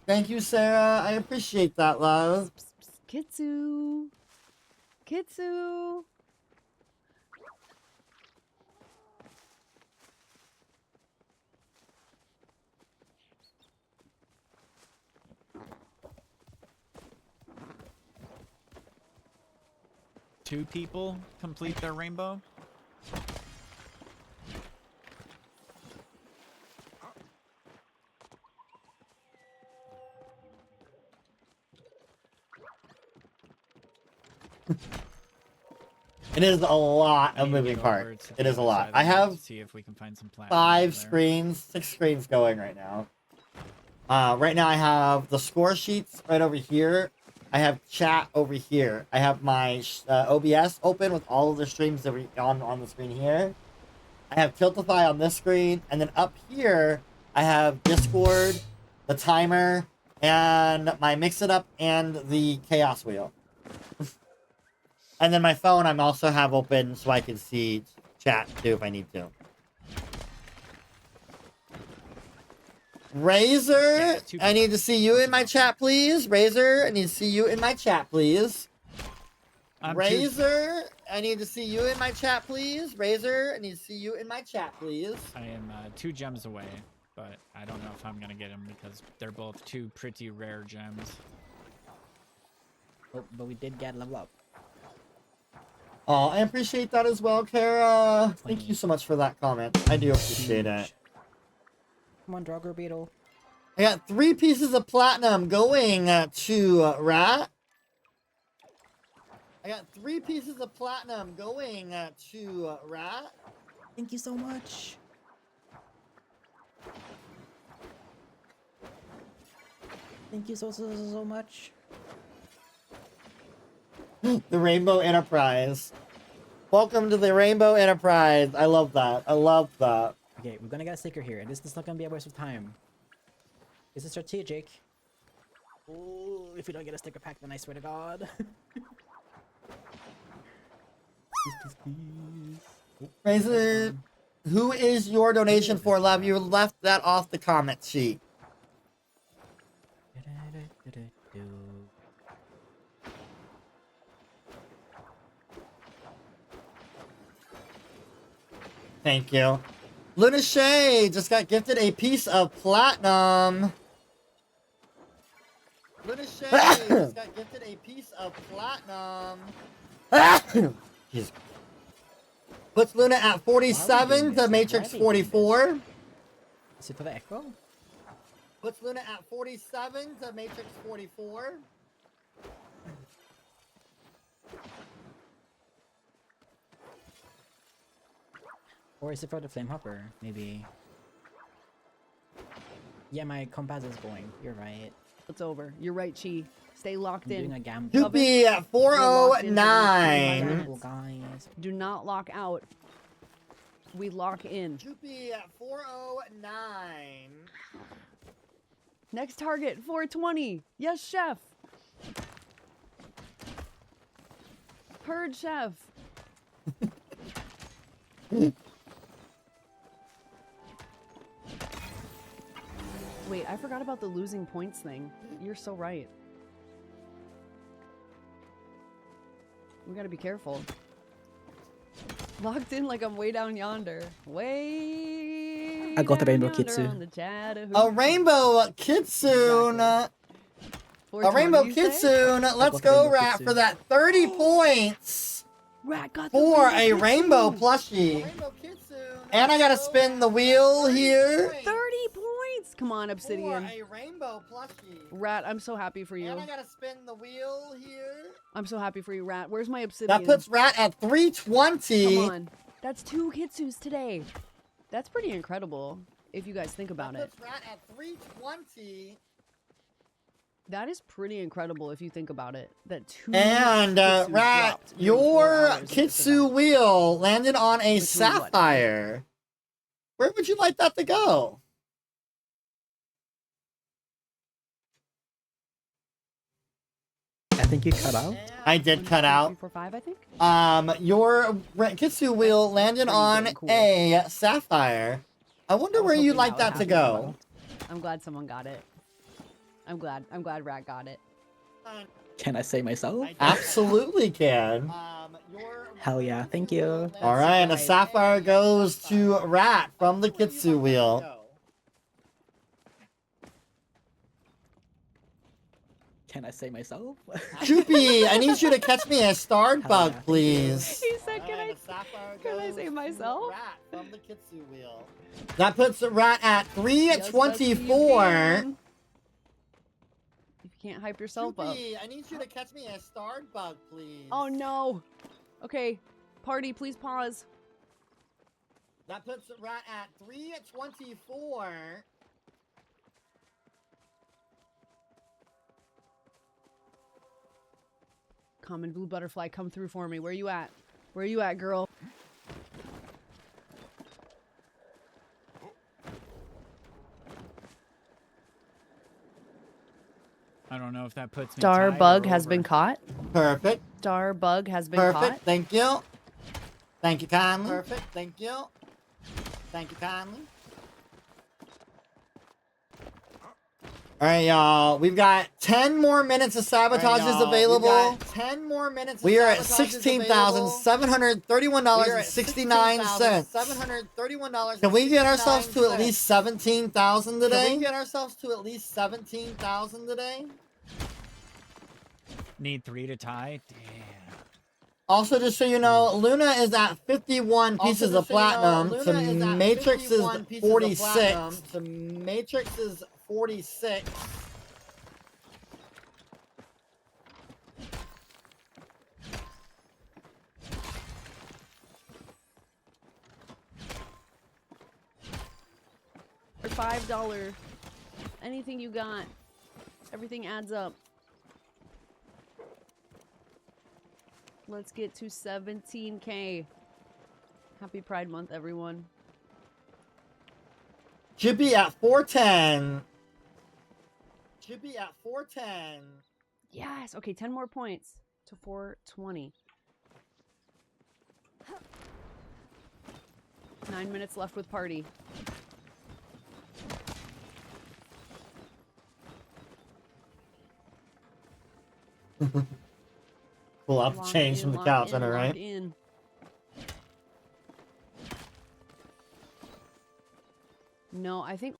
Thank you, Sarah. I appreciate that, love. Kitsu. Kitsu. Two people complete their rainbow. It is a lot of moving parts. It is a lot. I have see if we can find some 5 screens, 6 screens going right now. Right now I have the score sheets right over here. I have chat over here. I have my OBS open with all of the streams that are on the screen here. I have Tiltify on this screen, and then up here I have Discord, the timer, and my Mix It Up and the Chaos Wheel. And then my phone I'm also have open so I can see chat too if I need to. Razor, I need to see you in my chat, please. Razor, I need to see you in my chat, please. Razor, I need to see you in my chat, please. Razor, I need to see you in my chat, please. I am 2 gems away, but I don't know if I'm gonna get them because they're both 2 pretty rare gems. Oh, but we did get level up. Oh, I appreciate that as well, Kara. Thank you so much for that comment. I do appreciate it. Come on, Draugr Beetle. I got 3 pieces of platinum going to Rat. I got 3 pieces of platinum going to Rat. Thank you so much. Thank you so much. The Rainbow Enterprise. Welcome to the Rainbow Enterprise. I love that. I love that. Okay, we're gonna get a sticker here, and this is not gonna be a waste of time. This is strategic. Ooh, if we don't get a sticker pack, then I swear to God. Please. Razor, who is your donation for, love? You left that off the comment sheet. Thank you. LunaShayy just got gifted a piece of platinum. LunaShayy just got gifted a piece of platinum. Jesus. Puts Luna at 47 to Matrix 44. Is it for the echo? Puts Luna at 47 to Matrix 44. Or is it for the flame hopper? Maybe. Yeah, my compass is going. You're right. It's over. You're right, Chi. Stay locked I'm in. doing a gamble. Jupie at 409. Guys. Do not lock out. We lock in. Jupie at 409. Next target, 420. Yes, chef. Heard, chef. Wait, I forgot about the losing points thing. You're so right. We gotta be careful. Locked in like I'm way down yonder. Way I got the down rainbow yonder kitsune. on the Chattahoochee. A rainbow kitsune. A 420, rainbow you say? kitsune. Let's go, Rat, for that 30 points. Rat got the For a rainbow kitsune. plushie. And I gotta spin the wheel here. 30 points! Come on, Obsidian. For a rainbow plushie. Rat, I'm so happy for you. And I gotta spin the wheel here. I'm so happy for you, Rat. Where's my Obsidian? That puts Rat at 320. Come on. That's 2 Kitsus today. That's pretty incredible. if you guys think about That it. puts Rat at 320. That is pretty incredible if you think about it. That 2 And Kitsus Rat, dropped within 4 your hours of this Kitsu event. wheel landed on a Between what, sapphire. Where would you like that to go? I think you cut out. I did cut out. 3, 4, 5, I think. Your Kitsu wheel landed pretty on dang cool. a sapphire. I wonder I was where you'd hoping like that that would to happen as go. well. I'm glad someone got it. I'm glad Rat got it. Can I say myself? Absolutely can. Hell yeah, thank you. All right, and a sapphire goes to Rat from the Kitsu wheel. Can I say myself? Jupie, I need you to catch me a starred Hell bug, yeah, thank you. please. He said, "Can I say myself?" Rat from the Kitsu wheel. That puts Rat at Yes, Bessie, you 324. can. If you can't hype yourself up. Jupie, I need you to catch me a starred bug, please. Oh no. Okay, party, please pause. That puts Rat at 324. Common blue butterfly, come through for me. Where you at? Where you at, girl? I don't know if that puts me Star tied bug or has over. been caught. Perfect. Star bug has been Perfect. caught. Thank you. Thank you kindly. Perfect, thank you. Thank you kindly. All right, y'all. We've got 10 more minutes of sabotages available. We've got 10 more minutes of We are at sabotages available. $16,731.69. $731.69. Can we get ourselves to at least 17,000 Can today? we get ourselves to at least 17,000 today? Need 3 to tie? Damn. Also, just so you know, Luna is at 51 pieces of platinum to Matrix's 46. To Matrix's 46. For $5. Anything you got. Everything adds up. Let's get to 17K. Happy Pride Month, everyone. Jippy at 410. Jippy at 410. Yes. Okay, 10 more points to 420. 9 minutes left with party. Pull out the Lock change in, from the lock couch, in, I know, lock right? in. No, I think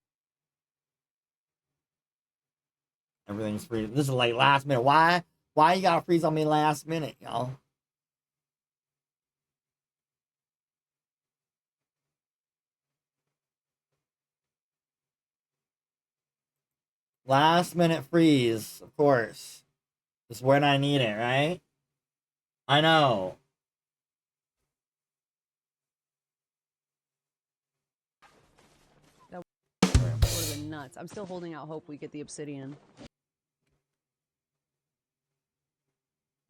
Everything's free. This is like last minute. Why you gotta freeze on me last minute, y'all? Last minute freeze, of course. Just when I need it, right? I know. that would have been nuts. I'm still holding out hope we get the obsidian.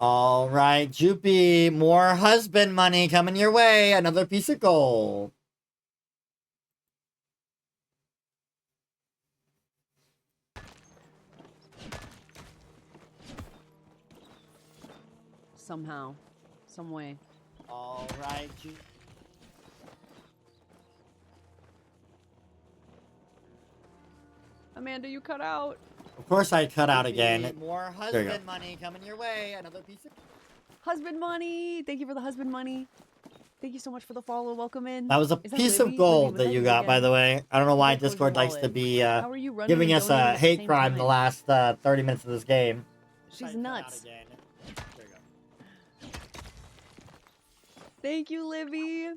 All right, Jupie, more husband money coming your way. Another piece of gold. Somehow. Some way. All right, Amanda, you cut out. Of course I cut out Jippy, again. more There you go. husband money coming your way. Another piece of... Husband money. Thank you for the husband money. Thank you so much for the follow. Welcome in. That was a Is that piece Libby? of gold Libby, was that you you got, by again? the way. I don't know why Okay, close your Discord likes to wallet. be How are you running giving and us donating a at the hate same crime the time? last 30 minutes of this game. She's nuts. There you go. Thank you, Libby.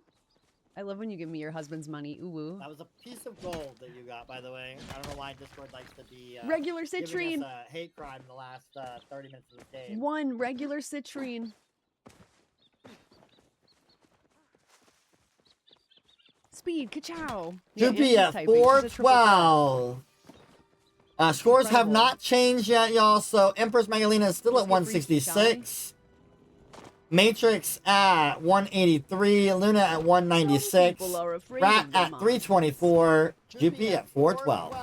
I love when you give me your husband's money. Ooh woo. That was a piece of gold that you got, by the way. I don't know why Discord likes to be Regular giving citrine. us a hate crime the last 30 minutes of this game. One regular citrine. speed. Ka-chow. Yeah, Jupie Anthony's at typing. She's a triple threat. 412. Scores have Incredible. not changed yet, y'all. So EmpressMagalina is still at Let's get freaky, shall we? 166. Matrix at 183. Luna at 196. People are afraid Rat of their at minds. 324. Jupie at 412.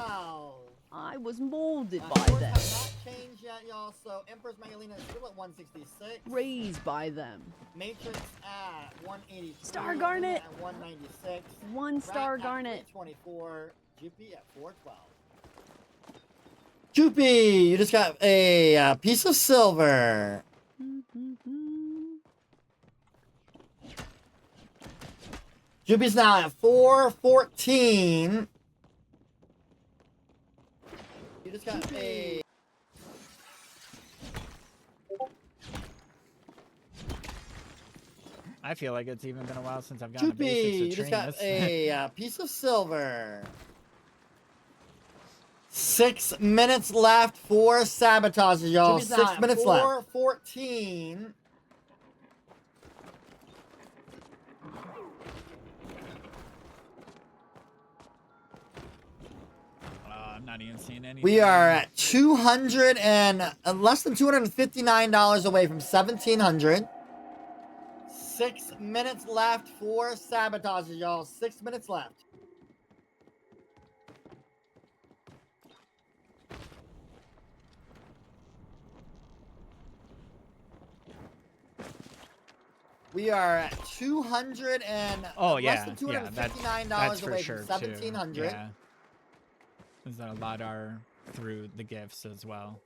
I was molded by Scores them. have not changed yet, y'all. So EmpressMagalina is still at 166. Raised by them. Matrix at 183. Star Garnet. At 196. 1 star Rat Garnet. At 324. Jupie at 412. Jupie, you just got a piece of silver. Jupie's now at 414. You just got a. I feel like it's even been a while since I've gotten the basics Jupie, of you just train got this. a piece of silver. 6 minutes left for sabotages, y'all. Jupie's now 6 at minutes left. 414. I'm not even seeing anything. We are at 200 and less than $259 away from 1,700. 6 minutes left for sabotages, y'all. 6 minutes left. We are at 200 and less than $259 that's for away sure from 1,700. too. Yeah. There's a lot are through the gifts as well.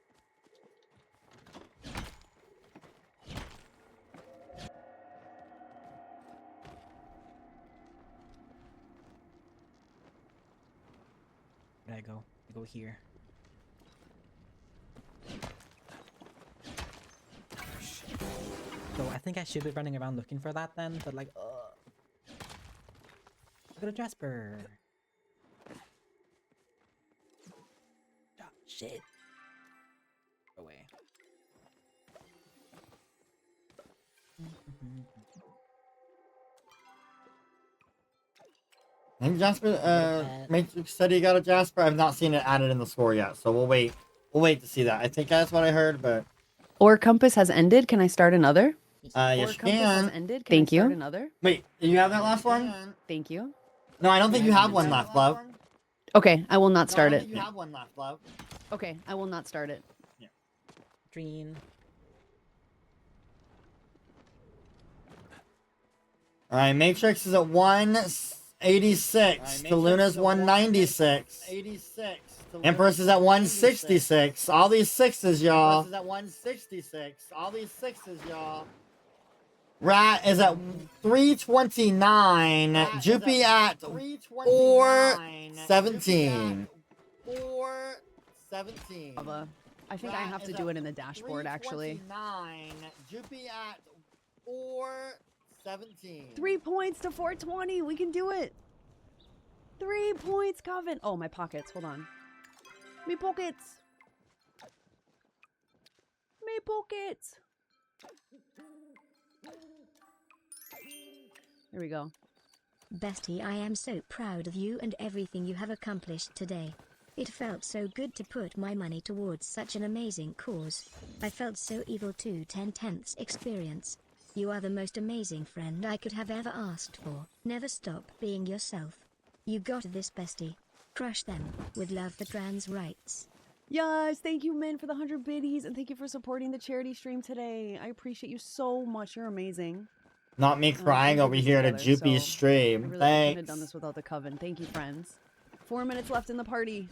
Where'd I go? I go here. So I think I should be running around looking for that then, but like, look at a Jasper. Oh, shit. Away. I think Jasper, Matrix said he got a Jasper. I've not seen it added in the score yet, so we'll wait. We'll wait to see that. I think that's what I heard, but. Or compass has ended. Can I start another? Yes, you can. Ended. Can Thank I start you. Another. Wait, do you have that last one? Thank you. No, I don't think you have one left, love. Okay, I will not start No, I it. don't think you have one left, love. Okay, I will not start it. Dream. All right, Matrix is at 186. To Luna's 196. 86. Empress is at 166. All these sixes, y'all. Empress is at 166. All these sixes, y'all. Rat is at 329. Jupie at 417. 417. I think I have to do it in the dashboard, actually. Jupie at 417. 3 points to 420. We can do it. 3 points, Coven. Oh, my pockets. Hold on. Me pockets. Me pockets. Here we go. Bestie, I am so proud of you and everything you have accomplished today. It felt so good to put my money towards such an amazing cause. I felt so evil too. 10/10ths experience. You are the most amazing friend I could have ever asked for. Never stop being yourself. You got this, bestie. Crush them. With love, the trans rights. Yes, thank you, Min, for the 100 biddies, and thank you for supporting the charity stream today. I appreciate you so much. You're amazing. Not me crying over here to Jupie's I stream. really couldn't Thanks. have done this without the Coven. Thank you, friends. 4 minutes left in the party.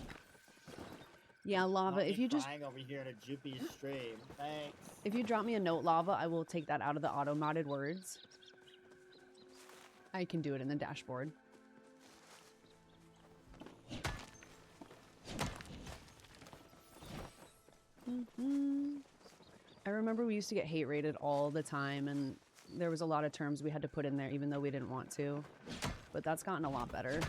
Yeah, Lava, Not if me you just... crying over here to Jupie's stream. Thanks. If you drop me a note, Lava, I will take that out of the auto-modded words. I can do it in the dashboard. I remember we used to get hate rated all the time, and there was a lot of terms we had to put in there even though we didn't want to. But that's gotten a lot better.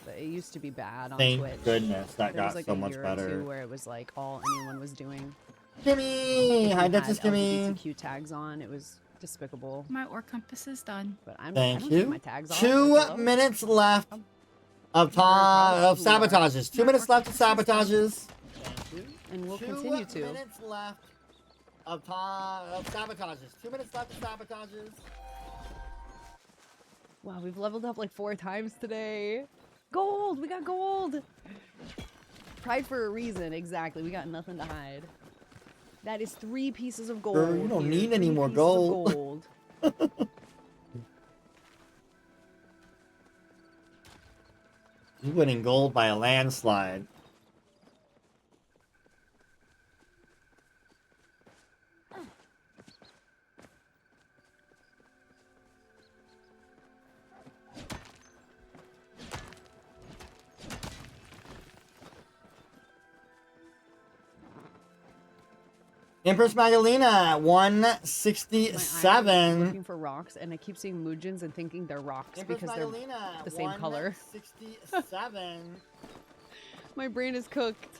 But it used to be bad on Thank Twitch. goodness that There was got like so a much year or better. two where it was like all anyone was doing. Kimmy! Hi, If you Duchess had Kimmy. LGBTQ tags on, it was despicable. My ore compass is done. But I Thank don't take you. my tags off. 2 minutes left of time of sabotages. 2 minutes left of sabotages. Thank you. And we'll 2 continue to. minutes left of time of sabotages. 2 minutes left of sabotages. Wow, we've leveled up like 4 times today. Gold! We got gold! Pride for a reason, exactly. We got nothing to hide. That is 3 pieces of gold. Girl, you don't here. need any 3 more pieces of gold. You winning gold by a landslide. EmpressMagalina, My eye is 167. looking for rocks, and I keep seeing Mujins and thinking they're rocks because they're EmpressMagalina, the same color. 167. My brain is cooked.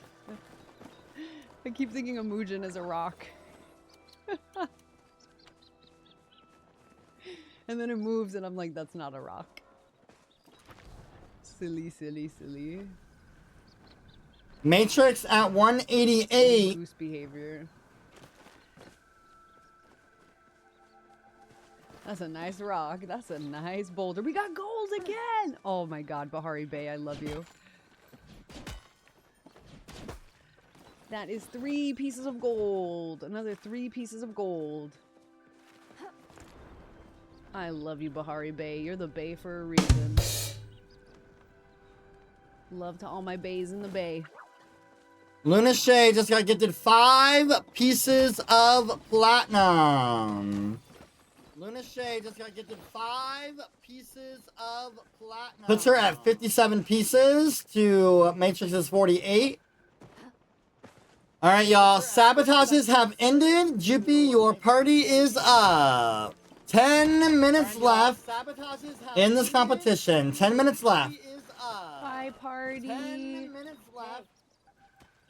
I keep thinking a Mujin is a rock. And then it moves, and I'm like, that's not a rock. Silly, silly, silly. Matrix at 188. Goose behavior. That's a nice rock. That's a nice boulder. We got gold again! Oh my god, Bahari Bay, I love you. That is 3 pieces of gold. Another 3 pieces of gold. I love you, Bahari Bay. You're the bay for a reason. Love to all my bays in the bay. LunaShayy just got gifted 5 pieces of platinum. LunaShayy just got gifted 5 pieces of platinum. Puts her at 57 pieces to Matrix's 48. Alright, y'all. Sabotages have ended. Jupie, your party is up. 10 minutes left in this competition. 10 minutes left. Bye, party. 10 minutes left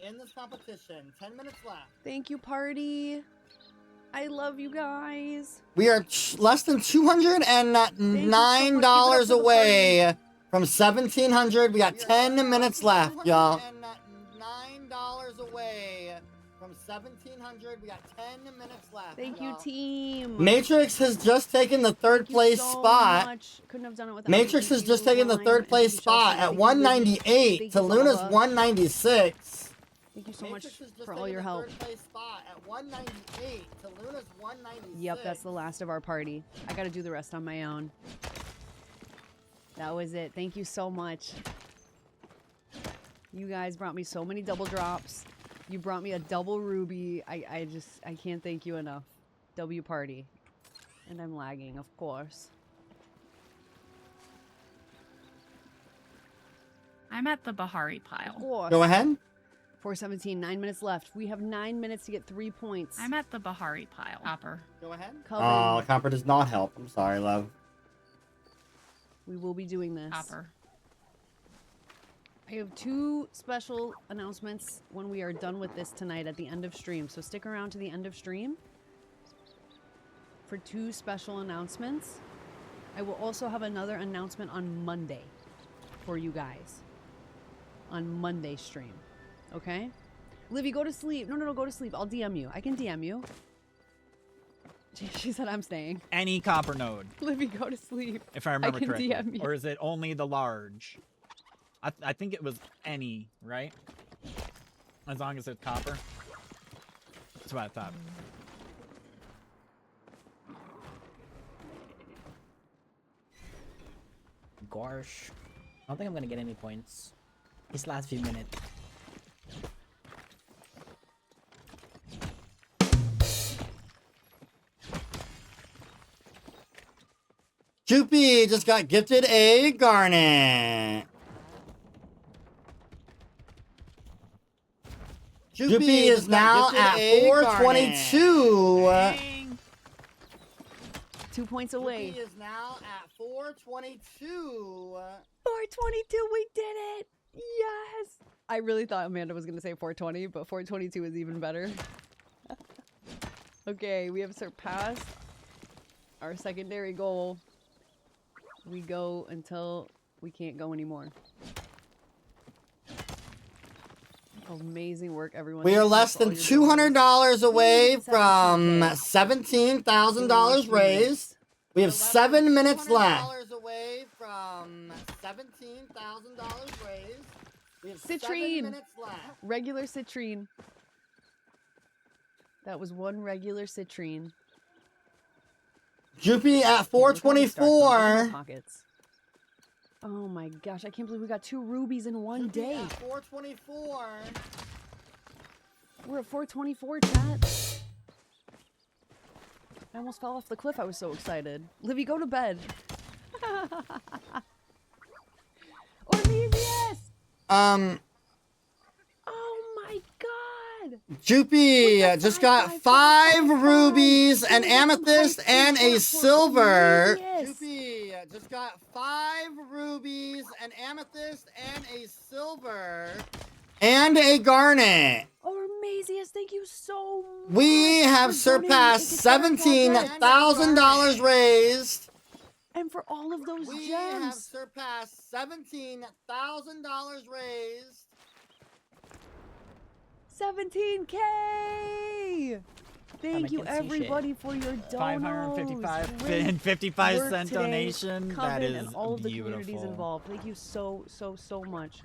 in this competition. 10 minutes left. Thank you, party. I love you guys. We are less than $209 away from 1,700. We got 10 minutes left, y'all. $9 away from 1,700. We got 10 minutes left. Thank you, team. Matrix has just taken the third place spot. Couldn't have done it without Matrix you. has just taken the third place spot at 198 to Luna's 196. Thank you so much for all your help. Third place spot at 198 to Luna's 196. Yep, that's the last of our party. I gotta do the rest on my own. That was it. Thank you so much. You guys brought me so many double drops. You brought me a double ruby. I can't thank you enough. W party. And I'm lagging, of course. I'm at the Bahari pile. Of course. Go ahead. 4:17, 9 minutes left. We have 9 minutes to get 3 points. I'm at the Bahari pile. Copper. Go ahead. Oh, copper does not help. I'm sorry, love. We will be doing this. Copper. I have 2 special announcements when we are done with this tonight at the end of stream. So stick around to the end of stream for 2 special announcements. I will also have another announcement on Monday for you guys. On Monday stream. Okay? Livy, go to sleep. No, go to sleep. I'll DM you. I can DM you. She said I'm staying. Any copper node. Livy, go to sleep. If I remember can correctly. DM you. Or is it only the large? I think it was any, right? As long as it's copper. That's what I thought. Gosh. I don't think I'm gonna get any points. These last few minutes. Jupie just got gifted a garnet. Jupie is now at 422. 2 points away. Jupie is now at 422. 422, we did it! Yes! I really thought Amanda was going to say 420, but 422 is even better. Okay, we have surpassed our secondary goal. We go until we can't go anymore. Amazing work, everyone. We are Thank you less for all than your $200 away Yay, from 17K. $17,000 raised. We have 7 minutes left. $200 away from $17,000 raised. We have 7 Citrine. minutes left. Regular citrine. That was one regular citrine. Jupie at Yeah, look how many stars come. Look at 424. my pockets. Oh my gosh, I can't believe we got 2 rubies in one day. At 424. We're at 424, chat. I almost fell off the cliff. I was so excited. Livy, go to bed. Ornesius! Um, Oh my god! Jupie just got 5 rubies, an amethyst, and a silver. Jupie just got 5 rubies, an amethyst, and a silver. And a garnet. Ormasius, thank you so much. We have for donating surpassed to Kickstarter $17,000 raised. And for all of those We gems. have surpassed $17,000 raised. 17K! Thank you everybody for your donos. 555 Great and 55 work cent today, donation. That Coven, is and all of the communities beautiful. involved. Thank you so much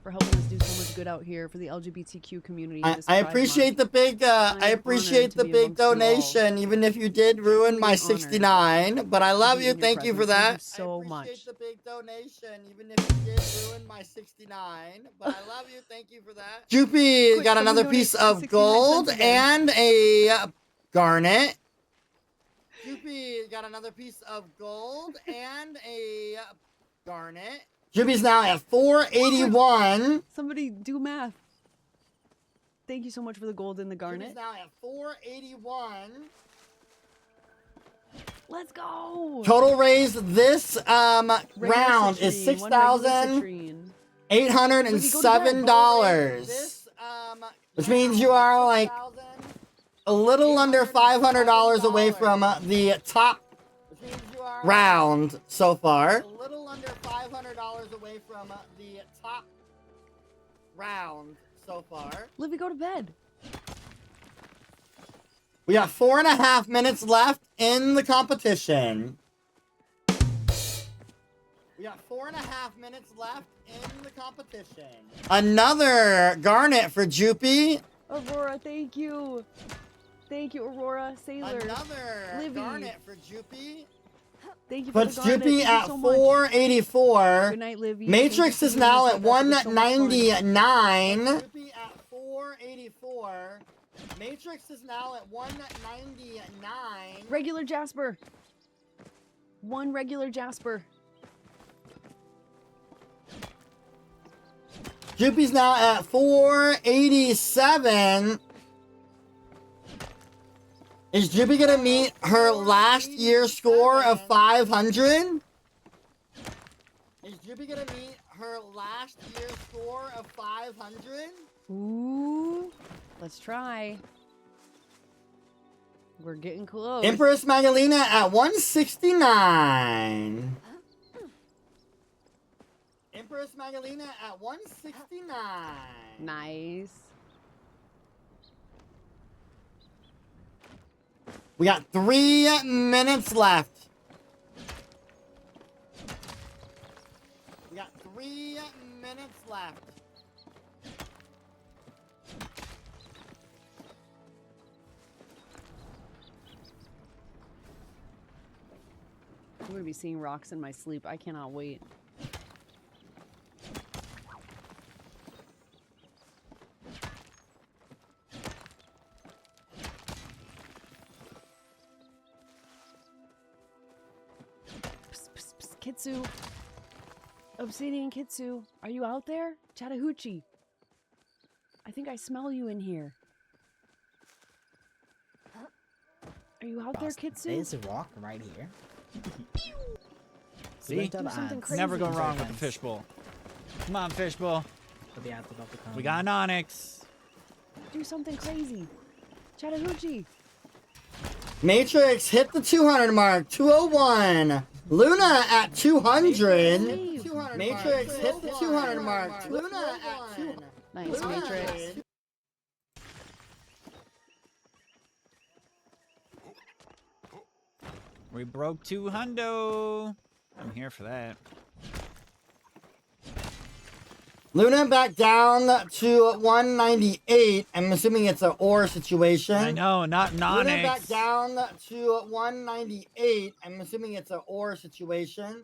for helping us do so much good out here for the LGBTQ community. in this I Pride appreciate Month. the big I am appreciate honored to the be big amongst you all. donation, even if you did ruin my 69. But I love be you. in your Thank you for presence. that. Thank you so much. Appreciate the big donation, even if you did ruin my 69. But I love you. Thank you for that. Jupie Quick, got someone another donate piece of 69 gold cents again. and a garnet. Jupie got another piece of gold and a garnet. Jupie's now at 481. Somebody do math. Thank you so much for the gold and the garnet. Jupie's now at 481. Let's go. Total raise this Regular round is citrine, one regular citrine. $6,807. This Which means you are like a little under $500 away from the top round so far. a little under $500 away from the top round so far. Livy, go to bed. We got 4.5 minutes left in the competition. We got 4.5 minutes left in the competition. Another garnet for Jupie. Aurora, thank you. Thank you, Aurora, Sailor. Another Livy. garnet for Jupie. Thank you for Puts the garnet. Jupie Thank you at so much. 484. Good night, Livy. Matrix Thank is you for now doing at this. That's so much fun. 199. Jupie at 484. Matrix is now at 199. Regular Jasper. One regular Jasper. Jupie's now at 487. Is Jupie gonna meet her last year's score of 500? Is Jupie gonna meet her last year's score of 500? Ooh. Let's try. We're getting close. EmpressMagalina at 169. EmpressMagalina at 169. Nice. We got 3 minutes left. We got 3 minutes left. I'm gonna be seeing rocks in my sleep. I cannot wait. Psst, psst, psst, Kitsu. Obsidian Kitsu. Are you out there? Chattahoochee. I think I smell you in here. Are you out there, Kitsu? There's a rock right here. See? Do something crazy. Never go wrong with the fishbowl. Come on, fishbowl. We got an onyx. Do something crazy. Chattahoochee. Matrix hit the 200 mark. 201. Luna at 200. Matrix hit the 200 mark. Luna at 200. Nice, Matrix. We broke 200. I'm here for that. Luna back down to 198. I'm assuming it's an ore situation. I know, not Luna Nonix. back down to 198. I'm assuming it's an ore situation.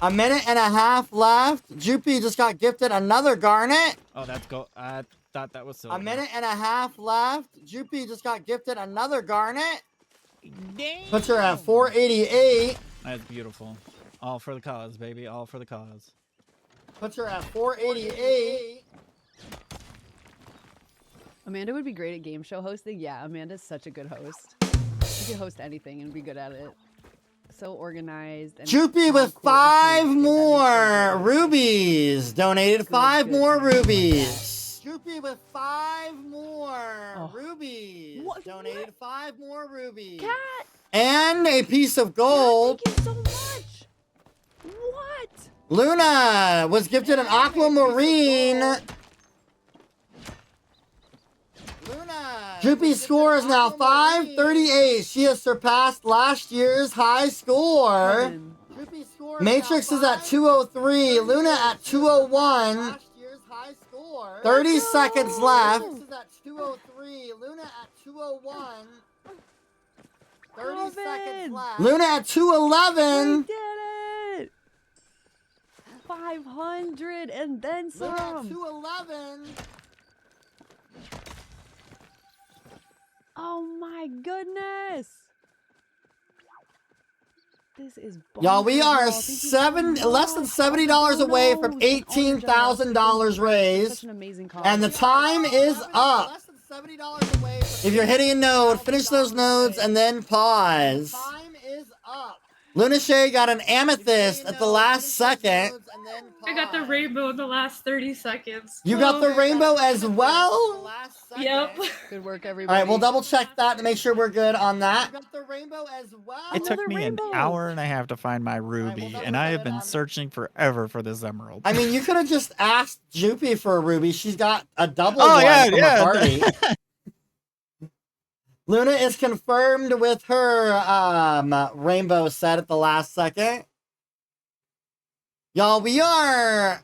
A minute and a half left. Jupie just got gifted another garnet. Oh, that's go. I thought that was silver. A minute and a half left. Jupie just got gifted another garnet. Dang. Puts her at 488. That's beautiful. All for the cause, baby. All for the cause. Puts her at 488. Amanda would be great at game show hosting. Yeah, Amanda's such a good host. She could host anything and be good at it. So organized. And Jupie with 5 more rubies. Donated 5 more rubies. Jupie with 5 more rubies. Donated 5 more rubies. Cat! And a piece of gold. Thank you so much. What? Luna was gifted an aquamarine. Jupie's score is now 538. She has surpassed last year's high score. Matrix is at 203. Luna at 201. 30 seconds left. Matrix is at 203. Luna at 201. 30 seconds left. Luna at 211. We did it! 500 and then some. Luna at 211. Oh my goodness! This is Y'all, we are bonkers. less than $70 away from $18,000 raised. Such an amazing cause. And the time is up. If you're hitting a node, finish those nodes and then pause. Time is up. LunaShayy got an amethyst at the last second. I got the rainbow in the last 30 seconds. You got the rainbow as well? Yep. Good work, All everybody. right, we'll double check that to make sure we're good on that. You got the rainbow as well. It took me an hour and a half to find my ruby, and I have been searching forever for this emerald. I mean, you could have just asked Jupie for a ruby. She's got a double Oh, one yeah, from yeah. a party. Luna is confirmed with her rainbow set at the last second. Y'all, we are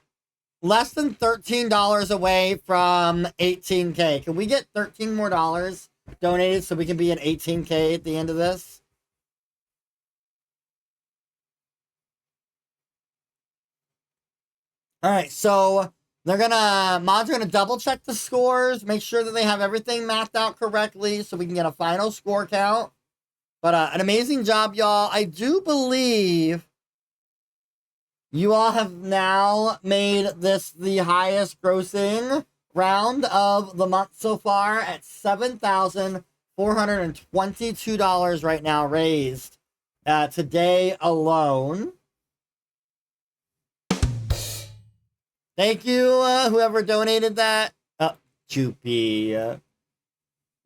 less than $13 away from 18K. Can we get 13 more dollars donated so we can be at 18K at the end of this? All right, so mods are gonna double check the scores, make sure that they have everything mapped out correctly so we can get a final score count. But an amazing job, y'all. I do believe you all have now made this the highest grossing round of the month so far at $7,422 right now raised today alone. Thank you, whoever donated that. Jupie.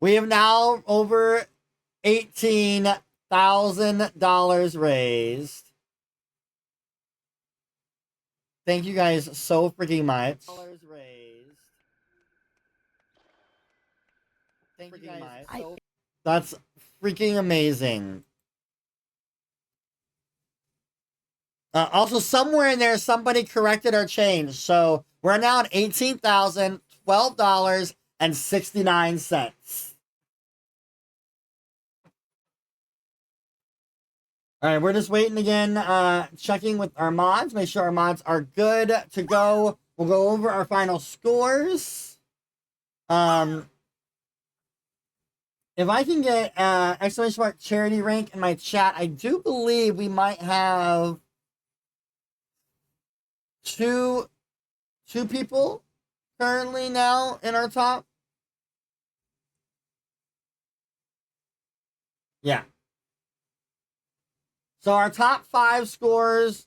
We have now over $18,000 raised. Thank you guys so freaking much. Thank you guys. That's freaking amazing. Also, somewhere in there, somebody corrected our change. So we're now at $18,012.69. All right, we're just waiting again, checking with our mods, make sure our mods are good to go. We'll go over our final scores. If I can get exclamation mark charity rank in my chat, I do believe we might have two people currently now in our top. Yeah. So our top 5 scores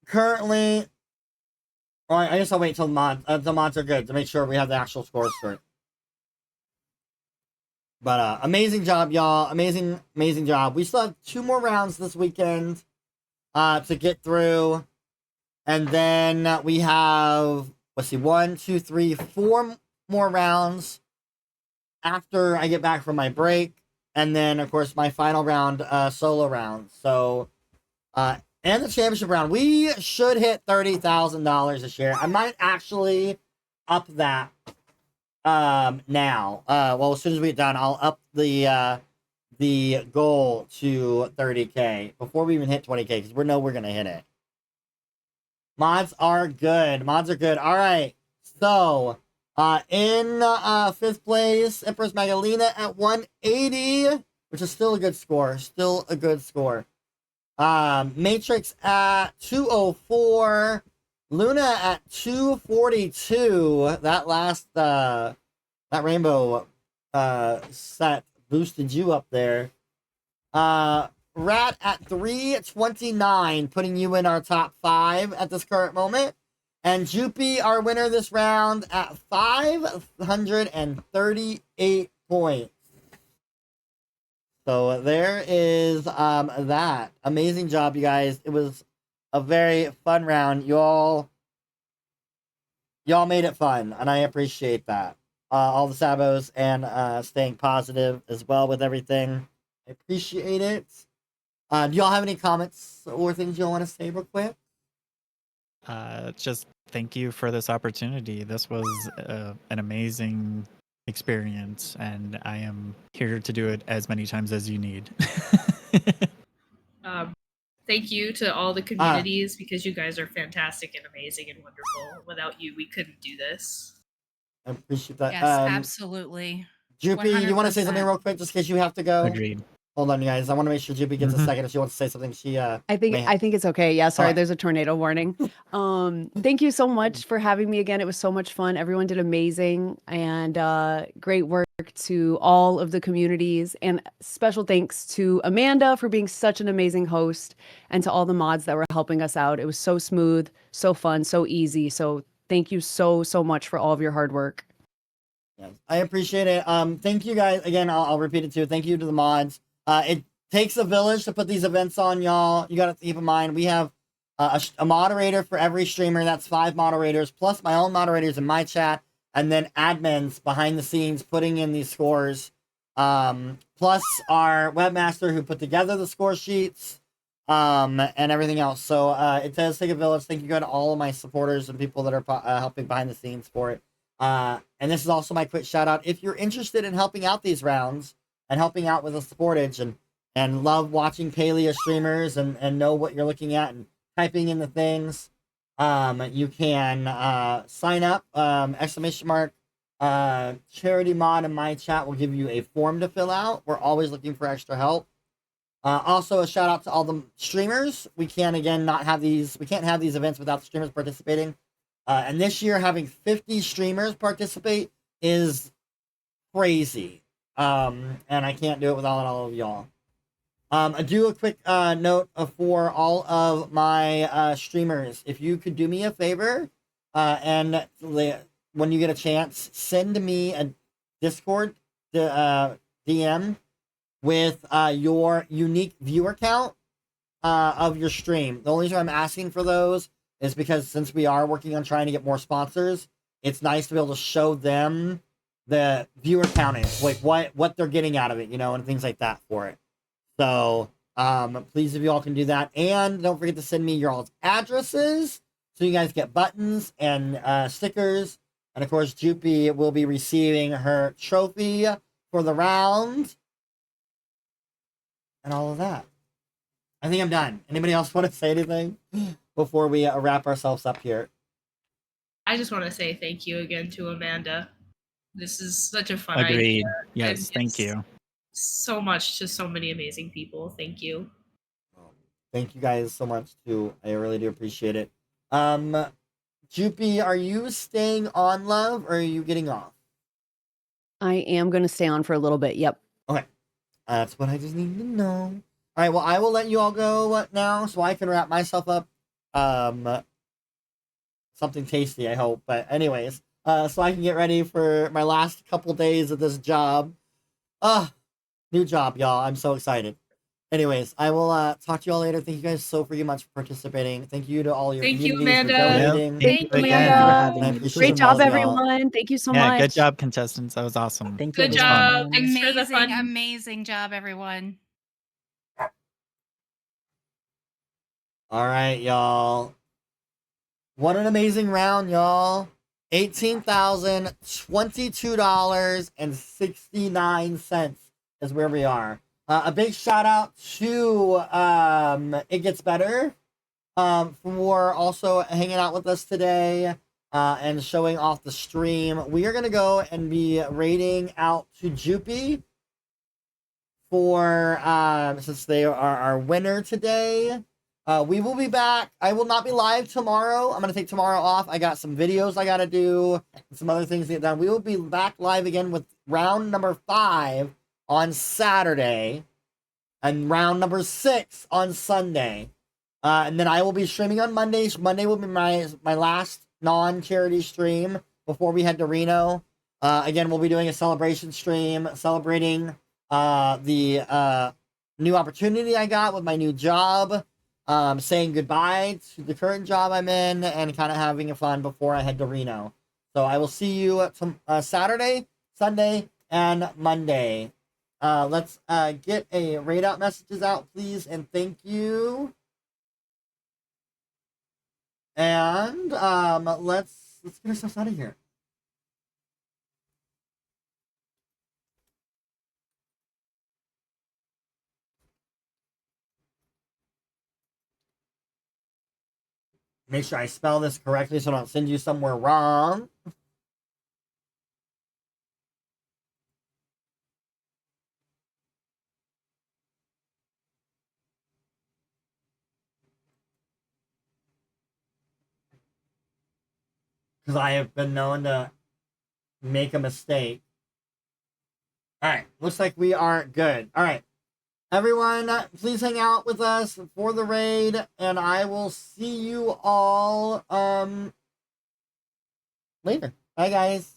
currently All right, I guess I'll wait till the mods are good to make sure we have the actual scores straight. But amazing job, y'all. Amazing job. We still have 2 more rounds this weekend to get through. And then we have, let's see, 1, 2, 3, 4 more rounds after I get back from my break. And then, of course, my final round, solo round. So, and the championship round. We should hit $30,000 this year. I might actually up that now. Well, as soon as we get done, I'll up the goal to 30K before we even hit 20K, because we know we're gonna hit it. Mods are good. Mods are good. All right. So, in 5th place, EmpressMagalina at 180, which is still a good score. Still a good score. Matrix at 204. Luna at 242. That last, that rainbow, set boosted you up there. Rat at 329, putting you in our top 5 at this current moment. And Jupie, our winner this round, at 538 points. So there is that. Amazing job, you guys. It was a very fun round. Y'all made it fun, and I appreciate that. All the sabos and staying positive as well with everything. I appreciate it. Do y'all have any comments or things y'all want to say real quick? Just thank you for this opportunity. This was an amazing experience, and I am here to do it as many times as you need. Thank you to all the communities, because you guys are fantastic and amazing and wonderful. Without you, we couldn't do this. I appreciate that. Yes, absolutely. Jupie, you want to say 100%. something real quick just in case you have to go? Agreed. Hold on, you guys. I want to make sure Jupie gets a second if she wants to say something. She I think it's okay. Yeah, sorry, there's a tornado warning. Thank you so much for having me again. It was so much fun. Everyone did amazing, and great work to all of the communities. And special thanks to Amanda for being such an amazing host, and to all the mods that were helping us out. It was so smooth, so fun, so easy. So thank you so much for all of your hard work. Yes, I appreciate it. Thank you guys again. I'll repeat it too. Thank you to the mods. It takes a village to put these events on, y'all. You got to keep in mind we have a moderator for every streamer. That's 5 moderators plus my own moderators in my chat, and then admins behind the scenes putting in these scores. Plus our webmaster who put together the score sheets, and everything else. So it does take a village. Thank you to all of my supporters and people that are helping behind the scenes for it. And this is also my quick shout out. If you're interested in helping out these rounds and helping out with the supportage and love watching Palia streamers and know what you're looking at and typing in the things, you can sign up, ! Charity mod in my chat will give you a form to fill out. We're always looking for extra help. Also a shout out to all the streamers. We can't have these events without the streamers participating. And this year having 50 streamers participate is crazy. And I can't do it without all of y'all. I do a quick note for all of my streamers. If you could do me a favor, and when you get a chance, send me a Discord DM with your unique viewer count of your stream. The only reason I'm asking for those is because since we are working on trying to get more sponsors, it's nice to be able to show them the viewer countings, like what they're getting out of it, and things like that for it. So, please, if you all can do that. And don't forget to send me your all's addresses so you guys get buttons and stickers. And of course, Jupie will be receiving her trophy for the round. And all of that. I think I'm done. Anybody else want to say anything before we wrap ourselves up here? I just want to say thank you again to Amanda. This is such a fun Agreed. idea. Yes, and thank it's you. so much to so many amazing people. Thank you. Thank you guys so much too. I really do appreciate it. Jupie, are you staying on, love, or are you getting off? I am going to stay on for a little bit. Yep. Okay. That's what I just need to know. All right, well, I will let you all go now so I can wrap myself up. something tasty, I hope. But anyways, so I can get ready for my last couple days of this job. New job, y'all. I'm so excited. Anyways, I will talk to y'all later. Thank you guys so very much for participating. Thank you to all your Thank you, communities for Amanda. donating. Thank you again. And I appreciate Great job, all of y'all. everyone. Thank you so Yeah, much. good job, contestants. That was awesome. Thank Good It was fun. job. Thanks for the Amazing, fun. amazing job, everyone. All right, y'all. What an amazing round, y'all. $18,022.69 is where we are. A big shout out to It Gets Better for also hanging out with us today and showing off the stream. We are going to go and be raiding out to Jupie for since they are our winner today. We will be back. I will not be live tomorrow. I'm going to take tomorrow off. I got some videos I got to do and some other things to get done. We will be back live again with round number 5 on Saturday and round number 6 on Sunday. And then I will be streaming on Monday. Monday will be my last non-charity stream before we head to Reno. Again, we'll be doing a celebration stream celebrating the new opportunity I got with my new job. Saying goodbye to the current job I'm in and kind of having fun before I head to Reno. So I will see you Saturday, Sunday, and Monday. Let's get a raid out messages out, please, and thank you. And let's get ourselves out of here. Make sure I spell this correctly so I don't send you somewhere wrong. Because I have been known to make a mistake. Alright, looks like we are good. Alright. Everyone, please hang out with us for the raid, and I will see you all later. Bye, guys.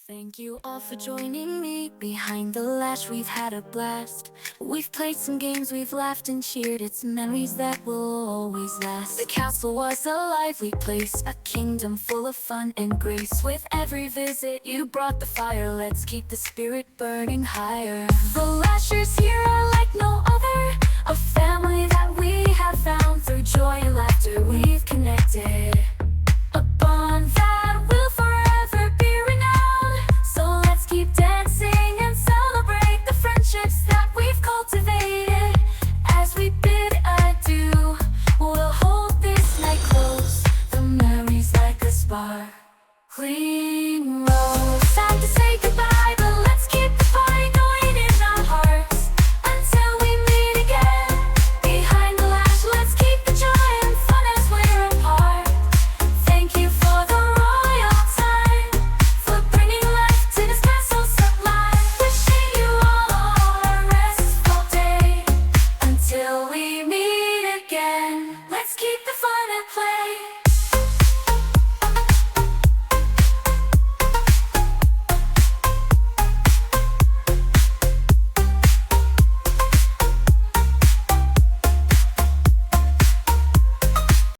Thank you all for joining me. Behind the lash, we've had a blast. We've played some games, we've laughed and cheered. It's memories that will always last. The castle was a lively place, a kingdom full of fun and grace. With every visit, you brought the fire. Let's keep the spirit burning higher. The lashers here are like no other, a family that we have found. Through joy and laughter, we've connected. A bond that will forever be renowned. So let's keep dancing and celebrate the friendships that we've cultivated. As we bid adieu, we'll hold this night close. The memories like a spark.